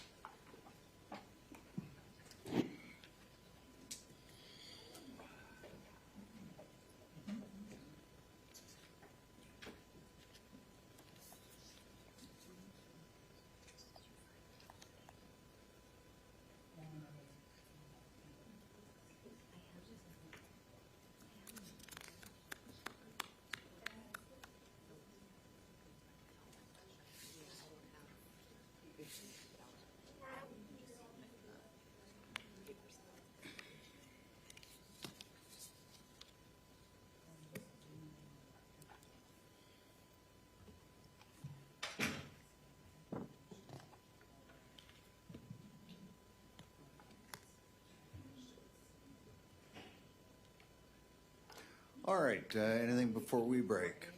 All right, anything before we break?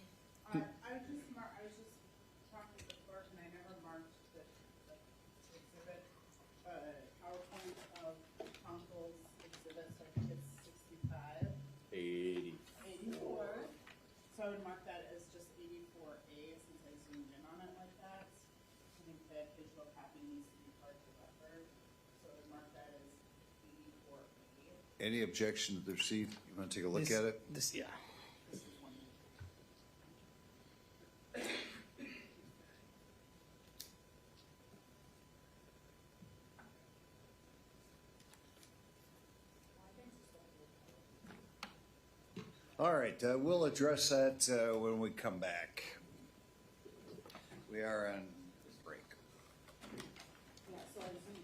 I was just talking to the clerk and I never marked the exhibit, PowerPoint of counsel's exhibit, so I think it's 65. 84. So I would mark that as just 84A since I zoomed in on it like that. I think that digital copy needs to be part of the record, so I would mark that as 84A. Any objection to the receipt? You want to take a look at it? This, yeah. This is one. All right, we'll address that when we come back. We are on break. Yeah, so I zoomed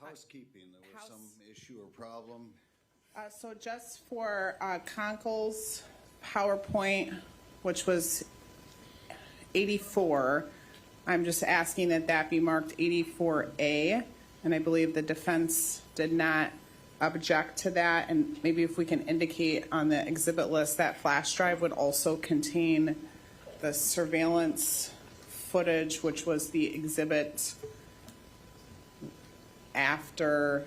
housekeeping, there was some issue or problem. So just for Conkle's PowerPoint, which was 84, I'm just asking that that be marked 84A, and I believe the defense did not object to that, and maybe if we can indicate on the exhibit list that flash drive would also contain the surveillance footage, which was the exhibit after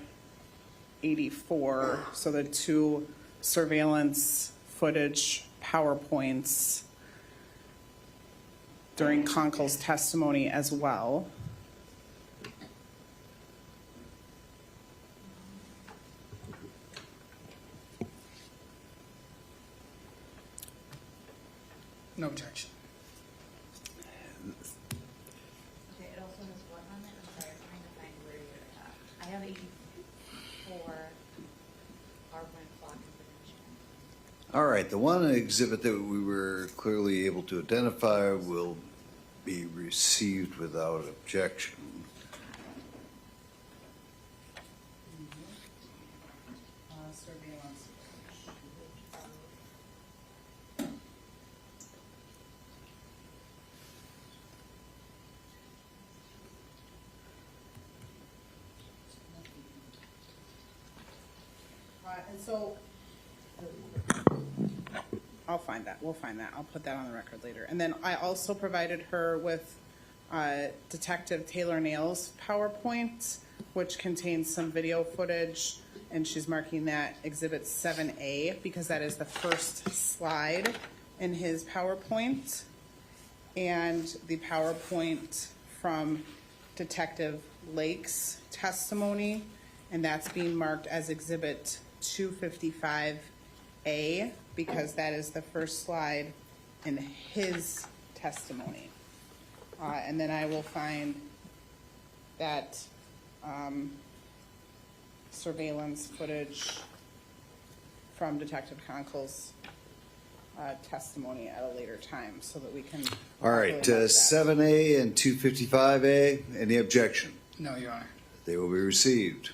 84, so the two surveillance footage PowerPoints during Conkle's testimony as well. No objection. Okay, it also has what on it? I'm sorry, I'm trying to find where you're at. I have 84 PowerPoint clock information. All right, the one exhibit that we were clearly able to identify will be received without objection. Surveillance. And so I'll find that. We'll find that. I'll put that on the record later. And then I also provided her with Detective Taylor Nail's PowerPoint, which contains some video footage, and she's marking that Exhibit 7A because that is the first slide in his PowerPoint, and the PowerPoint from Detective Lake's testimony, and that's being marked as Exhibit 255A because that is the first slide in his testimony. And then I will find that surveillance footage from Detective Conkle's testimony at a later time so that we can. All right, properly mark that. 7A and 255A, any objection? No, Your Honor. They will be received.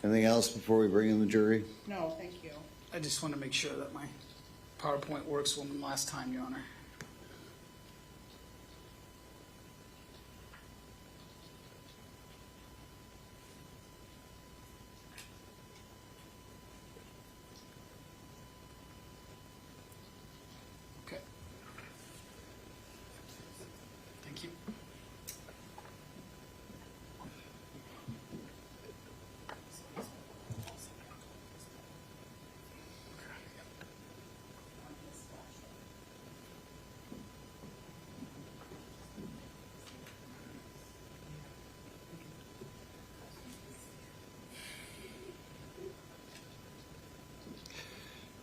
Anything else before we bring in the jury? No, thank you. I just want to make sure that my PowerPoint works one last time, Your Honor. Okay. Thank you.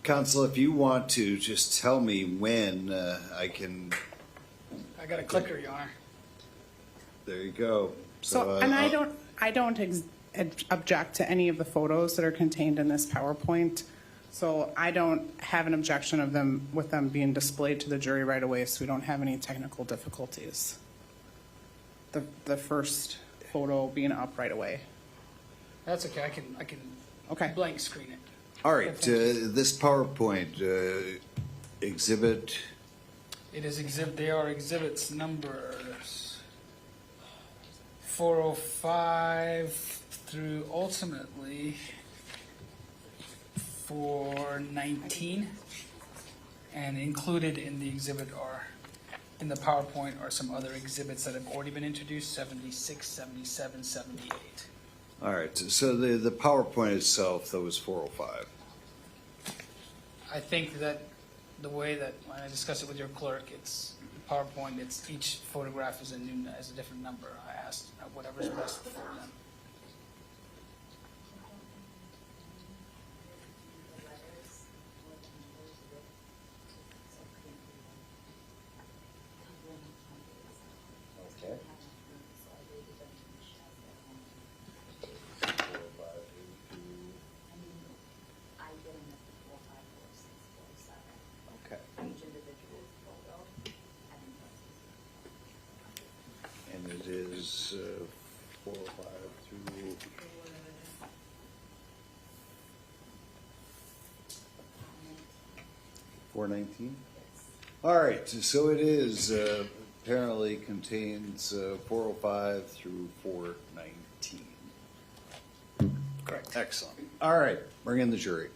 Counsel, if you want to just tell me when I can, I got a clicker, Your Honor. there you go. So, and I don't object to any of the photos that are contained in this PowerPoint. So I don't have an objection of them with them being displayed to the jury right away, so we don't have any technical difficulties. The first photo being up right away. That's okay. I can Okay. blank screen it. All right, this PowerPoint exhibit, It is they are exhibits numbers 405 through ultimately 419, and included in the exhibit are, in the PowerPoint, are some other exhibits that have already been introduced, 76, 77, 78. all right, so the PowerPoint itself, that was 405. I think that the way that when I discuss it with your clerk, it's PowerPoint, it's each photograph is a different number. I asked whatever's best for them. Okay. Okay. And 419? All right, so it is, apparently contains 405 through 419. Correct. Excellent. All right, bring in the jury.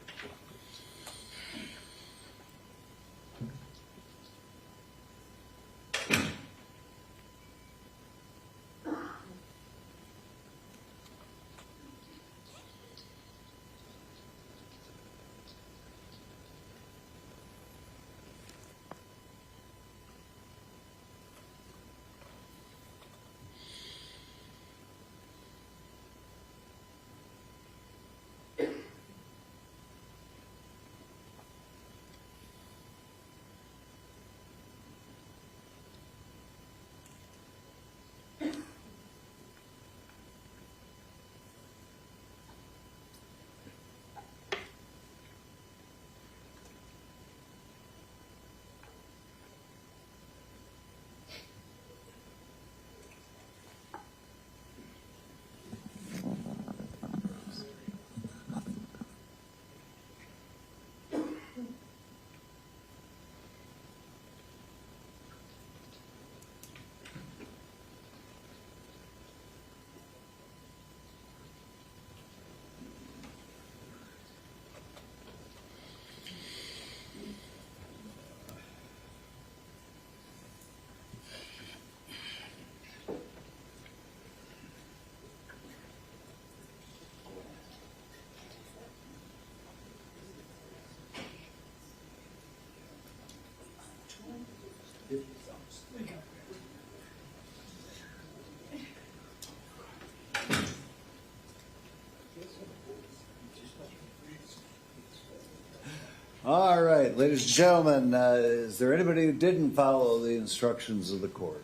All right, ladies and gentlemen, is there anybody who didn't follow the instructions of the court?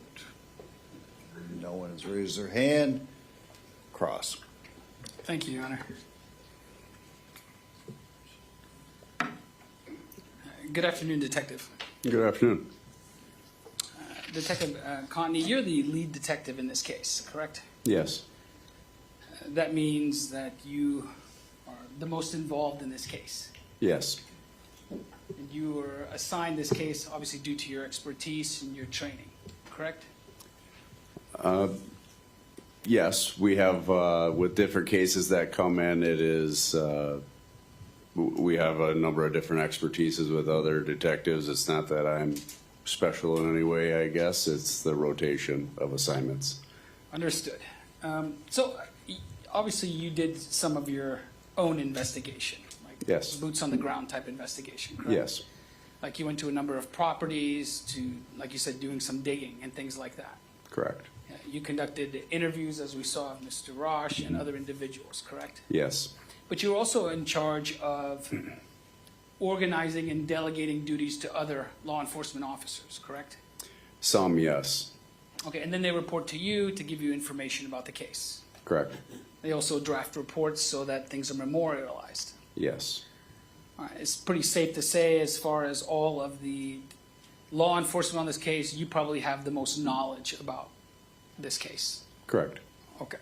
No one has raised their hand. Cross. Thank you, Your Honor. Good afternoon, Detective. Good afternoon. Detective Conti, you're the lead detective in this case, correct? Yes. That means that you are the most involved in this case. Yes. And you were assigned this case obviously due to your expertise and your training, correct? Yes, we have, with different cases that come in, it is, we have a number of different expertises with other detectives. It's not that I'm special in any way, I guess. It's the rotation of assignments. Understood. Obviously you did some of your own investigation, like Yes. boots on the ground type investigation, correct? Yes, Like you went to a number of properties to, like you said, doing some digging and things like that. correct. You conducted interviews, as we saw, of Mr. Rasch and other individuals, correct? Yes, But you're also in charge of organizing and delegating duties to other law enforcement officers, correct? some yes, Okay, and then they report to you to give you information about the case. correct. They also draft reports so that things are memorialized. Yes, All right, it's pretty safe to say, as far as all of the law enforcement on this case, you probably have the most knowledge about this case. correct. Okay.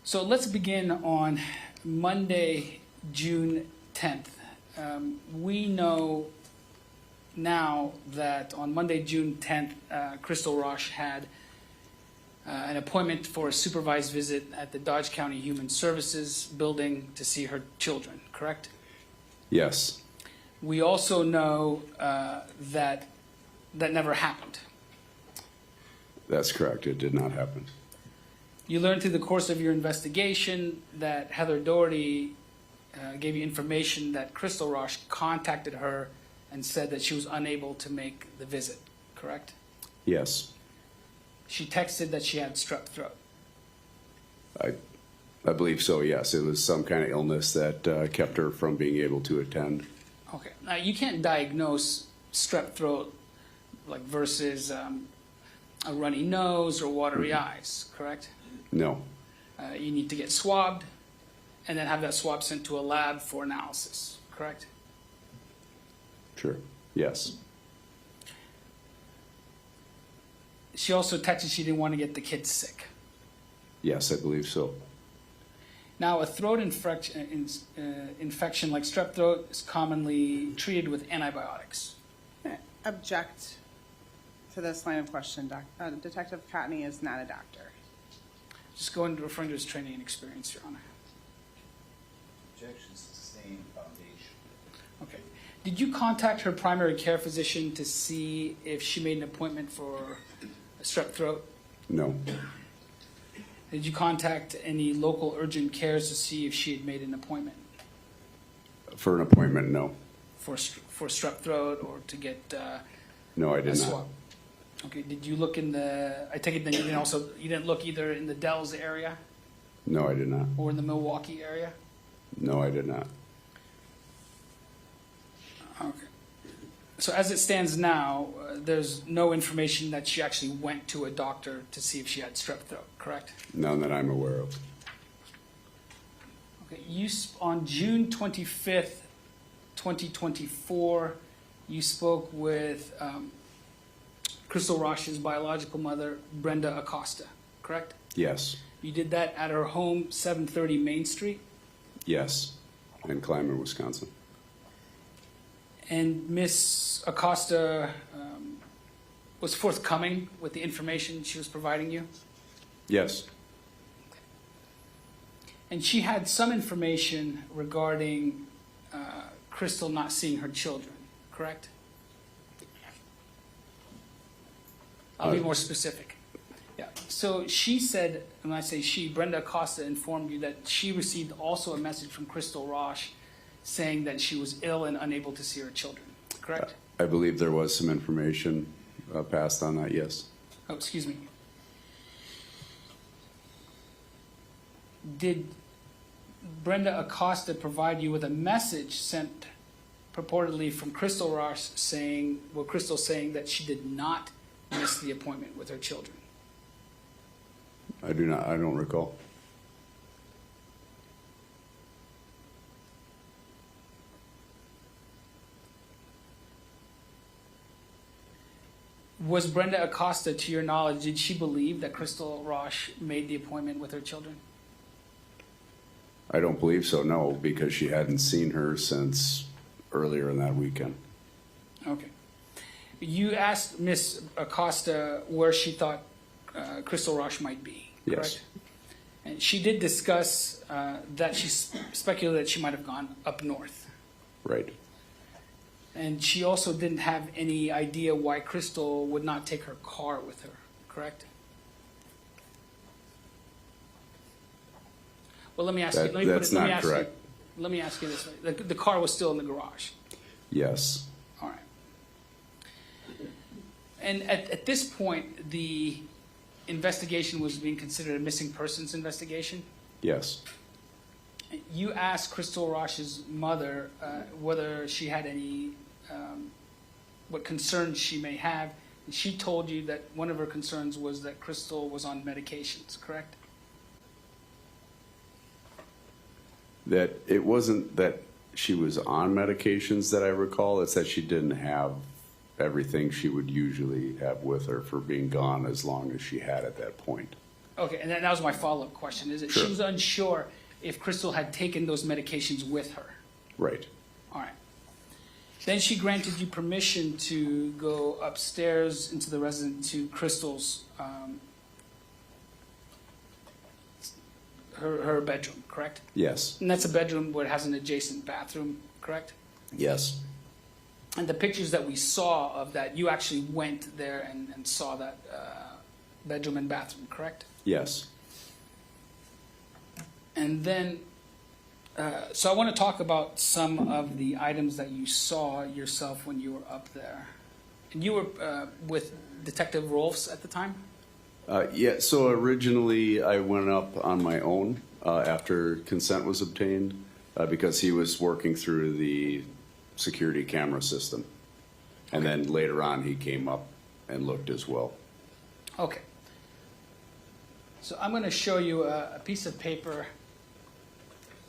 So let's begin on Monday, June 10th. We know now that on Monday, June 10th, Crystal Rasch had an appointment for a supervised visit at the Dodge County Human Services building to see her children, correct? Yes, We also know that that never happened. that's correct. It did not happen. You learned through the course of your investigation that Heather Doherty gave you information that Crystal Rasch contacted her and said that she was unable to make the visit, correct? Yes, She texted that she had strep throat. I believe so, yes. It was some kind of illness that kept her from being able to attend. Okay. Now, you can't diagnose strep throat like versus a runny nose or watery eyes, correct? No, You need to get swabbed and then have that swab sent to a lab for analysis, correct? sure, yes, She also texted she didn't want to get the kids sick. yes, I believe so. Now, a throat infection like strep throat is commonly treated with antibiotics. Object to this line of question. Detective Cotney is not a doctor. Just going to referring to his training and experience, Your Honor. Objection sustained, foundation. Okay. Did you contact her primary care physician to see if she made an appointment for a strep throat? No. Did you contact any local urgent cares to see if she had made an appointment For an appointment, no. for strep throat or to get No, I a did swab? not. Okay. Did you look in the? I take it that you didn't look either in the Dells area No, I did not. or in the Milwaukee area. No, I did not. Okay. So as it stands now, there's no information that she actually went to a doctor to see if she had strep throat, correct? None that I'm aware of. Okay. On June 25th, 2024, you spoke with Crystal Rasch's biological mother, Brenda Acosta, correct? Yes. You did that at her home, 730 Main Street? Yes. In Clymer, Wisconsin. And Miss Acosta was forthcoming with the information she was providing you? Yes. And she had some information regarding Crystal not seeing her children, correct? I'll be more specific. Yeah. So she said, when I say she, Brenda Acosta informed you that she received also a message from Crystal Rasch saying that she was ill and unable to see her children, correct? I believe there was some information passed on that, yes. Oh, excuse me. Did Brenda Acosta provide you with a message sent purportedly from Crystal Rasch saying, well, Crystal saying that she did not miss the appointment with her children? I don't recall. Was Brenda Acosta, to your knowledge, did she believe that Crystal Rasch made the appointment with her children? I don't believe so, no, because she hadn't seen her since earlier in that weekend. Okay. You asked Miss Acosta where she thought Crystal Rasch might be, correct? Yes. And she did discuss that she speculated that she might have gone up north. Right. And she also didn't have any idea why Crystal would not take her car with her, correct? Well, let me ask you. That's not correct. Let me ask you this way: the car was still in the garage. Yes. All right. And at this point, the investigation was being considered a missing persons investigation. Yes. You asked Crystal Rasch's mother whether she had any, what concerns she may have. And she told you that one of her concerns was that Crystal was on medications, correct? That it wasn't that she was on medications that I recall, it's that she didn't have everything she would usually have with her for being gone as long as she had at that point. Okay, and that was my follow-up question, is that Sure. she was unsure if Crystal had taken those medications with her. Right. All right. Then she granted you permission to go upstairs into the residence to Crystal's, her bedroom, correct? Yes. And that's a bedroom where it has an adjacent bathroom, correct? Yes. And the pictures that we saw of that, you actually went there and saw that bedroom and bathroom, correct? Yes. And then, so I want to talk about some of the items that you saw yourself when you were up there. And you were with Detective Rolfs at the time? Yeah, so originally I went up on my own after consent was obtained because he was working through the security camera system. And then later on he came up and looked as well. Okay. So I'm going to show you a piece of paper.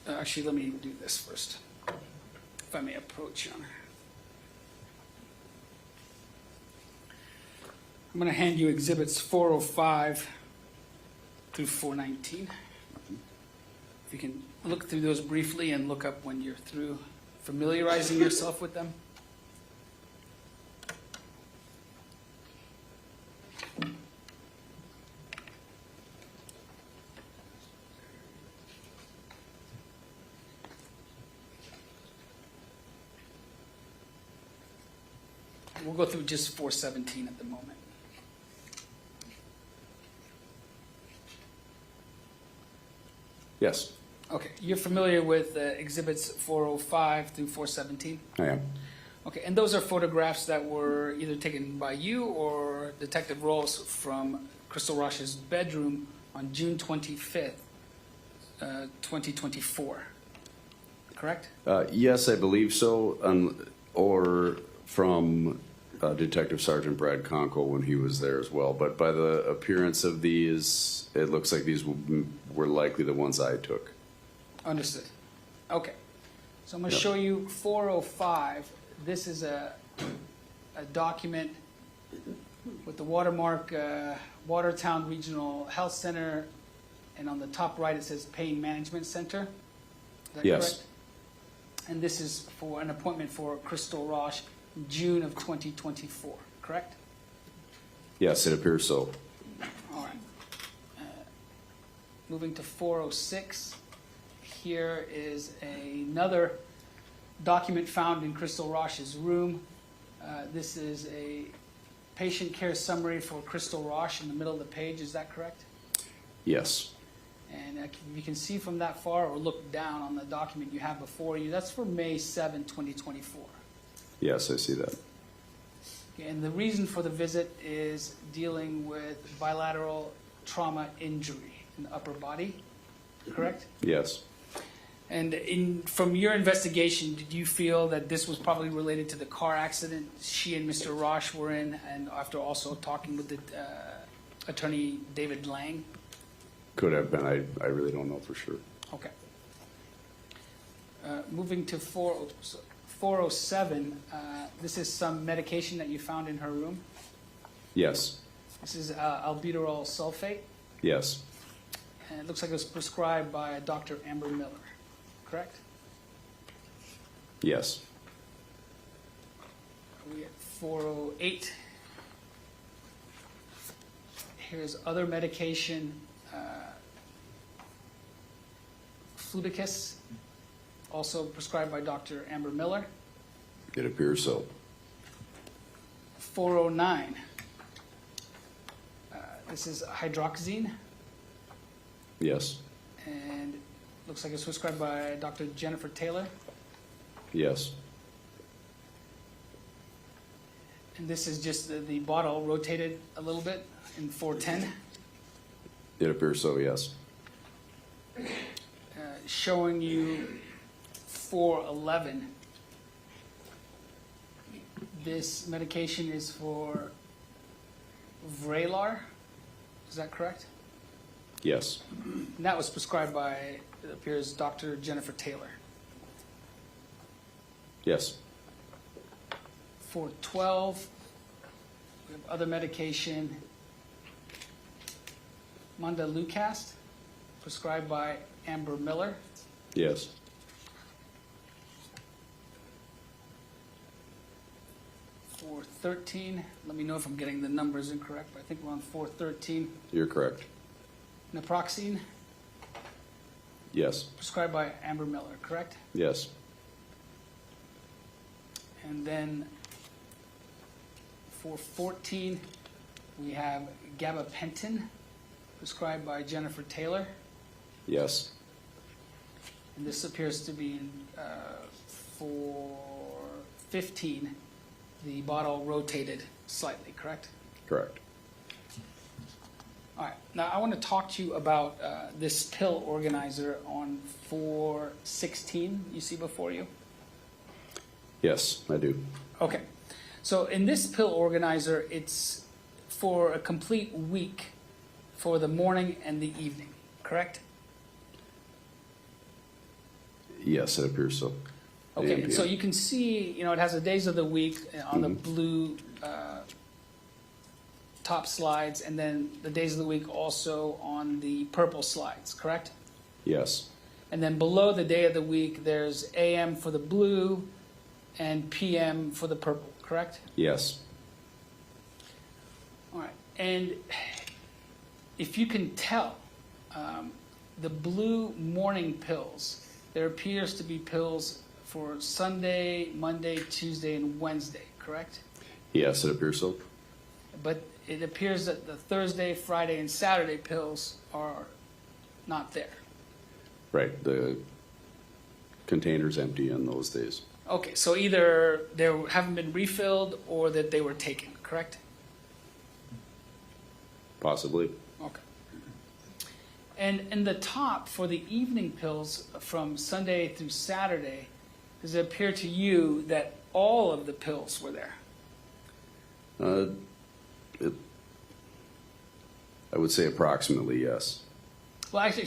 Actually, let me do this first, if I may approach you. I'm going to hand you exhibits 405 through 419. If you can look through those briefly and look up when you're through familiarizing yourself with them. We'll go through just 417 at the moment. Yes, Okay, you're familiar with exhibits 405 through 417? I am. Okay, and those are photographs that were either taken by you or Detective Rolls from Crystal Rasch's bedroom on June 25th, 2024, correct? Yes, I believe so, or from Detective Sergeant Brad Conkle when he was there as well. But by the appearance of these, it looks like these were likely the ones I took. Understood. Okay, so I'm going to Yep. show you 405. This is a document with the watermark Watertown Regional Health Center, and on the top right it says Pain Management Center. Is that Yes. correct? And this is for an appointment for Crystal Rasch, June of 2024, correct? Yes, it appears so. All right. Moving to 406. Here is another document found in Crystal Rasch's room. This is a patient care summary for Crystal Rasch in the middle of the page. Is that correct? Yes. And you can see from that far or look down on the document you have before you. That's for May 7, 2024. Yes, I see that. And the reason for the visit is dealing with bilateral trauma injury in the upper body, correct? Yes. And from your investigation, did you feel that this was probably related to the car accident she and Mr. Rasch were in, and after also talking with the attorney David Lang? Could have been. I really don't know for sure. Okay. Moving to 407, this is some medication that you found in her room. Yes. This is albuterol sulfate, Yes. and it looks like it was prescribed by Dr. Amber Miller, correct? Yes. Are we at 408? Here's other medication, Fluticus, also prescribed by Dr. Amber Miller. It appears so. 409. This is hydroxyzine, Yes. and looks like it's prescribed by Dr. Jennifer Taylor. Yes. And this is just the bottle rotated a little bit in 410, It appears so, yes. showing you 411. This medication is for Vraylar, is that correct? Yes. And that was prescribed by, it appears, Dr. Jennifer Taylor. Yes. 412, we have other medication, Mondelukast, prescribed by Amber Miller. Yes. For 413, let me know if I'm getting the numbers incorrect, but I think we're on 413. You're correct. Naproxene, Yes. prescribed by Amber Miller, correct? Yes. And then for 414, we have gabapentin, prescribed by Jennifer Taylor. Yes. And this appears to be for 15, the bottle rotated slightly, correct? Correct. All right. Now I want to talk to you about this pill organizer on 416 you see before you. Yes, I do. Okay. So in this pill organizer, it's for a complete week for the morning and the evening, correct? Yes, it appears so. Okay, AM, and so PM. you can see, it has the days of the week on the blue top slides, and then the days of the week also on the purple slides, correct? Yes. And then below the day of the week, there's AM for the blue and PM for the purple, correct? Yes. All right. And if you can tell, the blue morning pills, there appears to be pills for Sunday, Monday, Tuesday, and Wednesday, correct? Yes, it appears so. But it appears that the Thursday, Friday, and Saturday pills are not there. Right. The container's empty on those days. Okay, so either they haven't been refilled or that they were taken, correct? Possibly. Okay. And in the top for the evening pills from Sunday through Saturday, does it appear to you that all of the pills were there? I would say approximately yes. Well, actually,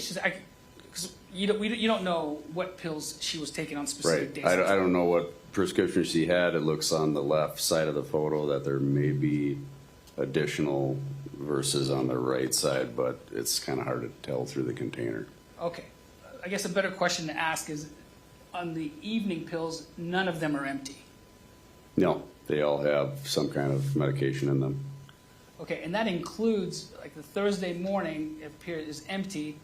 because you don't know what pills she was taking on specific Right. days. I don't know what prescription she had. It looks on the left side of the photo that there may be additional verses on the right side, but it's kind of hard to tell through the container. Okay. I guess a better question to ask is, on the evening pills, none of them are empty. No, they all have some kind of medication in them. Okay, and that includes, like the Thursday morning, it appears is empty,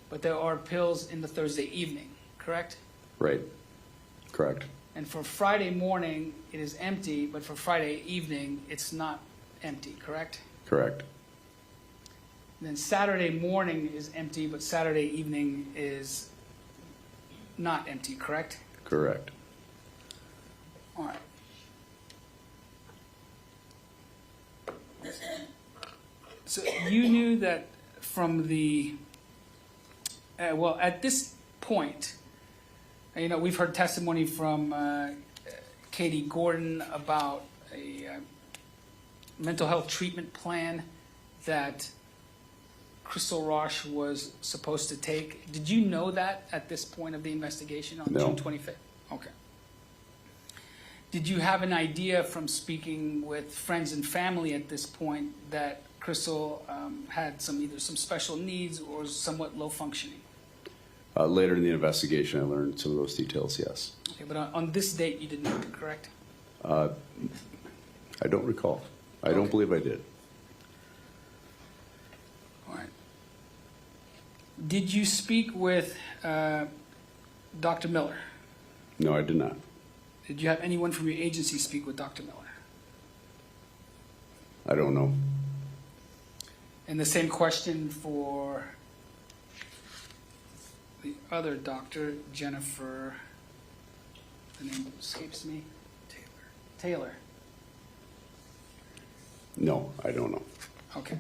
but there are pills in the Thursday evening, correct? Right. Correct. And for Friday morning, it is empty, but for Friday evening, it's not empty, correct? Correct. And then Saturday morning is empty, but Saturday evening is not empty, correct? Correct. All right. So you knew that from the, well, at this point, you know, we've heard testimony from Katie Gordon about a mental health treatment plan that Crystal Rasch was supposed to take. Did you know that at this point of the investigation on No. June 25th? Okay. Did you have an idea from speaking with friends and family at this point that Crystal had either some special needs or somewhat low functioning? Later in the investigation, I learned some of those details, yes. Okay, but on this date, you did not, correct? I don't recall. I don't believe I did. All right. Did you speak with Dr. Miller? No, I did not. Did you have anyone from your agency speak with Dr. Miller? I don't know. And the same question for the other doctor, Jennifer, the name escapes me. Taylor. No, I don't know. Okay.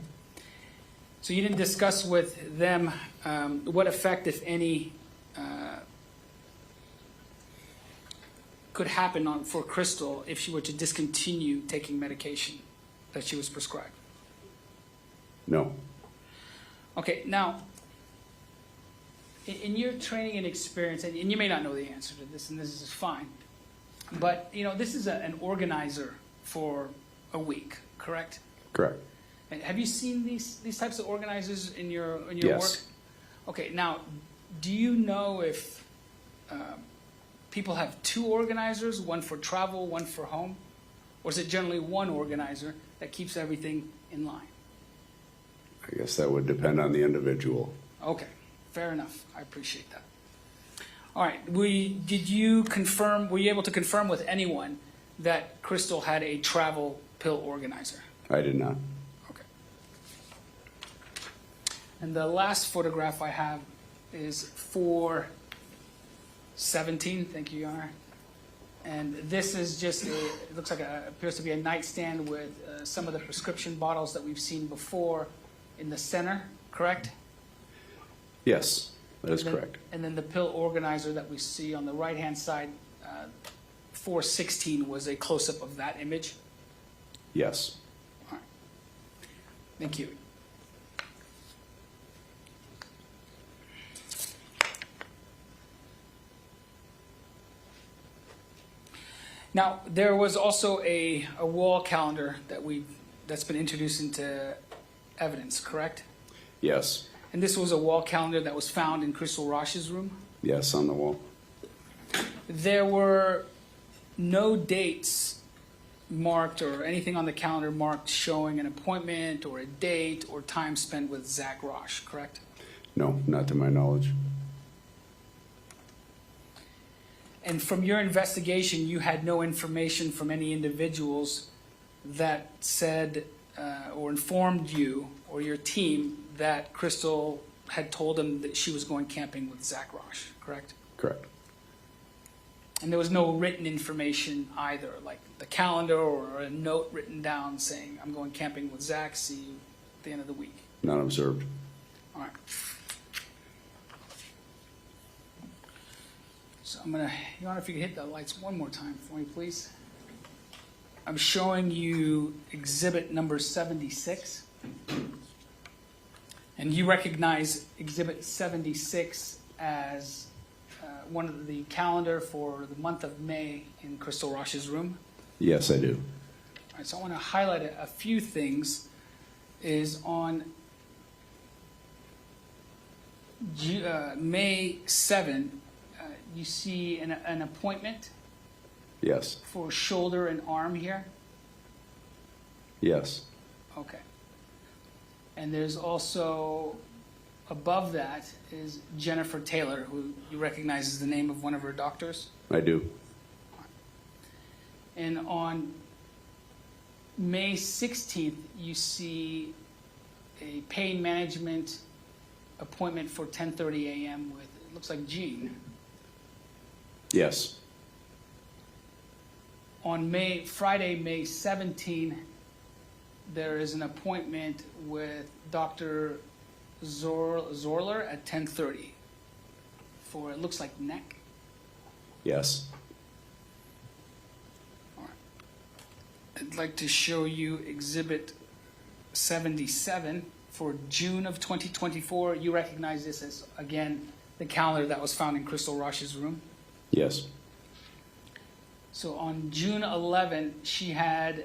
So you didn't discuss with them what effect, if any, could happen for Crystal if she were to discontinue taking medication that she was prescribed? No. Okay, now, in your training and experience, and you may not know the answer to this, and this is fine, but, you know, this is an organizer for a week, correct? Correct. And have you seen these types of organizers in your Yes. work? Okay, now, do you know if people have two organizers, one for travel, one for home? Or is it generally one organizer that keeps everything in line? I guess that would depend on the individual. Okay, fair enough. I appreciate that. All right, were you able to confirm with anyone that Crystal had a travel pill organizer? I did not. Okay. And the last photograph I have is 4/17. Thank you, Your Honor. And this is just it looks like appears to be a nightstand with some of the prescription bottles that we've seen before in the center, correct? Yes, that is And then- correct. And then the pill organizer that we see on the right-hand side, 4/16 was a close-up of that image. Yes. All right. Thank you. Now, there was also a wall calendar that's been introduced into evidence, correct? Yes. And this was a wall calendar that was found in Crystal Rasch's room? Yes, on the wall. There were no dates marked or anything on the calendar marked showing an appointment or a date or time spent with Zach Rasch, correct? No, not to my knowledge. And from your investigation, you had no information from any individuals that said or informed you or your team that Crystal had told him that she was going camping with Zach Rasch, correct? Correct. And there was no written information either, like the calendar or a note written down saying, I'm going camping with Zach, see you at the end of the week. None observed. All right. So I'm gonna, Your Honor, if you could hit the lights one more time for me, please. I'm showing you exhibit number 76. And you recognize exhibit 76 as one of the calendar for the month of May in Crystal Rasch's room. Yes, I do. All right, so I want to highlight a few things. Is on May 7, you see an appointment Yes. for shoulder and arm here. Yes. Okay. And there's also, above that is Jennifer Taylor, who you recognize as the name of one of her doctors. I do. And on May 16th, you see a pain management appointment for 10:30 a.m. with, it looks like Jean. Yes. On Friday, May 17, there is an appointment with Dr. Zorler at 10:30 for, it looks like neck. Yes. All right. I'd like to show you exhibit 77 for June of 2024. You recognize this as, again, the calendar that was found in Crystal Rasch's room. Yes. So on June 11, she had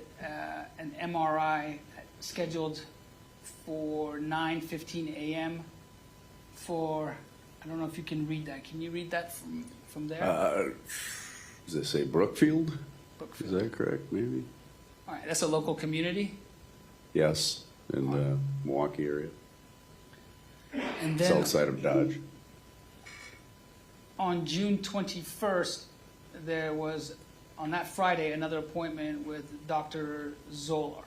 an MRI scheduled for 9:15 a.m. for, I don't know if you can read that. Can you read that from there? Does it say Brookfield? Brookfield. Is that correct, maybe? All right, that's a local community. Yes, in the Milwaukee area. And It's then outside of Dodge. on June 21st, there was, on that Friday, another appointment with Dr. Zoller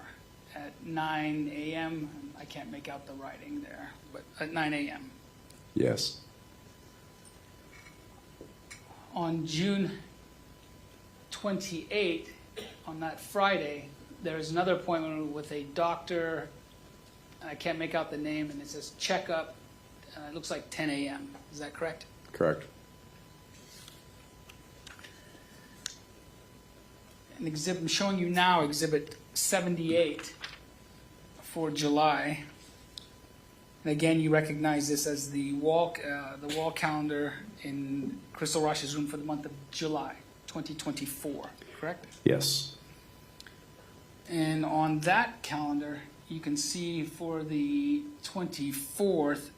at 9 a.m. I can't make out the writing there, but at 9 a.m. Yes. On June 28th, on that Friday, there's another appointment with a doctor, and I can't make out the name, and it says checkup, it looks like 10 a.m. Is that correct? Correct. An exhibit, I'm showing you now exhibit 78 for July. And again, you recognize this as the wall calendar in Crystal Rasch's room for the month of July 2024, correct? Yes. And on that calendar, you can see for the 24th,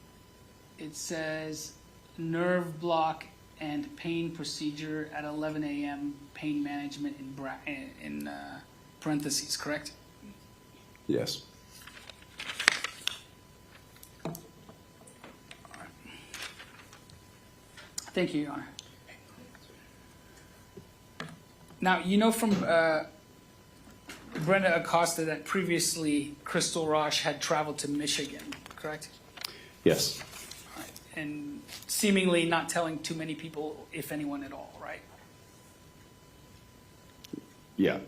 it says nerve block and pain procedure at 11 a.m. pain management in parentheses, correct? Yes. Thank you, Your Honor. Now, you know from Brenda Acosta that previously Crystal Rasch had traveled to Michigan, correct? Yes. All right. And seemingly not telling too many people, if anyone at all, right? Yeah.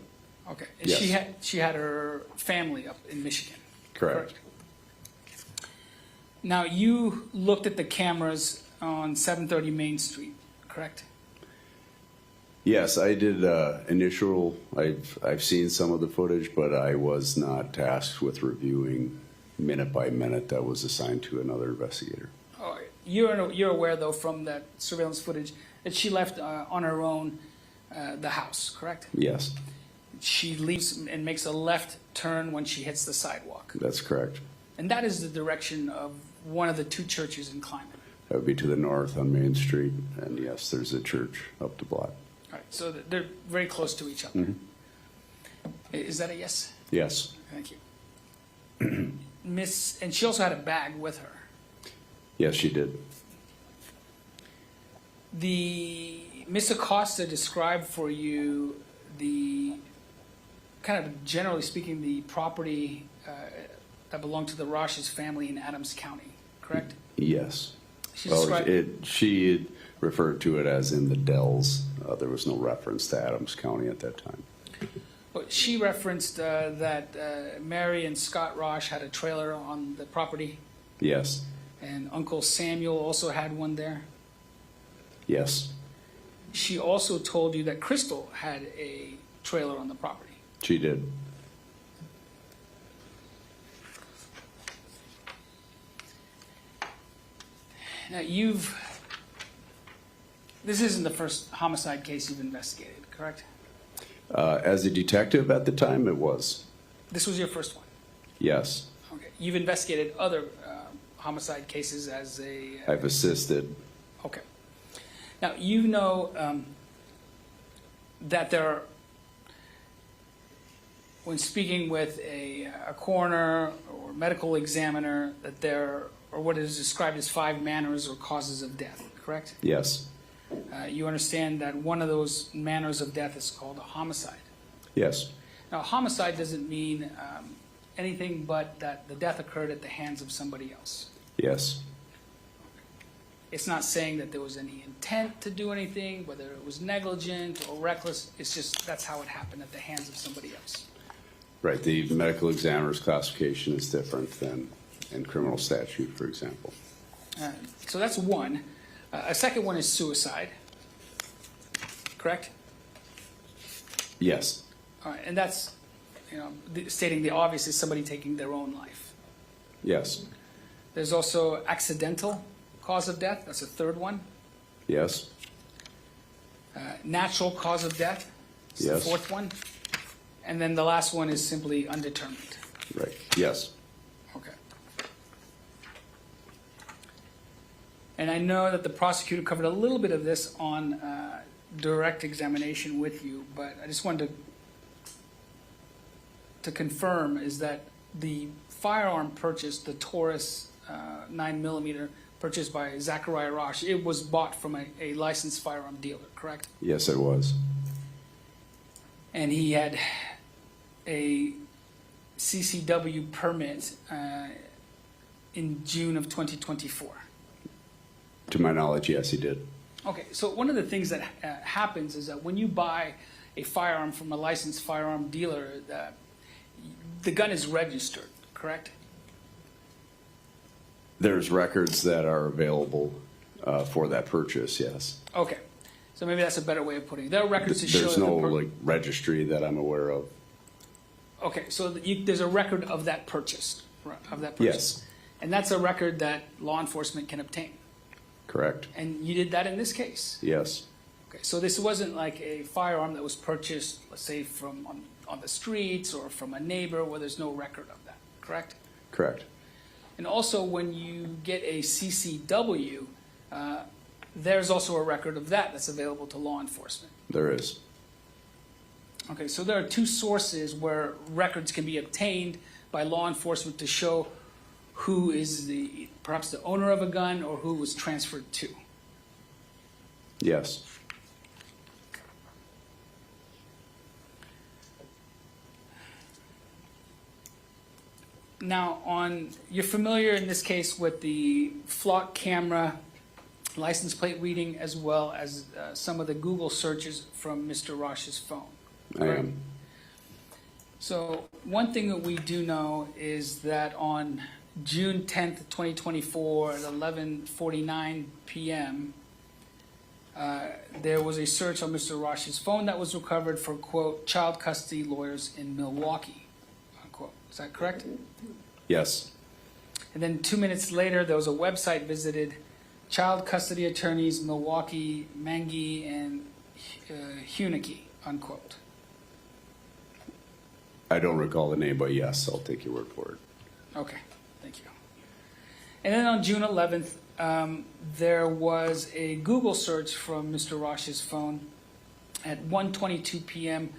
Okay. Yes. She had her family up in Michigan. Correct. Now, you looked at the cameras on 730 Main Street, correct? Yes, I did initial. I've seen some of the footage, but I was not tasked with reviewing minute by minute. That was assigned to another investigator. Oh, you're aware, though, from that surveillance footage that she left on her own the house, correct? Yes, She leaves and makes a left turn when she hits the sidewalk. that's correct. And that is the direction of one of the two churches in Climate. That would be to the north on Main Street, and yes, there's a church up the block. All right, so they're very close to each other. Mhm. Is that a yes? Yes, Thank you. Miss, and she also had a bag with her. yes, she did. The Miss Acosta described for you the kind of generally speaking the property that belonged to the Rasch's family in Adams County, correct? Yes. She Well, described- she referred to it as in the Dells. There was no reference to Adams County at that time. But she referenced that Mary and Scott Rasch had a trailer on the property, Yes, and Uncle Samuel also had one there. yes, She also told you that Crystal had a trailer on the property. she did. Now this isn't the first homicide case you've investigated, correct? As a detective at the time, it was. This was your first one. Yes, Okay. You've investigated other homicide cases as a. I've assisted. Okay. Now you know that there are, when speaking with a coroner or medical examiner, that there are what is described as 5 manners or causes of death, correct? Yes, You understand that one of those manners of death is called a homicide. yes, Now, homicide doesn't mean anything but that the death occurred at the hands of somebody else. yes, It's not saying that there was any intent to do anything, whether it was negligent or reckless. It's just that's how it happened at the hands of somebody else. right. The medical examiner's classification is different than in criminal statute, for example. So that's one. A second one is suicide, correct? Yes, All right, and that's, stating the obvious is somebody taking their own life. yes, There's also accidental cause of death. That's a third one. yes, Natural cause of death. That's Yes. the fourth one. And then the last one is simply undetermined. right, yes, Okay. And I know that the prosecutor covered a little bit of this on direct examination with you, but I just wanted to confirm is that the firearm purchased, the Taurus 9mm purchased by Zachariah Rasch, it was bought from a licensed firearm dealer, correct? yes, it was. And he had a CCW permit in June of 2024. To my knowledge, yes, he did. Okay, so one of the things that happens is that when you buy a firearm from a licensed firearm dealer, the gun is registered, correct? There's records that are available for that purchase, yes. Okay, so maybe that's a better way of putting it. There are records to show There's that no registry that I'm aware of. Okay, so there's a record of that purchase, Yes, and that's a record that law enforcement can obtain. correct. And you did that in this case. Yes, Okay, so this wasn't like a firearm that was purchased, let's say, from on the streets or from a neighbor where there's no record of that, correct? correct. And also, when you get a CCW, there's also a record of that that's available to law enforcement. There is. Okay, so there are two sources where records can be obtained by law enforcement to show who is perhaps the owner of a gun or who was transferred to. Yes, Now, you're familiar in this case with the flock camera license plate reading as well as some of the Google searches from Mr. Rasch's phone. I am. So one thing that we do know is that on June 10th, 2024 at 11:49 p.m., there was a search on Mr. Rasch's phone that was recovered for, quote, child custody lawyers in Milwaukee, unquote. Is that correct? Yes, And then 2 minutes later, there was a website visited, child custody attorneys, Milwaukee, Mangi, and Huneke, unquote. I don't recall the name, but yes, I'll take your word for it. Okay, thank you. And then on June 11th, there was a Google search from Mr. Rasch's phone at 1:22 p.m.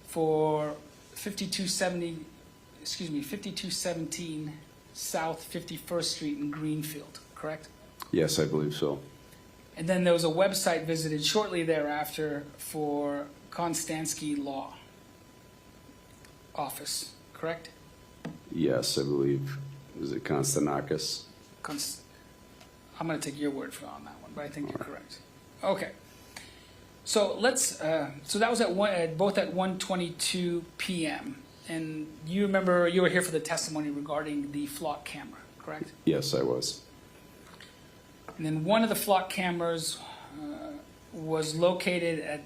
for 5217 South 51st Street in Greenfield, correct? Yes, I believe so. And then there was a website visited shortly thereafter for Konstanski Law Office, correct? Yes, I believe. Is it Konstanakis? I'm going to take your word for on that one, but I think you're correct. Okay. So let's. So that was both at 1:22 p.m. And you remember you were here for the testimony regarding the flock camera, correct? Yes, I was. And then one of the flock cameras was located at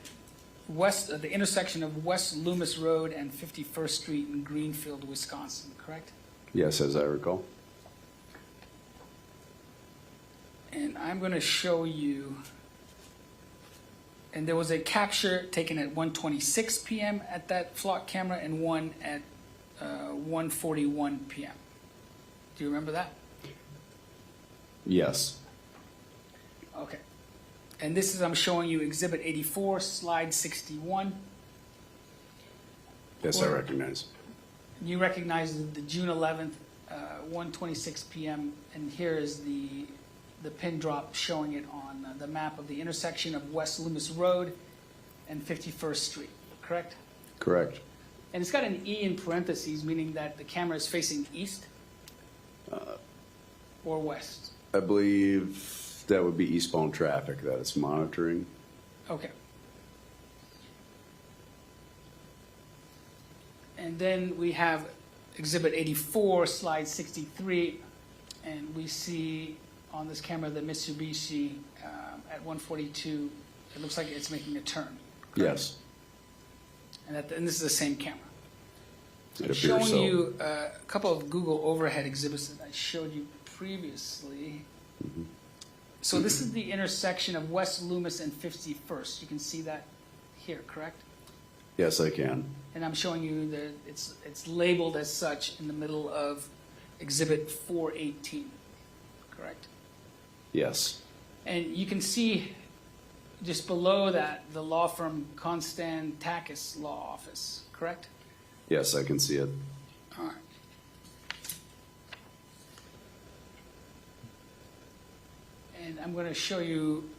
the intersection of West Loomis Road and 51st Street in Greenfield, Wisconsin, correct? Yes, as I recall. And I'm going to show you. And there was a capture taken at 1:26 p.m. at that flock camera and one at 1:41 p.m. Do you remember that? Yes. Okay. And this is, I'm showing you Exhibit 84, Slide 61. Yes, I recognize. You recognize the June 11th, 1:26 p.m. And here is the pin drop showing it on the map of the intersection of West Loomis Road and 51st Street, correct? Correct. And it's got an E in parentheses, meaning that the camera is facing east or west. I believe that would be eastbound traffic that it's monitoring. Okay. And then we have Exhibit 84, Slide 63, and we see on this camera the Mitsubishi at 1:42. It looks like it's making a turn. Correct? Yes. And this is the same camera. It I'm appears showing so. you a couple of Google overhead exhibits that I showed you previously. Mm-hmm. So this is the intersection of West Loomis and 51st. You can see that here, correct? Yes, I can. And I'm showing you that it's labeled as such in the middle of Exhibit 418, correct? Yes. And you can see just below that the law firm Konstantakis Law Office, correct? Yes, I can see it. All right. And I'm going to show you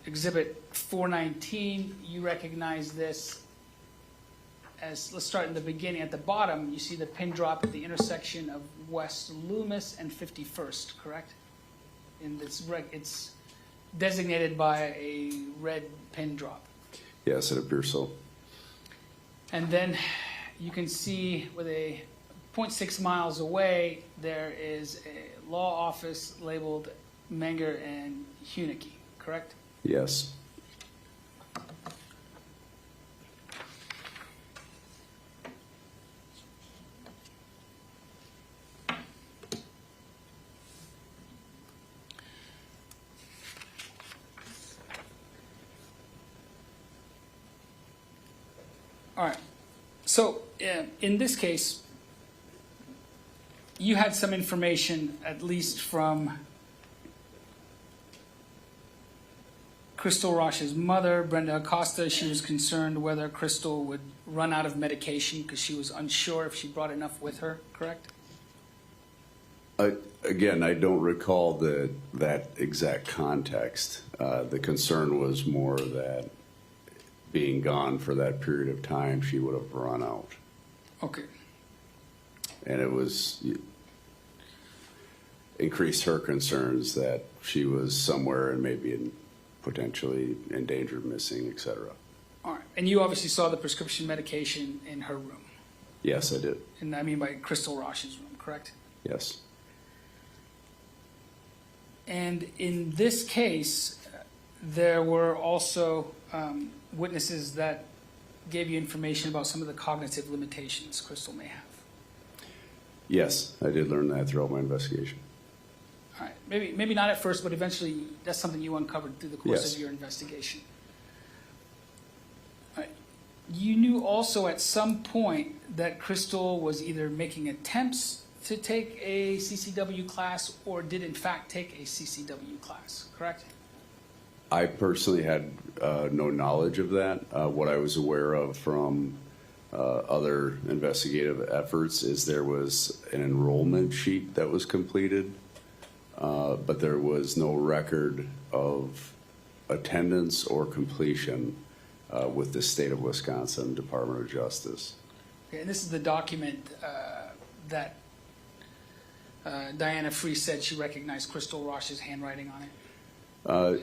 Exhibit 419. You recognize this as, let's start in the beginning. At the bottom, you see the pin drop at the intersection of West Loomis and 51st, correct? And it's designated by a red pin drop. Yes, it appears so. And then you can see with a 0.6 miles away, there is a law office labeled Menger and Hunicke, correct? Yes. All right. So in this case, you had some information, at least from Crystal Rasch's mother, Brenda Acosta. She was concerned whether Crystal would run out of medication because she was unsure if she brought enough with her, correct? Again, I don't recall that exact context. The concern was more that being gone for that period of time, she would have run out. Okay. And it was increased her concerns that she was somewhere and maybe potentially in danger of missing, etc. All right. And you obviously saw the prescription medication in her room. Yes, I did. And I mean by Crystal Rasch's room, correct? Yes. And in this case, there were also witnesses that gave you information about some of the cognitive limitations Crystal may have. Yes, I did learn that throughout my investigation. All right. Maybe not at first, but eventually that's something you uncovered through the course Yes. of your investigation. All right. You knew also at some point that Crystal was either making attempts to take a CCW class or did in fact take a CCW class, correct? I personally had no knowledge of that. What I was aware of from other investigative efforts is there was an enrollment sheet that was completed, but there was no record of attendance or completion with the State of Wisconsin Department of Justice. Okay, and this is the document that Diana Free said she recognized Crystal Rasch's handwriting on it.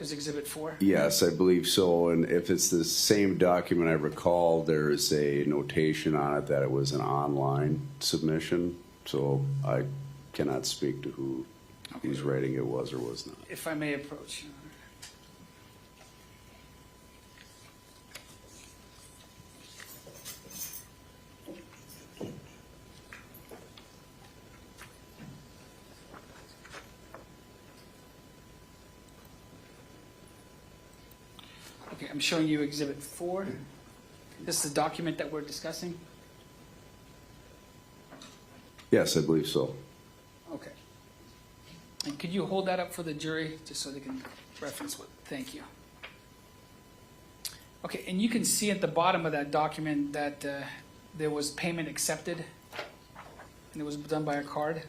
Is Exhibit 4? Yes, I believe so. And if it's the same document I recall, there is a notation on it that it was an online submission. So I cannot speak to whose writing it was or was not. If I may approach. Okay, I'm showing you Exhibit 4. This is the document that we're discussing? Yes, I believe so. Okay. And could you hold that up for the jury, just so they can reference what, thank you. Okay, and you can see at the bottom of that document that there was payment accepted, and it was done by a card.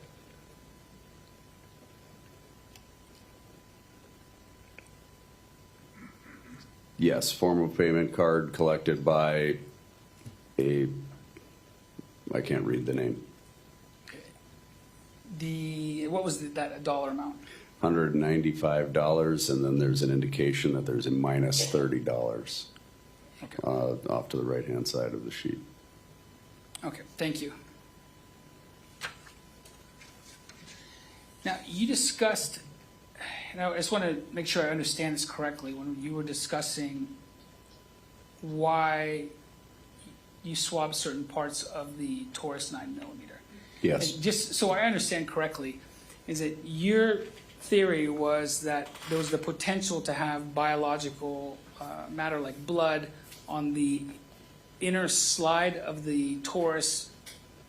Yes, form of payment card collected by I can't read the name. What was that dollar amount? $195, and then there's an indication that there's a minus $30 off to the right-hand side of the sheet. Okay, thank you. Now, you discussed, I just want to make sure I understand this correctly, when you were discussing why you swabbed certain parts of the Taurus 9mm. Yes. And just so I understand correctly, is that your theory was that there was the potential to have biological matter like blood on the inner slide of the Taurus,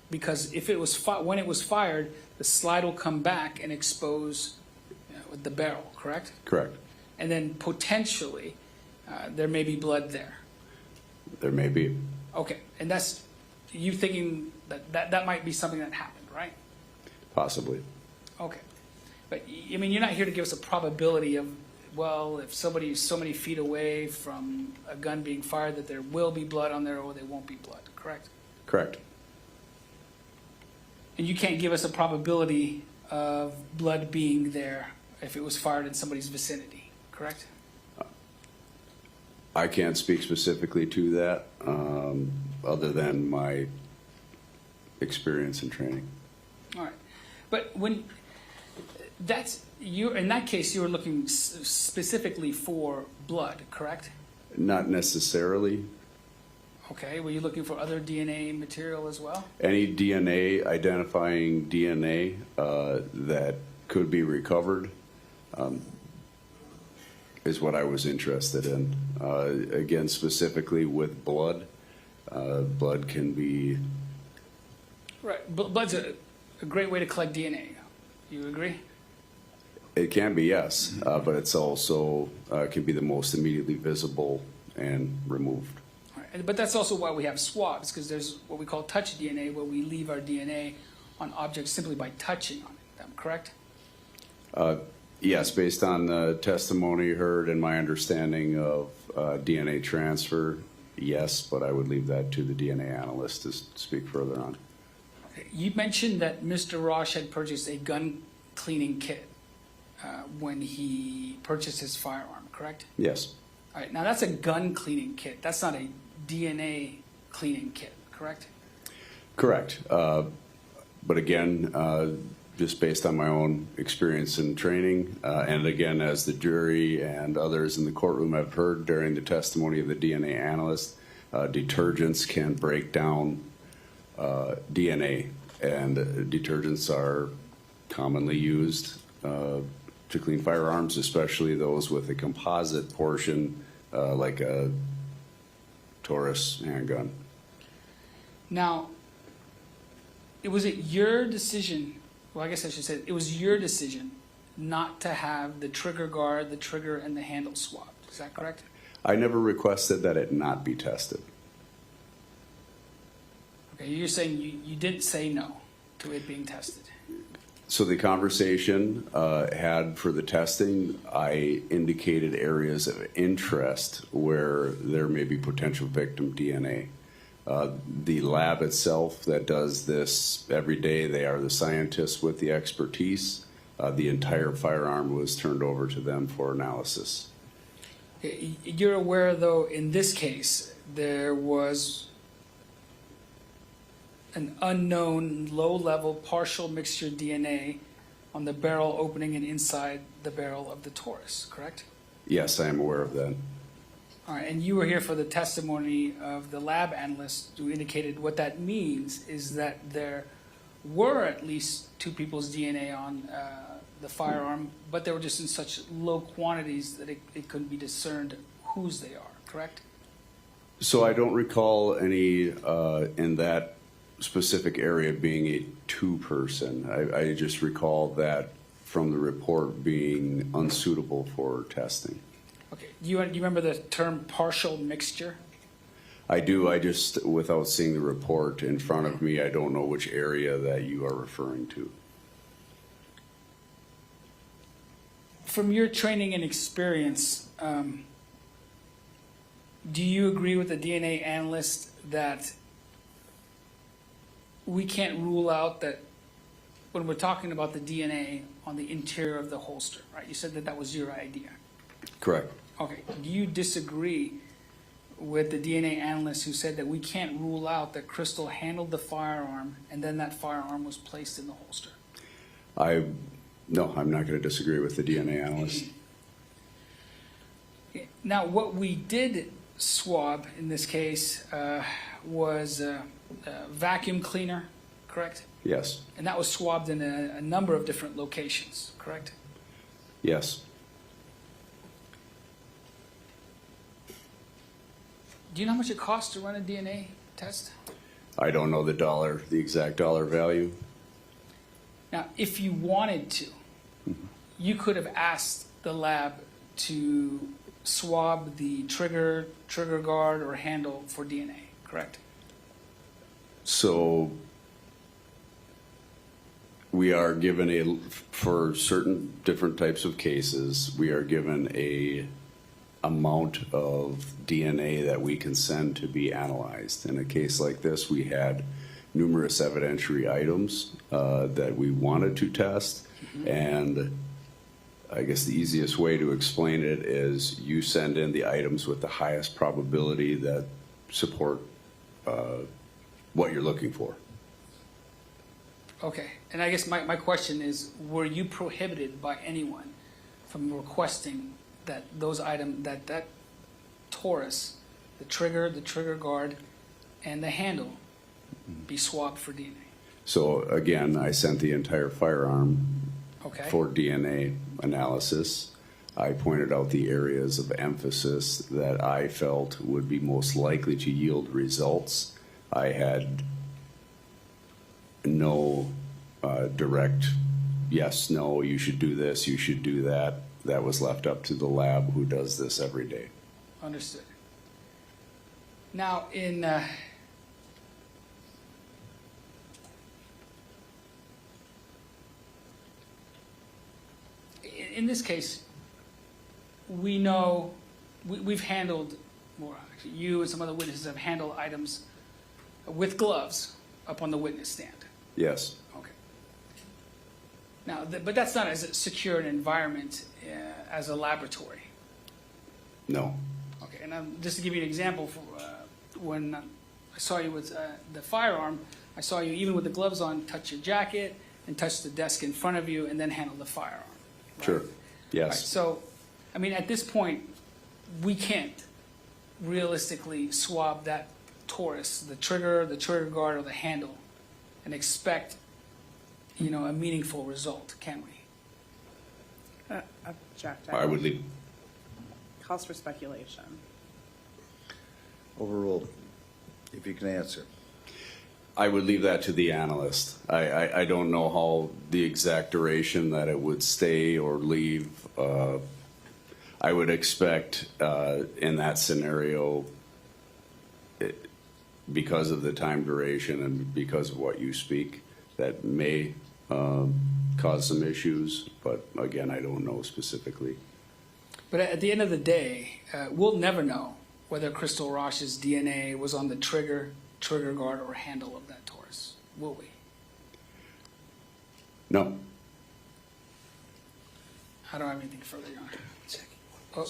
because if it was when it was fired, the slide will come back and expose the barrel, correct? Correct. And then potentially there may be blood there. There may be. Okay, and that's you thinking that might be something that happened, right? Possibly. Okay, but I mean, you're not here to give us a probability of, well, if somebody is so many feet away from a gun being fired, that there will be blood on there or there won't be blood, correct? Correct. And you can't give us a probability of blood being there if it was fired in somebody's vicinity, correct? I can't speak specifically to that, other than my experience and training. All right, but when in that case, you were looking specifically for blood, correct? Not necessarily. Okay, were you looking for other DNA material as well? Any DNA, identifying DNA that could be recovered is what I was interested in. Again, specifically with blood. Blood can be... Right, blood's a great way to collect DNA. You agree? It can be, yes, but it's also can be the most immediately visible and removed. All right. But that's also why we have swabs, because there's what we call touch DNA, where we leave our DNA on objects simply by touching on them, correct? Yes, based on the testimony heard and my understanding of DNA transfer, yes, but I would leave that to the DNA analyst to speak further on. You mentioned that Mr. Rasch had purchased a gun cleaning kit when he purchased his firearm, correct? Yes. All right, now that's a gun cleaning kit. That's not a DNA cleaning kit, correct? Correct. But again, just based on my own experience and training, and again, as the jury and others in the courtroom have heard during the testimony of the DNA analyst, detergents can break down DNA, and detergents are commonly used to clean firearms, especially those with a composite portion like a Taurus handgun. Now, was it your decision, well, I guess I should say, it was your decision not to have the trigger guard, the trigger, and the handle swapped. Is that correct? I never requested that it not be tested. Okay, you're saying you didn't say no to it being tested. So the conversation had for the testing, I indicated areas of interest where there may be potential victim DNA. The lab itself that does this every day, they are the scientists with the expertise. The entire firearm was turned over to them for analysis. You're aware, though, in this case, there was an unknown low-level partial mixture DNA on the barrel opening and inside the barrel of the Taurus, correct? Yes, I am aware of that. All right, and you were here for the testimony of the lab analyst who indicated what that means is that there were at least two people's DNA on the firearm, but they were just in such low quantities that it couldn't be discerned whose they are, correct? So I don't recall any in that specific area being a two-person. I just recall that from the report being unsuitable for testing. Okay, you remember the term partial mixture? I do. I just, without seeing the report in front of me, I don't know which area that you are referring to. From your training and experience, do you agree with the DNA analyst that we can't rule out that when we're talking about the DNA on the interior of the holster, right? You said that that was your idea. Correct. Okay. Do you disagree with the DNA analyst who said that we can't rule out that Crystal handled the firearm and then that firearm was placed in the holster? No, I'm not going to disagree with the DNA analyst. Now, what we did swab in this case was a vacuum cleaner, correct? Yes. And that was swabbed in a number of different locations, correct? Yes. Do you know how much it costs to run a DNA test? I don't know the exact dollar value. Now, if you wanted to, you could have asked the lab to swab the trigger guard, or handle for DNA, correct? So we are given for certain different types of cases, we are given a amount of DNA that we can send to be analyzed. In a case like this, we had numerous evidentiary items that we wanted to test, and I guess the easiest way to explain it is you send in the items with the highest probability that support what you're looking for. Okay, and I guess my question is, were you prohibited by anyone from requesting that those items, that Taurus, the trigger guard, and the handle be swabbed for DNA? So again, I sent the entire firearm Okay. for DNA analysis. I pointed out the areas of emphasis that I felt would be most likely to yield results. I had no direct yes, no, you should do this, you should do that. That was left up to the lab who does this every day. Understood. Now, in this case, we know we've handled, more actually, you and some other witnesses have handled items with gloves up on the witness stand. Yes. Okay. Now, but that's not as secure an environment as a laboratory. No. Okay, and just to give you an example, when I saw you with the firearm, I saw you, even with the gloves on, touch your jacket and touch the desk in front of you and then handle the firearm. Right? Sure. Yes. Right, so, I mean, at this point, we can't realistically swab that Taurus, the trigger guard, or the handle, and expect, a meaningful result, can we? Object. I would leave. Calls for speculation. Overruled, if you can answer. I would leave that to the analyst. I don't know how the exact duration that it would stay or leave. I would expect in that scenario, because of the time duration and because of what you speak, that may cause some issues. But again, I don't know specifically. But at the end of the day, we'll never know whether Crystal Rasch's DNA was on the trigger guard, or handle of that Taurus, will we? No. I don't have anything further, Your Honor. Oh.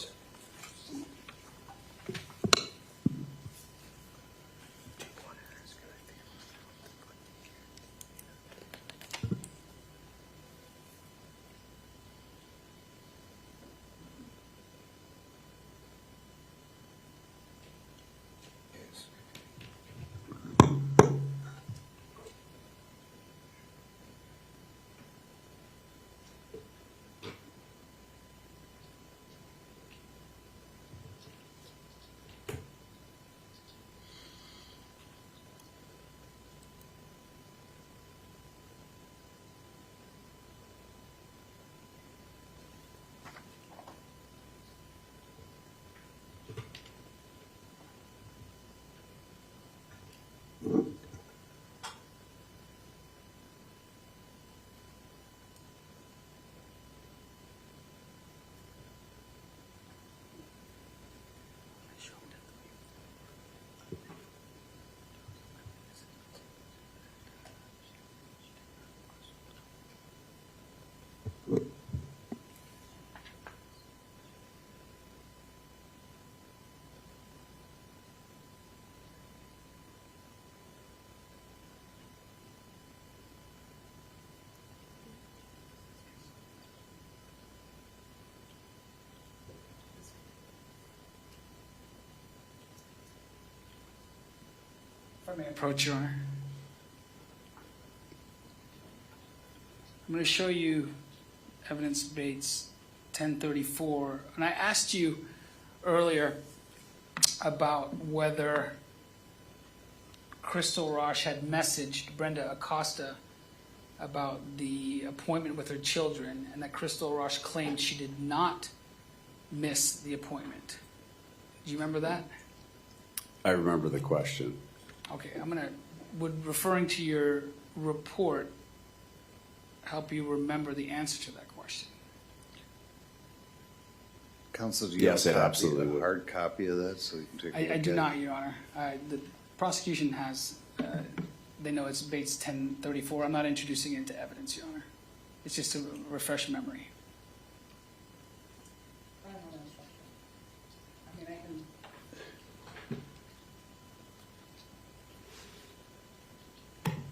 If I may approach, Your Honor. I'm going to show you evidence Bates 1034. And I asked you earlier about whether Crystal Rasch had messaged Brenda Acosta about the appointment with her children, and that Crystal Rasch claimed she did not miss the appointment. Do you remember that? I remember the question. Okay, would referring to your report help you remember the answer to that question? Counsel, do you Yes, have it a absolutely would. hard copy of that so you can take a look I do at not, it? Your Honor. The prosecution has, they know it's Bates 1034. I'm not introducing it into evidence, Your Honor. It's just to refresh memory.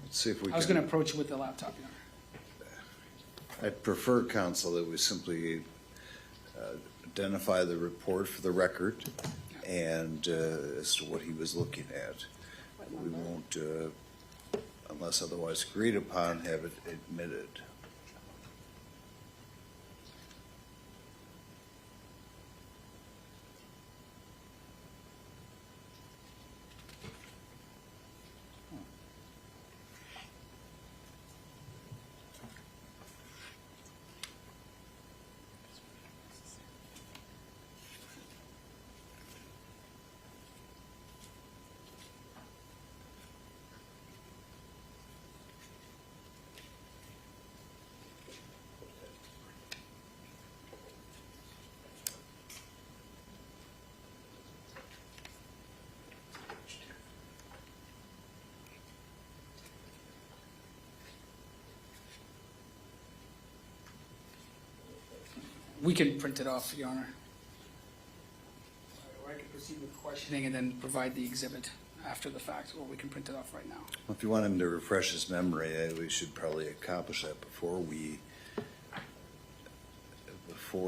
Let's see if we I was going to can. approach it with the laptop, Your Honor. I'd prefer, counsel, that we simply identify the report for the record and as to what he was looking at. We won't, unless otherwise agreed upon, have it admitted. We can print it off, Your Honor. Or I can proceed with questioning and then provide the exhibit after the fact, or we can print it off right now. If you want him to refresh his memory, we should probably accomplish that before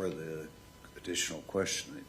the additional questioning.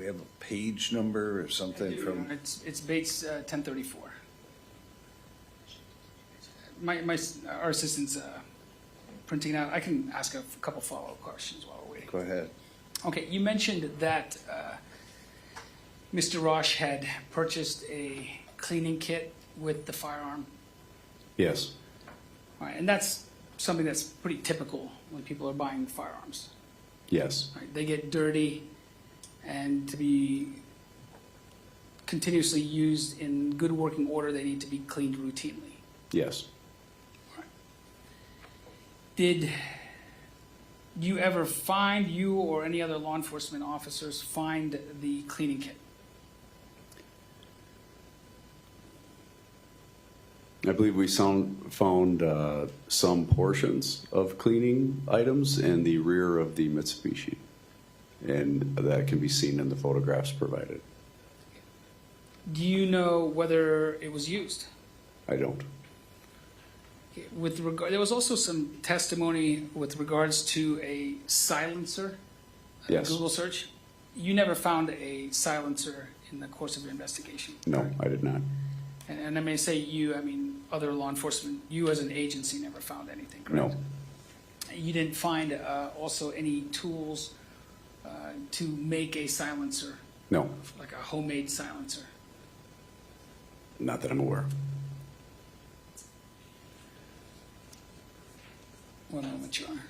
we have a page number or something from? It's Bates 1034. Our assistant's printing out. I can ask a couple follow-up questions while we're waiting. Go ahead. Okay, you mentioned that Mr. Rasch had purchased a cleaning kit with the firearm. Yes. All right, and that's something that's pretty typical when people are buying firearms. Yes. Right? They get dirty, and to be continuously used in good working order, they need to be cleaned routinely. Yes. Did you ever find, you or any other law enforcement officers, find the cleaning kit? I believe we found some portions of cleaning items in the rear of the Mitsubishi, and that can be seen in the photographs provided. Do you know whether it was used? I don't. Okay, there was also some testimony with regards to a silencer. Yes. Google search. You never found a silencer in the course of your investigation. No, I did not. And I may say you, I mean other law enforcement, you as an agency never found anything, correct? No. You didn't find also any tools to make a silencer? No. Like a homemade silencer? Not that I'm aware. One moment, Your Honor.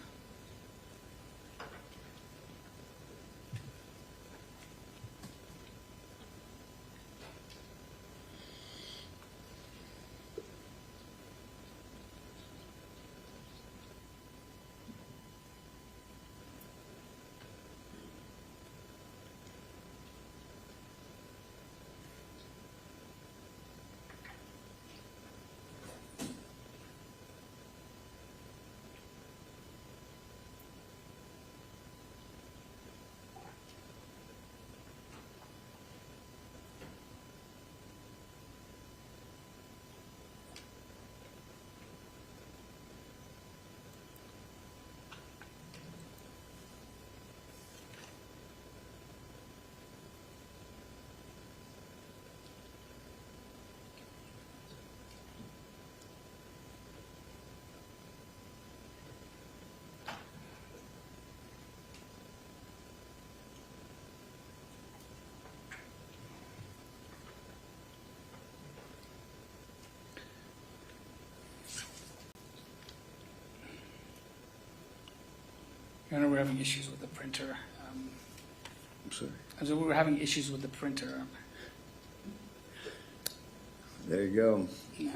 Your Honor, we're having issues with the printer. I'm sorry. So we're having issues with the printer. There you go. Yeah.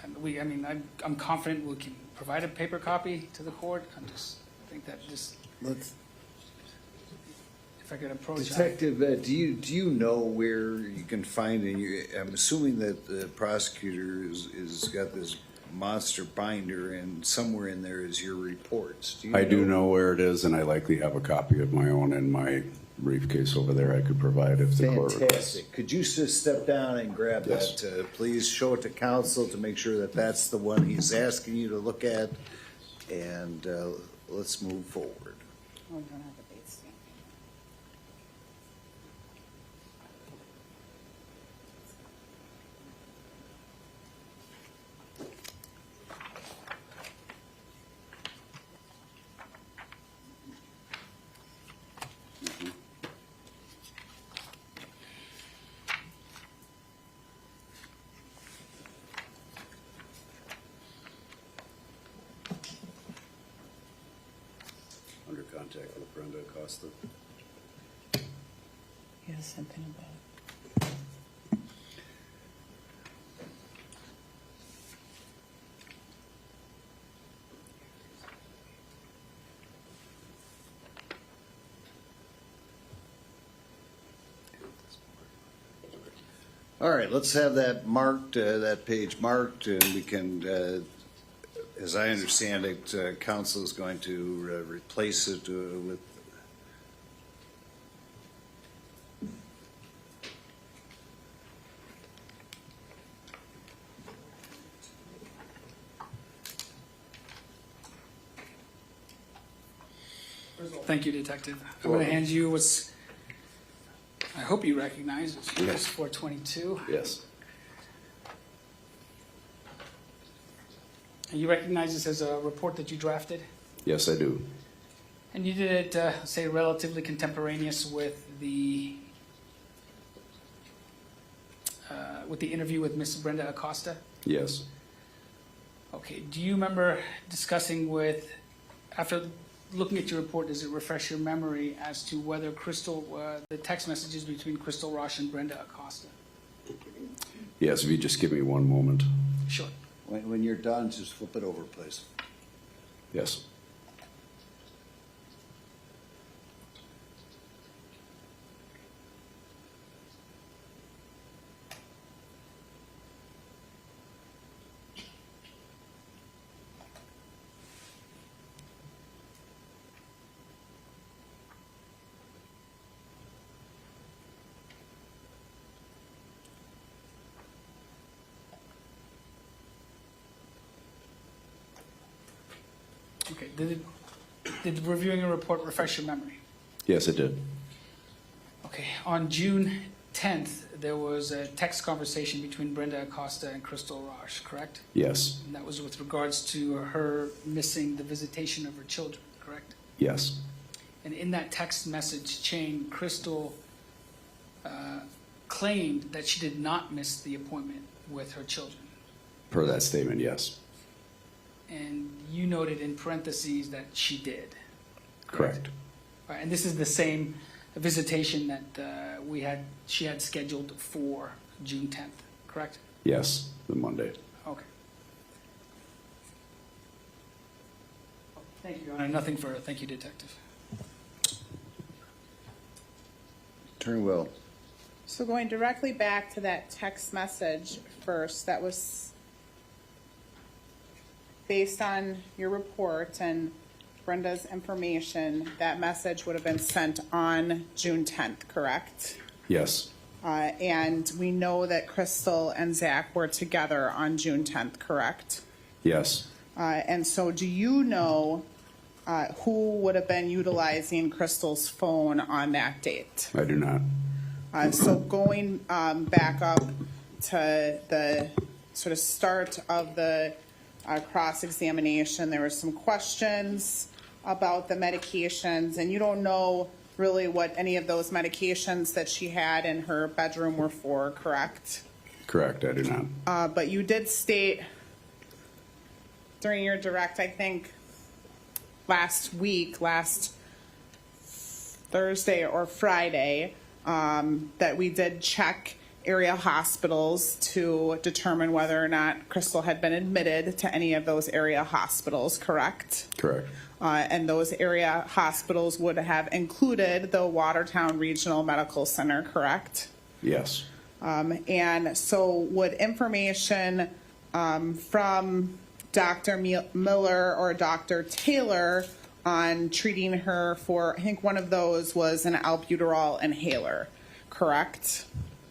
And I'm confident we can provide a paper copy to the court. I think that Let's. if I could approach. Detective, do you know where you can find it? I'm assuming that the prosecutor is got this monster binder, and somewhere in there is your reports. I do know where it is, and I likely have a copy of my own in my briefcase over there I could provide if the court requests. Fantastic. Could you just step down and grab Yes. that, please? Show it to counsel to make sure that that's the one he's asking you to look at, and let's move forward. Oh, we don't have a Bates stamp. Under contact with Brenda Acosta. He has something about it. All right, let's have that marked, that page marked, and we can, as I understand it, counsel is going to replace it with. Thank you, Detective. I'm going to hand you what's, I hope you recognize, it's Yes. 422. Yes. And you recognize this as a report that you drafted? Yes, I do. And you did it, say, relatively contemporaneous with the interview with Miss Brenda Acosta? Yes. Okay. Do you remember discussing with, after looking at your report, does it refresh your memory as to whether Crystal, the text messages between Crystal Rasch and Brenda Acosta? Yes, if you just give me one moment. Sure. When you're done, just flip it over, please. Yes. Okay. Did reviewing a report refresh your memory? Yes, it did. Okay. On June 10th, there was a text conversation between Brenda Acosta and Crystal Rasch, correct? Yes. And that was with regards to her missing the visitation of her children, correct? Yes. And in that text message chain, Crystal claimed that she did not miss the appointment with her children. Per that statement, yes. And you noted in parentheses that she did. Correct. All right, and this is the same visitation that she had scheduled for June 10th, correct? Yes, the Monday. Okay. Thank you, Your Honor. Nothing further. Thank you, Detective. Attorney Will. So going directly back to that text message first, that was based on your report and Brenda's information, that message would have been sent on June 10th, correct? Yes. And we know that Crystal and Zach were together on June 10th, correct? Yes. And so do you know who would have been utilizing Crystal's phone on that date? I do not. So going back up to the sort of start of the cross-examination, there were some questions about the medications, and you don't know really what any of those medications that she had in her bedroom were for, correct? Correct, I do not. But you did state during your direct, I think, last Thursday or Friday, that we did check area hospitals to determine whether or not Crystal had been admitted to any of those area hospitals, correct? Correct. And those area hospitals would have included the Watertown Regional Medical Center, correct? Yes. And so would information from Dr. Miller or Dr. Taylor on treating her for, I think one of those was an albuterol inhaler, correct?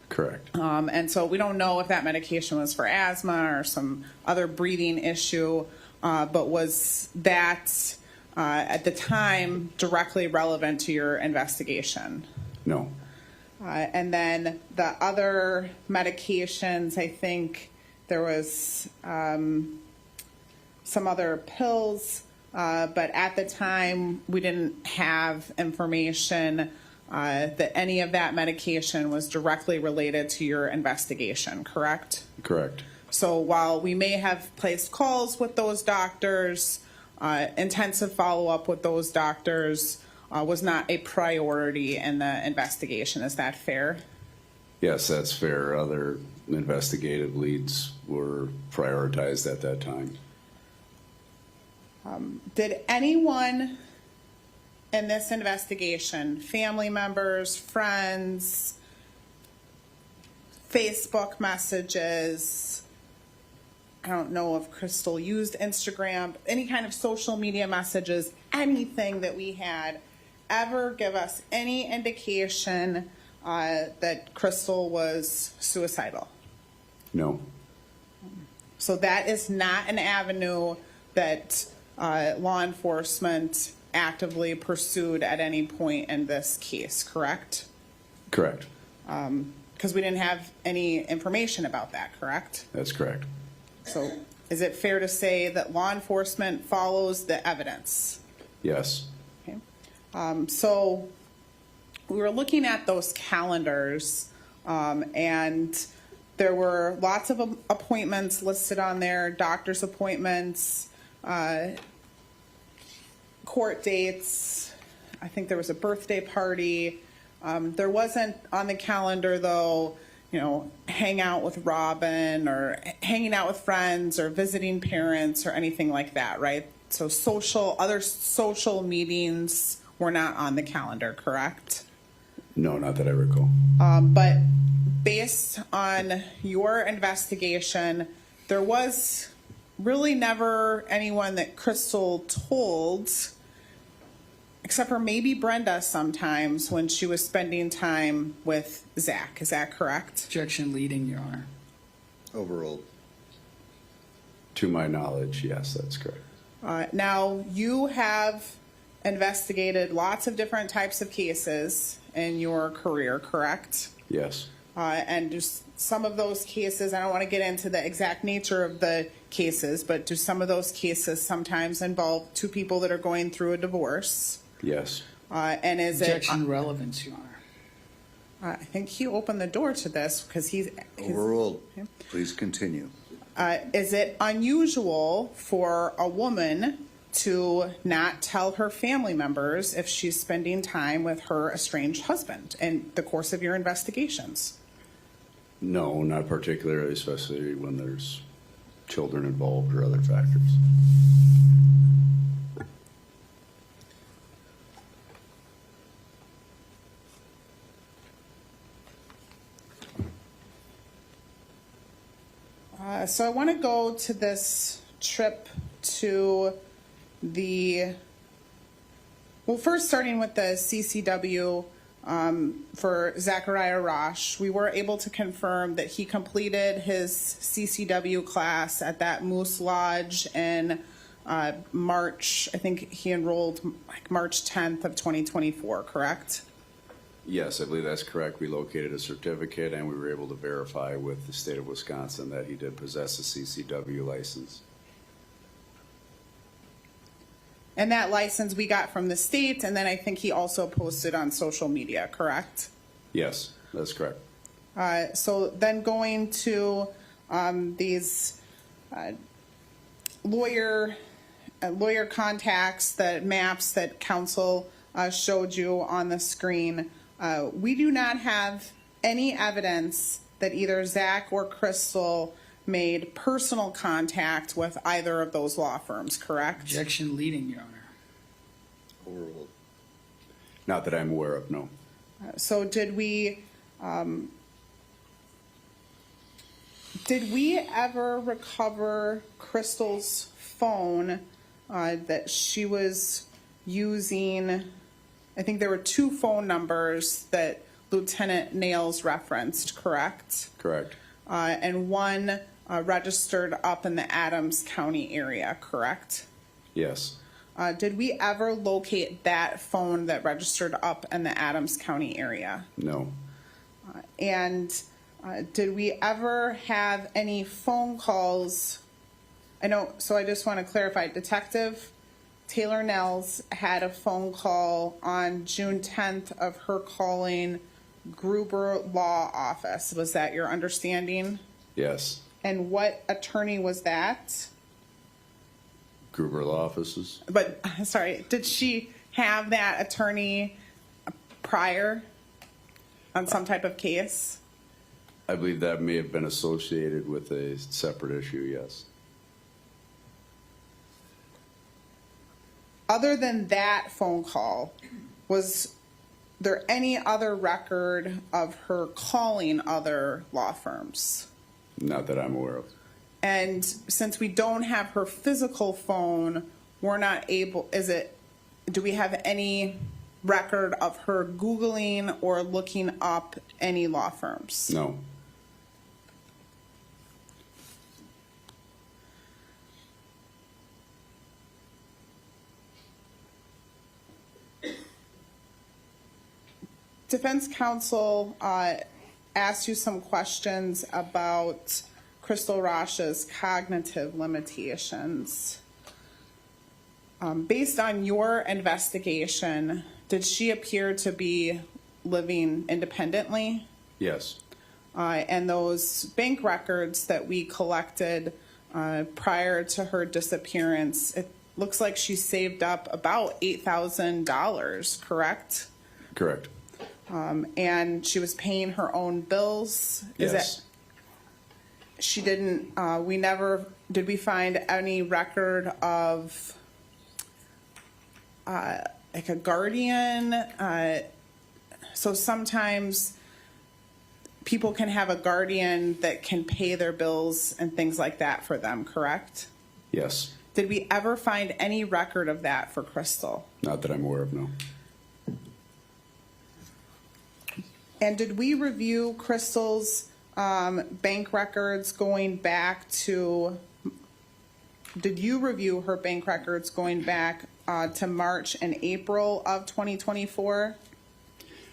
Correct. And so we don't know if that medication was for asthma or some other breathing issue, but was that at the time directly relevant to your investigation? No. And then the other medications, I think there was some other pills, but at the time we didn't have information that any of that medication was directly related to your investigation, correct? Correct. So while we may have placed calls with those doctors, intensive follow-up with those doctors was not a priority in the investigation. Is that fair? Yes, that's fair. Other investigative leads were prioritized at that time. Did anyone in this investigation, family members, friends, Facebook messages, I don't know if Crystal used Instagram, any kind of social media messages, anything that we had, ever give us any indication that Crystal was suicidal? No. So that is not an avenue that law enforcement actively pursued at any point in this case, correct? Correct. Because we didn't have any information about that, correct? That's correct. So is it fair to say that law enforcement follows the evidence? Yes. Okay. So we were looking at those calendars, and there were lots of appointments listed on there, doctor's appointments, court dates. I think there was a birthday party. There wasn't on the calendar, though, hang out with Robin or hanging out with friends or visiting parents or anything like that, right? So other social meetings were not on the calendar, correct? No, not that I recall. But based on your investigation, there was really never anyone that Crystal told, except for maybe Brenda sometimes when she was spending time with Zach. Is that correct? Objection leading, Your Honor. Overruled. To my knowledge, yes, that's correct. Now, you have investigated lots of different types of cases in your career, correct? Yes. And just some of those cases, I don't want to get into the exact nature of the cases, but do some of those cases sometimes involve two people that are going through a divorce? Yes. And is Objection relevance, Your Honor. I think he opened the door to this because he's Overruled. Please continue. Is it unusual for a woman to not tell her family members if she's spending time with her estranged husband in the course of your investigations? No, not particularly, especially when there's children involved or other factors. So I want to go to this trip to first starting with the CCW for Zachariah Rasch. We were able to confirm that he completed his CCW class at that Moose Lodge in March. I think he enrolled like March 10th of 2024, correct? Yes, I believe that's correct. We located a certificate and we were able to verify with the state of Wisconsin that he did possess a CCW license. And that license we got from the state, and then I think he also posted on social media, correct? Yes, that's correct. So then going to these lawyer contacts, the maps that counsel showed you on the screen, we do not have any evidence that either Zach or Crystal made personal contact with either of those law firms, correct? Objection leading, Your Honor. Overruled. Not that I'm aware of, no. So did we ever recover Crystal's phone that she was using? I think there were two phone numbers that Lieutenant Nails referenced, correct? Correct. And one registered up in the Adams County area, correct? Yes. Did we ever locate that phone that registered up in the Adams County area? No. And did we ever have any phone calls? I know, so I just want to clarify, Detective Taylor Nels had a phone call on June 10th of her calling Gruber Law Office. Was that your understanding? Yes. And what attorney was that? Gruber Law Offices. But, sorry, did she have that attorney prior on some type of case? I believe that may have been associated with a separate issue, yes. Other than that phone call, was there any other record of her calling other law firms? Not that I'm aware of. And since we don't have her physical phone, we're not able, do we have any record of her Googling or looking up any law firms? No. defense counsel asked you some questions about Crystal Rasch's cognitive limitations. Based on your investigation, did she appear to be living independently? Yes. And those bank records that we collected prior to her disappearance, it looks like she saved up about $8,000, correct? Correct. And she was paying her own bills? Yes. She didn't, did we find any record of like a guardian? So sometimes people can have a guardian that can pay their bills and things like that for them, correct? Yes. Did we ever find any record of that for Crystal? Not that I'm aware of, no. And did we review Crystal's bank records going back to, did you review her bank records going back to March and April of 2024?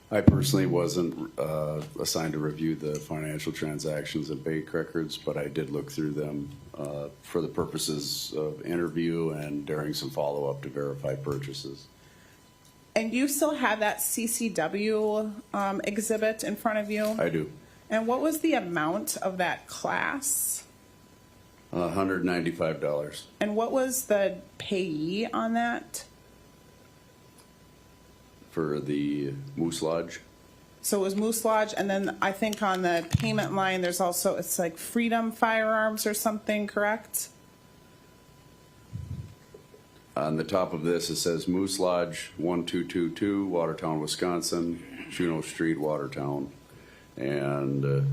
I personally wasn't assigned to review the financial transactions and bank records, but I did look through them for the purposes of interview and during some follow-up to verify purchases. And you still have that CCW exhibit in front of you? I do. And what was the amount of that class? $195. And what was the payee on that? For the Moose Lodge? So it was Moose Lodge, and then I think on the payment line, there's also, it's like Freedom Firearms or something, correct? On the top of this, it says Moose Lodge 1222, Watertown, Wisconsin, Juneau Street, Watertown. And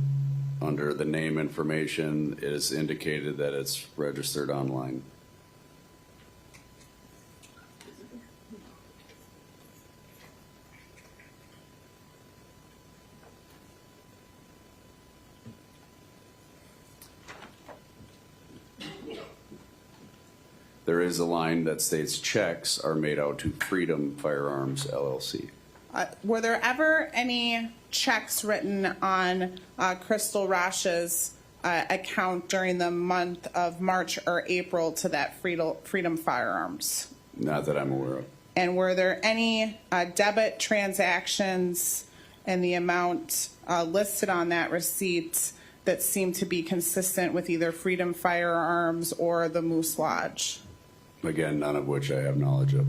under the name information, it is indicated that it's registered online. There is a line that states checks are made out to Freedom Firearms LLC. Were there ever any checks written on Crystal Rasch's account during the month of March or April to that Freedom Firearms? Not that I'm aware of. And were there any debit transactions and the amount listed on that receipt that seemed to be consistent with either Freedom Firearms or the Moose Lodge? Again, none of which I have knowledge of.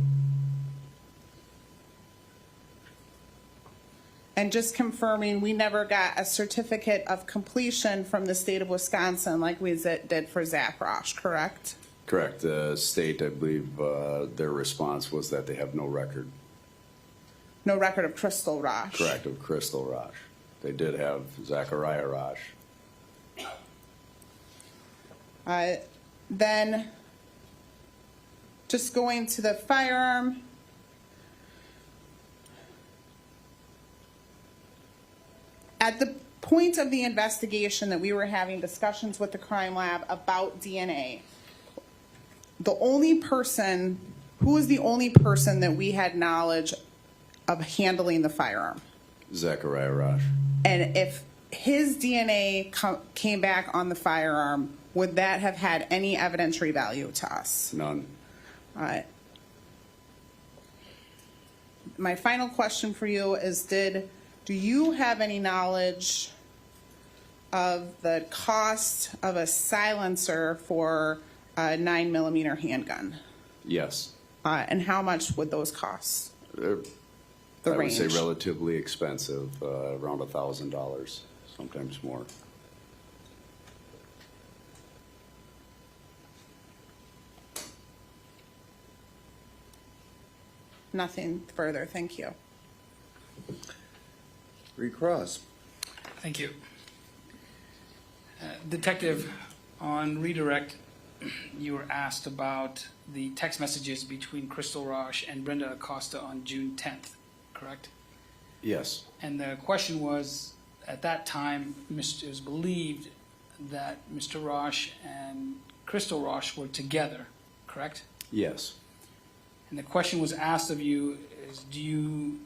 And just confirming, we never got a certificate of completion from the state of Wisconsin like we did for Zach Rasch, correct? Correct. The state, I believe, their response was that they have no record. No record of Crystal Rasch. Correct, of Crystal Rasch. They did have Zachariah Rasch. Then, just going to the firearm. At the point of the investigation that we were having discussions with the crime lab about DNA, the only person, who was the only person that we had knowledge of handling the firearm? Zachariah Rasch. And if his DNA came back on the firearm, would that have had any evidentiary value to us? None. My final question for you is, do you have any knowledge of the cost of a silencer for a 9mm handgun? Yes. And how much would those cost? I would say relatively expensive, around $1,000, sometimes more. Nothing further, thank you. Recross. Thank you. Detective, on redirect, you were asked about the text messages between Crystal Rasch and Brenda Acosta on June 10th, correct? Yes. And the question was, at that time, it was believed that Mr. Rasch and Crystal Rasch were together, correct? Yes. And the question was asked of you is, do you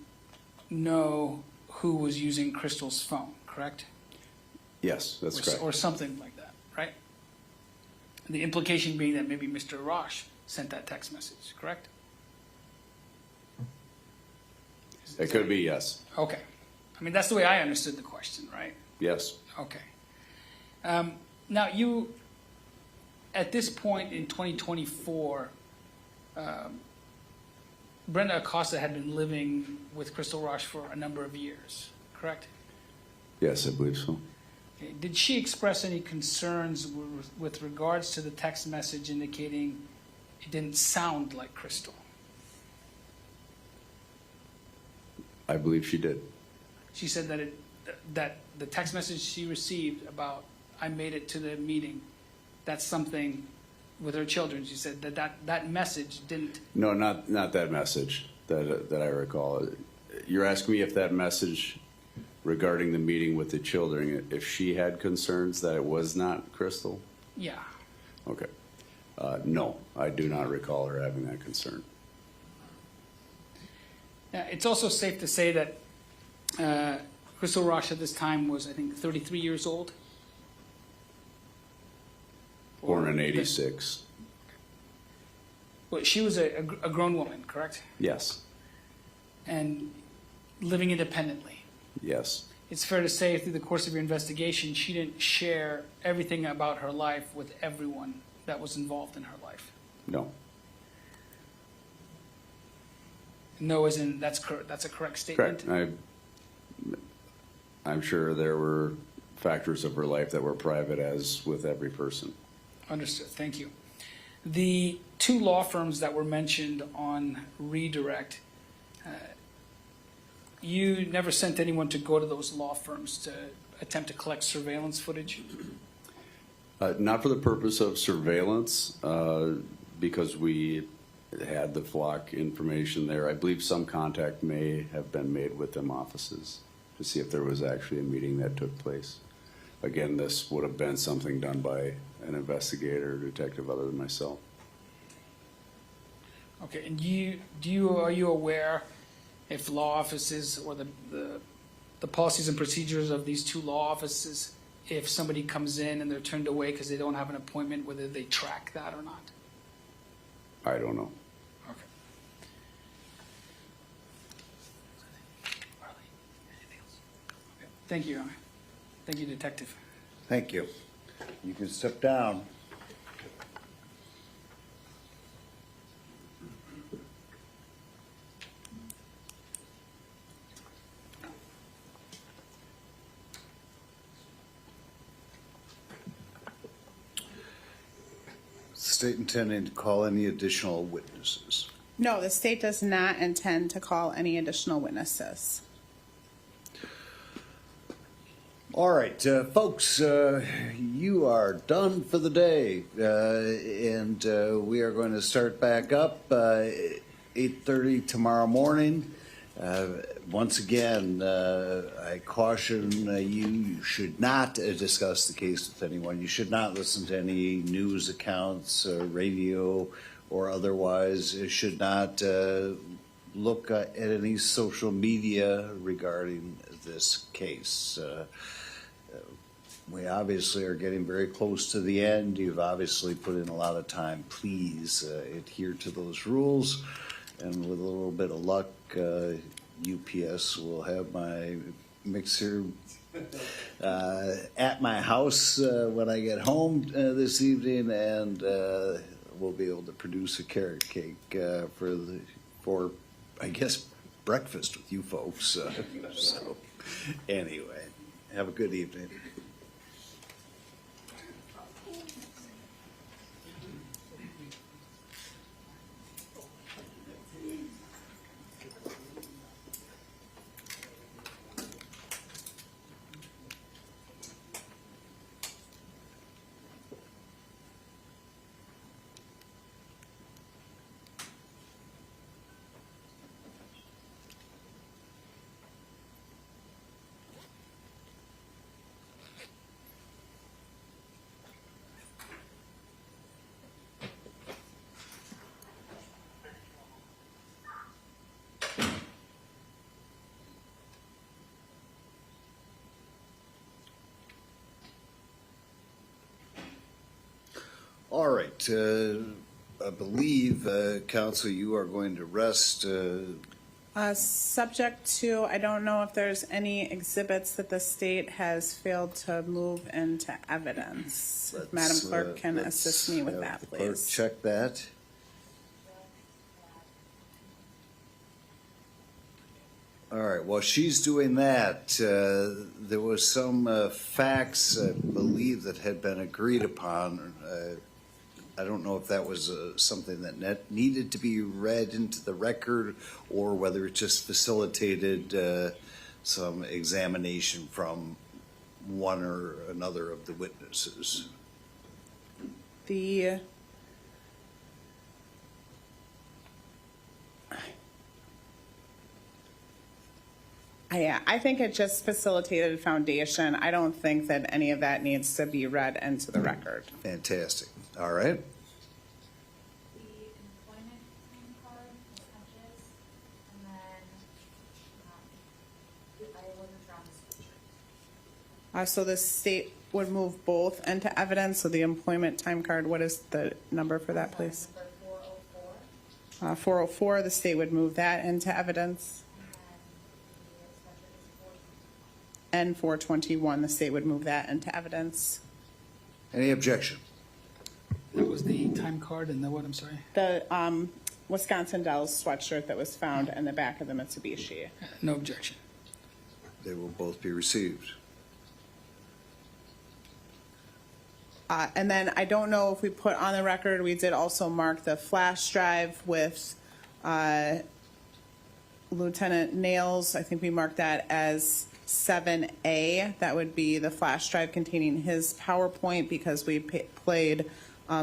know who was using Crystal's phone, correct? Yes, that's Or correct. or something like that, right? The implication being that maybe Mr. Rasch sent that text message, correct? It could be, yes. Okay. I mean, that's the way I understood the question, right? Yes. Okay. Now, you, at this point in 2024, Brenda Acosta had been living with Crystal Rasch for a number of years, correct? Yes, I believe so. Okay. Did she express any concerns with regards to the text message indicating it didn't sound like Crystal? I believe she did. She said that the text message she received about I made it to the meeting, that's something with her children. She said that message didn't. No, not that message that I recall. You're asking me if that message regarding the meeting with the children, if she had concerns that it was not Crystal? Yeah. Okay. No, I do not recall her having that concern. Now, it's also safe to say that Crystal Rasch at this time was, I think, 33 years old. Born in 86. Well, she was a grown woman, correct? Yes. And living independently. Yes. It's fair to say through the course of your investigation, she didn't share everything about her life with everyone that was involved in her life. No. No, as in that's a correct statement? Correct. I'm sure there were factors of her life that were private, as with every person. Understood. Thank you. The two law firms that were mentioned on redirect, you never sent anyone to go to those law firms to attempt to collect surveillance footage? Not for the purpose of surveillance, because we had the flock information there. I believe some contact may have been made with them offices to see if there was actually a meeting that took place. Again, this would have been something done by an investigator or detective other than myself. Okay, and are you aware if law offices or the policies and procedures of these two law offices, if somebody comes in and they're turned away because they don't have an appointment, whether they track that or not? I don't know. Okay. Thank you, Your Honor. Thank you, Detective. Thank you. You can step down. State intending to call any additional witnesses? No, the state does not intend to call any additional witnesses. All right, folks, you are done for the day, and we are going to start back up 8:30 tomorrow morning. Once again, I caution you should not discuss the case with anyone. You should not listen to any news accounts, radio, or otherwise. You should not look at any social media regarding this case. We obviously are getting very close to the end. You've obviously put in a lot of time. Please adhere to those rules. And with a little bit of luck, UPS will have my mixer at my house when I get home this evening, and we'll be able to produce a carrot cake for I guess breakfast with you folks. So anyway, have a good evening. All right, I believe, counsel, you are going to rest, Subject to, I don't know if there's any exhibits that the state has failed to move into evidence. If Madam Clerk can assist me with that, clerk please. check that. All right, while she's doing that, there was some facts, I believe, that had been agreed upon. I don't know if that was something that needed to be read into the record or whether it just facilitated some examination from one or another of the witnesses. I think it just facilitated foundation. I don't think that any of that needs to be read into the record. Fantastic. All right. The employment time card, the punches, and then, I wasn't sure on the switcher. So the state would move both into evidence. So the employment time card, what is the number for that, please? Number 404. 404, the state would move that into evidence. And then the switcher is 421. And 421, the state would move that into evidence. Any objection? That was the time card and the what, I'm sorry? The Wisconsin Dells sweatshirt that was found in the back of the Mitsubishi. No objection. They will both be received. And then I don't know if we put on the record, we did also mark the flash drive with Lieutenant Nails. I think we marked that as 7A. That would be the flash drive containing his PowerPoint because we played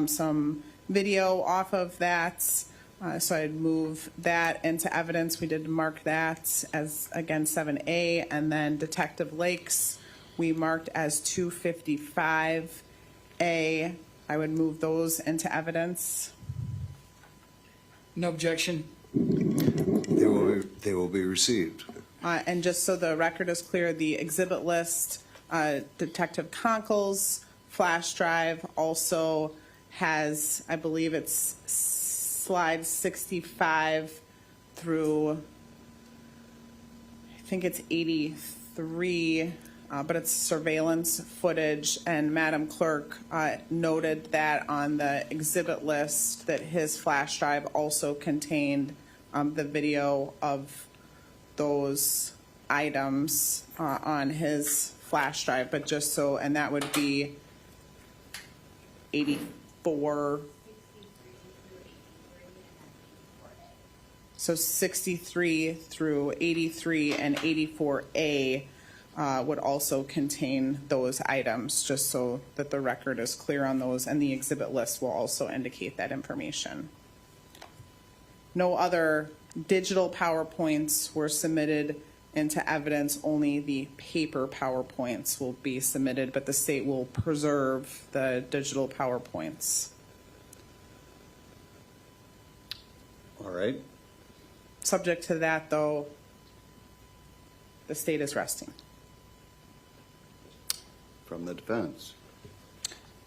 some video off of that. So I'd move that into evidence. We did mark that as, again, 7A. And then Detective Lakes, we marked as 255A. I would move those into evidence. No objection. They will be received. And just so the record is clear, the exhibit list, Detective Conkle's flash drive also has, I believe it's slides 65 through, I think it's 83, but it's surveillance footage. And Madam Clerk noted that on the exhibit list that his flash drive also contained the video of those items on his flash drive, but just so, and that would be 84. So 63 through 83 and 84A would also contain those items, just so that the record is clear on those, and the exhibit list will also indicate that information. No other digital PowerPoints were submitted into evidence. Only the paper PowerPoints will be submitted, but the state will preserve the digital PowerPoints. All right. Subject to that, though, the state is resting. From the defense.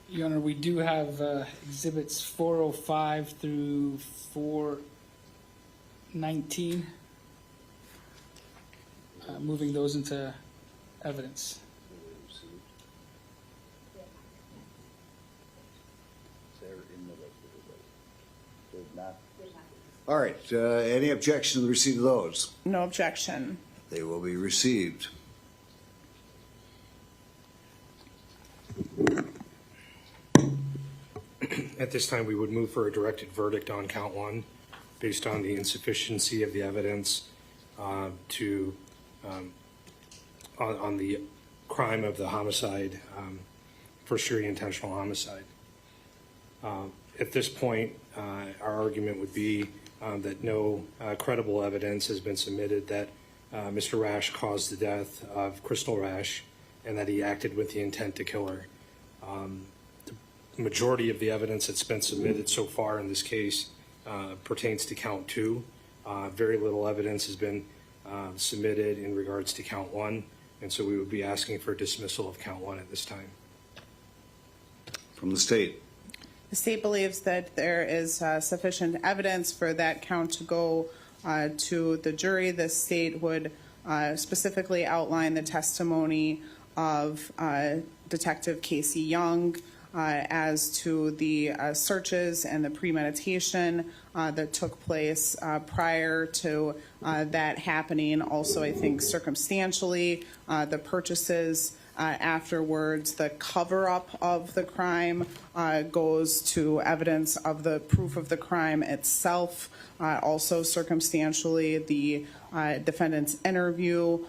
Your Honor, we do have exhibits 405 through 419. Moving those into evidence. All right, any objection to the receipt of those? No objection. They will be received. At this time, we would move for a directed verdict on count one based on the insufficiency of the evidence on the crime of the homicide, first-degree intentional homicide. At this point, our argument would be that no credible evidence has been submitted that Mr. Rasch caused the death of Crystal Rasch and that he acted with the intent to kill her. The majority of the evidence that's been submitted so far in this case pertains to count two. Very little evidence has been submitted in regards to count one, and so we would be asking for dismissal of count one at this time. From the state. The state believes that there is sufficient evidence for that count to go to the jury. The state would specifically outline the testimony of Detective Casey Young as to the searches and the premeditation that took place prior to that happening. Also, I think circumstantially, the purchases afterwards, the cover-up of the crime goes to evidence of the proof of the crime itself. Also, circumstantially, the defendant's interview,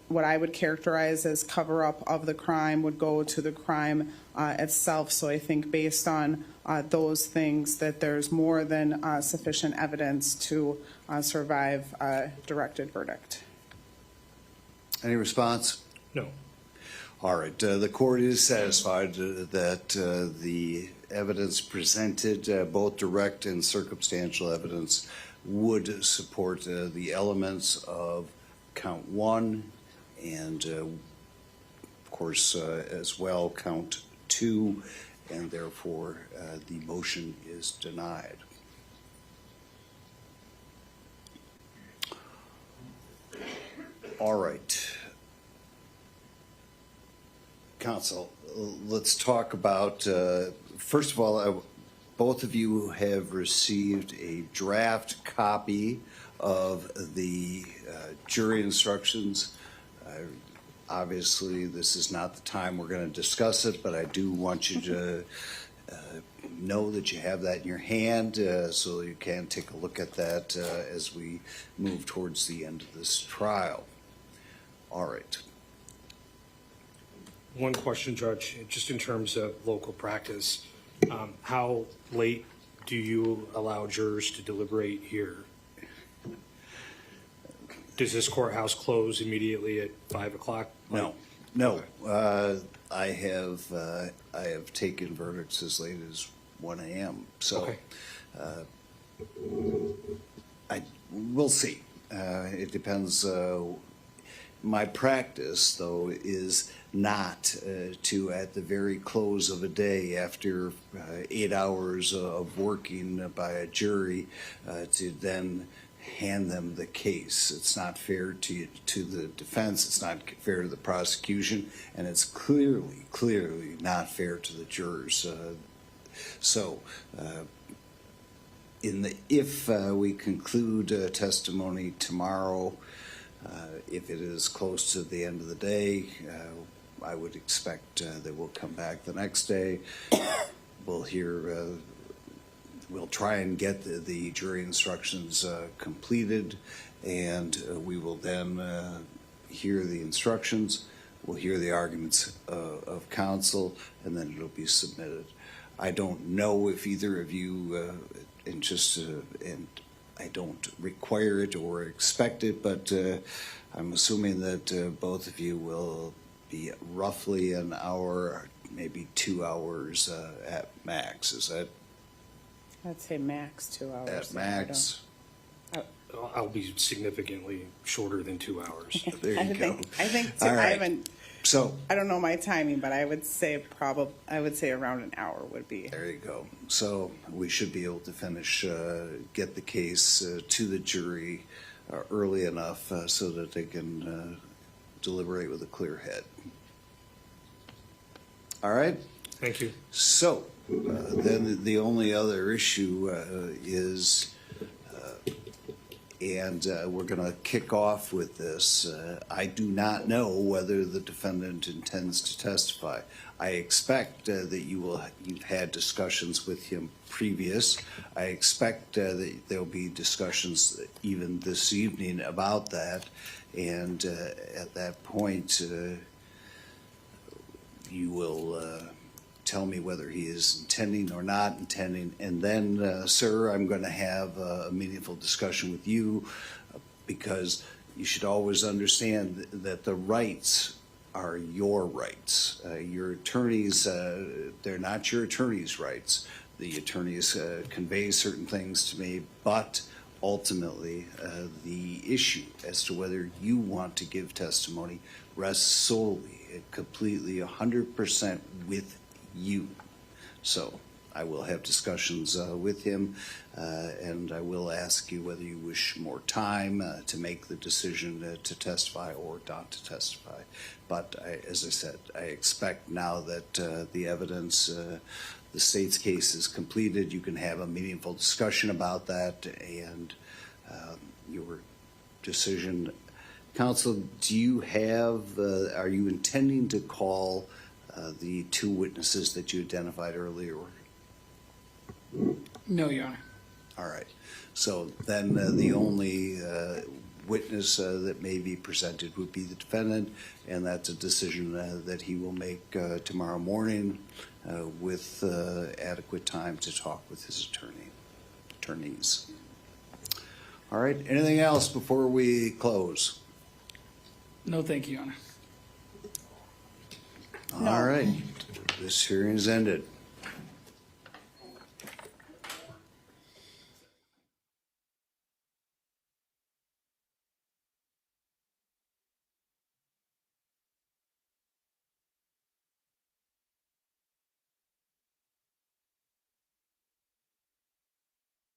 what I would characterize as cover-up of the crime, would go to the crime itself. So I think based on those things, that there's more than sufficient evidence to survive a directed verdict. Any response? No. All right, the court is satisfied that the evidence presented, both direct and circumstantial evidence, would support the elements of count 1 and, of course, as well, count 2, and therefore the motion is denied. All right. Counsel, let's talk about, first of all, both of you have received a draft copy of the jury instructions. Obviously, this is not the time we're going to discuss it, but I do want you to know that you have that in your hand so you can take a look at that as we move towards the end of this trial. All right. One question, Judge, just in terms of local practice, how late do you allow jurors to deliberate here? Does this courthouse close immediately at 5 o'clock? No. I have taken verdicts as late as 1 a.m. So we'll see. It depends. My practice, though, is not to, at the very close of a day, after 8 hours of working by a jury, to then hand them the case. It's not fair to the defense, it's not fair to the prosecution, and it's clearly not fair to the jurors. If we conclude testimony tomorrow, if it is close to the end of the day, I would expect that we'll come back the next day. We'll try and get the jury instructions completed, and we will then hear the instructions. We'll hear the arguments of counsel, and then it'll be submitted. I don't know if either of you, and I don't require it or expect it, but I'm assuming that both of you will be roughly an hour, maybe 2 hours at max. Is that? I'd say max 2 hours. At max. I'll be significantly shorter than 2 hours. There you go. I think All right. I haven't. So I don't know my timing, but I would say around an hour would be. there you go. So we should be able to finish, get the case to the jury early enough so that they can deliberate with a clear head. All right. Thank you. So then the only other issue is, and we're going to kick off with this. I do not know whether the defendant intends to testify. I expect that you've had discussions with him previous. I expect that there'll be discussions even this evening about that, and at that point, you will tell me whether he is intending or not intending, and then, sir, I'm going to have a meaningful discussion with you, because you should always understand that the rights are your rights. Your attorneys, they're not your attorney's rights. The attorneys convey certain things to me, but ultimately the issue as to whether you want to give testimony rests solely, completely, 100% with you. So I will have discussions with him, and I will ask you whether you wish more time to make the decision to testify or not to testify. But as I said, I expect now that the evidence, the state's case is completed, you can have a meaningful discussion about that and your decision. Counsel, do you have, are you intending to call the two witnesses that you identified earlier? No, Your Honor. All right. So then the only witness that may be presented would be the defendant, and that's a decision that he will make tomorrow morning with adequate time to talk with his attorneys. All right. Anything else before we close? No, thank you, Your Honor. All right. This hearing is ended.